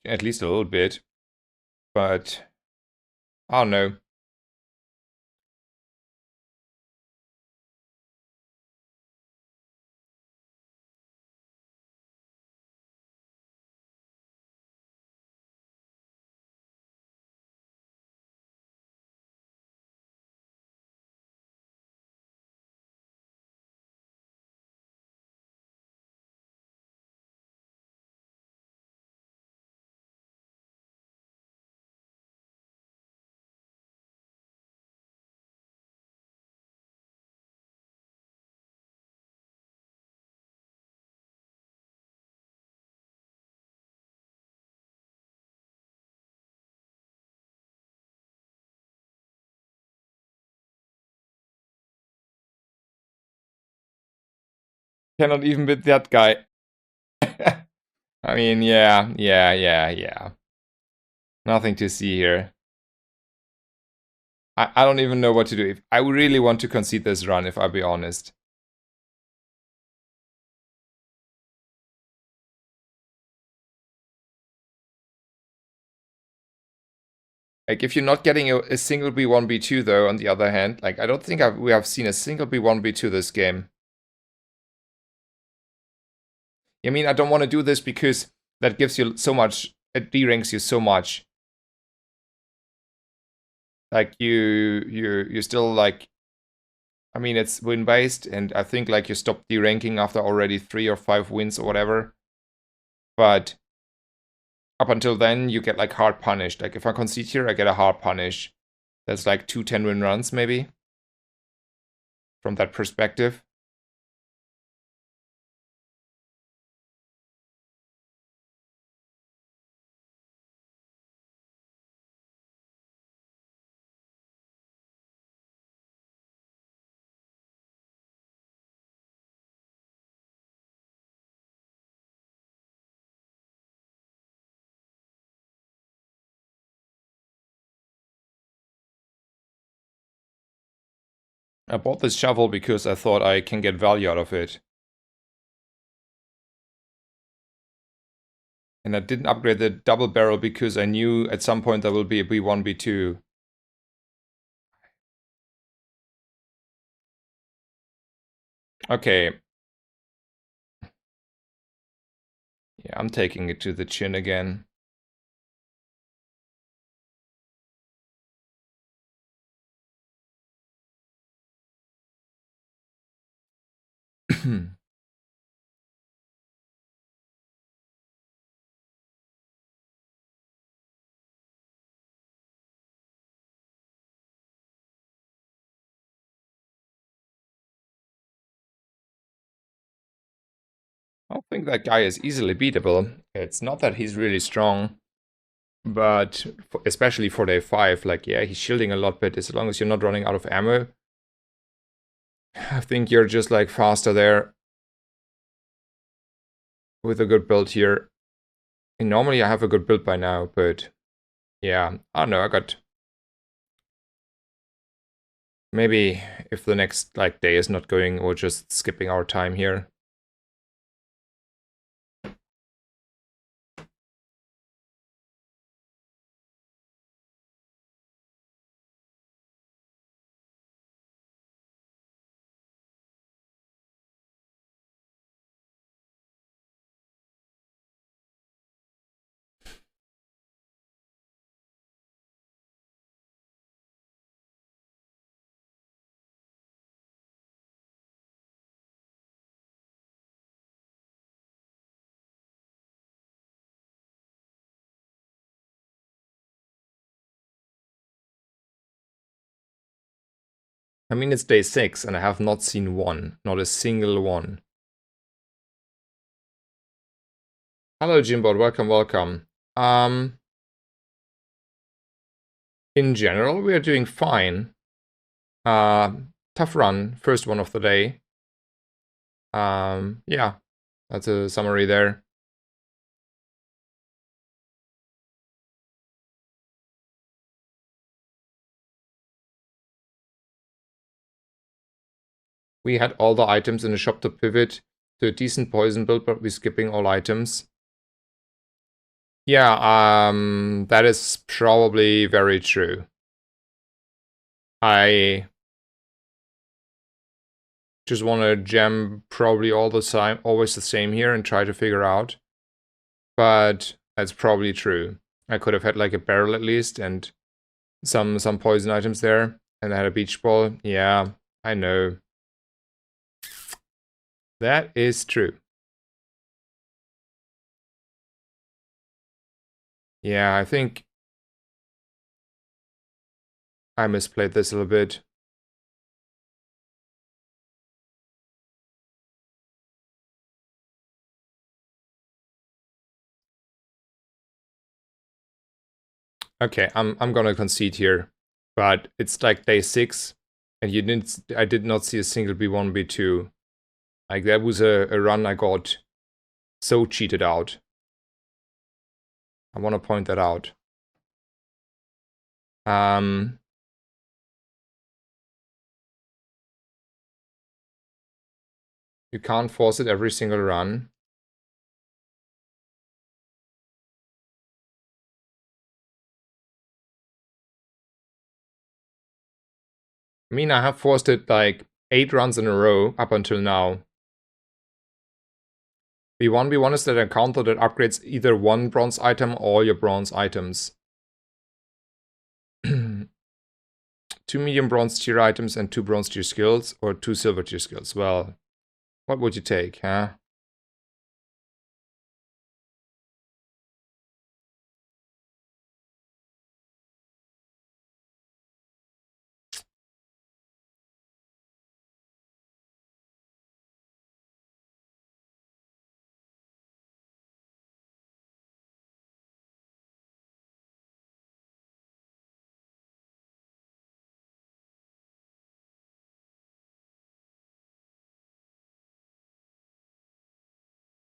At least a little bit. But, I don't know. Cannot even beat that guy. I mean, yeah. Nothing to see here. I don't even know what to do. If I really want to concede this run, if I'll be honest. Like, if you're not getting a single B1, B2, though, on the other hand, like, I don't think we have seen a single B1, B2 this game. I mean, I don't want to do this because that gives you so much, it deranks you so much. Like you still like, I mean, it's win based, and I think like you stop deranking after already 3 or 5 wins or whatever. But up until then, you get like hard punished. Like if I concede here, I get a hard punish. That's like 2 10-win runs maybe. From that perspective. I bought this shovel because I thought I can get value out of it. And I didn't upgrade the double barrel because I knew at some point there will be a B1, B2. Okay. Yeah, I'm taking it to the chin again. I don't think that guy is easily beatable. It's not that he's really strong, but especially for day 5, like, yeah, he's shielding a lot, but as long as you're not running out of ammo, I think you're just like faster there with a good build here. And normally I have a good build by now, but yeah, I don't know, I got... Maybe if the next like day is not going, we're just skipping our time here. I mean, it's day 6 and I have not seen one, not a single one. Hello, Jimbot, welcome, welcome. In general, we are doing fine. Tough run, first one of the day. Yeah, that's a summary there. We had all the items in the shop to pivot to a decent poison build, but we're skipping all items. Yeah, that is probably very true. I just want to jam probably all the time, always the same here and try to figure out. But that's probably true. I could have had like a barrel at least and some poison items there. And I had a beach ball. Yeah, I know. That is true. Yeah, I think I misplayed this a little bit. Okay, I'm gonna concede here. But it's like day 6 and I did not see a single B1, B2. Like that was a run I got so cheated out. I want to point that out. You can't force it every single run. I mean, I have forced it like 8 runs in a row up until now. B1, B1 is that encounter that upgrades either one bronze item or your bronze items. 2 medium bronze tier items and 2 bronze tier skills, or 2 silver tier skills. Well, what would you take, huh?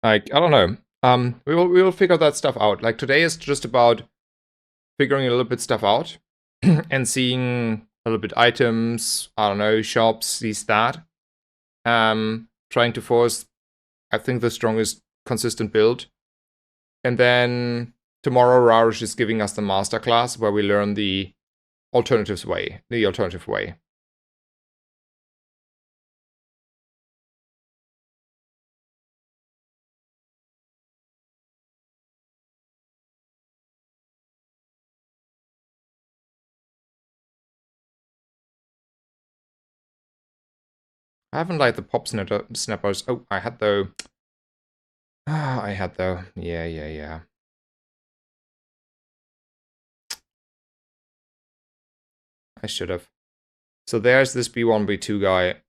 Like, I don't know. We will figure that stuff out. Like, today is just about figuring a little bit stuff out and seeing a little bit items, I don't know, shops, this, that. Trying to force, I think, the strongest consistent build. And then tomorrow Rahresh is giving us the masterclass where we learn the alternative way. I haven't liked the pop snappers. Oh, I had though. I had though. Yeah. I should have. So there's this B1, B2 guy.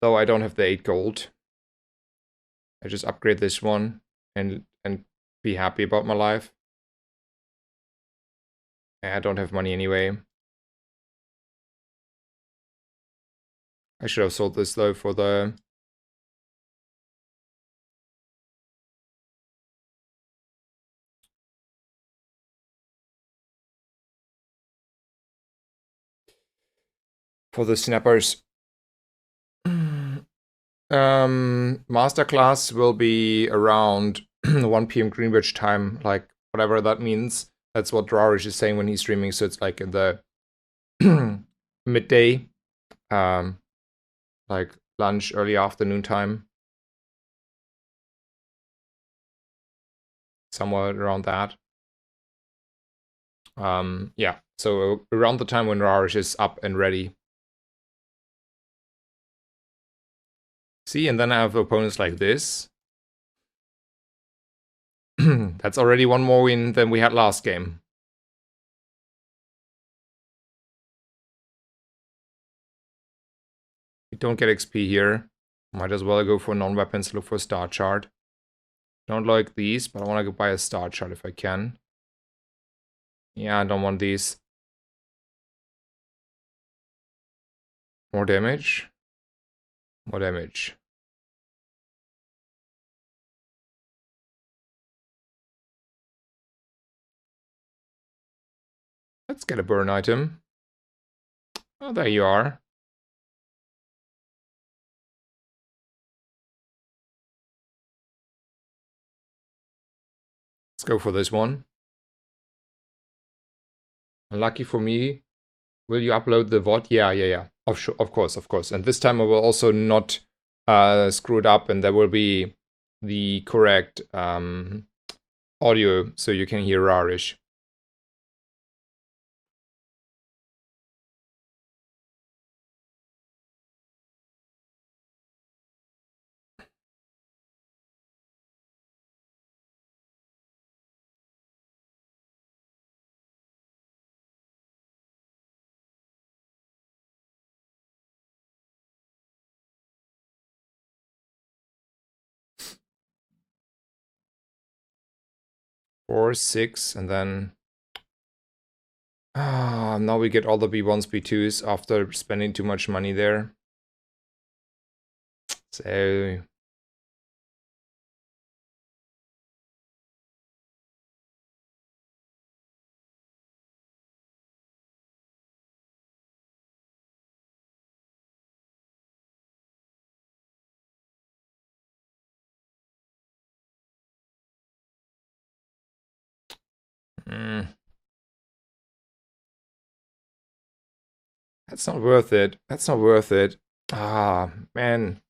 Though I don't have the 8 gold. I just upgrade this one and be happy about my life. I don't have money anyway. I should have sold this though for the... for the snappers. Masterclass will be around 1 p.m. Greenwich time, like whatever that means. That's what Rahresh is saying when he's streaming, so it's like in the midday, like lunch, early afternoon time. Somewhere around that. Yeah, so around the time when Rahresh is up and ready. See, and then I have opponents like this. That's already one more win than we had last game. We don't get XP here. Might as well go for non-weapons, look for a star chart. Don't like these, but I want to go buy a star chart if I can. Yeah, I don't want these. More damage. More damage. Let's get a burn item. Oh, there you are. Let's go for this one. Lucky for me. Will you upload the VOD? Yeah. Of course. And this time I will also not screw it up, and there will be the correct audio so you can hear Rahresh. Four, 6, and then... now we get all the B1s, B2s after spending too much money there. So... That's not worth it. Ah, man.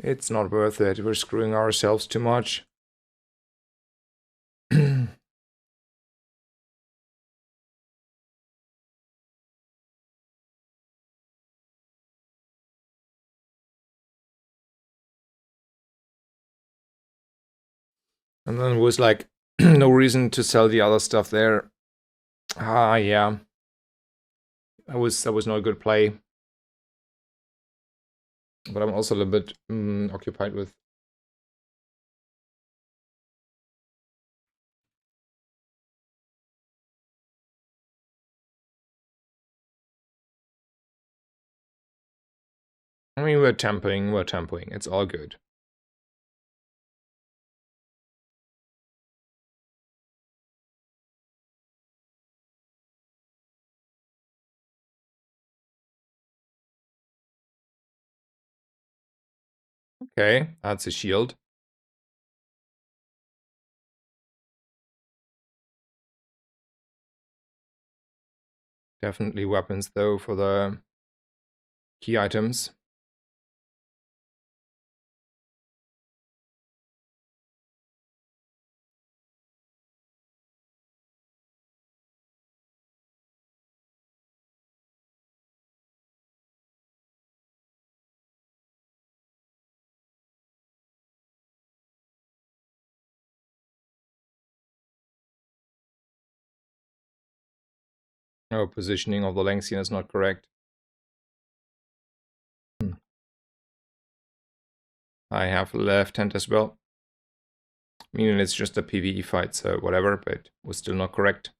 It's not worth it. We're screwing ourselves too much. And then it was like no reason to sell the other stuff there. Yeah. That was not a good play. But I'm also a little bit occupied with. I mean, we're temping. It's all good. Okay, that's a shield. Definitely weapons, though, for the key items. Oh, positioning of the Lengthian is not correct. I have left hand as well. Meaning it's just a PvE fight, so whatever, but was still not correct.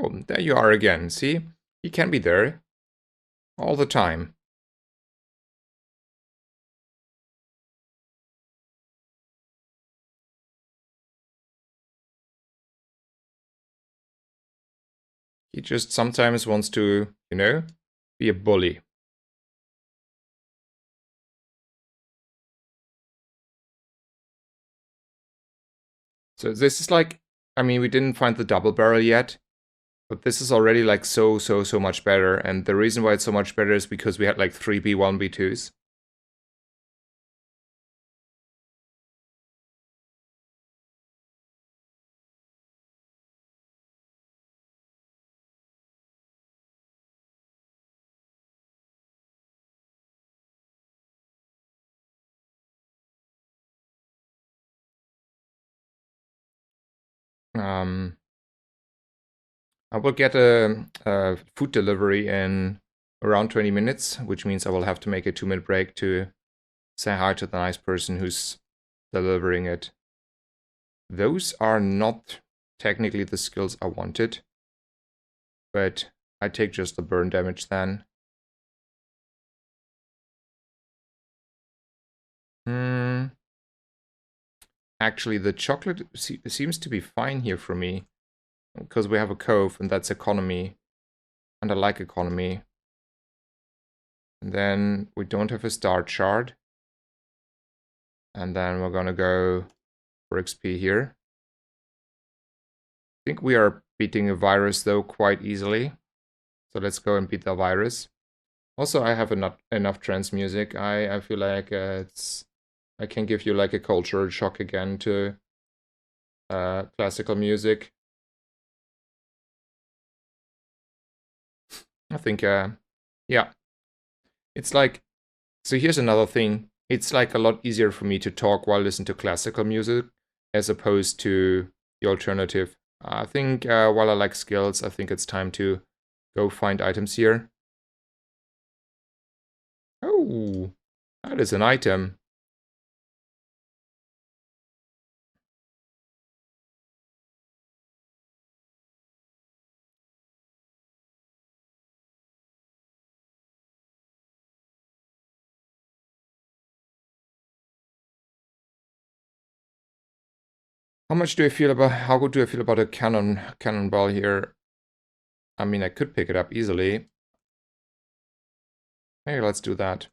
Oh, there you are again. See? He can be there all the time. He just sometimes wants to, be a bully. So this is like, I mean, we didn't find the double barrel yet, but this is already like so much better. And the reason why it's so much better is because we had like 3 B1, B2s. I will get a food delivery in around 20 minutes, which means I will have to make a 2-minute break to say hi to the nice person who's delivering it. Those are not technically the skills I wanted, but I take just the burn damage then. Actually, the chocolate seems to be fine here for me, because we have a cove, and that's economy, and I like economy. And then we don't have a star shard. And then we're gonna go for XP here. I think we are beating a virus, though, quite easily. So let's go and beat the virus. Also, I have enough trance music. I feel like I can give you like a cultural shock again to classical music. I think, yeah. It's like, so here's another thing. It's like a lot easier for me to talk while listening to classical music as opposed to the alternative. I think while I like skills, I think it's time to go find items here. Oh, that is an item. How good do I feel about a cannonball here? I mean, I could pick it up easily. Maybe let's do that.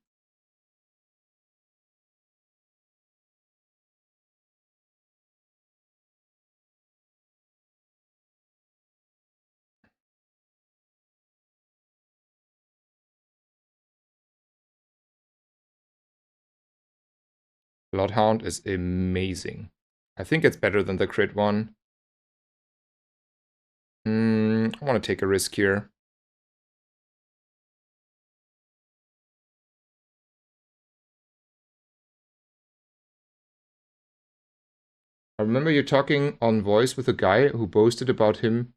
Bloodhound is amazing. I think it's better than the crit one. I want to take a risk here. I remember you talking on voice with a guy who boasted about him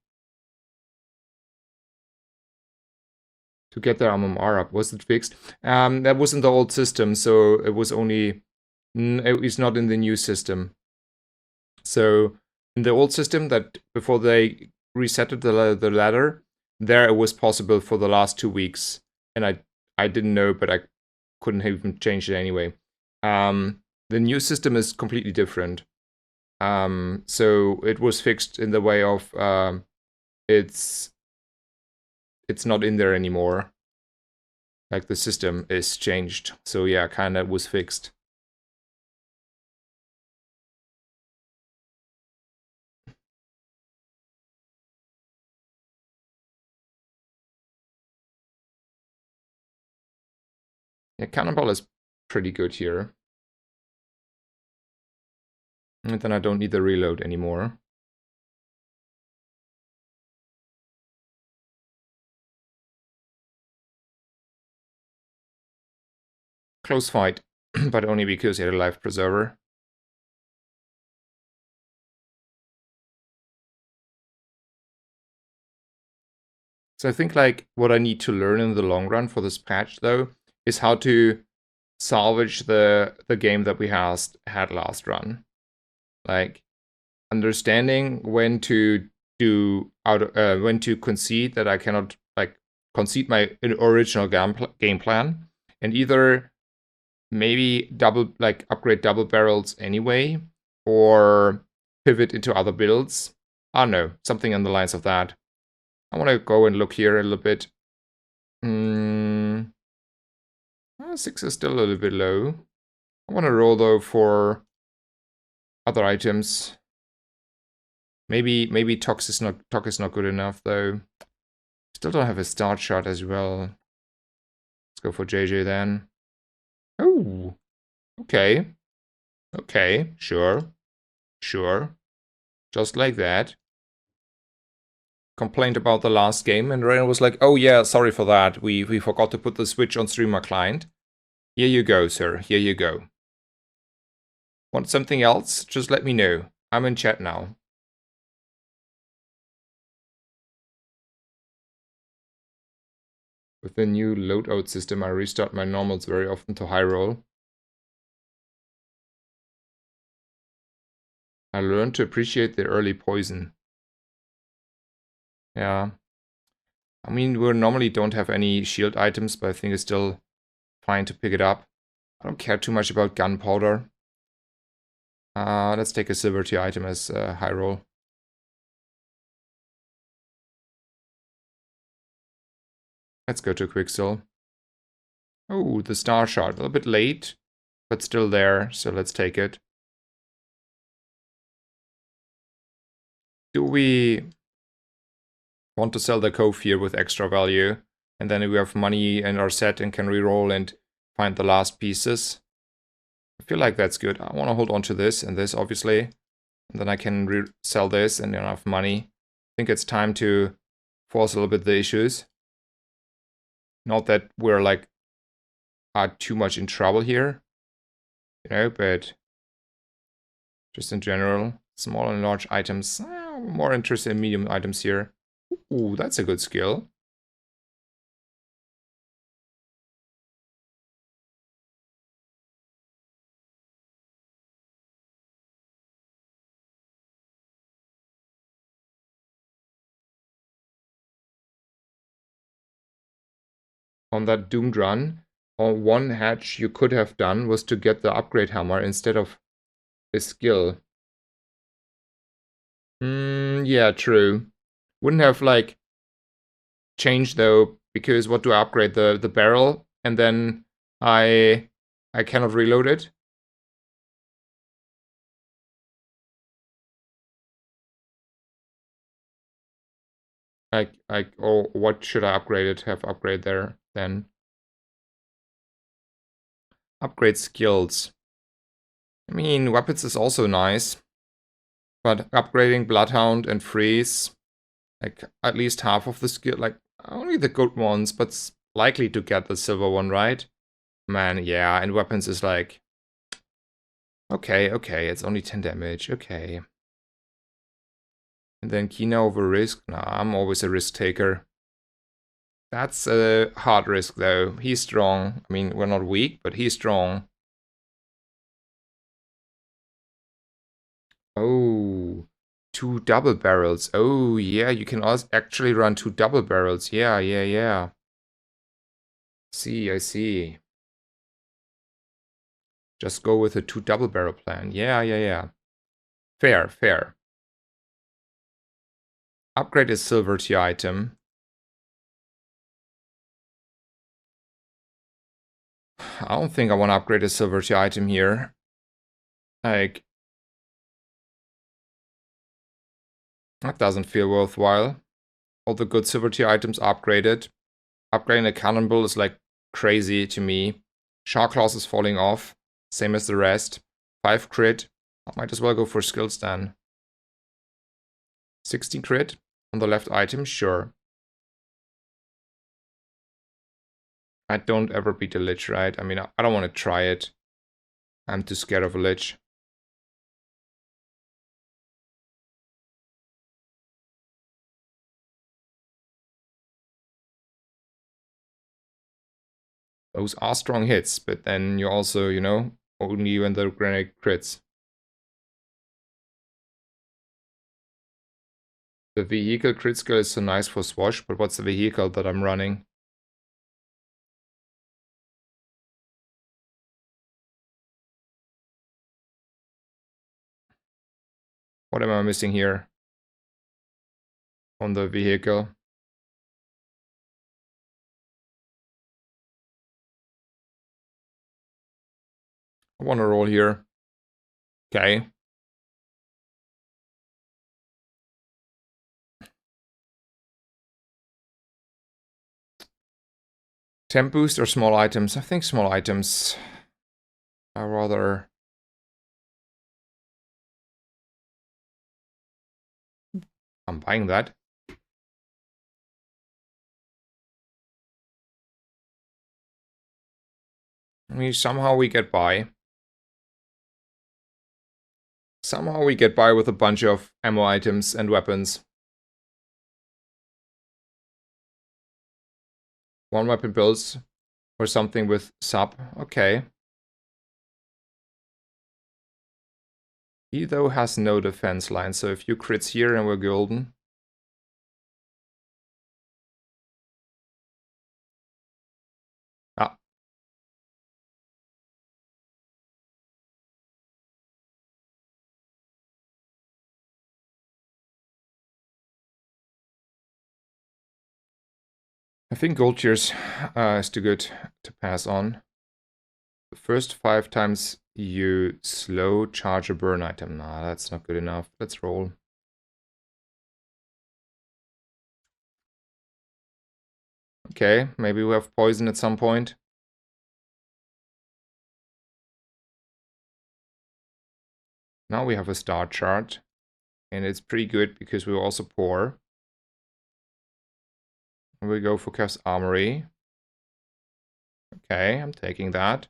to get their MMR up. Was it fixed? That was in the old system, so it was only... it's not in the new system. So in the old system, that before they resetted the ladder, there it was possible for the last 2 weeks. And I didn't know, but I couldn't even change it anyway. The new system is completely different. So it was fixed in the way of it's not in there anymore. Like the system is changed. So yeah, kinda was fixed. Yeah, Cannonball is pretty good here. And then I don't need the reload anymore. Close fight, but only because he had a life preserver. So I think like what I need to learn in the long run for this patch though is how to salvage the game that we had last run. Like understanding when to when to concede that I cannot like concede my original game plan and either maybe upgrade double barrels anyway or pivot into other builds. I don't know, something on the lines of that. I want to go and look here a little bit. 6 is still a little bit low. I want to roll though for other items. Maybe Tox is not good enough though. Still don't have a start shot as well. Let's go for JJ then. Oh, okay. Okay, sure. Sure. Just like that. Complained about the last game, and Rainer was like, oh yeah, sorry for that. We forgot to put the switch on streamer client. Here you go, sir. Here you go. Want something else? Just let me know. I'm in chat now. With the new loadout system, I restart my normals very often to high roll. I learned to appreciate the early poison. Yeah. I mean, we normally don't have any shield items, but I think it's still fine to pick it up. I don't care too much about gunpowder. Let's take a silver tier item as high roll. Let's go to Quicksil. Oh, the star shot. A little bit late, but still there, so let's take it. Do we want to sell the Cove here with extra value? And then we have money and are set and can reroll and find the last pieces. I feel like that's good. I want to hold on to this and this, obviously. And then I can sell this and enough money. I think it's time to force a little bit the issues. Not that we're like are too much in trouble here, you know, but just in general, small and large items. More interested in medium items here. Ooh, that's a good skill. On that doomed run, on one hatch you could have done was to get the upgrade hammer instead of a skill. Yeah, true. Wouldn't have like changed though, because what do I upgrade? The barrel, and then I cannot reload it. Or what should I upgrade it? Have upgrade there then. Upgrade skills. I mean, weapons is also nice, but upgrading Bloodhound and Freeze, like at least half of the skill, like only the good ones, but likely to get the silver one, right? Man, yeah, and weapons is like, okay, it's only 10 damage, okay. And then Kina over risk. Nah, I'm always a risk taker. That's a hard risk though. He's strong. I mean, we're not weak, but he's strong. Oh, two double barrels. Oh, yeah, you can also actually run two double barrels. Yeah. See, I see. Just go with a two double barrel plan. Yeah. Fair. Upgrade is silver tier item. I don't think I want to upgrade a silver tier item here. Like, that doesn't feel worthwhile. All the good silver tier items upgraded. Upgrading a cannonball is like crazy to me. Shark Claws is falling off. Same as the rest. 5 crit. I might as well go for skills then. 16 crit on the left item, sure. I don't ever beat a Lich, right? I mean, I don't want to try it. I'm too scared of a Lich. Those are strong hits, but then you also, you know, only when the grenade crits. The vehicle crit skill is so nice for Swash, but what's the vehicle that I'm running? What am I missing here? On the vehicle? I want to roll here. Okay. Temp boost or small items? I think small items. I rather... I'm buying that. I mean, somehow we get by. Somehow we get by with a bunch of ammo items and weapons. One weapon builds or something with sub. Okay. He though has no defense line, so if you crits here and we're golden. Ah. I think gold tiers is too good to pass on. The first 5 times you slow charge a burn item. Nah, that's not good enough. Let's roll. Okay, maybe we have poison at some point. Now we have a star chart. And it's pretty good because we're also poor. And we go for Kev's Armory. Okay, I'm taking that.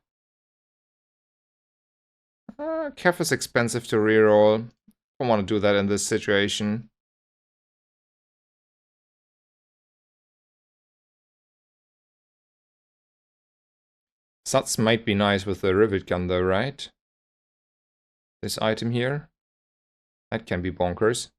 Kev is expensive to reroll. Don't want to do that in this situation. Suts might be nice with the rivet gun though, right? This item here. That can be bonkers.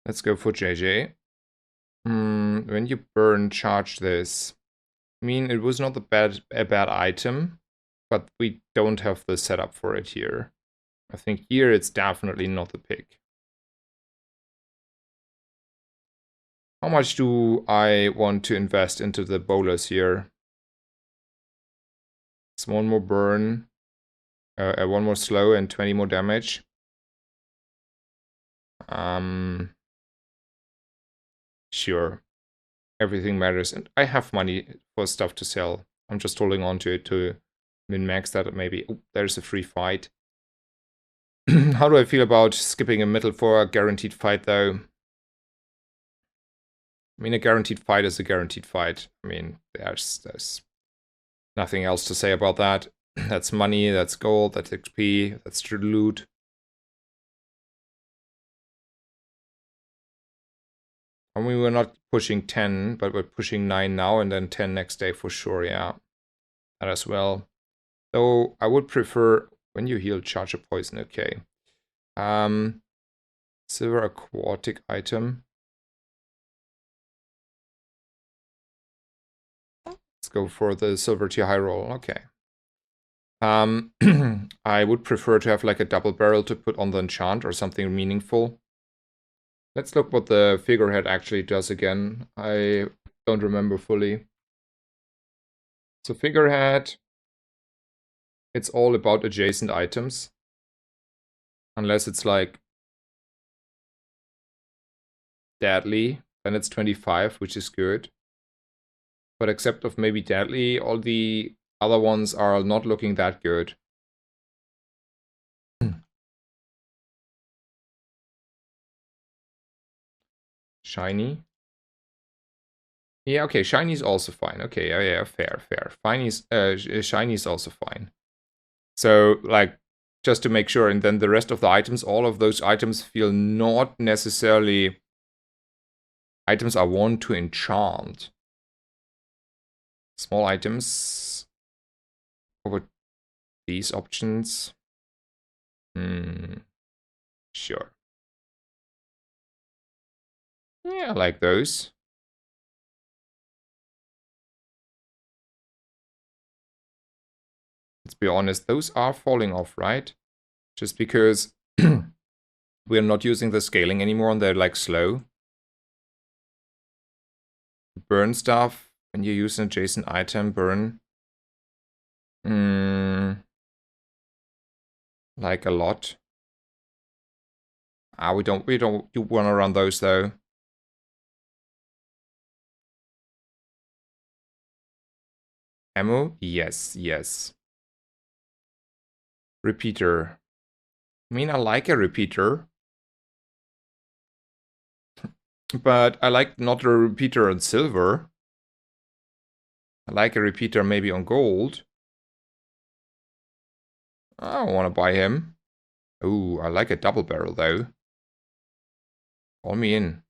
Let's go for JJ. When you burn, charge this. I mean, it was not a bad item, but we don't have the setup for it here. I think here it's definitely not the pick. How much do I want to invest into the bolus here? It's one more burn, one more slow, and 20 more damage. Sure. Everything matters, and I have money for stuff to sell. I'm just holding on to it to min-max that maybe. Oh, there's a free fight. How do I feel about skipping a middle for a guaranteed fight, though? I mean, a guaranteed fight is a guaranteed fight. I mean, there's nothing else to say about that. That's money, that's gold, that's XP, that's true loot. I mean, we're not pushing 10, but we're pushing 9 now and then 10 next day for sure, yeah. That as well. Though I would prefer when you heal, charge a poison, okay. Silver aquatic item. Let's go for the silver tier high roll, okay. I would prefer to have like a double barrel to put on the enchant or something meaningful. Let's look what the figurehead actually does again. I don't remember fully. So figurehead, it's all about adjacent items. Unless it's like deadly, then it's 25, which is good. But except of maybe deadly, all the other ones are not looking that good. Shiny. Yeah, okay, shiny is also fine. Okay, yeah, fair. Shiny is also fine. So, like, just to make sure, and then the rest of the items, all of those items feel not necessarily items I want to enchant. Small items over these options. Sure. Yeah, I like those. Let's be honest, those are falling off, right? Just because we're not using the scaling anymore and they're like slow. Burn stuff, when you use an adjacent item, burn. Like a lot. We don't you wanna run those though. Ammo? Yes. Repeater. I mean, I like a repeater. But I like not a repeater on silver. I like a repeater maybe on gold. I don't want to buy him. Ooh, I like a double barrel though. Call me in.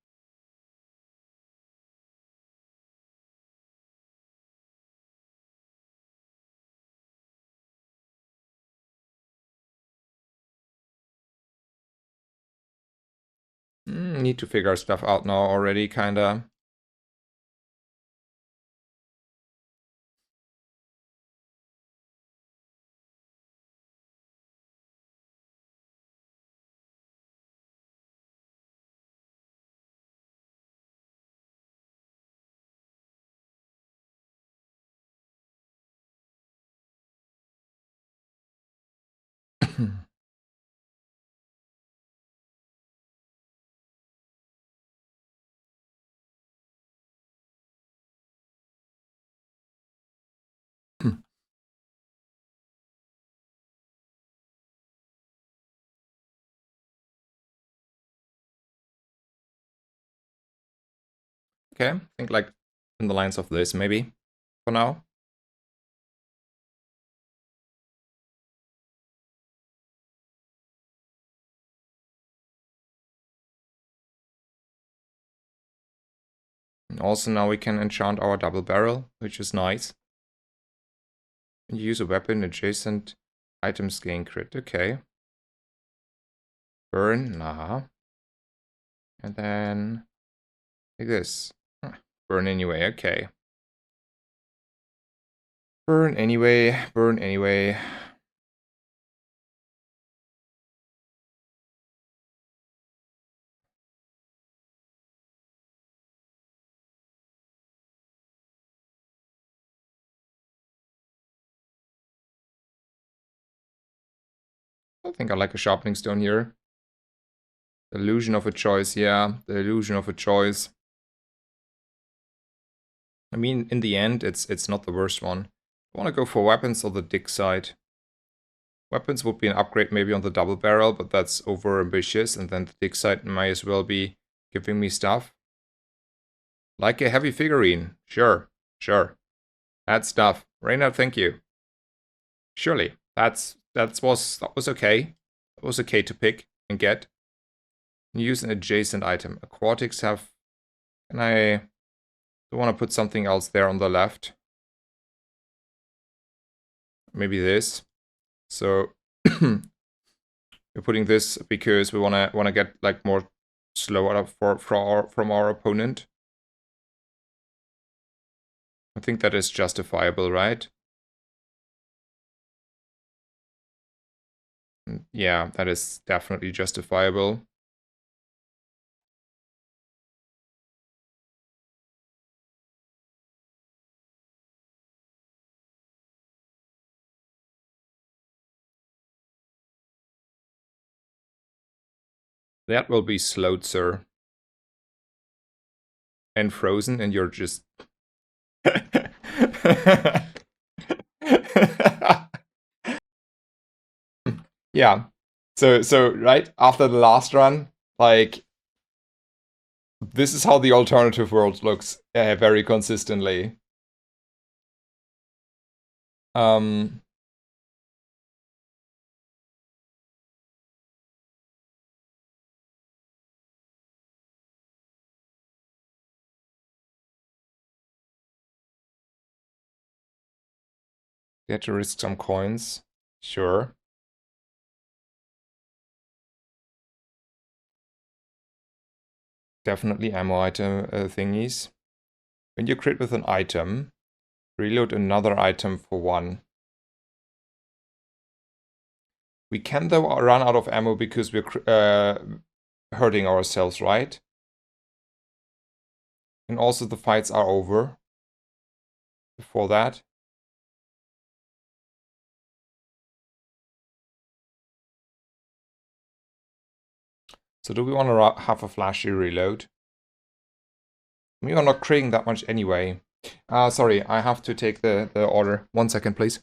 Need to figure stuff out now already, kinda. Okay, I think like in the lines of this maybe, for now. And also now we can enchant our double barrel, which is nice. And use a weapon adjacent items gain crit, okay. Burn, nah. And then like this. Burn anyway, okay. Burn anyway, burn anyway. I think I like a sharpening stone here. The illusion of a choice, yeah. The illusion of a choice. I mean, in the end, it's not the worst one. I want to go for weapons or the dig side. Weapons would be an upgrade maybe on the double barrel, but that's over ambitious. And then the dig side might as well be giving me stuff. Like a heavy figurine. Sure, sure. Add stuff. Reynard, thank you. Surely. That was okay. That was okay to pick and get. Use an adjacent item. Aquatics have... Can I... I want to put something else there on the left. Maybe this. So we're putting this because we wanna get like more slow out from our opponent. I think that is justifiable, right? Yeah, that is definitely justifiable. That will be slowed, sir. And frozen, and you're just... Yeah. So right after the last run, like, this is how the alternative world looks very consistently. Get to risk some coins. Sure. Definitely ammo item thingies. When you crit with an item, reload another item for 1. We can though run out of ammo because we're hurting ourselves, right? And also the fights are over before that. So do we want to have a flashy reload? We are not critting that much anyway. Sorry, I have to take the order. 1 second, please.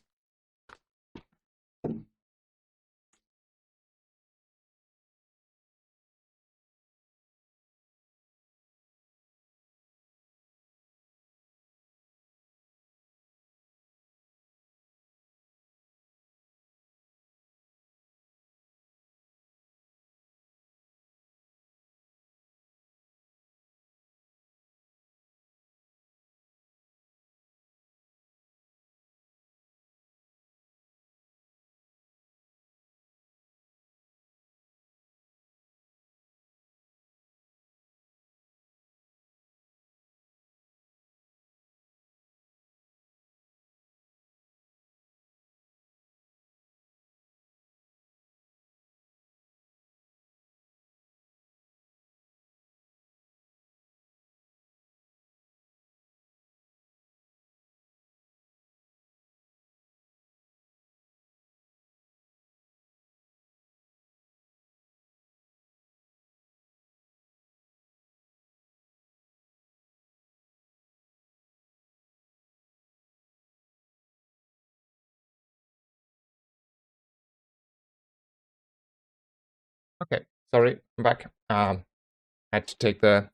Okay, sorry, I'm back. Had to take the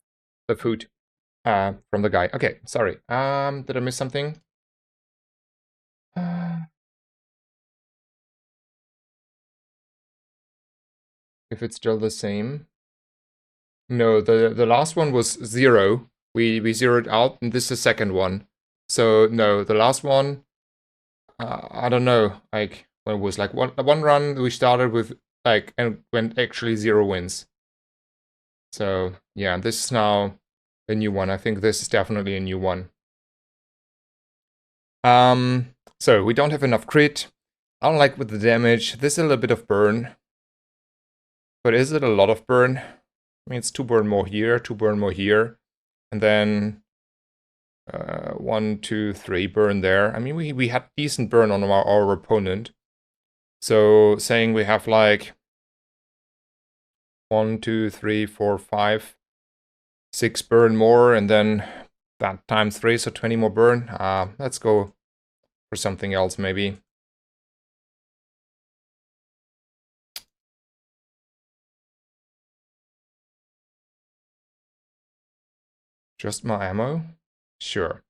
food from the guy. Okay, sorry. Did I miss something? If it's still the same. No, the last one was 0. We zeroed out, and this is the second one. So no, the last one, I don't know. Like when it was like one run, we started with like and went actually 0 wins. So yeah, this is now a new one. I think this is definitely a new one. So we don't have enough crit. I don't like with the damage. This is a little bit of burn. But is it a lot of burn? I mean, it's 2 burn more here, 2 burn more here. And then 1, 2, 3 burn there. I mean, we had decent burn on our opponent. So saying we have like 1, 2, 3, 4, 5, 6 burn more, and then that times 3, so 20 more burn. Let's go for something else maybe. Just more ammo? Sure.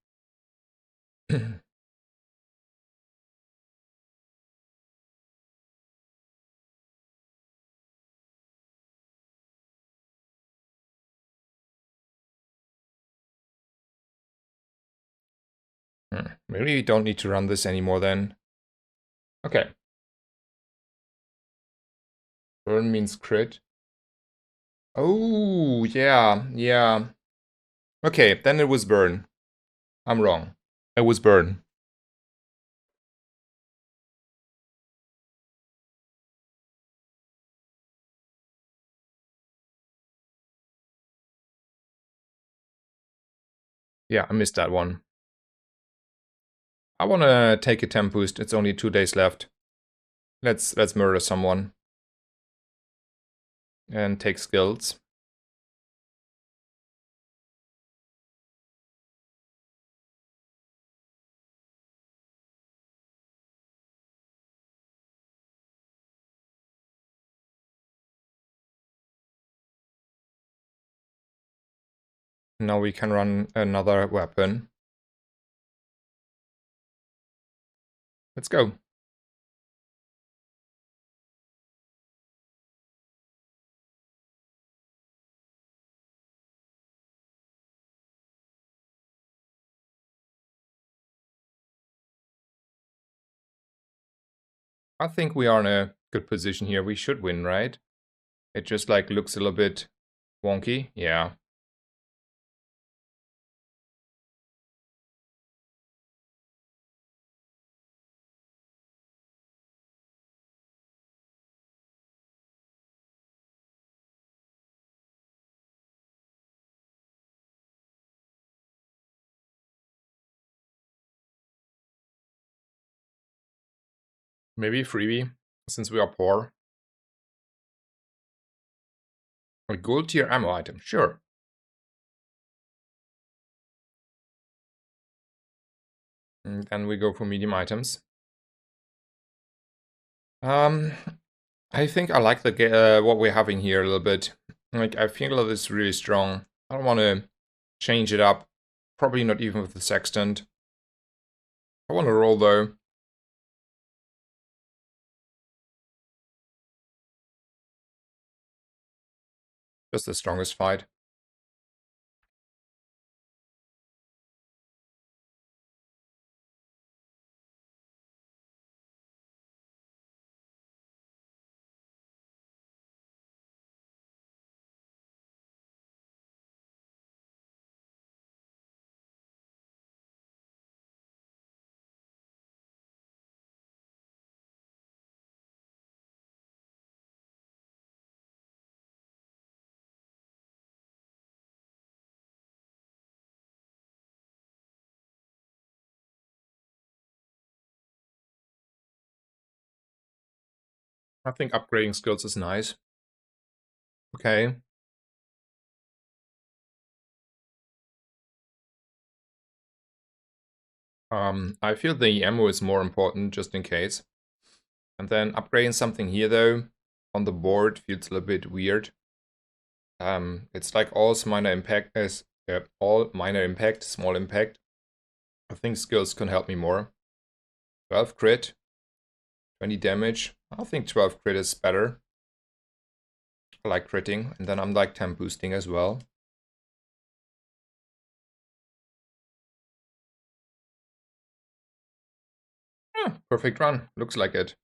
Maybe we don't need to run this anymore then. Okay. Burn means crit. Oh, yeah, yeah. Okay, then it was burn. I'm wrong. It was burn. Yeah, I missed that one. I wanna take a temp boost. It's only 2 days left. Let's murder someone. And take skills. Now we can run another weapon. Let's go. I think we are in a good position here. We should win, right? It just like looks a little bit wonky. Yeah. Maybe freebie, since we are poor. A gold tier ammo item, sure. And then we go for medium items. I think I like the what we're having here a little bit. Like, I feel that it's really strong. I don't want to change it up. Probably not even with the sextant. I want to roll though. Just the strongest fight. I think upgrading skills is nice. Okay. I feel the ammo is more important just in case. And then upgrading something here though on the board feels a little bit weird. It's like all minor impact is all minor impact, small impact. I think skills can help me more. 12 crit, 20 damage. I think 12 crit is better. I like critting, and then I'm like temp boosting as well. Yeah, perfect run. Looks like it.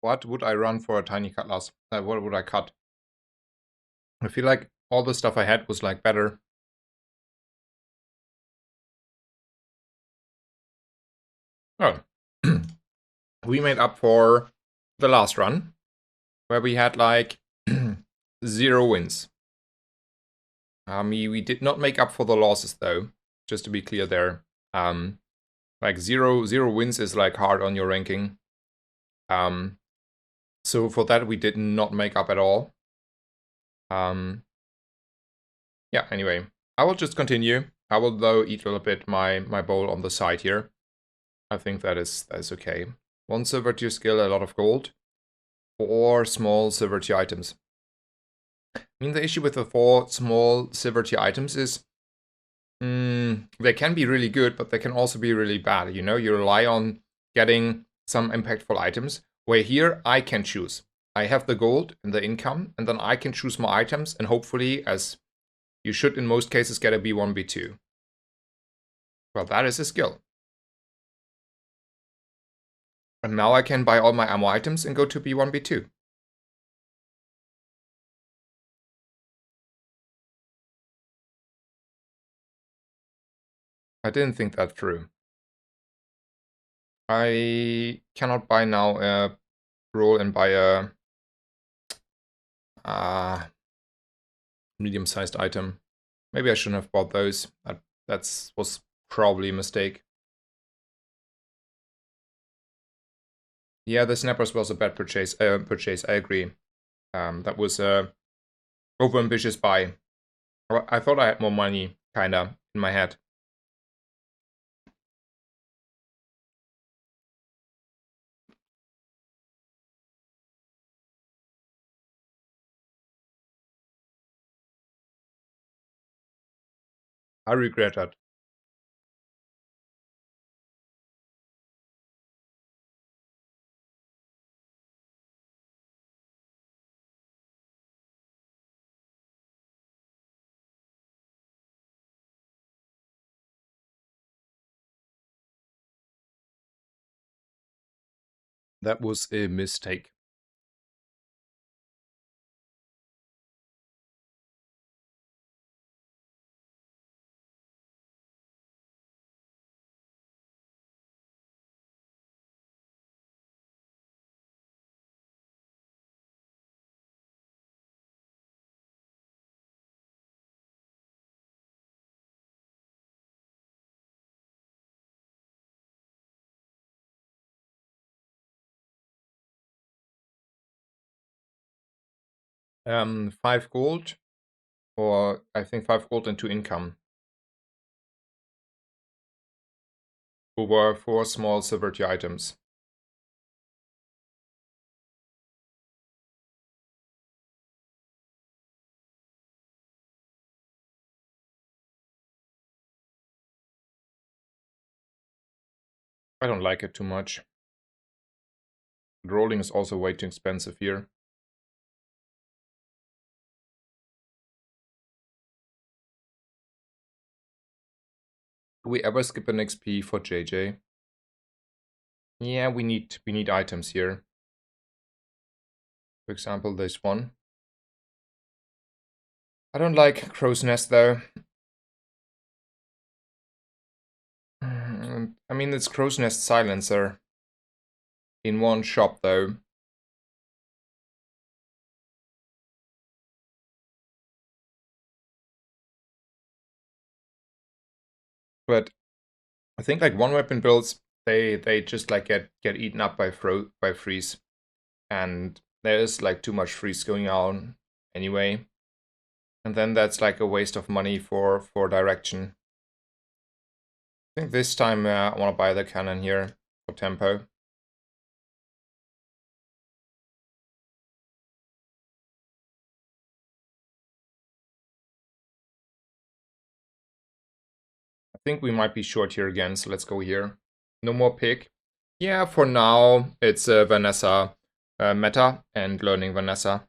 What would I run for a tiny cutlass? What would I cut? I feel like all the stuff I had was like better. Oh. We made up for the last run, where we had like 0 wins. We did not make up for the losses though, just to be clear there. Like zero wins is like hard on your ranking. So for that we did not make up at all. Yeah, anyway, I will just continue. I will though eat a little bit my bowl on the side here. I think that is okay. 1 silver tier skill, a lot of gold. 4 small silver tier items. I mean, the issue with the 4 small silver tier items is they can be really good, but they can also be really bad. You know, you rely on getting some impactful items, where here I can choose. I have the gold and the income, and then I can choose my items, and hopefully, as you should in most cases, get a B1, B2. Well, that is a skill. And now I can buy all my ammo items and go to B1, B2. I didn't think that through. I cannot buy now a roll and buy a medium-sized item. Maybe I shouldn't have bought those. That was probably a mistake. Yeah, the snappers was a bad purchase. I agree. That was a overambitious buy. I thought I had more money, kinda, in my head. I regret that. That was a mistake. Um, 5 gold, or I think 5 gold and 2 income. Over 4 small silver tier items. I don't like it too much. But rolling is also way too expensive here. Do we ever skip an XP for JJ? Yeah, we need items here. For example, this one. I don't like Crow's Nest though. I mean, it's Crow's Nest Silencer. In one shop though. But I think like one weapon builds, they just like get eaten up by freeze. And there's like too much freeze going on anyway. And then that's like a waste of money for direction. I think this time I want to buy the cannon here for tempo. I think we might be short here again, so let's go here. No more pick. Yeah, for now it's Vanessa meta and learning Vanessa.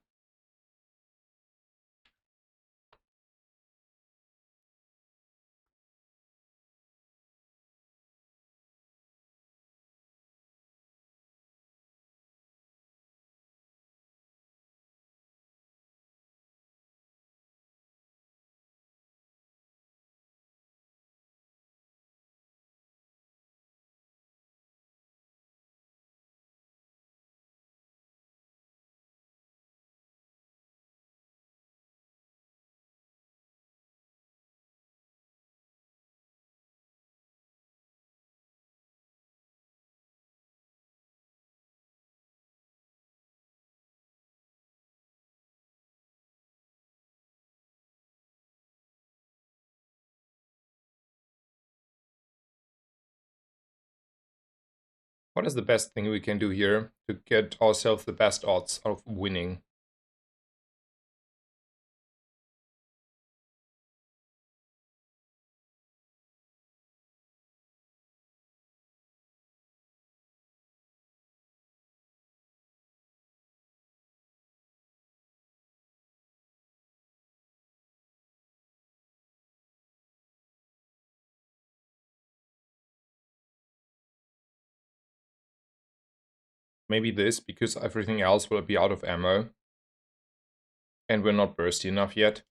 What is the best thing we can do here to get ourselves the best odds of winning? Maybe this, because everything else will be out of ammo. And we're not bursty enough yet.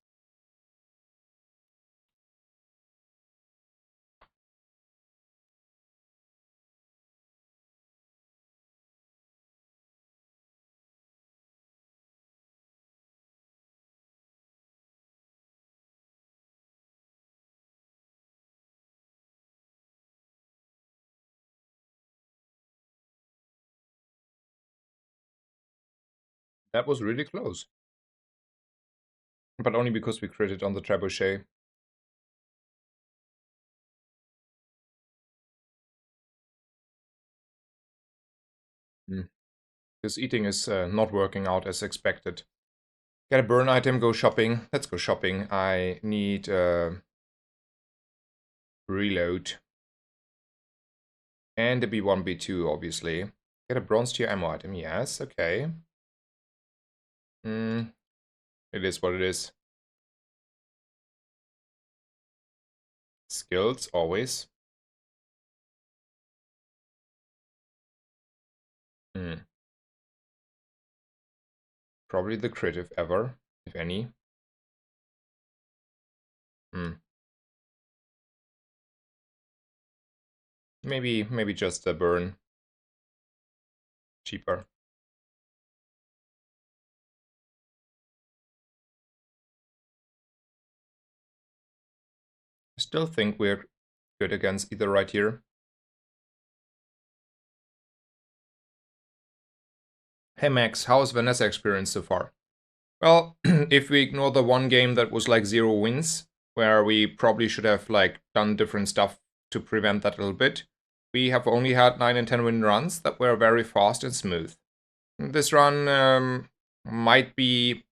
That was really close. But only because we critted on the trebuchet. This eating is not working out as expected. Get a burn item, go shopping. Let's go shopping. I need reload. And a B1, B2, obviously. Get a bronze tier ammo item, yes, okay. It is what it is. Skills, always. Probably the crit if ever, if any. Maybe just a burn. Cheaper. I still think we're good against either right here. Hey Max, how's Vanessa experience so far? Well, if we ignore the one game that was like 0 wins, where we probably should have like done different stuff to prevent that a little bit, we have only had 9 and 10 win runs that were very fast and smooth. This run might be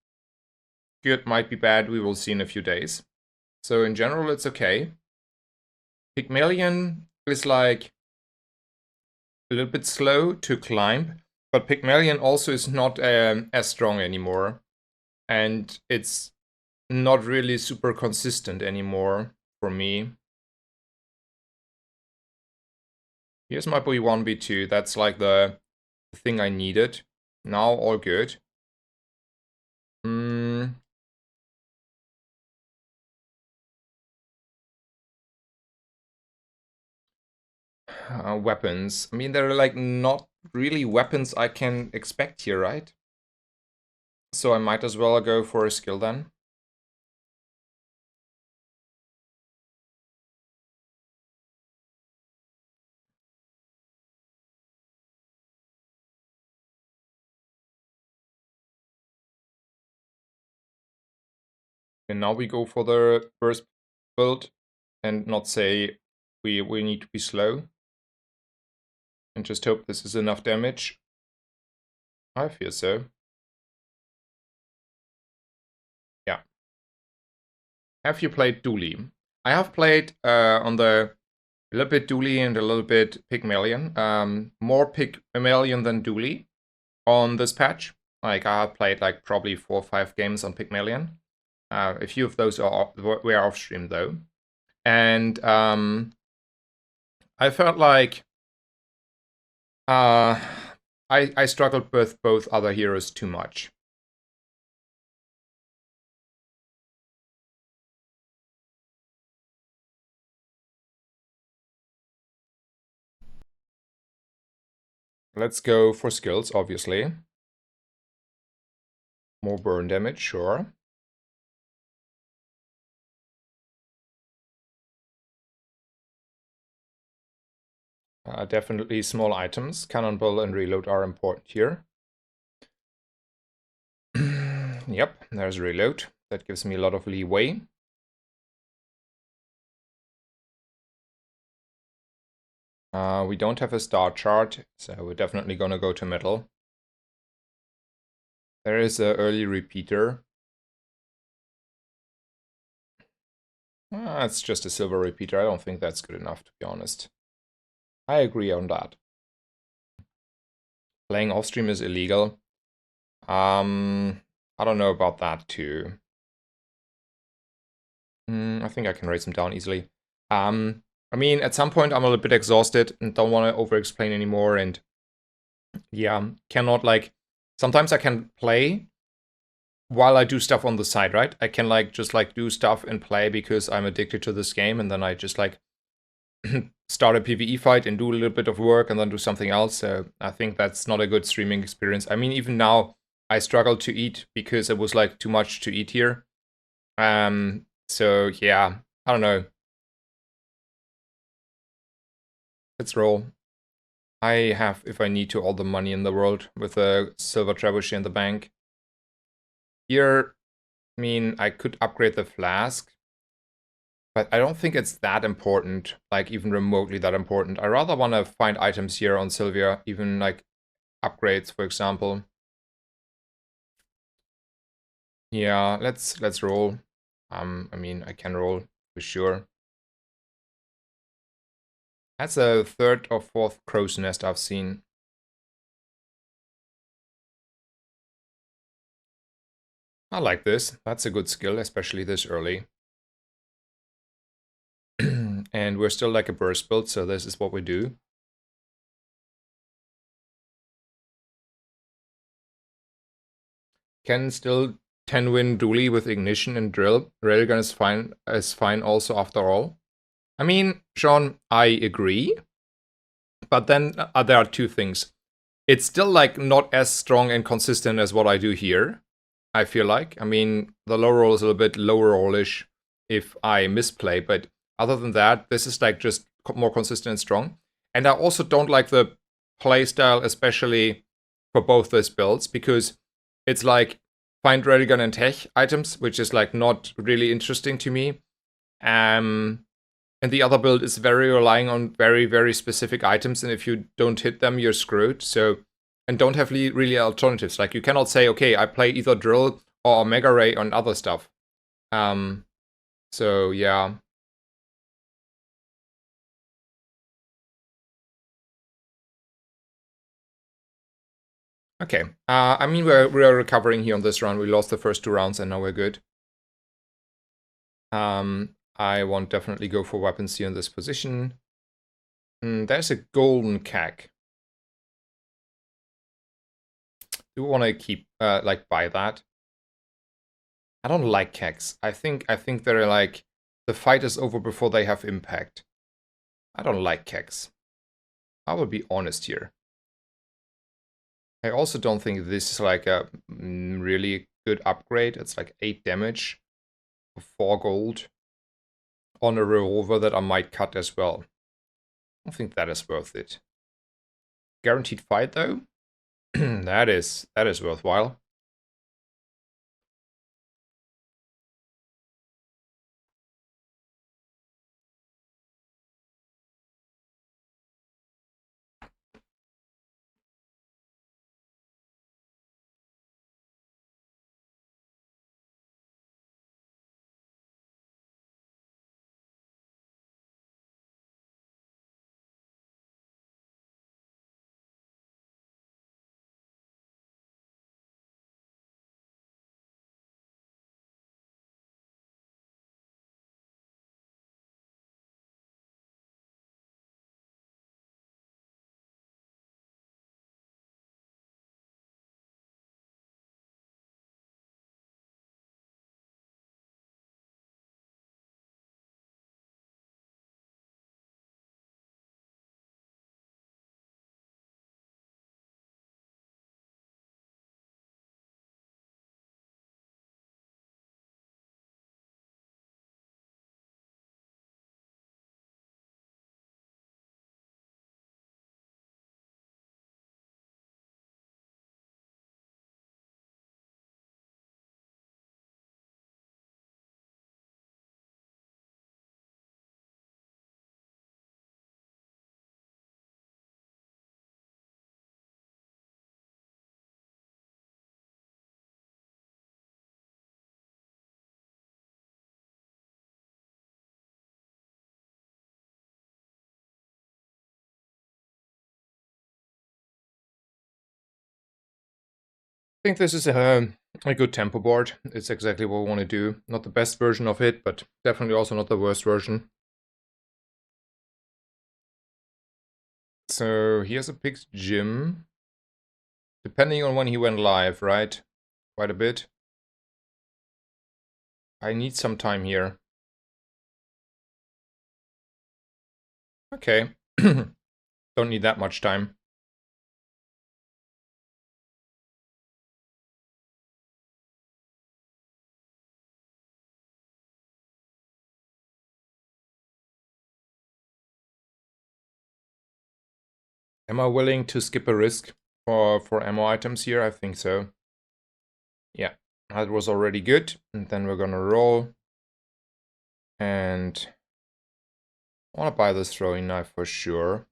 good, might be bad, we will see in a few days. So in general, it's okay. Pygmalion is like a little bit slow to climb, but Pygmalion also is not as strong anymore. And it's not really super consistent anymore for me. Here's my B1, B2. That's like the thing I needed. Now all good. Weapons. I mean, there are like not really weapons I can expect here, right? So I might as well go for a skill then. And now we go for the first build and not say we need to be slow. And just hope this is enough damage. I feel so. Yeah. Have you played Dooley? I have played on the a little bit Dooley and a little bit Pygmalion. More Pygmalion than Dooley on this patch. Like I have played like probably 4 or 5 games on Pygmalion. A few of those were off stream though. And I felt like I struggled with both other heroes too much. Let's go for skills, obviously. More burn damage, sure. Definitely small items. Cannonball and reload are important here. Yep, there's reload. That gives me a lot of leeway. We don't have a star chart, so we're definitely gonna go to middle. There is an early repeater. It's just a silver repeater. I don't think that's good enough, to be honest. I agree on that. Playing off stream is illegal. I don't know about that too. I think I can raise him down easily. I mean, at some point I'm a little bit exhausted and don't want to over-explain anymore. And yeah, cannot like. Sometimes I can play while I do stuff on the side, right? I can like just like do stuff and play because I'm addicted to this game, and then I just like start a PvE fight and do a little bit of work and then do something else. So I think that's not a good streaming experience. I mean, even now I struggle to eat because it was like too much to eat here. So yeah, I don't know. Let's roll. I have, if I need to, all the money in the world with a silver trebuchet in the bank. Here, I mean, I could upgrade the flask, but I don't think it's that important, like even remotely that important. I rather want to find items here on Sylvia, even like upgrades, for example. Yeah, let's roll. I mean, I can roll for sure. That's a third or fourth crow's nest I've seen. I like this. That's a good skill, especially this early. And we're still like a burst build, so this is what we do. Can still 10 win dually with ignition and drill. Railgun is fine also after all. I mean, Sean, I agree. But then there are two things. It's still like not as strong and consistent as what I do here, I feel like. I mean, the low roll is a little bit lower rollish if I misplay, but other than that, this is like just more consistent and strong. And I also don't like the playstyle, especially for both these builds, because it's like find railgun and tech items, which is like not really interesting to me. And the other build is very relying on very, very specific items, and if you don't hit them, you're screwed. So, and don't have really alternatives. Like, you cannot say, okay, I play either drill or Mega Ray on other stuff. So yeah. Okay. I mean, we're recovering here on this round. We lost the first two rounds, and now we're good. I won't definitely go for weapons here in this position. There's a golden cack. Do we want to keep like buy that? I don't like cacks. I think they're like the fight is over before they have impact. I don't like cacks. I will be honest here. I also don't think this is like a really good upgrade. It's like 8 damage for 4 gold on a revolver that I might cut as well. I don't think that is worth it. Guaranteed fight though? that is worthwhile. think this is a good tempo board. It's exactly what we want to do. Not the best version of it, but definitely also not the worst version. So here's a pig's gym. Depending on when he went live, right? Quite a bit. I need some time here. Okay. Don't need that much time. Am I willing to skip a risk for ammo items here? I think so. Yeah, that was already good. And then we're gonna roll. And I want to buy this throwing knife for sure.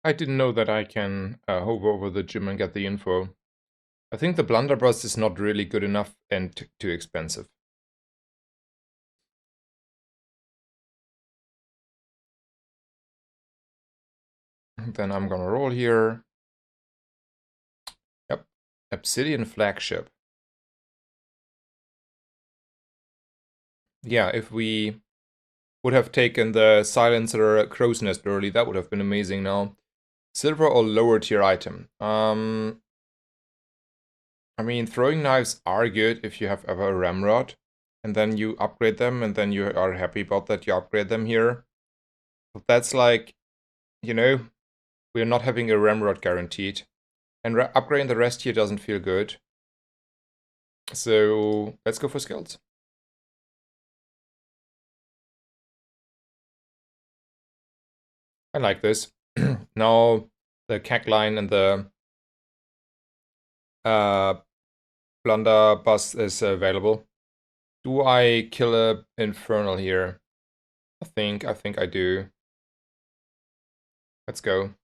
I didn't know that I can hover over the gym and get the info. I think the blunderbuss is not really good enough and too expensive. Then I'm gonna roll here. Yep, Obsidian Flagship. Yeah, if we would have taken the Silencer Crow's Nest early, that would have been amazing now. Silver or lower tier item? I mean, throwing knives are good if you have ever a ramrod, and then you upgrade them, and then you are happy about that you upgrade them here. But that's like, you know, we're not having a ramrod guaranteed. And upgrading the rest here doesn't feel good. So let's go for skills. I like this. Now the CAC line and the blunderbuss is available. Do I kill a infernal here? I think I do. Let's go.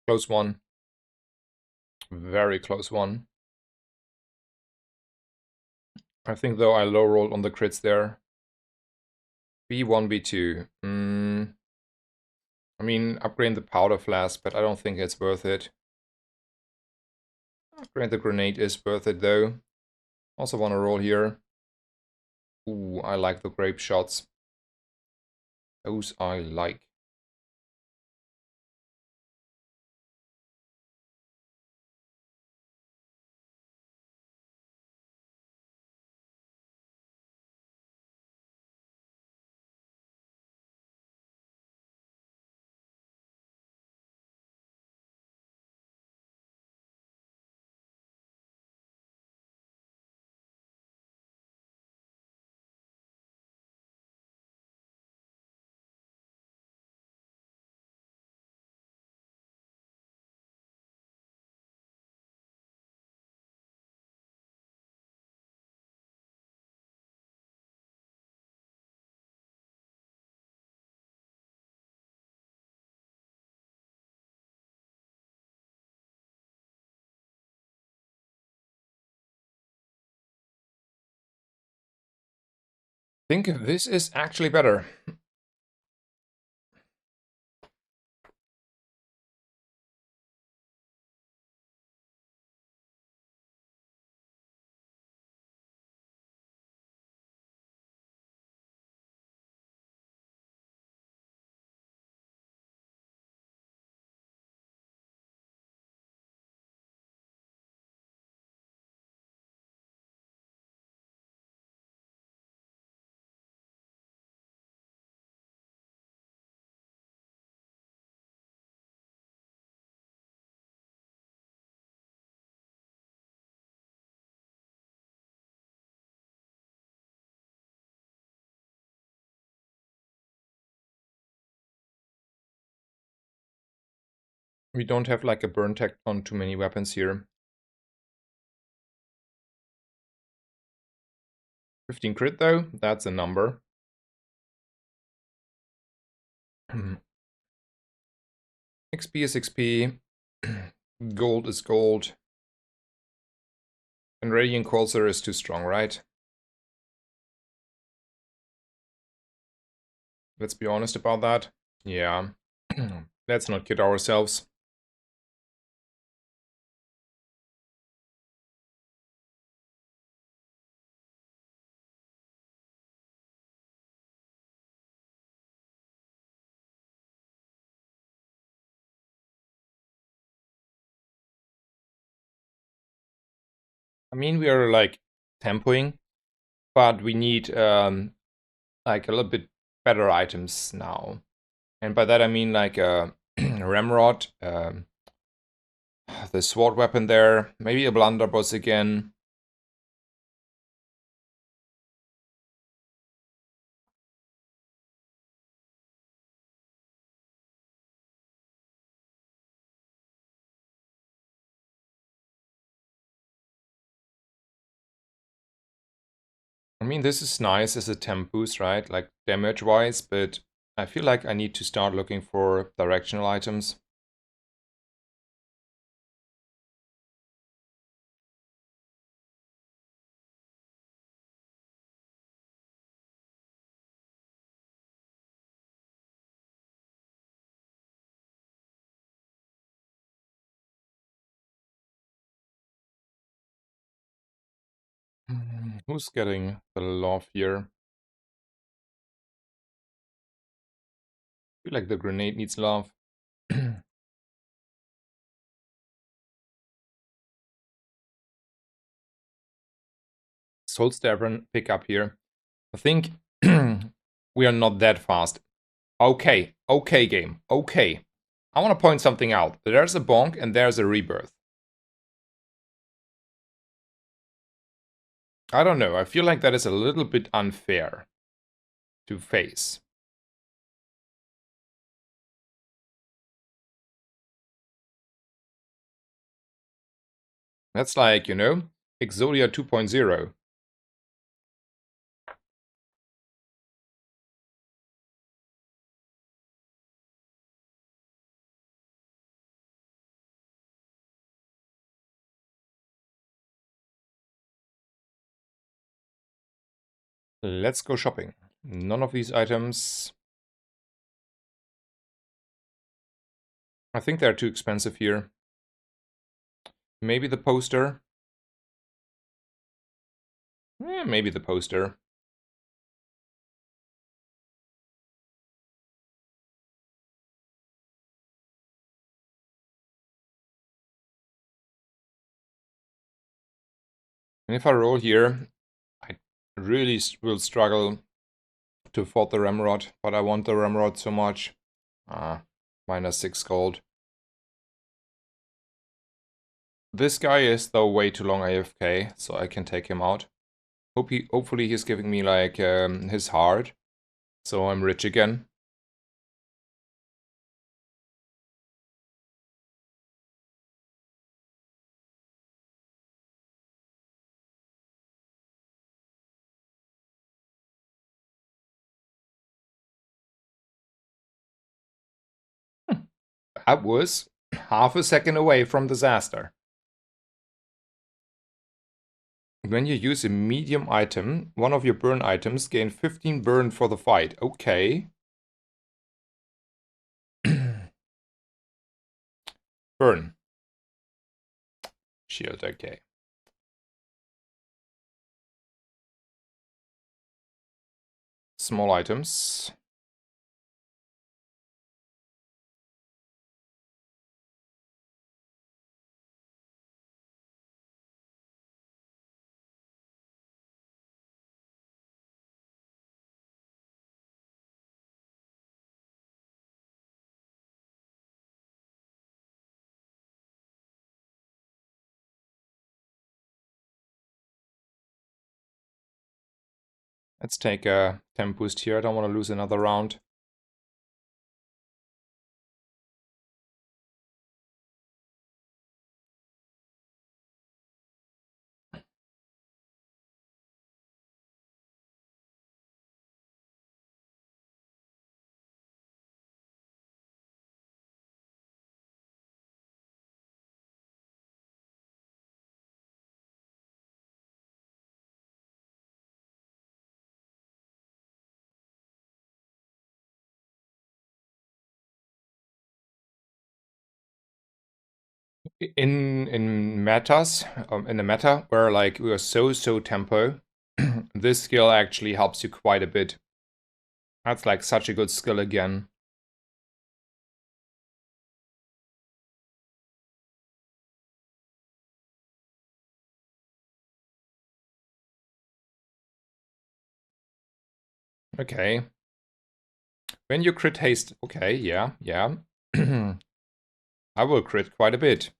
Close one. Very close one. I think though I low rolled on the crits there. B1, B2. I mean, upgrade the powder flask, but I don't think it's worth it. Upgrade the grenade is worth it though. Also want to roll here. Ooh, I like the grape shots. Those I like. I think this is actually better. We don't have like a burn tech on too many weapons here. 15 crit though, that's a number. XP is XP. Gold is gold. And Radiant Coulter is too strong, right? Let's be honest about that. Yeah. Let's not kid ourselves. I mean, we are like tempoing, but we need like a little bit better items now. And by that I mean like a Ramrod, the sword weapon there, maybe a blunderbuss again. I mean, this is nice as a temp boost, right? Like damage-wise, but I feel like I need to start looking for directional items. Who's getting the love here? I feel like the grenade needs love. Soul Stabber pick up here. I think we are not that fast. Okay, okay game, okay. I want to point something out. There's a bonk and there's a rebirth. I don't know, I feel like that is a little bit unfair to face. That's like, you know, Exodia 2.0. Let's go shopping. None of these items. I think they're too expensive here. Maybe the poster. Maybe the poster. And if I roll here, I really will struggle to afford the Ramrod, but I want the Ramrod so much. Minus 6 gold. This guy is though way too long AFK, so I can take him out. Hopefully he's giving me like his heart, so I'm rich again. That was half a second away from disaster. When you use a medium item, one of your burn items gain 15 burn for the fight. Okay. Burn. Shield, okay. Small items. Let's take a temp boost here. I don't want to lose another round. In metas, in the meta where like we are so tempo, this skill actually helps you quite a bit. That's like such a good skill again. Okay. When you crit haste, okay, yeah. I will crit quite a bit.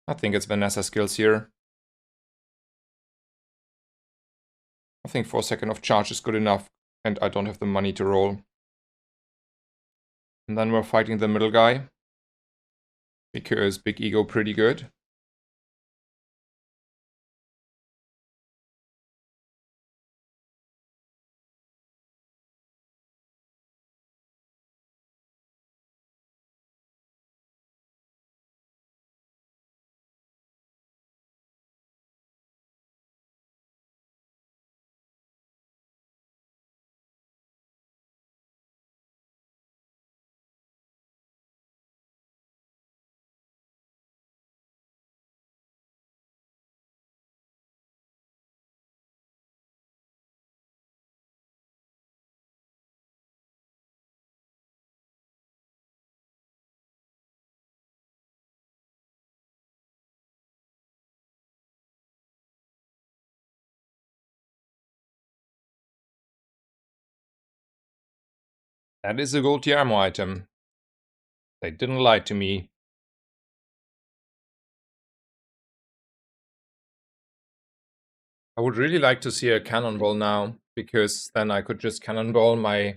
I think it's Vanessa skills here. I think 4 seconds of charge is good enough, and I don't have the money to roll. And then we're fighting the middle guy, because big ego pretty good. That is a gold tier ammo item. They didn't lie to me. I would really like to see a cannonball now, because then I could just cannonball my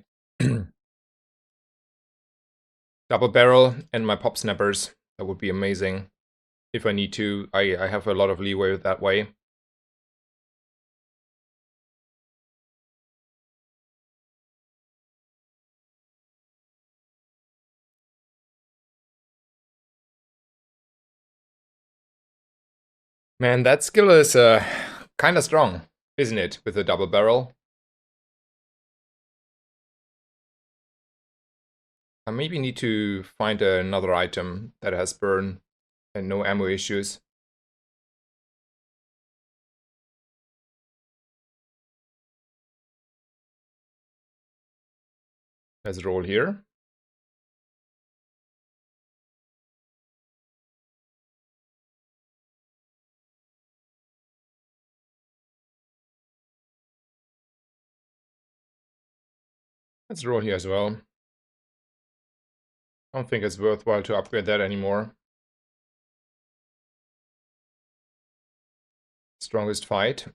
double barrel and my pop snappers. That would be amazing. If I need to, I have a lot of leeway that way. Man, that skill is kind of strong, isn't it, with the double barrel? I maybe need to find another item that has burn and no ammo issues. Let's roll here. Let's roll here as well. I don't think it's worthwhile to upgrade that anymore. Strongest fight.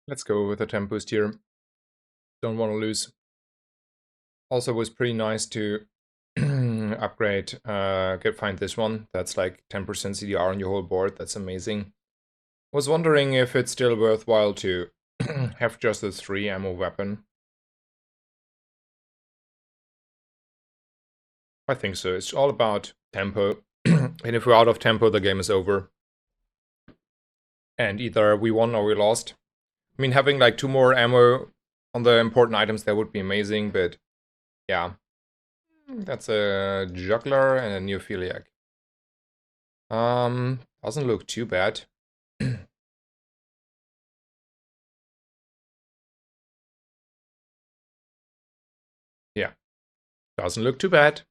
Let's go with a temp boost here. Don't want to lose. Also was pretty nice to upgrade, find this one. That's like 10% CDR on your whole board. That's amazing. Was wondering if it's still worthwhile to have just a 3 ammo weapon. I think so. It's all about tempo. And if we're out of tempo, the game is over. And either we won or we lost. I mean, having like 2 more ammo on the important items, that would be amazing, but yeah. That's a juggler and a neophiliac. Doesn't look too bad. Doesn't look too bad.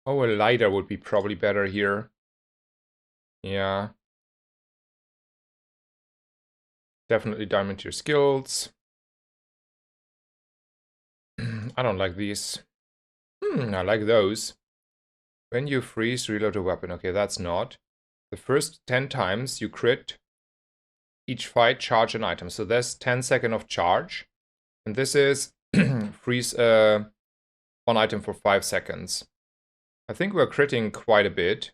Oh, a lighter would be probably better here. Yeah. Definitely diamond tier skills. I don't like these. I like those. When you freeze, reload a weapon. Okay, that's not. The first 10 times you crit each fight, charge an item. So there's 10 seconds of charge. And this is freeze one item for 5 seconds. I think we're critting quite a bit.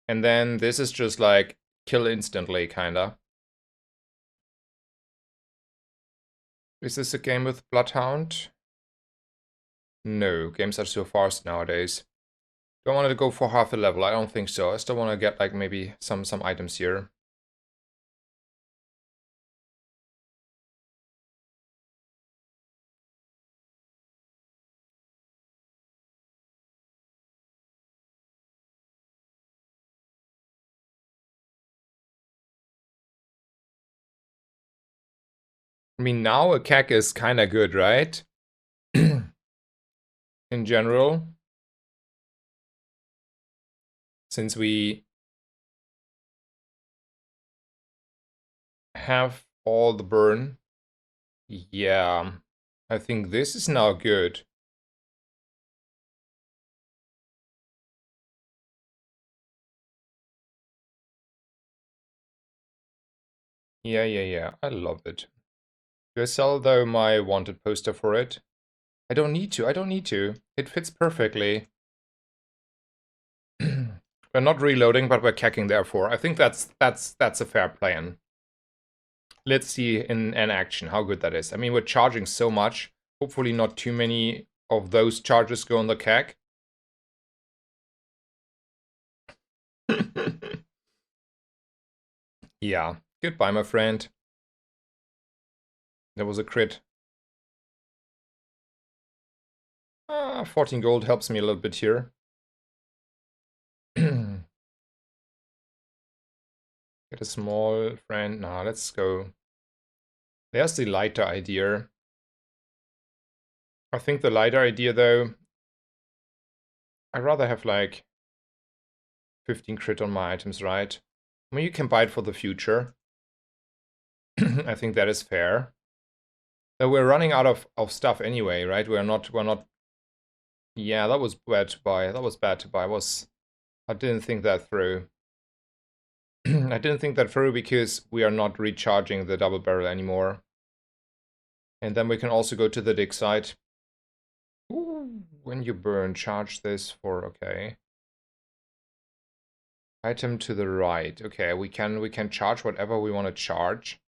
And then this is just like kill instantly, kinda. Is this a game with Bloodhound? No, games are so fast nowadays. Do I want to go for half a level? I don't think so. I still want to get like maybe some items here. I mean, now a CAC is kind of good, right? In general. Since we have all the burn. Yeah, I think this is now good. Yeah. I love it. Do I sell, though, my wanted poster for it? I don't need to. It fits perfectly. We're not reloading, but we're cacking therefore. I think that's a fair plan. Let's see in action how good that is. I mean, we're charging so much. Hopefully not too many of those charges go on the cac. Yeah. Goodbye, my friend. That was a crit. 14 gold helps me a little bit here. Get a small friend. Nah, let's go. There's the lighter idea. I think the lighter idea, though, I'd rather have like 15 crit on my items, right? I mean, you can buy it for the future. I think that is fair. Though we're running out of stuff anyway, right? We're not. Yeah, that was bad to buy. That was bad to buy. I didn't think that through. I didn't think that through because we are not recharging the double barrel anymore. And then we can also go to the dig site. Ooh, when you burn, charge this for, okay. Item to the right. Okay, we can charge whatever we want to charge.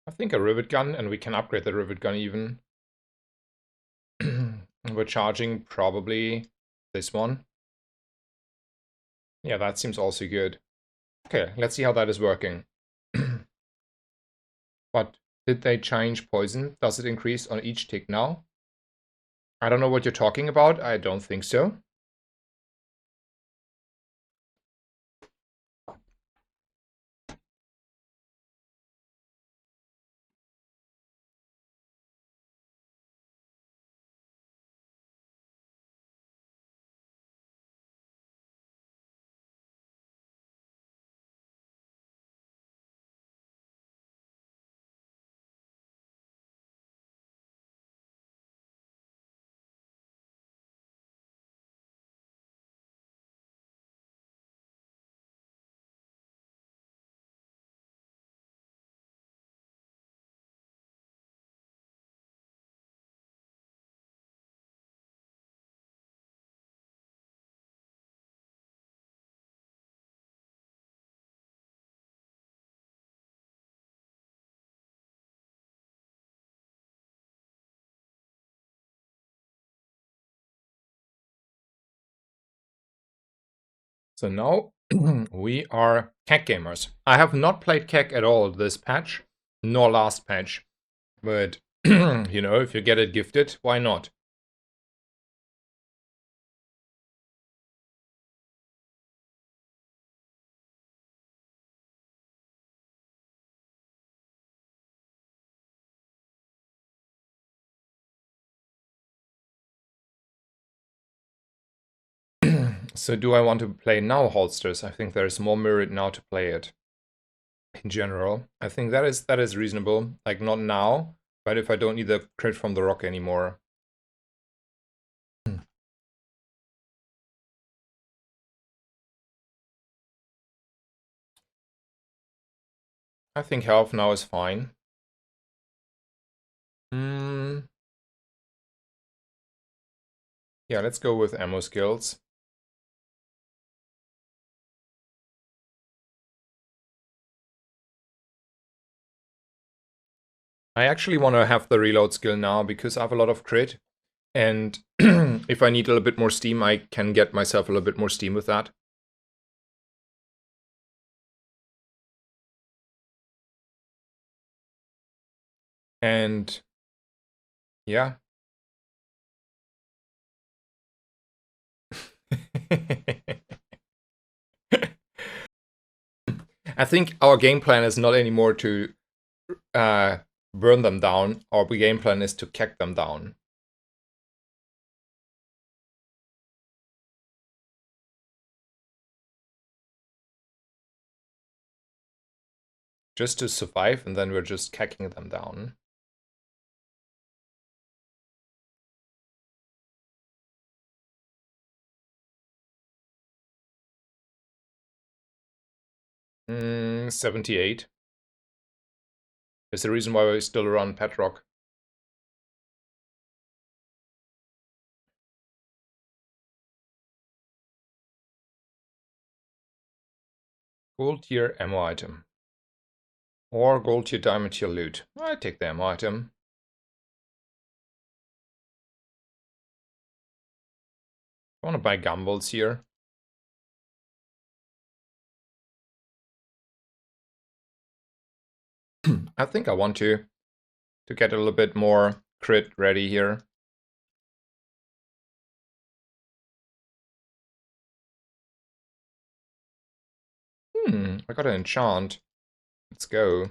I think a rivet gun, and we can upgrade the rivet gun even. We're charging probably this one. Yeah, that seems also good. Okay, let's see how that is working. But did they change poison? Does it increase on each tick now? I don't know what you're talking about. I don't think so. So now we are CAC gamers. I have not played CAC at all this patch, nor last patch. But, you know, if you get it gifted, why not? So do I want to play now holsters? I think there's more merit now to play it. In general, I think that is reasonable. Like not now, but if I don't need the crit from the rock anymore. I think health now is fine. Yeah, let's go with ammo skills. I actually want to have the reload skill now because I have a lot of crit. And if I need a little bit more steam, I can get myself a little bit more steam with that. And yeah. I think our game plan is not anymore to burn them down. Our game plan is to keck them down. Just to survive, and then we're just kecking them down. Mm, 78. Is the reason why we still run Petrock. Gold tier ammo item. Or gold tier diamond tier loot. I take the ammo item. I want to buy gumballs here. I think I want to get a little bit more crit ready here. I got an enchant. Let's go.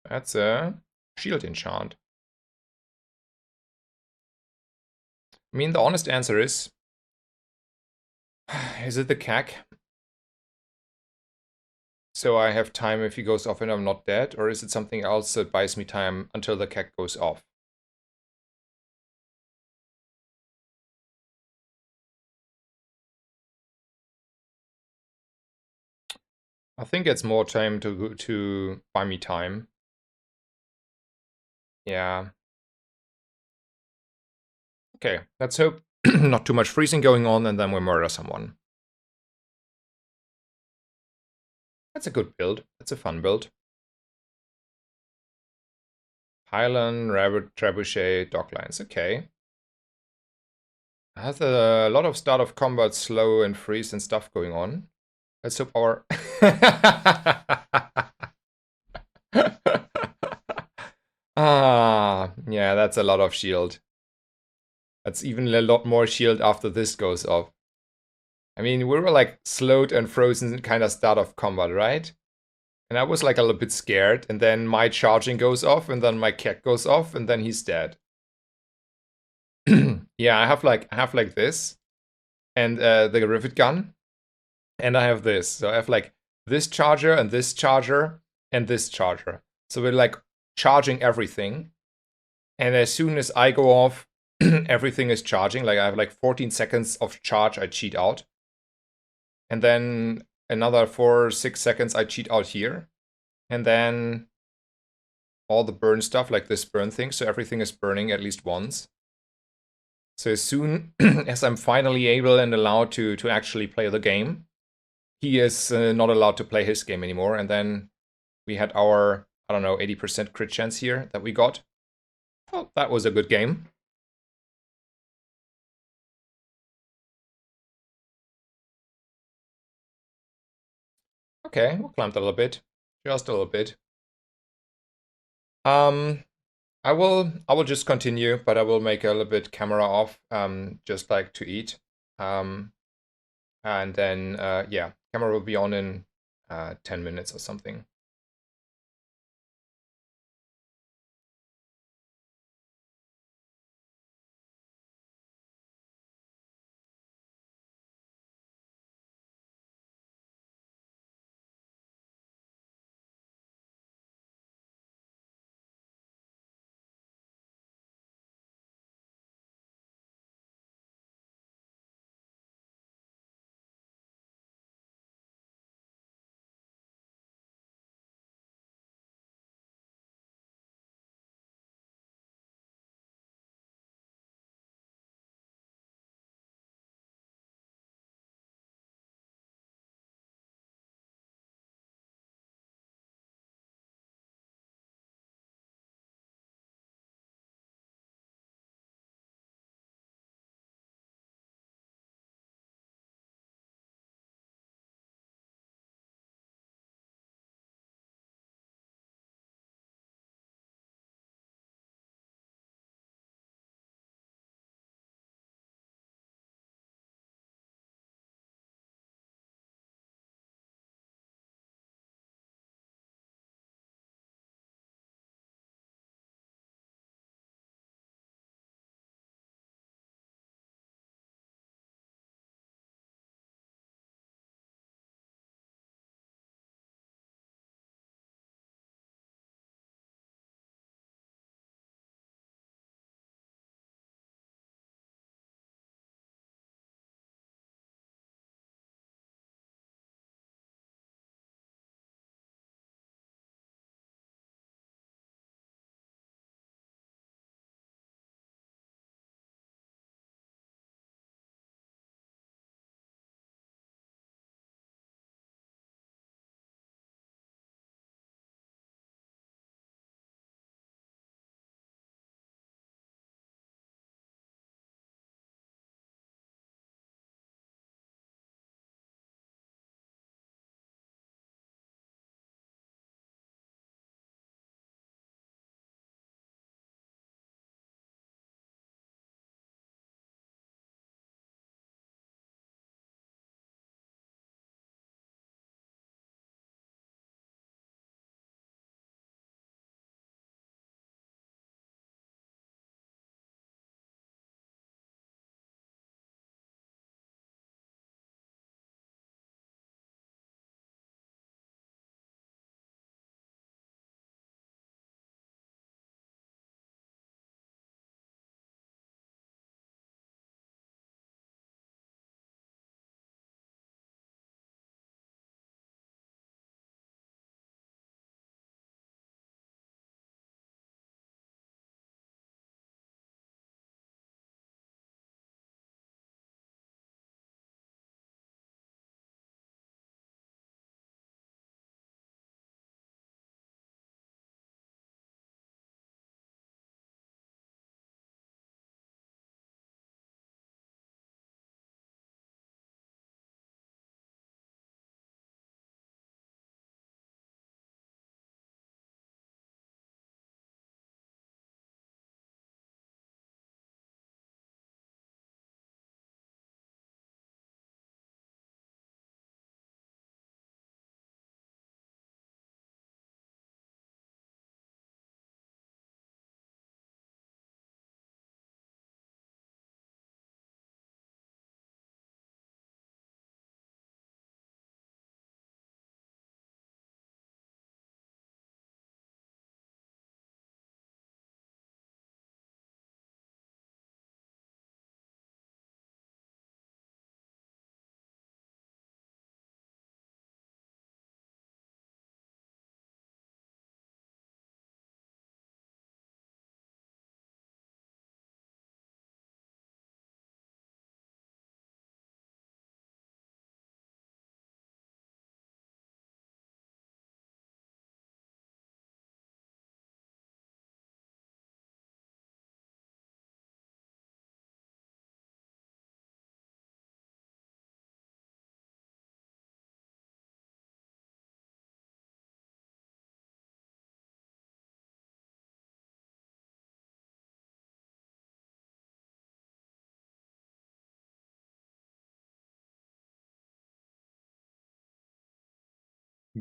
That's a shield enchant. I mean, the honest answer is it the cack? So I have time if he goes off and I'm not dead? Or is it something else that buys me time until the cack goes off? I think it's more time to buy me time. Yeah. Okay, let's hope not too much freezing going on and then we murder someone. That's a good build. That's a fun build. Highland, Rabbit, Trebuchet, Doglines. Okay. Has a lot of start of combat, slow and freeze and stuff going on. Let's hope our... yeah, that's a lot of shield. That's even a lot more shield after this goes off. I mean, we were like slowed and frozen kind of start of combat, right? And I was like a little bit scared, and then my charging goes off, and then my keck goes off, and then he's dead. Yeah, I have like this, and the rivet gun, and I have this. So I have like this charger and this charger and this charger. So we're like charging everything, and as soon as I go off, everything is charging. Like I have like 14 seconds of charge. I cheat out, and then another 4-6 seconds I cheat out here, and then all the burn stuff, like this burn thing. So everything is burning at least once. So as soon as I'm finally able and allowed to actually play the game, he is not allowed to play his game anymore. And then we had our, I don't know, 80% crit chance here that we got. Well, that was a good game. Okay, we'll climb a little bit. Just a little bit. I will just continue, but I will make a little bit camera off, just like to eat. And then, yeah, camera will be on in 10 minutes or something.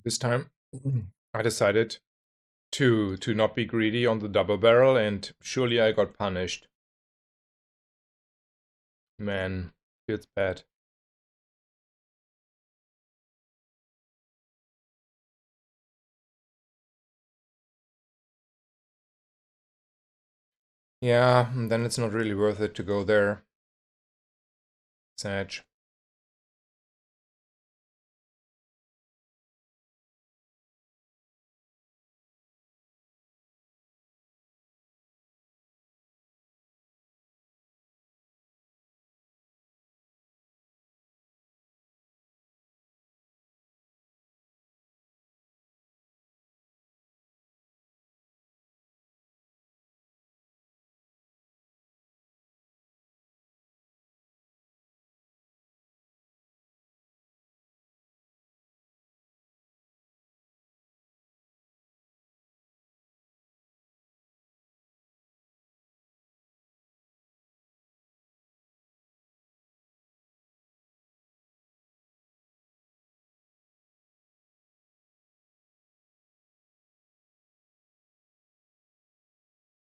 This time I decided to not be greedy on the double barrel, and surely I got punished. Man, feels bad. Yeah, then it's not really worth it to go there. Sad.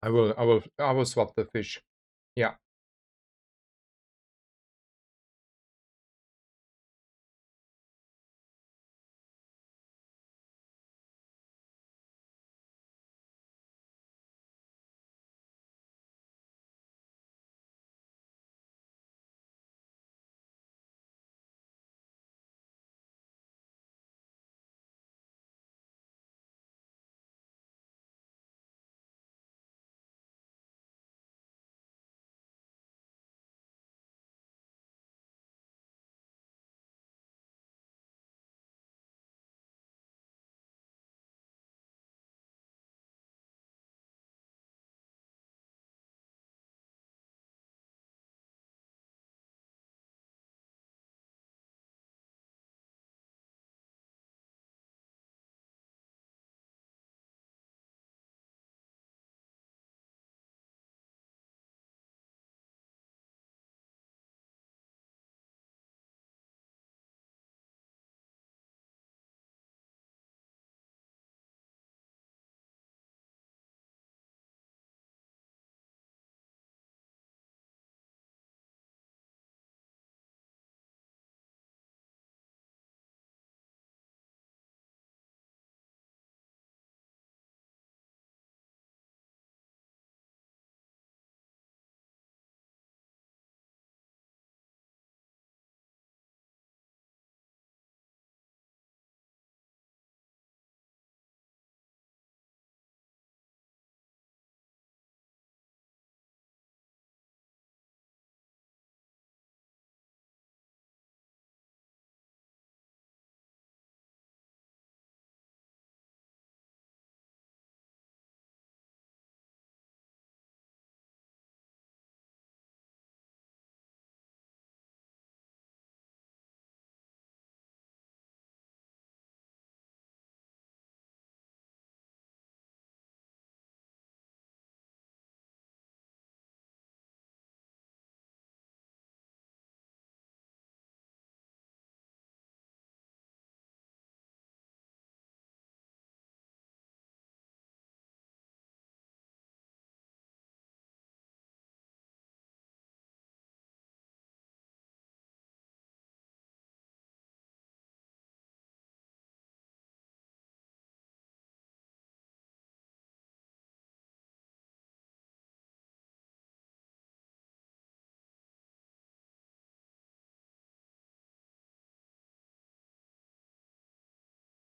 I will swap the fish. Yeah.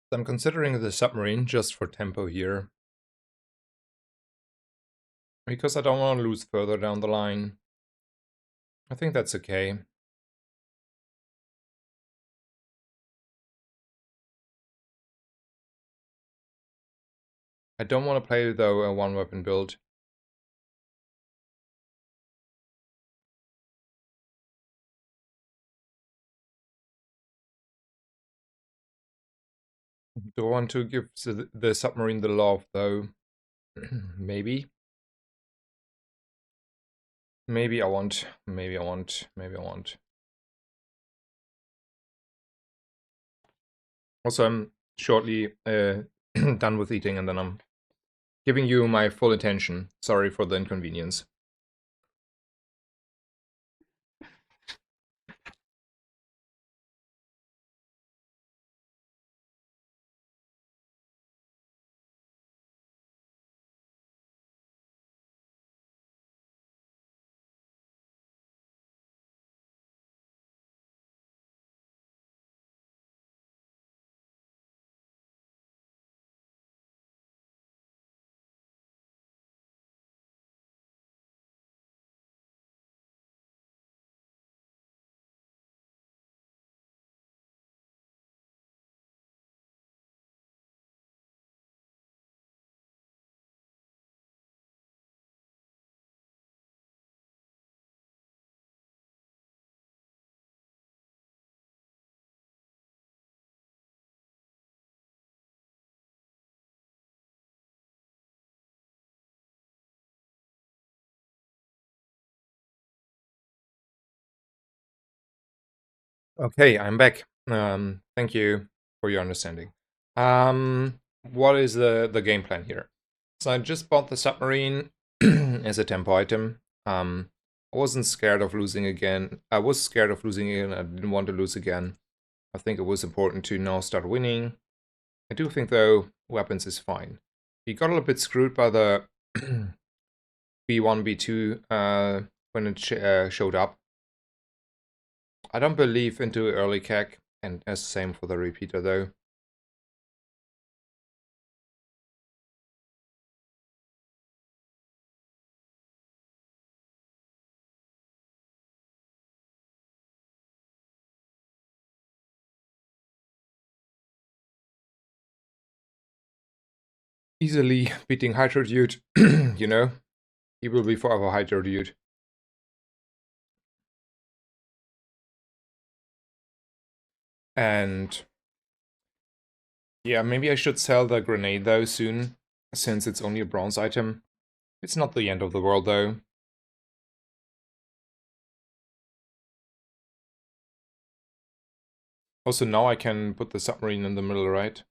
I'm considering the submarine just for tempo here, because I don't want to lose further down the line. I think that's okay. I don't want to play, though, a one-weapon build. Do I want to give the submarine the love, though? Maybe. Maybe I want. Maybe I want. Maybe I want. Also, shortly done with eating, and then I'm giving you my full attention. Sorry for the inconvenience. Okay, I'm back. Thank you for your understanding. What is the game plan here? So I just bought the submarine as a tempo item. I wasn't scared of losing again. I was scared of losing again. I didn't want to lose again. I think it was important to now start winning. I do think, though, weapons is fine. We got a little bit screwed by the B1, B2 when it showed up. I don't believe into early CAC, and as same for the repeater, though. Easily beating Hydro Dude, you know? He will be forever Hydro Dude. And yeah, maybe I should sell the grenade though soon, since it's only a bronze item. It's not the end of the world though. Also now I can put the submarine in the middle, right?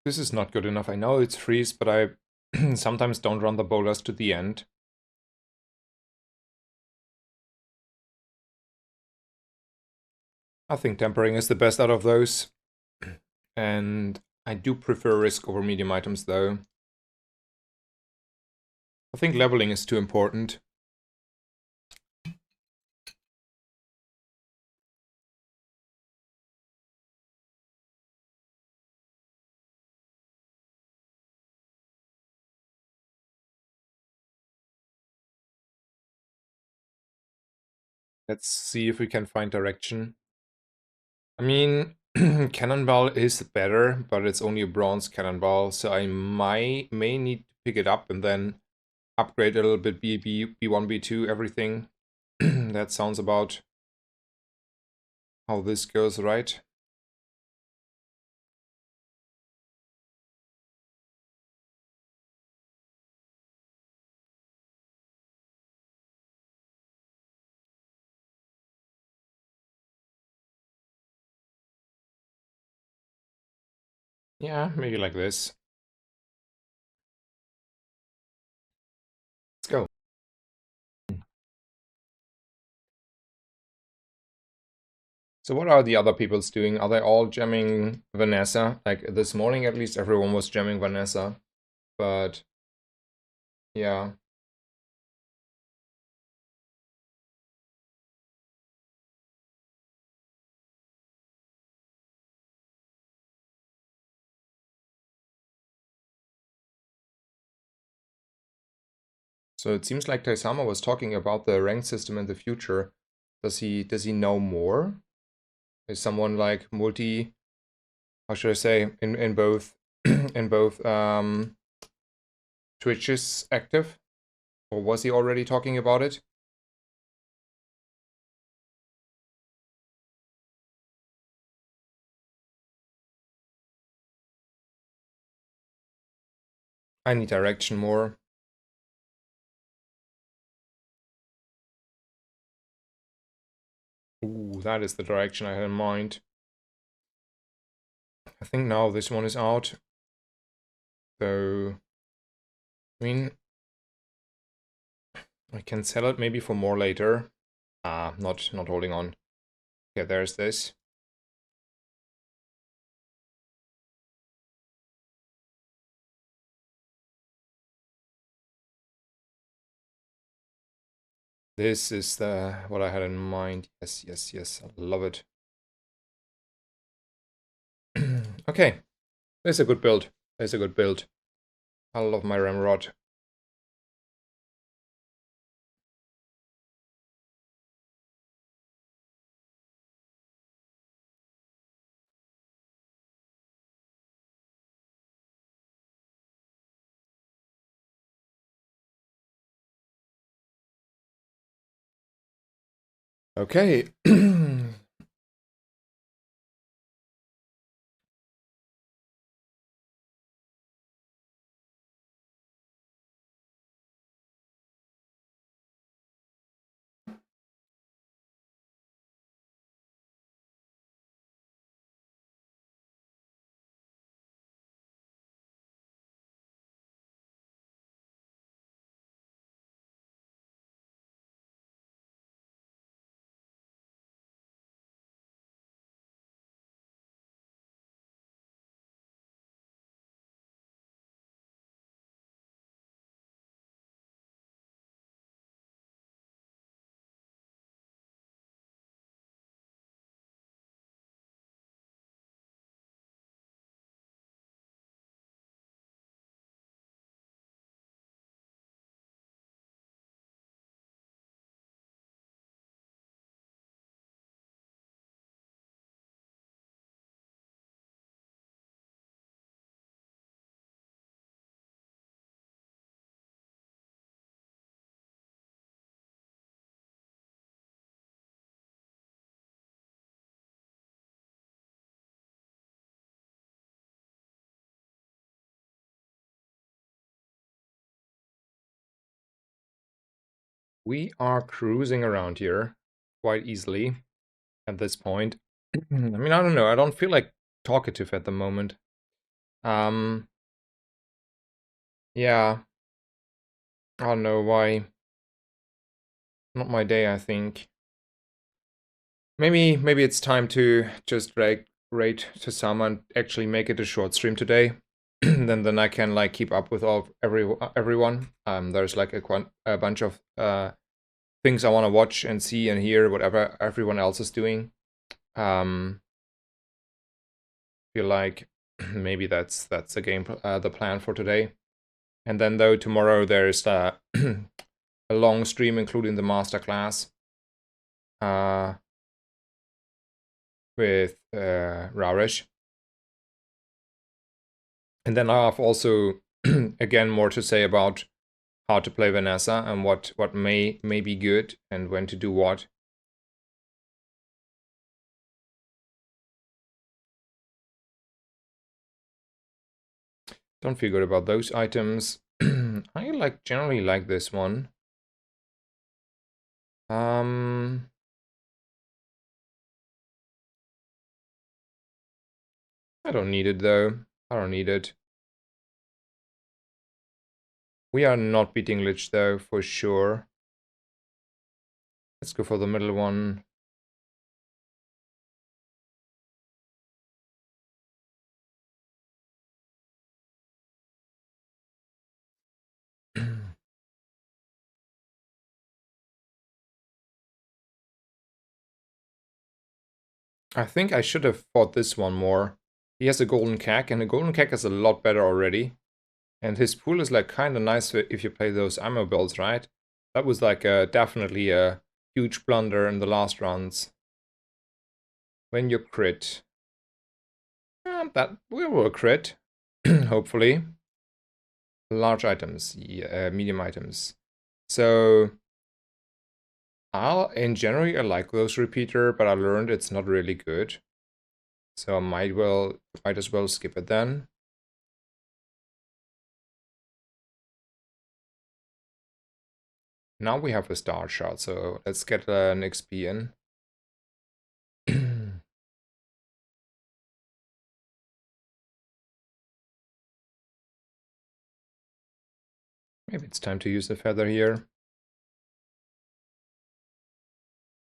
This is not good enough. I know it's freeze, but I sometimes don't run the bowlers to the end. I think tempering is the best out of those. And I do prefer risk over medium items though. I think leveling is too important. Let's see if we can find direction. I mean, Cannonball is better, but it's only a bronze Cannonball, so I may need to pick it up and then upgrade a little bit B1, B2, everything. That sounds about how this goes, right? Yeah, maybe like this. Let's go. So what are the other people's doing? Are they all jamming Vanessa? Like this morning at least everyone was jamming Vanessa. But yeah. So it seems like Taisama was talking about the rank system in the future. Does he know more? Is someone like multi, how should I say, in both in both Twitches active? Or was he already talking about it? I need direction more. Ooh, that is the direction I had in mind. I think now this one is out. So, I mean, I can sell it maybe for more later. Not holding on. Okay, there's this. This is the what I had in mind. Yes, yes, yes. I love it. Okay, there's a good build. There's a good build. I love my ramrod. Okay. We are cruising around here quite easily at this point. I mean, I don't know. I don't feel like talkative at the moment. Um, yeah, I don't know why. Not my day, I think. Maybe it's time to just drag rate to some and actually make it a short stream today. then I can like keep up with everyone. There's like a bunch of things I want to watch and see and hear whatever everyone else is doing. Feel like maybe that's the plan for today. And then though tomorrow there's a long stream including the masterclass with Rahresh. And then I have also again more to say about how to play Vanessa and what may be good and when to do what. Don't feel good about those items. I generally like this one. Um, I don't need it though. I don't need it. We are not beating Lich though, for sure. Let's go for the middle one. I think I should have fought this one more. He has a golden cack, and the golden cack is a lot better already. And his pool is like kind of nice if you play those ammo builds, right? That was like definitely a huge blunder in the last rounds. When you crit. That will a crit, hopefully. Large items, yeah, medium items. So, in general, I like those repeater, but I learned it's not really good. So I might as well skip it then. Now we have a star shot, so let's get an XP in. Maybe it's time to use the feather here.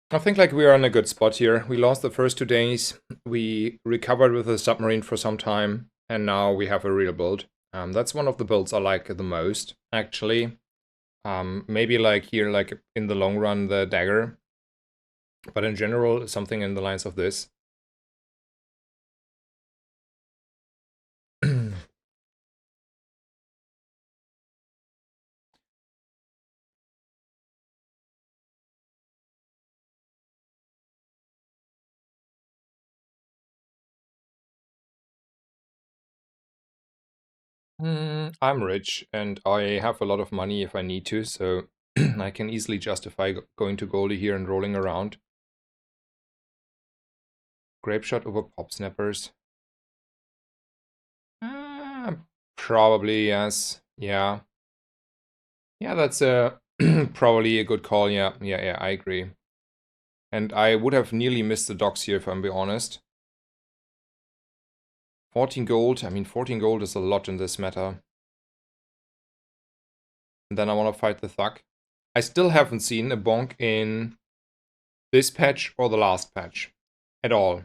I think like we are in a good spot here. We lost the first 2 days. We recovered with the submarine for some time. And now we have a real build. That's one of the builds I like the most, actually. Maybe like here, like in the long run, the dagger. But in general, something in the lines of this. I'm rich and I have a lot of money if I need to, so I can easily justify going to goalie here and rolling around. Grape shot over pop snappers. Probably, yes. Yeah. Yeah, that's probably a good call. Yeah, I agree. And I would have nearly missed the docks here if I'm being honest. 14 gold. I mean, 14 gold is a lot in this meta. And then I want to fight the Thug. I still haven't seen a bonk in this patch or the last patch at all.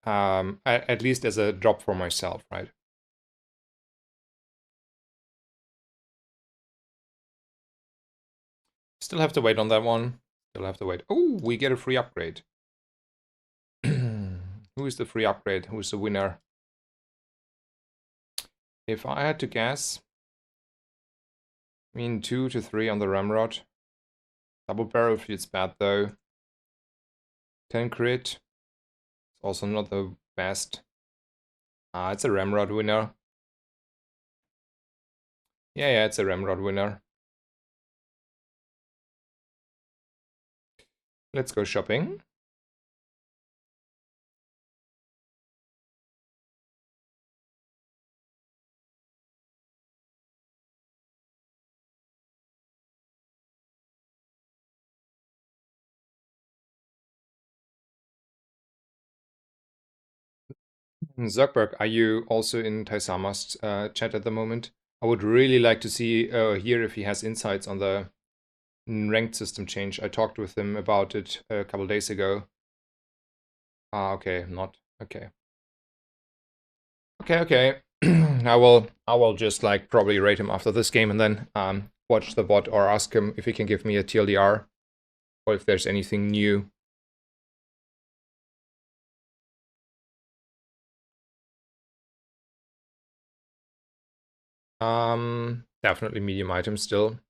At least as a drop for myself, right? Still have to wait on that one. Still have to wait. Oh, we get a free upgrade. Who is the free upgrade? Who's the winner? If I had to guess, I mean 2 to 3 on the ramrod. Double barrel feels bad though. 10 crit. Also not the best. It's a ramrod winner. Yeah, it's a ramrod winner. Let's go shopping. Zuckberg, are you also in Taisama's chat at the moment? I would really like to see hear if he has insights on the ranked system change. I talked with him about it a couple days ago. Okay, not okay. Okay. I will just like probably rate him after this game and then watch the VOD or ask him if he can give me a TLDR or if there's anything new. Definitely medium items still.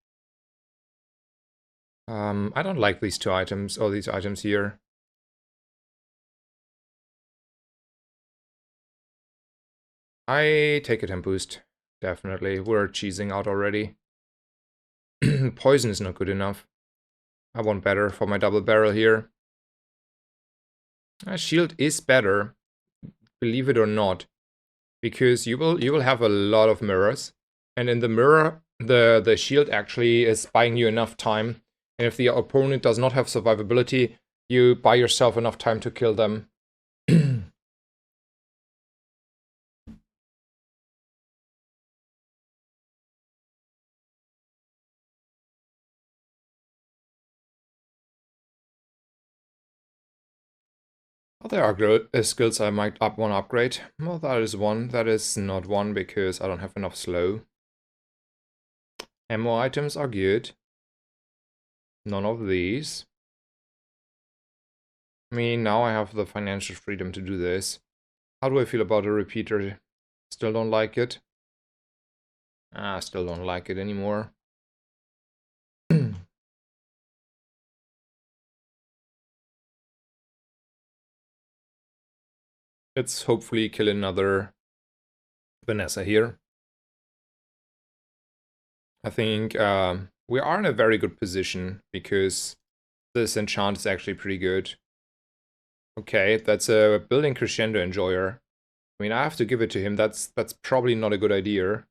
I don't like these 2 items or these items here. I take a temp boost. Definitely. We're cheesing out already. Poison is not good enough. I want better for my double barrel here. Shield is better, believe it or not, because you will have a lot of mirrors, and in the mirror, the shield actually is buying you enough time. And if the opponent does not have survivability, you buy yourself enough time to kill them. Well, there are skills I might want to upgrade. Well, that is one. That is not one because I don't have enough slow. Ammo items are good. None of these. I mean, now I have the financial freedom to do this. How do I feel about a repeater? Still don't like it. Still don't like it anymore. Let's hopefully kill another Vanessa here. I think we are in a very good position because this enchant is actually pretty good. Okay, that's a building crescendo enjoyer. I mean, I have to give it to him. That's probably not a good idea.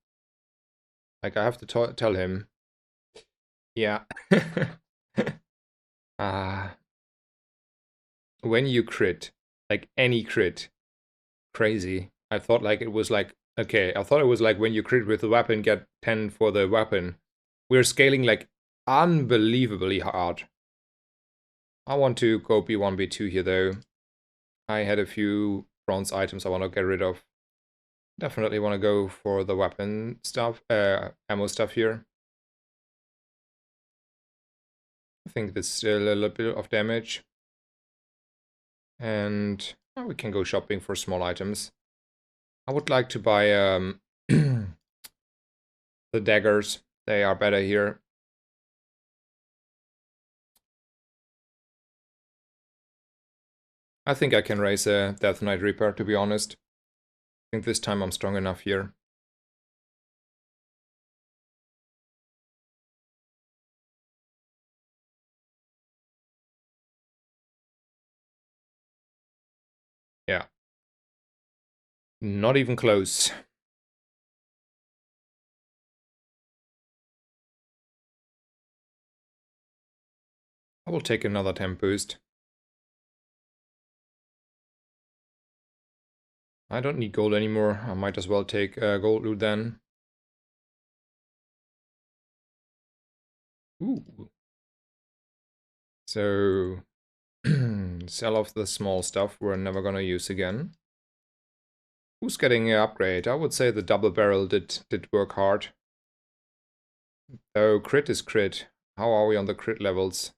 Like, I have to tell him. Yeah. When you crit, like any crit, crazy. I thought like it was like, okay, I thought it was like when you crit with the weapon, get 10 for the weapon. We're scaling like unbelievably hard. I want to go B1, B2 here though. I had a few bronze items I want to get rid of. Definitely want to go for the weapon stuff, ammo stuff here. I think this is still a little bit of damage. And we can go shopping for small items. I would like to buy the daggers. They are better here. I think I can raise a Death Knight Reaper, to be honest. I think this time I'm strong enough here. Yeah. Not even close. I will take another temp boost. I don't need gold anymore. I might as well take gold loot then. Ooh. So, sell off the small stuff we're never gonna use again. Who's getting an upgrade? I would say the double barrel did work hard. Though crit is crit. How are we on the crit levels?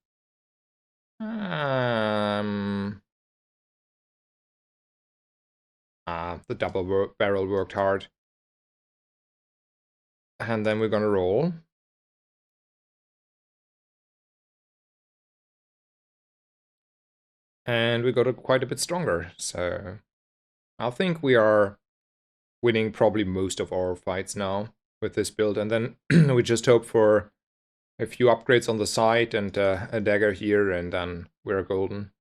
The double barrel worked hard. And then we're gonna roll. And we got quite a bit stronger, so I think we are winning probably most of our fights now with this build. And then we just hope for a few upgrades on the side and a dagger here, and then we're golden.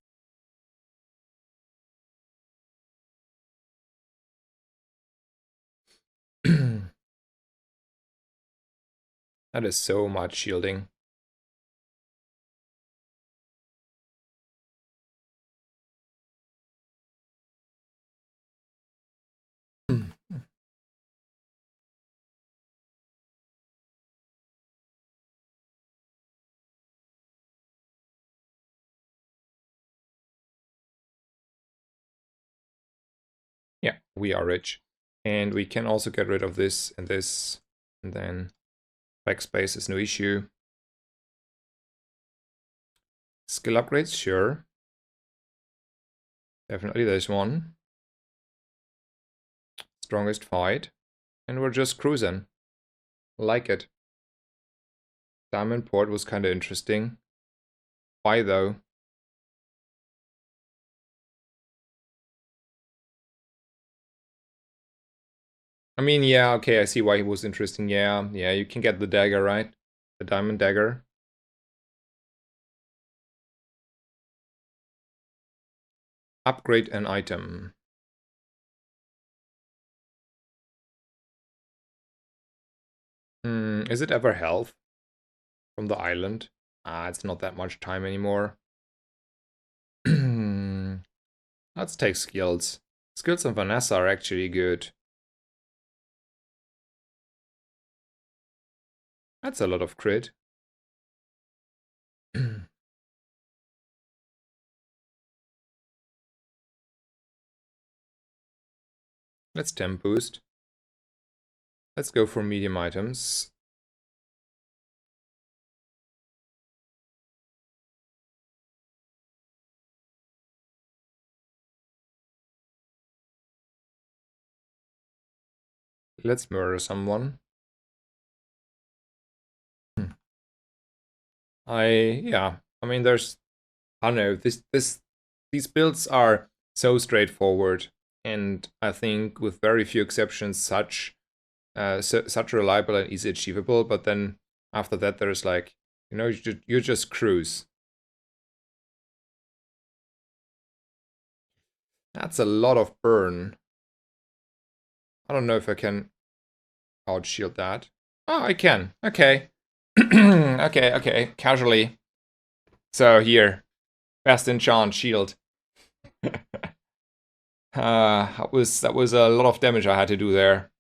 That is so much shielding. Yeah, we are rich. And we can also get rid of this, and then backspace is no issue. Skill upgrades, sure. Definitely there's one. Strongest fight. And we're just cruising. Like it. Diamond Port was kind of interesting. Why though? I mean, yeah, okay, I see why he was interesting. Yeah, you can get the dagger, right? The diamond dagger. Upgrade an item. Is it ever health from the island? It's not that much time anymore. Let's take skills. Skills on Vanessa are actually good. That's a lot of crit. Let's temp boost. Let's go for medium items. Let's murder someone. I mean, there's, I don't know, these builds are so straightforward, and I think with very few exceptions, such reliable and easy achievable. But then after that, there's like, you know, you just cruise. That's a lot of burn. I don't know if I can outshield that. Oh, I can. Okay. Okay. Casually. So here, best enchant shield. That was a lot of damage I had to do there.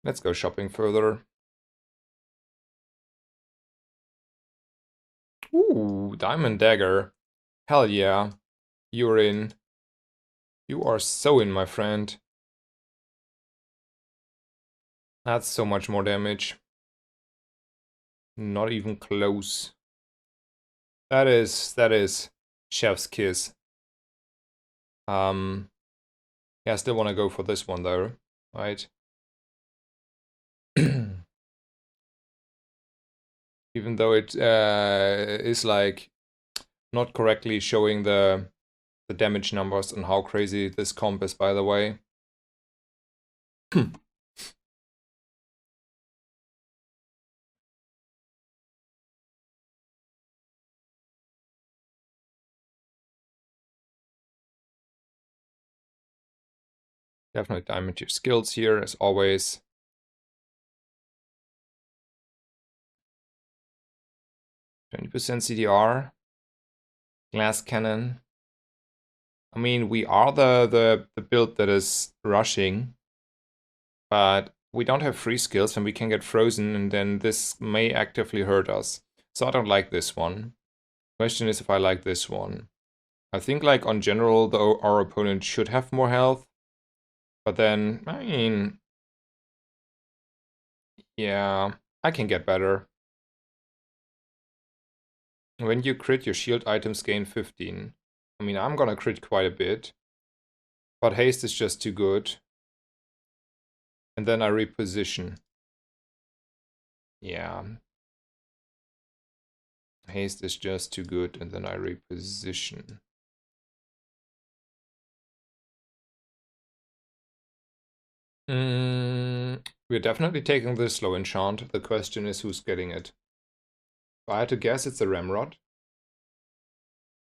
Let's go shopping further. Ooh, Diamond Dagger. Hell yeah. You're in. You are so in, my friend. That's so much more damage. Not even close. That is chef's kiss. Yeah, I still want to go for this one though, right? Even though it is like not correctly showing the damage numbers and how crazy this comp is, by the way. Definitely diamond your skills here, as always. %, CDR. Glass cannon. I mean, we are the build that is rushing, but we don't have free skills and we can get frozen, and then this may actively hurt us. So I don't like this one. Question is if I like this one. I think, like, on general, though, our opponent should have more health. But then, I mean, yeah, I can get better. When you crit, your shield items gain 15. I mean, I'm gonna crit quite a bit. But haste is just too good. And then I reposition. Yeah. Haste is just too good, and then I reposition. We're definitely taking the slow enchant. The question is who's getting it. If I had to guess, it's a Ramrod.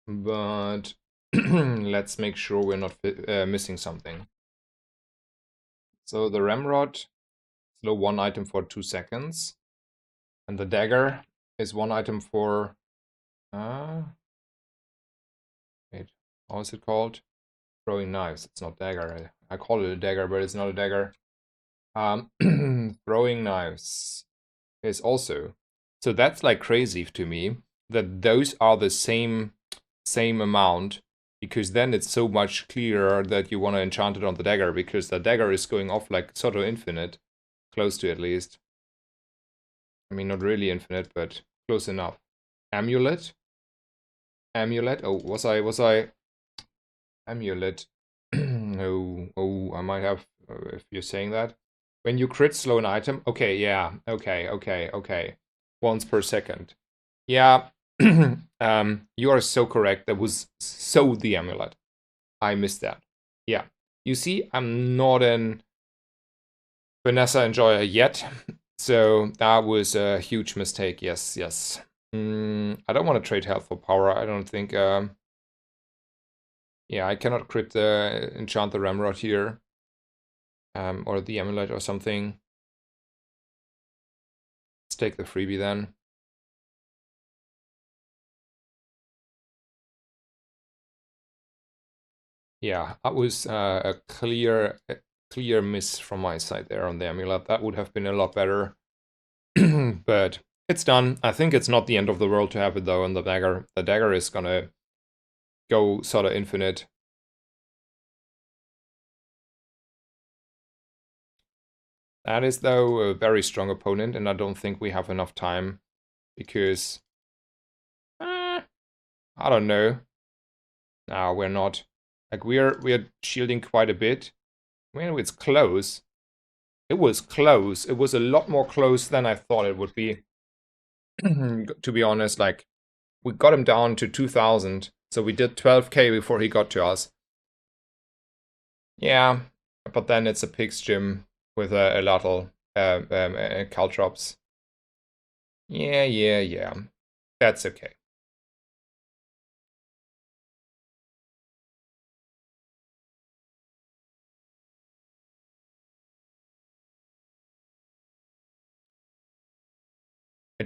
But let's make sure we're not missing something. So the Ramrod, slow one item for 2 seconds. And the dagger is one item for... wait, how is it called? Throwing knives. It's not dagger. I call it a dagger, but it's not a dagger. Throwing knives is also... So that's like crazy to me, that those are the same amount, because then it's so much clearer that you want to enchant it on the dagger, because the dagger is going off like sort of infinite, close to at least. I mean, not really infinite, but close enough. Amulet? Amulet? Oh, was I... Amulet. Oh, I might have, if you're saying that. When you crit slow an item, okay, yeah, okay. Once per second. Yeah, you are so correct. That was so the amulet. I missed that. Yeah. You see, I'm not an Vanessa enjoyer yet, so that was a huge mistake. Yes. I don't want to trade health for power. I don't think. Yeah, I cannot crit the enchant the Ramrod here, or the amulet or something. Let's take the freebie then. Yeah, that was a clear miss from my side there on the amulet. That would have been a lot better. But it's done. I think it's not the end of the world to have it though on the dagger. The dagger is gonna go sort of infinite. That is though a very strong opponent, and I don't think we have enough time, because I don't know. No, we're not. Like, we're shielding quite a bit. I mean, it's close. It was close. It was a lot more close than I thought it would be. To be honest, like, we got him down to 2,000, so we did 12k before he got to us. Yeah, but then it's a pig's gym with a lot of caltrops. Yeah. That's okay.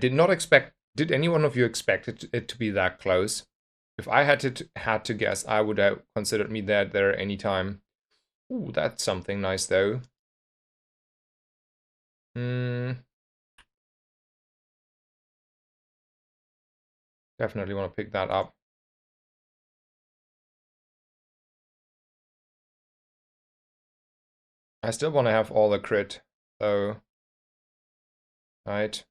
did not expect. Did any one of you expect it to be that close? If I had to guess, I would have considered me there anytime. Ooh, that's something nice though. Definitely want to pick that up. I still want to have all the crit, though. Right.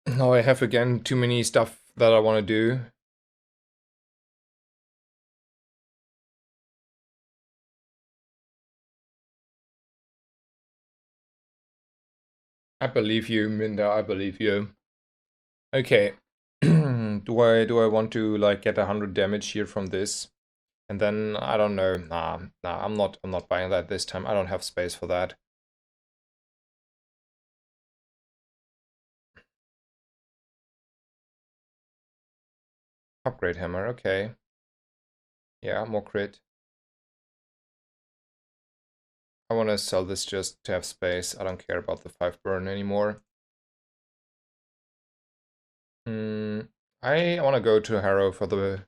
Now I have again too many stuff that I want to do. I believe you, Minda. I believe you. Okay. Do I want to like get 100 damage here from this? And then I don't know. Nah, I'm not buying that this time. I don't have space for that. Upgrade hammer, okay. Yeah, more crit. I want to sell this just to have space. I don't care about the 5 burn anymore. I want to go to Harrow for the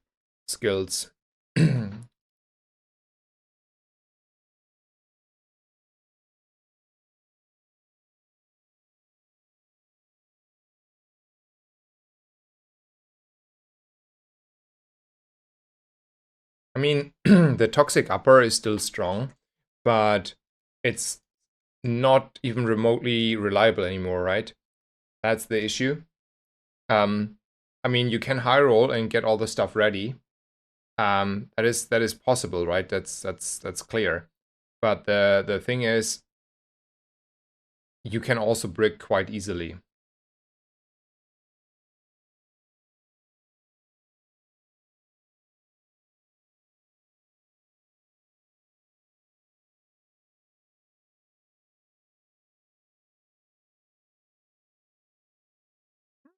skills. I mean, the toxic upper is still strong, but it's not even remotely reliable anymore, right? That's the issue. I mean, you can high roll and get all the stuff ready. That is possible, right? That's clear. But the thing is, you can also brick quite easily.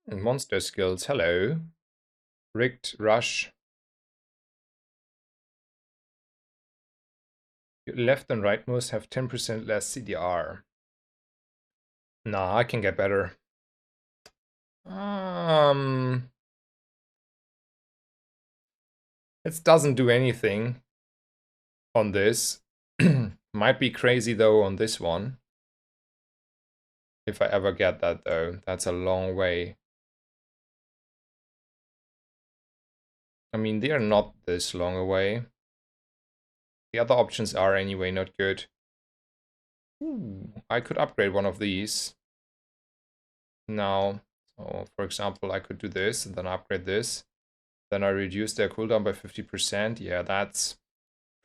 Monster skills, hello. Rigged rush. Left and right most have 10% less CDR. Nah, I can get better. It doesn't do anything on this. Might be crazy though on this one. If I ever get that though, that's a long way. I mean, they are not this long away. The other options are anyway not good. Ooh, I could upgrade one of these. Now, so for example, I could do this and then upgrade this. Then I reduce their cooldown by 50%. Yeah, that's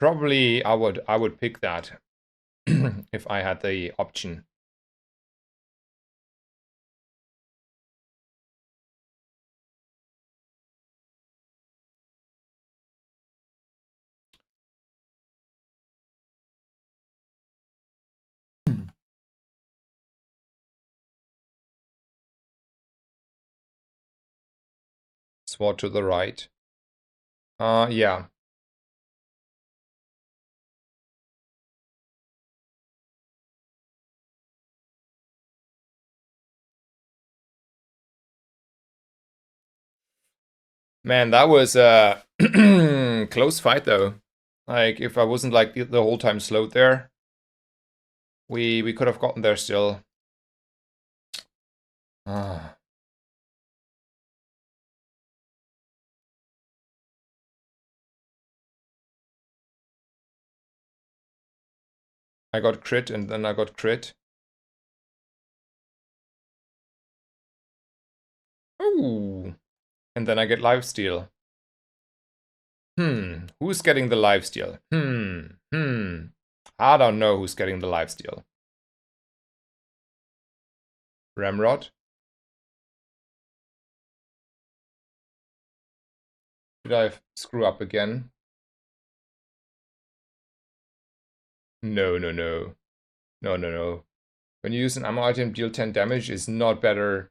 probably I would pick that if I had the option. Sword to the right. Yeah. Man, that was a close fight though. Like if I wasn't like the whole time slowed there, we could have gotten there still. Ah. I got crit and then I got crit. Ooh. And then I get lifesteal. Who's getting the lifesteal? I don't know who's getting the lifesteal. Ramrod? Did I screw up again? No. When you use an ammo item, deal 10 damage is not better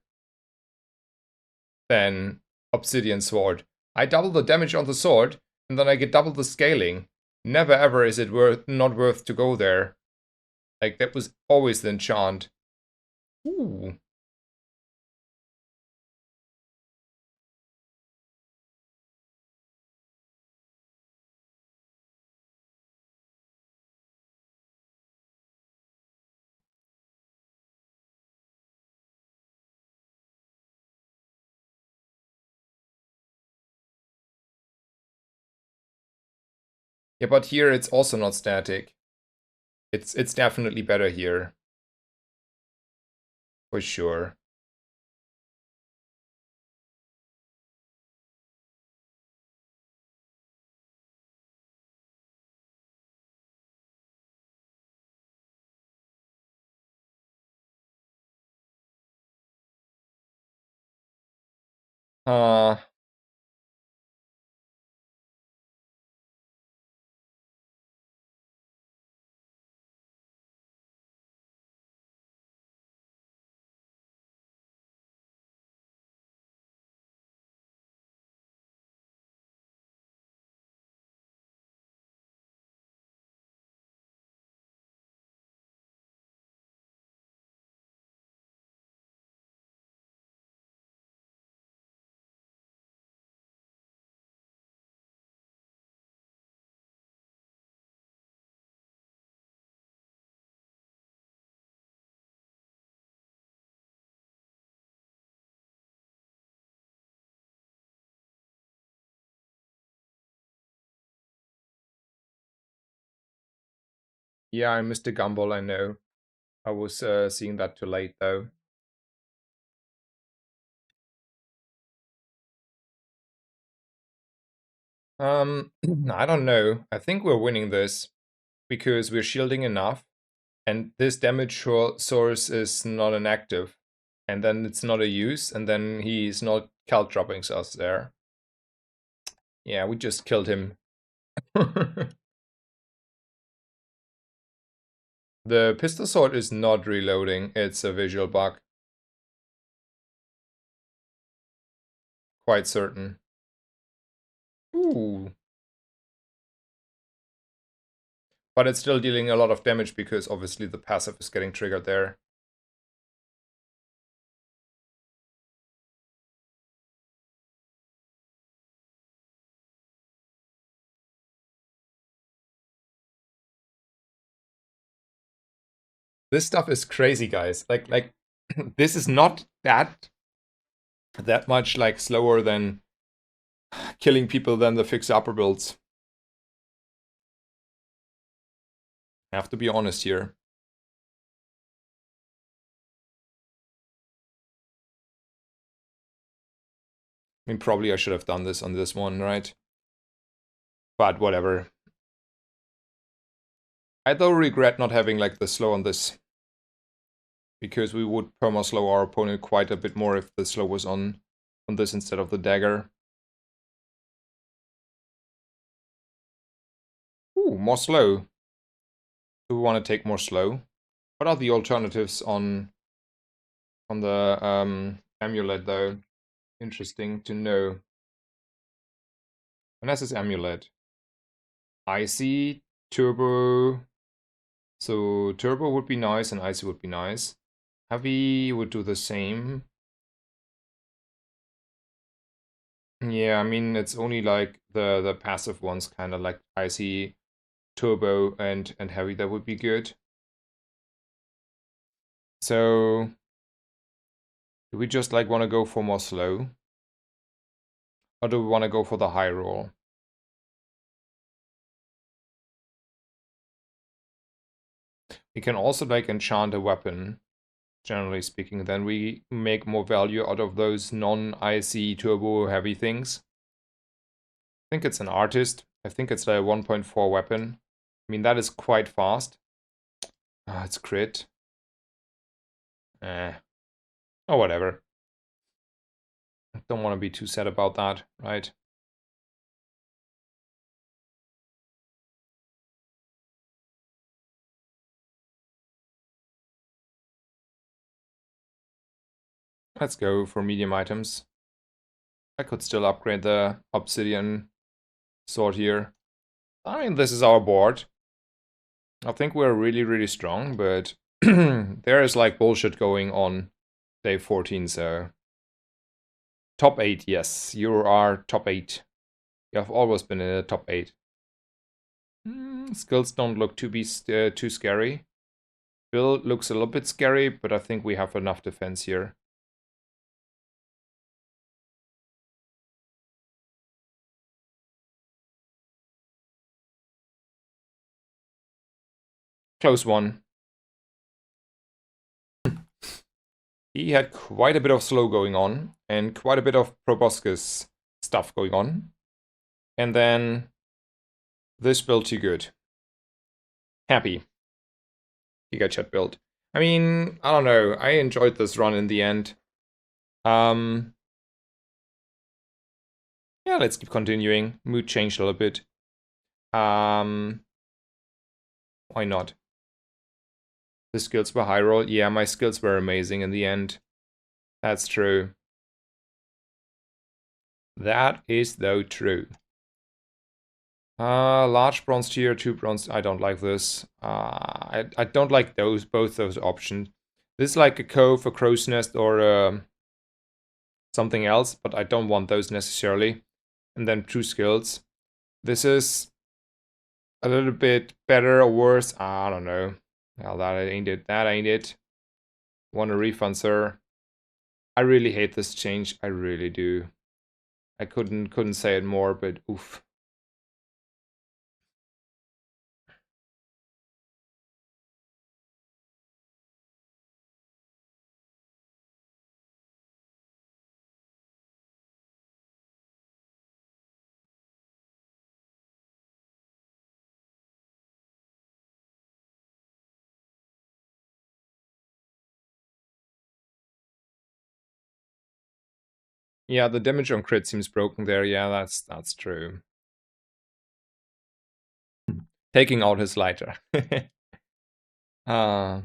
than obsidian sword. I double the damage on the sword, and then I get double the scaling. Never ever is it not worth to go there. Like, that was always the enchant. Ooh. Yeah, but here it's also not static. It's definitely better here. For sure. Uh, yeah, I missed the gumball, I know. I was seeing that too late, though. I don't know. I think we're winning this because we're shielding enough, and this damage source is not an active, and then it's not a use, and then he's not calt dropping us there. Yeah, we just killed him. The pistol sword is not reloading, it's a visual bug. Quite certain. Ooh. But it's still dealing a lot of damage because obviously the passive is getting triggered there. This stuff is crazy, guys. Like this is not that much like slower than killing people than the fix upper builds. I have to be honest here. I mean, probably I should have done this on this one, right? But whatever. I though regret not having like the slow on this. Because we would perma slow our opponent quite a bit more if the slow was on this instead of the dagger. Ooh, more slow. Do we want to take more slow? What are the alternatives on the amulet though? Interesting to know. Vanessa's amulet. Icy, turbo. So turbo would be nice and icy would be nice. Heavy would do the same. Yeah, I mean it's only like the passive ones, kind of like icy, turbo, and heavy. That would be good. So do we just like want to go for more slow, or do we want to go for the high roll? We can also like enchant a weapon, generally speaking. Then we make more value out of those non-icy turbo heavy things. I think it's an artist. I think it's like a 1.4 weapon. I mean, that is quite fast. Ah, it's crit. Eh. Oh, whatever. I don't want to be too sad about that, right? Let's go for medium items. I could still upgrade the obsidian sword here. I mean, this is our board. I think we're really, really strong, but there is like bullshit going on day 14, so... Top 8, yes. You are top 8. You have always been in the top 8. Skills don't look too scary. Build looks a little bit scary, but I think we have enough defense here. Close one. He had quite a bit of slow going on, and quite a bit of proboscis stuff going on. And then this build too good. Happy. Giga chat build. I mean, I don't know. I enjoyed this run in the end. Yeah, let's keep continuing. Mood changed a little bit. Why not? The skills were high roll. Yeah, my skills were amazing in the end. That's true. That is though true. Large bronze tier, 2 bronze. I don't like this. I don't like both those options. This is like a cove, a crow's nest, or something else, but I don't want those necessarily. And then 2 skills. This is a little bit better or worse. I don't know. Well, that ain't it. That ain't it. Want a refund, sir? I really hate this change. I really do. I couldn't say it more, but oof. Yeah, the damage on crit seems broken there. Yeah, that's true. Taking out his lighter. uh,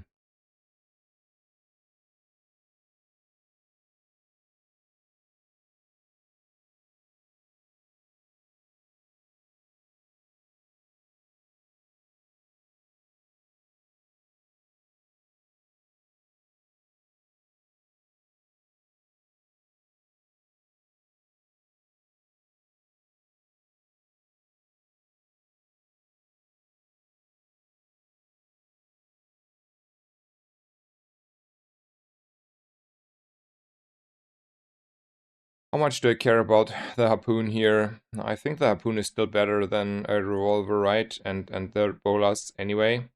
how much do I care about the harpoon here? I think the harpoon is still better than a revolver, right? And the bolas anyway.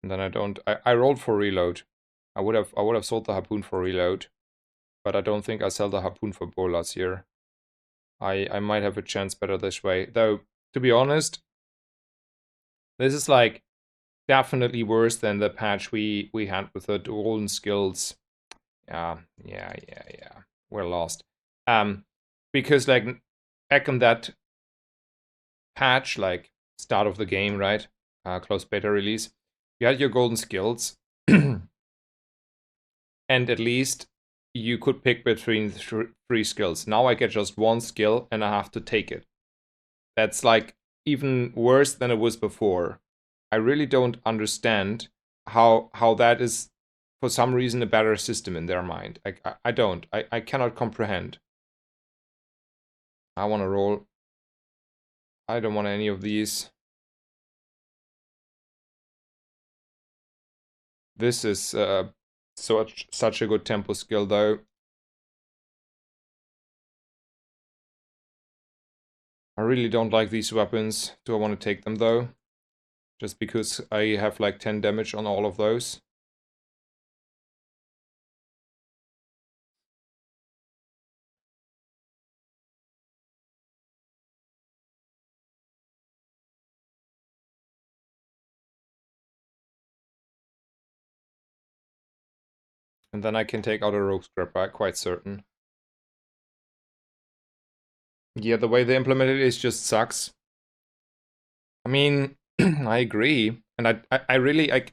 And then I rolled for reload. I would have sold the harpoon for reload, but I don't think I sell the harpoon for bolas here. I might have a chance better this way. Though, to be honest, this is like definitely worse than the patch we had with the golden skills. Yeah. We're lost. Because like back on that patch, like start of the game, right? Close beta release, you had your golden skills, and at least you could pick between 3 skills. Now I get just 1 skill and I have to take it. That's like even worse than it was before. I really don't understand how that is for some reason a better system in their mind. I don't. I cannot comprehend. I want to roll. I don't want any of these. This is such a good tempo skill though. I really don't like these weapons. Do I want to take them though? Just because I have like 10 damage on all of those. And then I can take out a rogue scrapper, quite certain. Yeah, the way they implemented it just sucks. I mean, I agree. And I really, I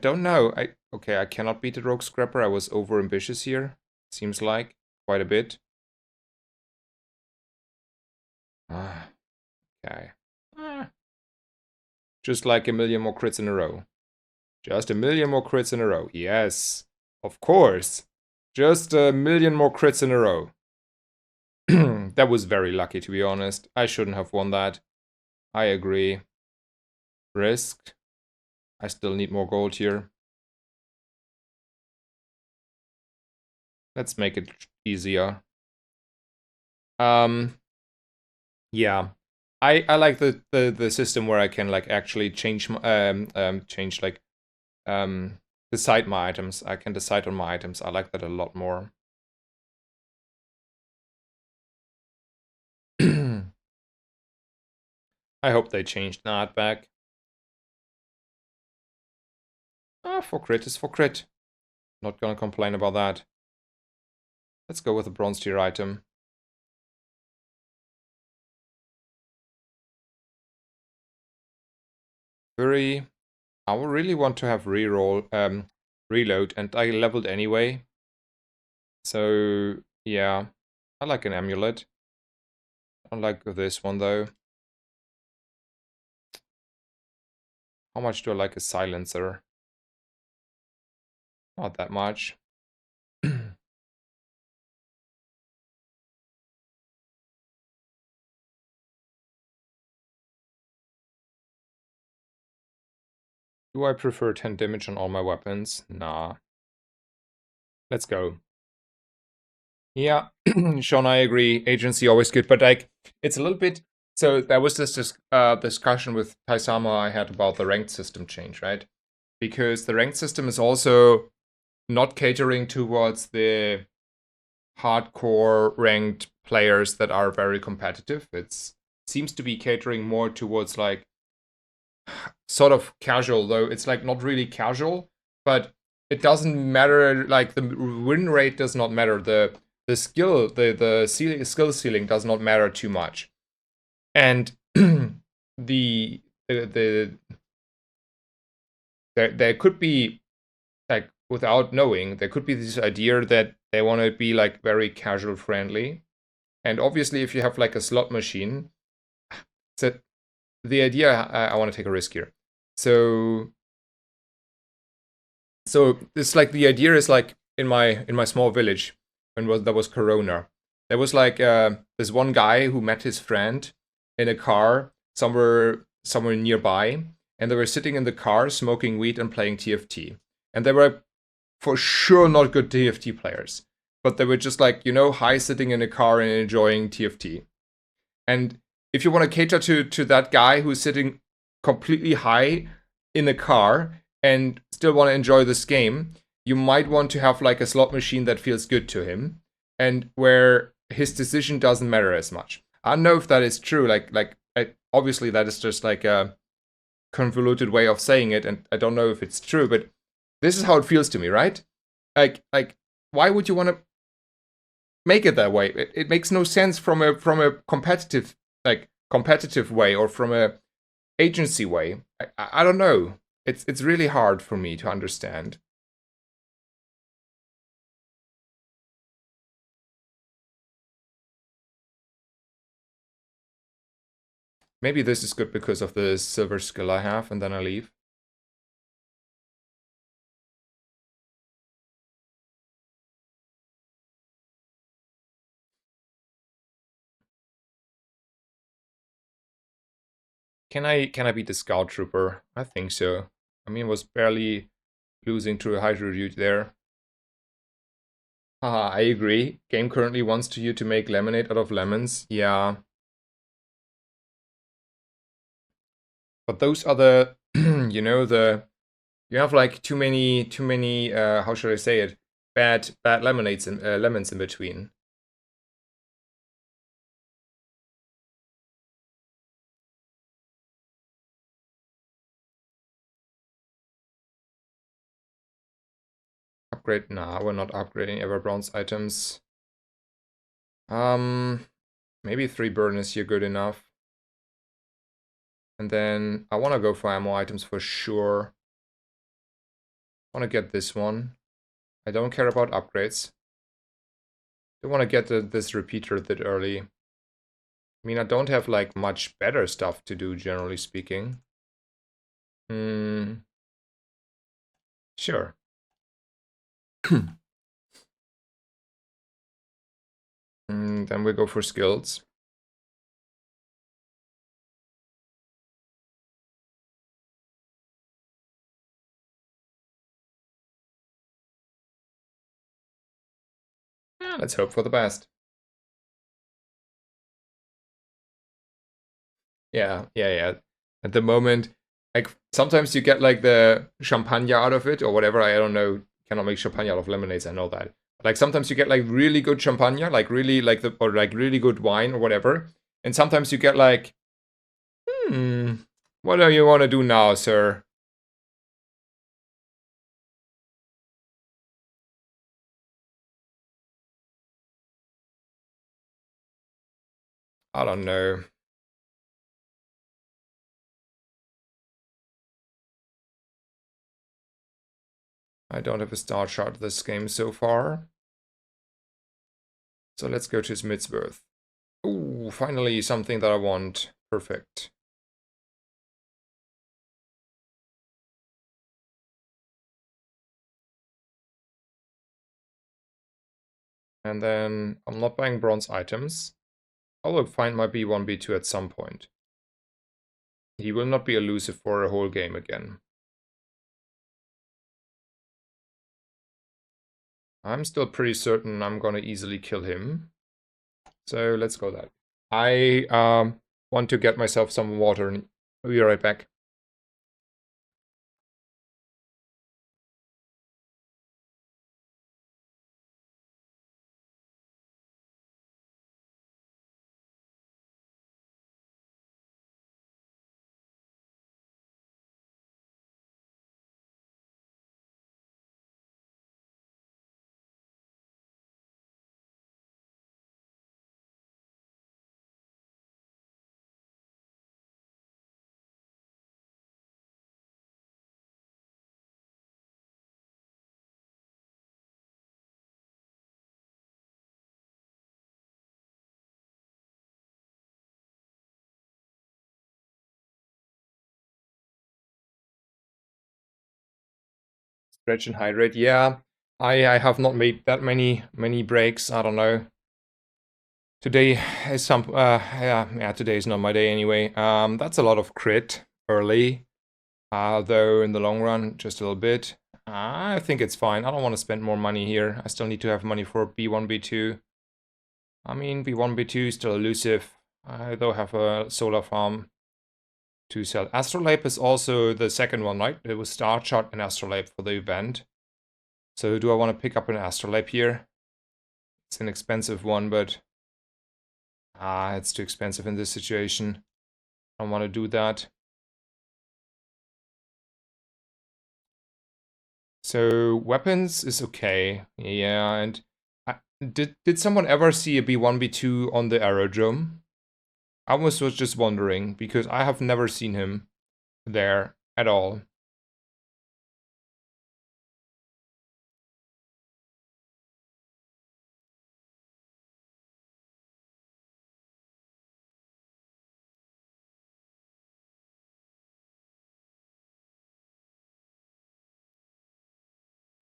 don't know. Okay, I cannot beat the rogue scrapper. I was over ambitious here. Seems like quite a bit. Ah, okay. Ah, just like a million more crits in a row. Just a million more crits in a row. Yes, of course. Just a million more crits in a row. That was very lucky, to be honest. I shouldn't have won that. I agree. Risk. I still need more gold here. Let's make it easier. Yeah. I like the system where I can like actually change change like decide my items. I can decide on my items. I like that a lot more. I hope they changed that back. Ah, for crit is for crit. Not gonna complain about that. Let's go with a bronze tier item. Very. I would really want to have reload, and I leveled anyway. So yeah, I like an amulet. I like this one though. How much do I like a silencer? Not that much. Do I prefer 10 damage on all my weapons? Nah. Let's go. Yeah, Sean, I agree. Agency always good, but like it's a little bit. So there was this discussion with Taisama I had about the ranked system change, right? Because the ranked system is also not catering towards the hardcore ranked players that are very competitive. It seems to be catering more towards like sort of casual, though it's like not really casual, but it doesn't matter. Like the win rate does not matter. The skill, the skill ceiling does not matter too much, and the there could be like without knowing there could be this idea that they want to be like very casual friendly, and obviously if you have like a slot machine, so the idea I want to take a risk here, so it's like the idea is like in my small village when there was Corona, there was like this one guy who met his friend in a car somewhere nearby, and they were sitting in the car smoking weed and playing TFT, and they were for sure not good TFT players, but they were just like high sitting in a car and enjoying TFT. And if you want to cater to that guy who's sitting completely high in a car and still want to enjoy this game, you might want to have like a slot machine that feels good to him and where his decision doesn't matter as much. I don't know if that is true. Obviously that is just like a convoluted way of saying it, and I don't know if it's true, but this is how it feels to me, right? Like why would you want to make it that way? It makes no sense from a competitive way or from a agency way. I don't know. It's really hard for me to understand. Maybe this is good because of the silver skill I have, and then I leave. Can I beat the scout trooper? I think so. I mean, was barely losing to a hydro dude there. Haha, I agree. Game currently wants you to make lemonade out of lemons. Yeah. But those are the, you have like too many, how should I say it? Bad lemonades and lemons in between. Upgrade? Nah, we're not upgrading ever bronze items. Maybe 3 burn is here good enough. And then I want to go for ammo items for sure. I want to get this one. I don't care about upgrades. I want to get this repeater a bit early. mean, I don't have like much better stuff to do, generally speaking. Sure. Then we go for skills. Yeah, let's hope for the best. Yeah. At the moment, like sometimes you get like the champagne out of it or whatever. I don't know. Cannot make champagne out of lemonades. I know that. Like sometimes you get like really good champagne, like really like the or like really good wine or whatever. And sometimes you get like, what do you want to do now, sir? I don't know. I don't have a star chart this game so far. So let's go to Smithsworth. Ooh, finally something that I want. Perfect. And then I'm not buying bronze items. I will find my B1, B2 at some point. He will not be elusive for a whole game again. I'm still pretty certain I'm gonna easily kill him. So let's go that. I want to get myself some water and I'll be right back. Stretch and hydrate. Yeah, I have not made that many breaks. I don't know. Today is some yeah today is not my day anyway. That's a lot of crit early. Though in the long run, just a little bit. I think it's fine. I don't want to spend more money here. I still need to have money for B1, B2. I mean, B1, B2 is still elusive. I though have a solar farm to sell. Astrolabe is also the second one, right? It was Star Chart and Astrolabe for the event. So do I want to pick up an Astrolabe here? It's an expensive one, but it's too expensive in this situation. I don't want to do that. So weapons is okay. Yeah, and did someone ever see a B1, B2 on the aerodrome? I was just wondering, because I have never seen him there at all.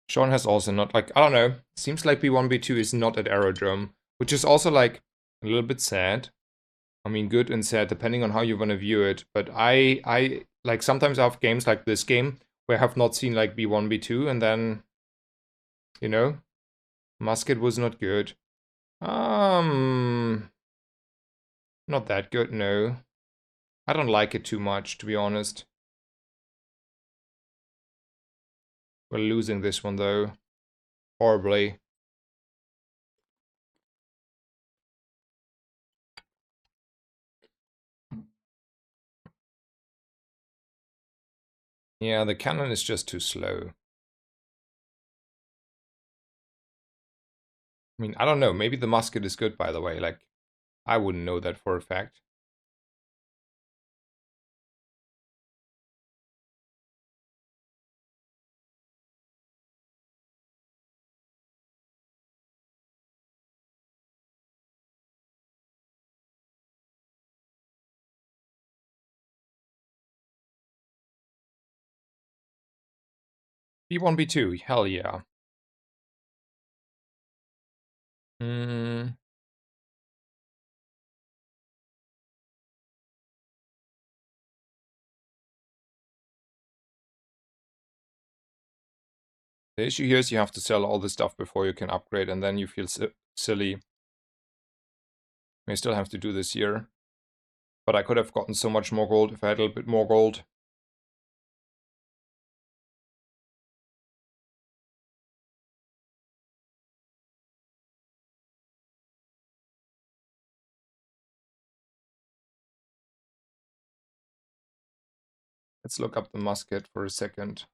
Sean has also not, like, I don't know, seems like B1, B2 is not at aerodrome, which is also, like, a little bit sad. I mean, good and sad, depending on how you want to view it. But I like, sometimes I have games like this game where I have not seen, like, B1, B2, and then, you know, musket was not good. Not that good, no. I don't like it too much, to be honest. We're losing this one, though. Horribly. Yeah, the cannon is just too slow. I mean, I don't know. Maybe the musket is good, by the way. Like, I wouldn't know that for a fact. B1, B2, hell yeah. Hmm. The issue here is you have to sell all this stuff before you can upgrade, and then you feel silly. I still have to do this here. But I could have gotten so much more gold if I had a little bit more gold. Let's look up the musket for a second.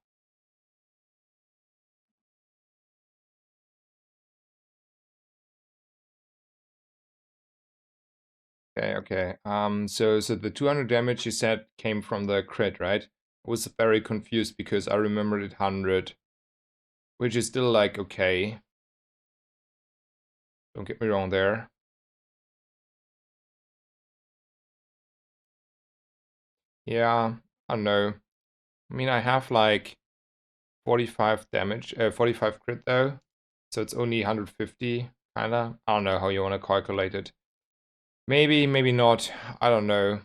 Okay. So the 200 damage you said came from the crit, right? I was very confused because I remembered it 100, which is still like okay. Don't get me wrong there. Yeah, I don't know. I mean, I have like 45 damage, 45 crit though, so it's only 150, kinda. I don't know how you want to calculate it. Maybe, maybe not. I don't know.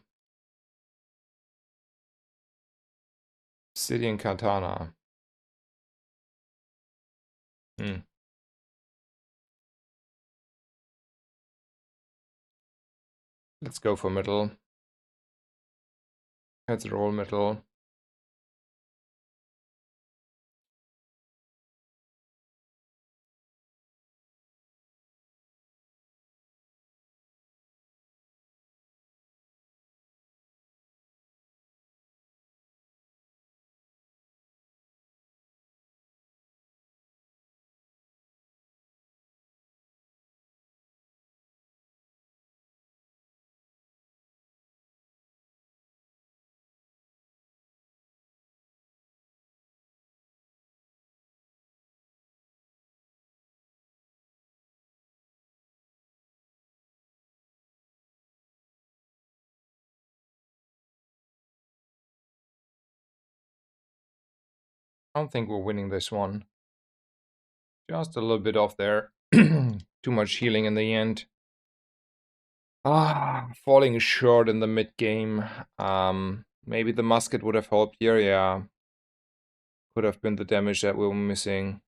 Obsidian Katana. Hmm. Let's go for middle. Let's roll middle. I don't think we're winning this one. Just a little bit off there. Too much healing in the end. Falling short in the mid game. Maybe the musket would have helped here. Yeah, could have been the damage that we were missing.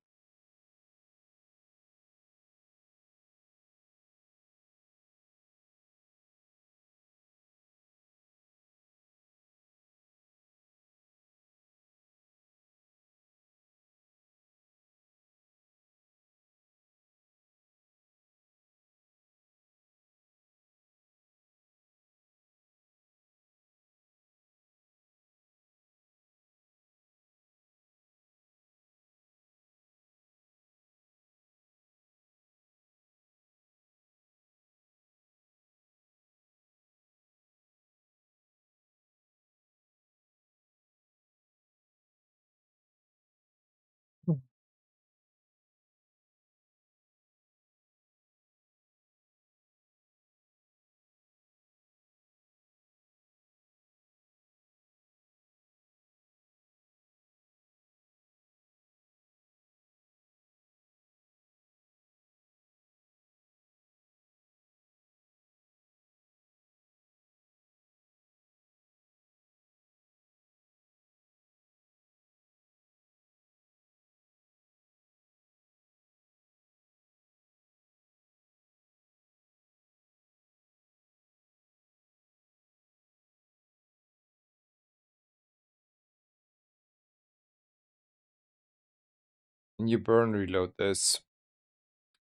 And you burn reload this.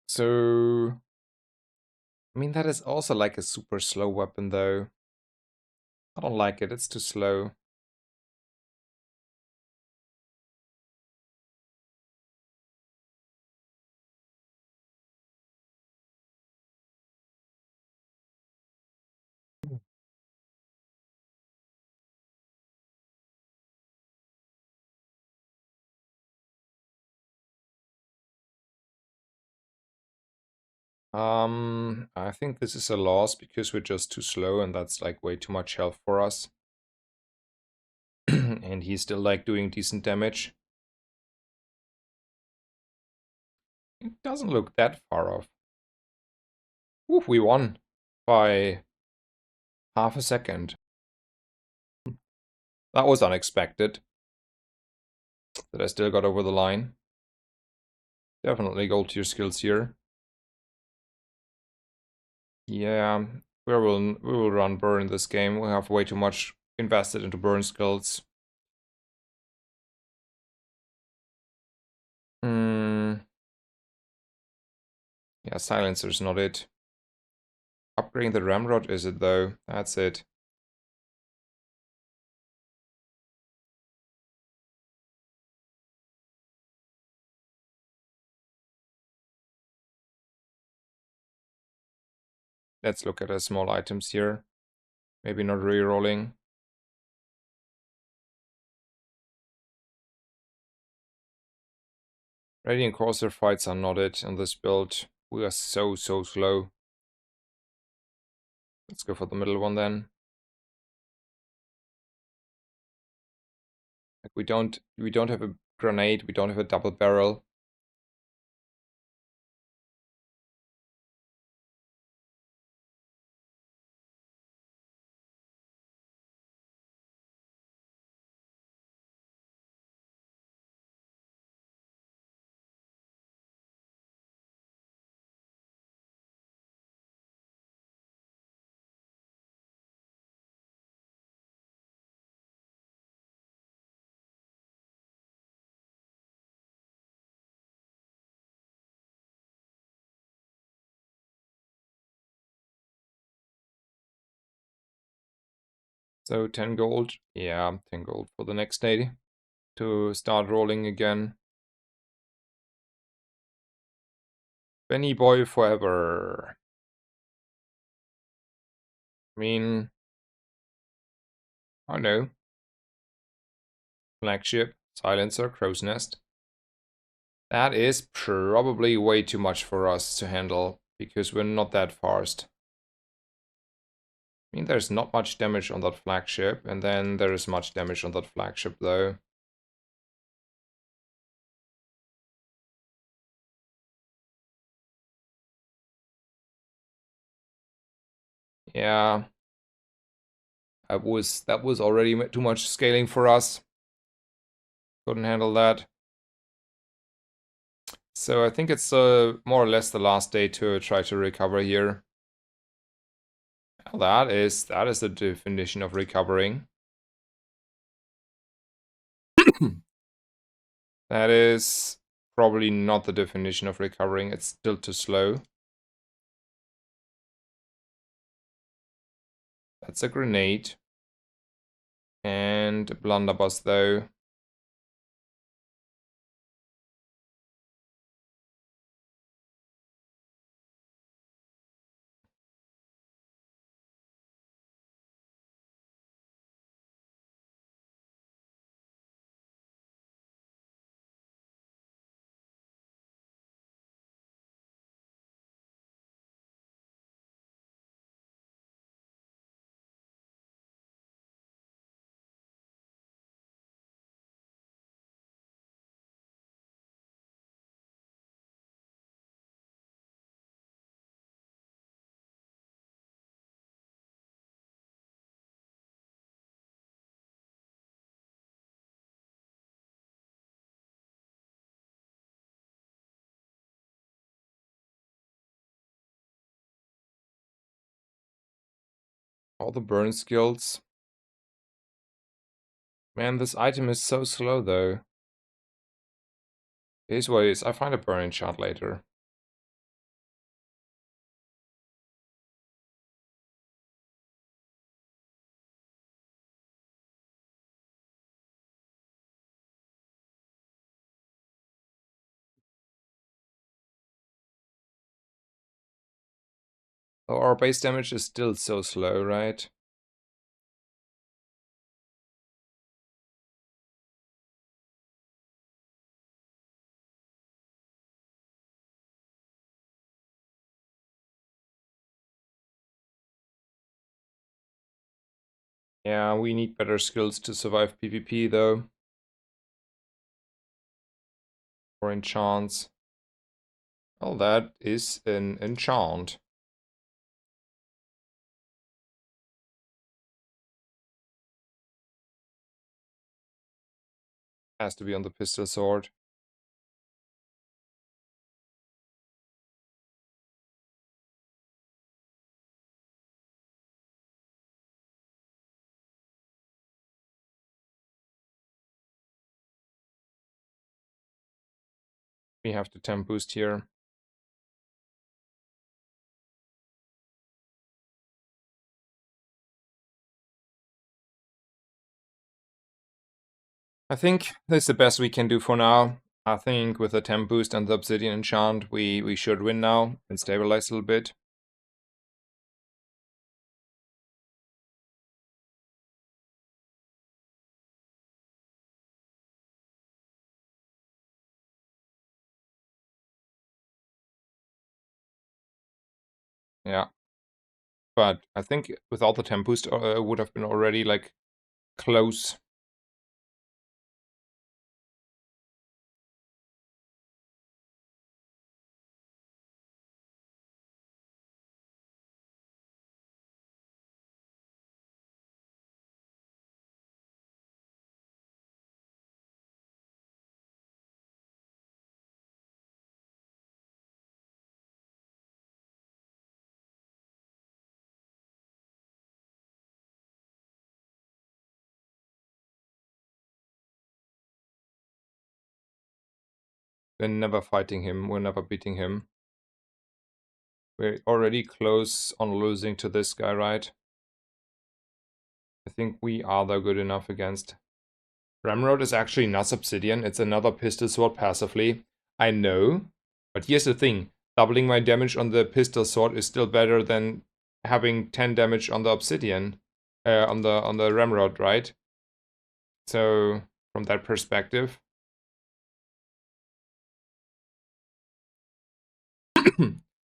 So, I mean, that is also like a super slow weapon though. I don't like it, it's too slow. I think this is a loss because we're just too slow and that's like way too much health for us. And he's still like doing decent damage. It doesn't look that far off. Oof, we won by half a second. That was unexpected. That I still got over the line. Definitely gold tier skills here. Yeah, we will run burn this game. We have way too much invested into burn skills. Yeah, silencer's not it. Upgrading the ramrod is it though? That's it. Let's look at the small items here. Maybe not re-rolling. Radiant Corsair fights are not it on this build. We are so slow. Let's go for the middle one then. Like we don't have a grenade, we don't have a double barrel. So 10 gold. Yeah, 10 gold for the next day to start rolling again. Benny boy forever. I mean, I know. Flagship, silencer, crow's nest. That is probably way too much for us to handle because we're not that fast. I mean, there's not much damage on that flagship, and then there is much damage on that flagship though. Yeah. That was already too much scaling for us. Couldn't handle that. So I think it's more or less the last day to try to recover here. Well, that is the definition of recovering. That is probably not the definition of recovering. It's still too slow. That's a grenade. And a blunderbuss though. All the burn skills. Man, this item is so slow though. Here's what it is. I find a burn enchant later. Oh, our base damage is still so slow, right? Yeah, we need better skills to survive PvP though. Or enchants. Well, that is an enchant. Has to be on the pistol sword. We have to temp boost here. I think that's the best we can do for now. I think with the temp boost and the obsidian enchant, we should win now and stabilize a little bit. Yeah. But I think without the temp boost, would have been already like close. We're never fighting him. We're never beating him. We're already close on losing to this guy, right? I think we are though good enough against. Ramrod is actually not obsidian. It's another pistol sword passively. I know. But here's the thing. Doubling my damage on the pistol sword is still better than having 10 damage on the obsidian. On the Ramrod, right? So from that perspective.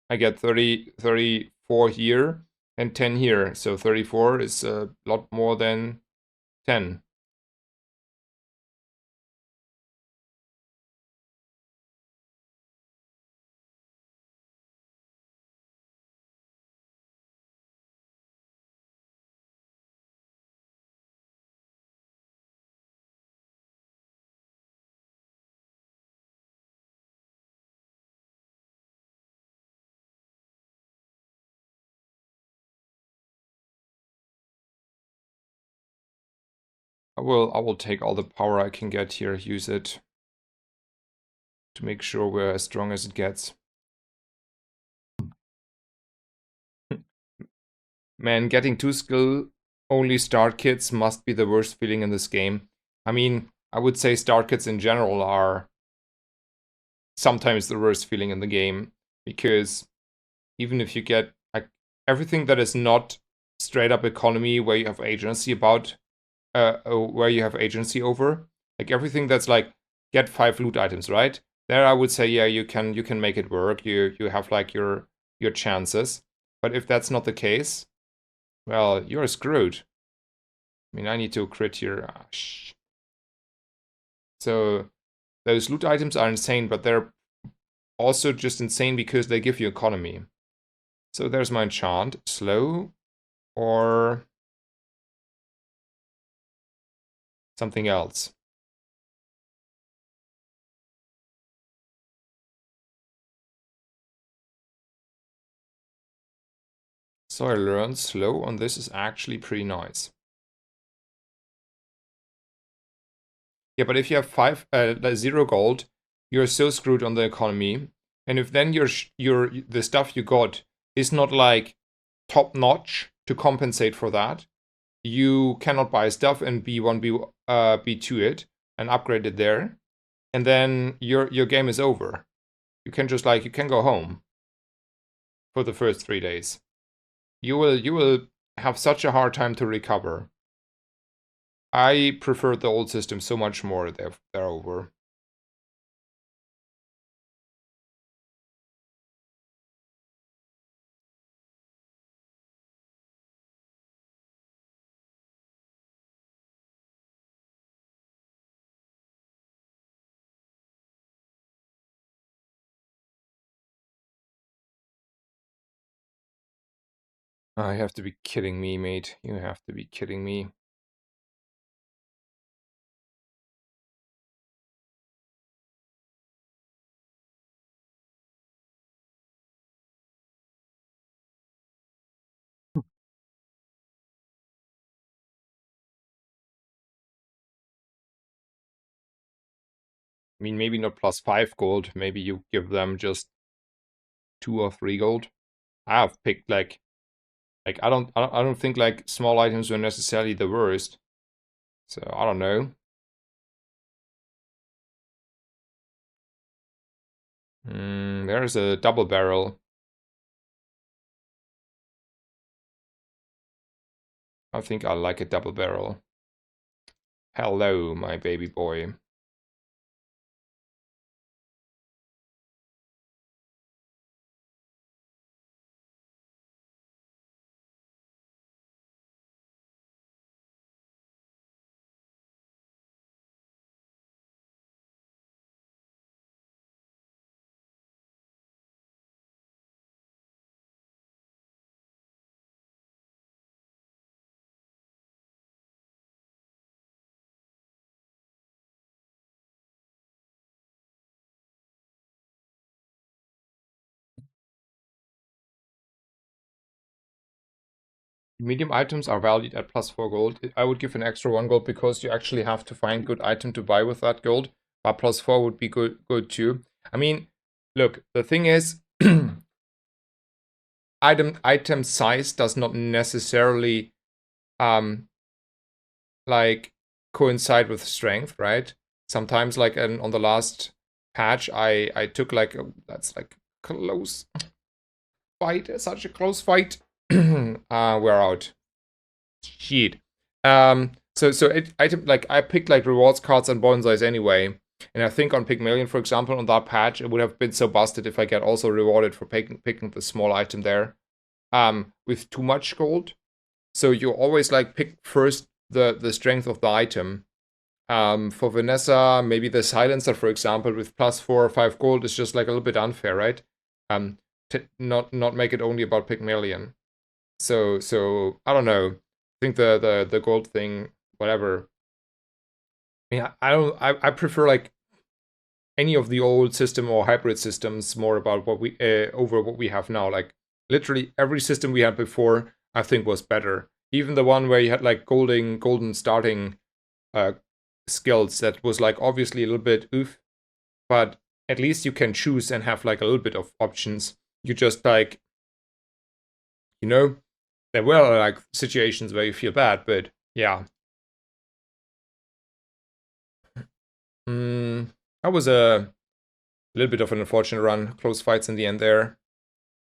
I get 34 here and 10 here. So 34 is a lot more than 10. I will take all the power I can get here, use it to make sure we're as strong as it gets. Man, getting 2 skill only start kits must be the worst feeling in this game. I mean, I would say start kits in general are sometimes the worst feeling in the game, because even if you get like everything that is not straight up economy where you have agency about, where you have agency over, like everything that's like get 5 loot items, right? There I would say, yeah, you can make it work. You have like your chances. But if that's not the case, well, you're screwed. I mean, I need to crit here. Ah, so those loot items are insane, but they're also just insane because they give you economy. So there's my enchant. Slow or something else. So I learned slow on this is actually pretty nice. Yeah, but if you have 0 gold, you're so screwed on the economy. And if then the stuff you got is not like top notch to compensate for that, you cannot buy stuff and B1 B2 it and upgrade it there, and then your game is over. You can just you can go home for the first 3 days. You will have such a hard time to recover. I prefer the old system so much more. They're over. I have to be kidding me, mate. You have to be kidding me. I mean, maybe not +5 gold. Maybe you give them just 2 or 3 gold. I've picked like I don't think like small items were necessarily the worst. So I don't know. There's a double barrel. I think I like a double barrel. Hello, my baby boy. Medium items are valued at +4 gold. I would give an extra 1 gold because you actually have to find good item to buy with that gold. But +4 would be good too. I mean, look, the thing is, item size does not necessarily like coincide with strength, right? Sometimes like on the last patch, I took like that's like close fight, such a close fight. We're out. Shit. I picked like rewards cards and bonsais anyway. And I think on Pygmalion, for example, on that patch, it would have been so busted if I get also rewarded for picking the small item there. With too much gold. So you always like pick first the strength of the item. For Vanessa, maybe the silencer, for example, with +4 or 5 gold is just like a little bit unfair, right? To not make it only about Pygmalion. So I don't know. I think the gold thing, whatever. Yeah, I prefer like any of the old system or hybrid systems more about what we over what we have now. Like literally every system we had before, I think was better. Even the one where you had like golden starting skills that was like obviously a little bit oof, but at least you can choose and have like a little bit of options. You just like, you know, there were like situations where you feel bad, but yeah. That was a little bit of an unfortunate run. Close fights in the end there.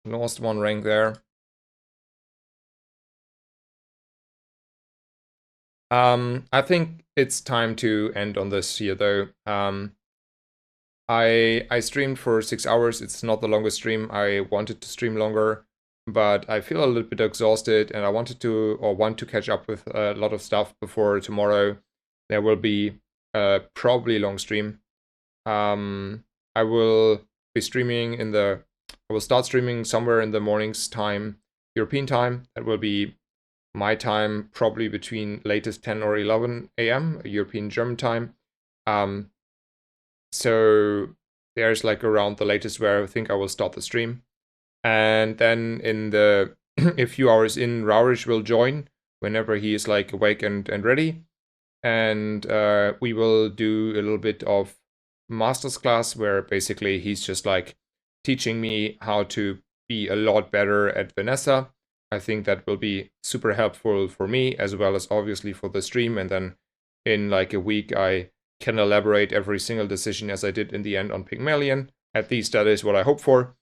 Lost 1 rank there. I think it's time to end on this here though. I streamed for 6 hours. It's not the longest stream. I wanted to stream longer, but I feel a little bit exhausted and I want to catch up with a lot of stuff before tomorrow. There will be a probably long stream. I will be streaming I will start streaming somewhere in the morning's time, European time. That will be my time, probably between latest 10 or 11 a.m. European German time. So there's like around the latest where I think I will start the stream. And then in the a few hours in, Rahresh will join whenever he is like awake and ready. And we will do a little bit of master's class where basically he's just like teaching me how to be a lot better at Vanessa. I think that will be super helpful for me as well as obviously for the stream. And then in like a week, I can elaborate every single decision as I did in the end on Pygmalion. At least that is what I hope for.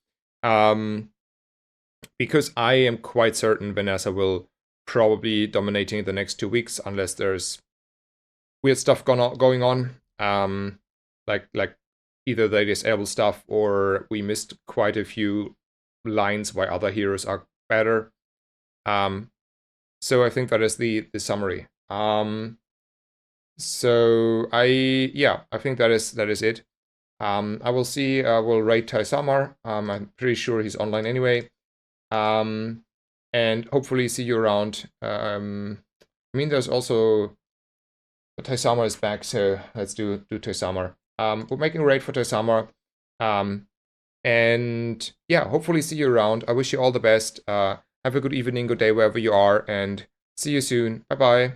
Because I am quite certain Vanessa will probably dominating the next 2 weeks unless there's weird stuff going on. Like either they disable stuff or we missed quite a few lines why other heroes are better. So I think that is the summary. So I think that is it. I will see. We'll raid Tai Samar. I'm pretty sure he's online anyway. and hopefully see you around. I mean, there's also Taisama is back, so let's do Taisama. We're making a raid for Taisama. And yeah, hopefully see you around. I wish you all the best. Have a good evening, good day, wherever you are, and see you soon. Bye bye.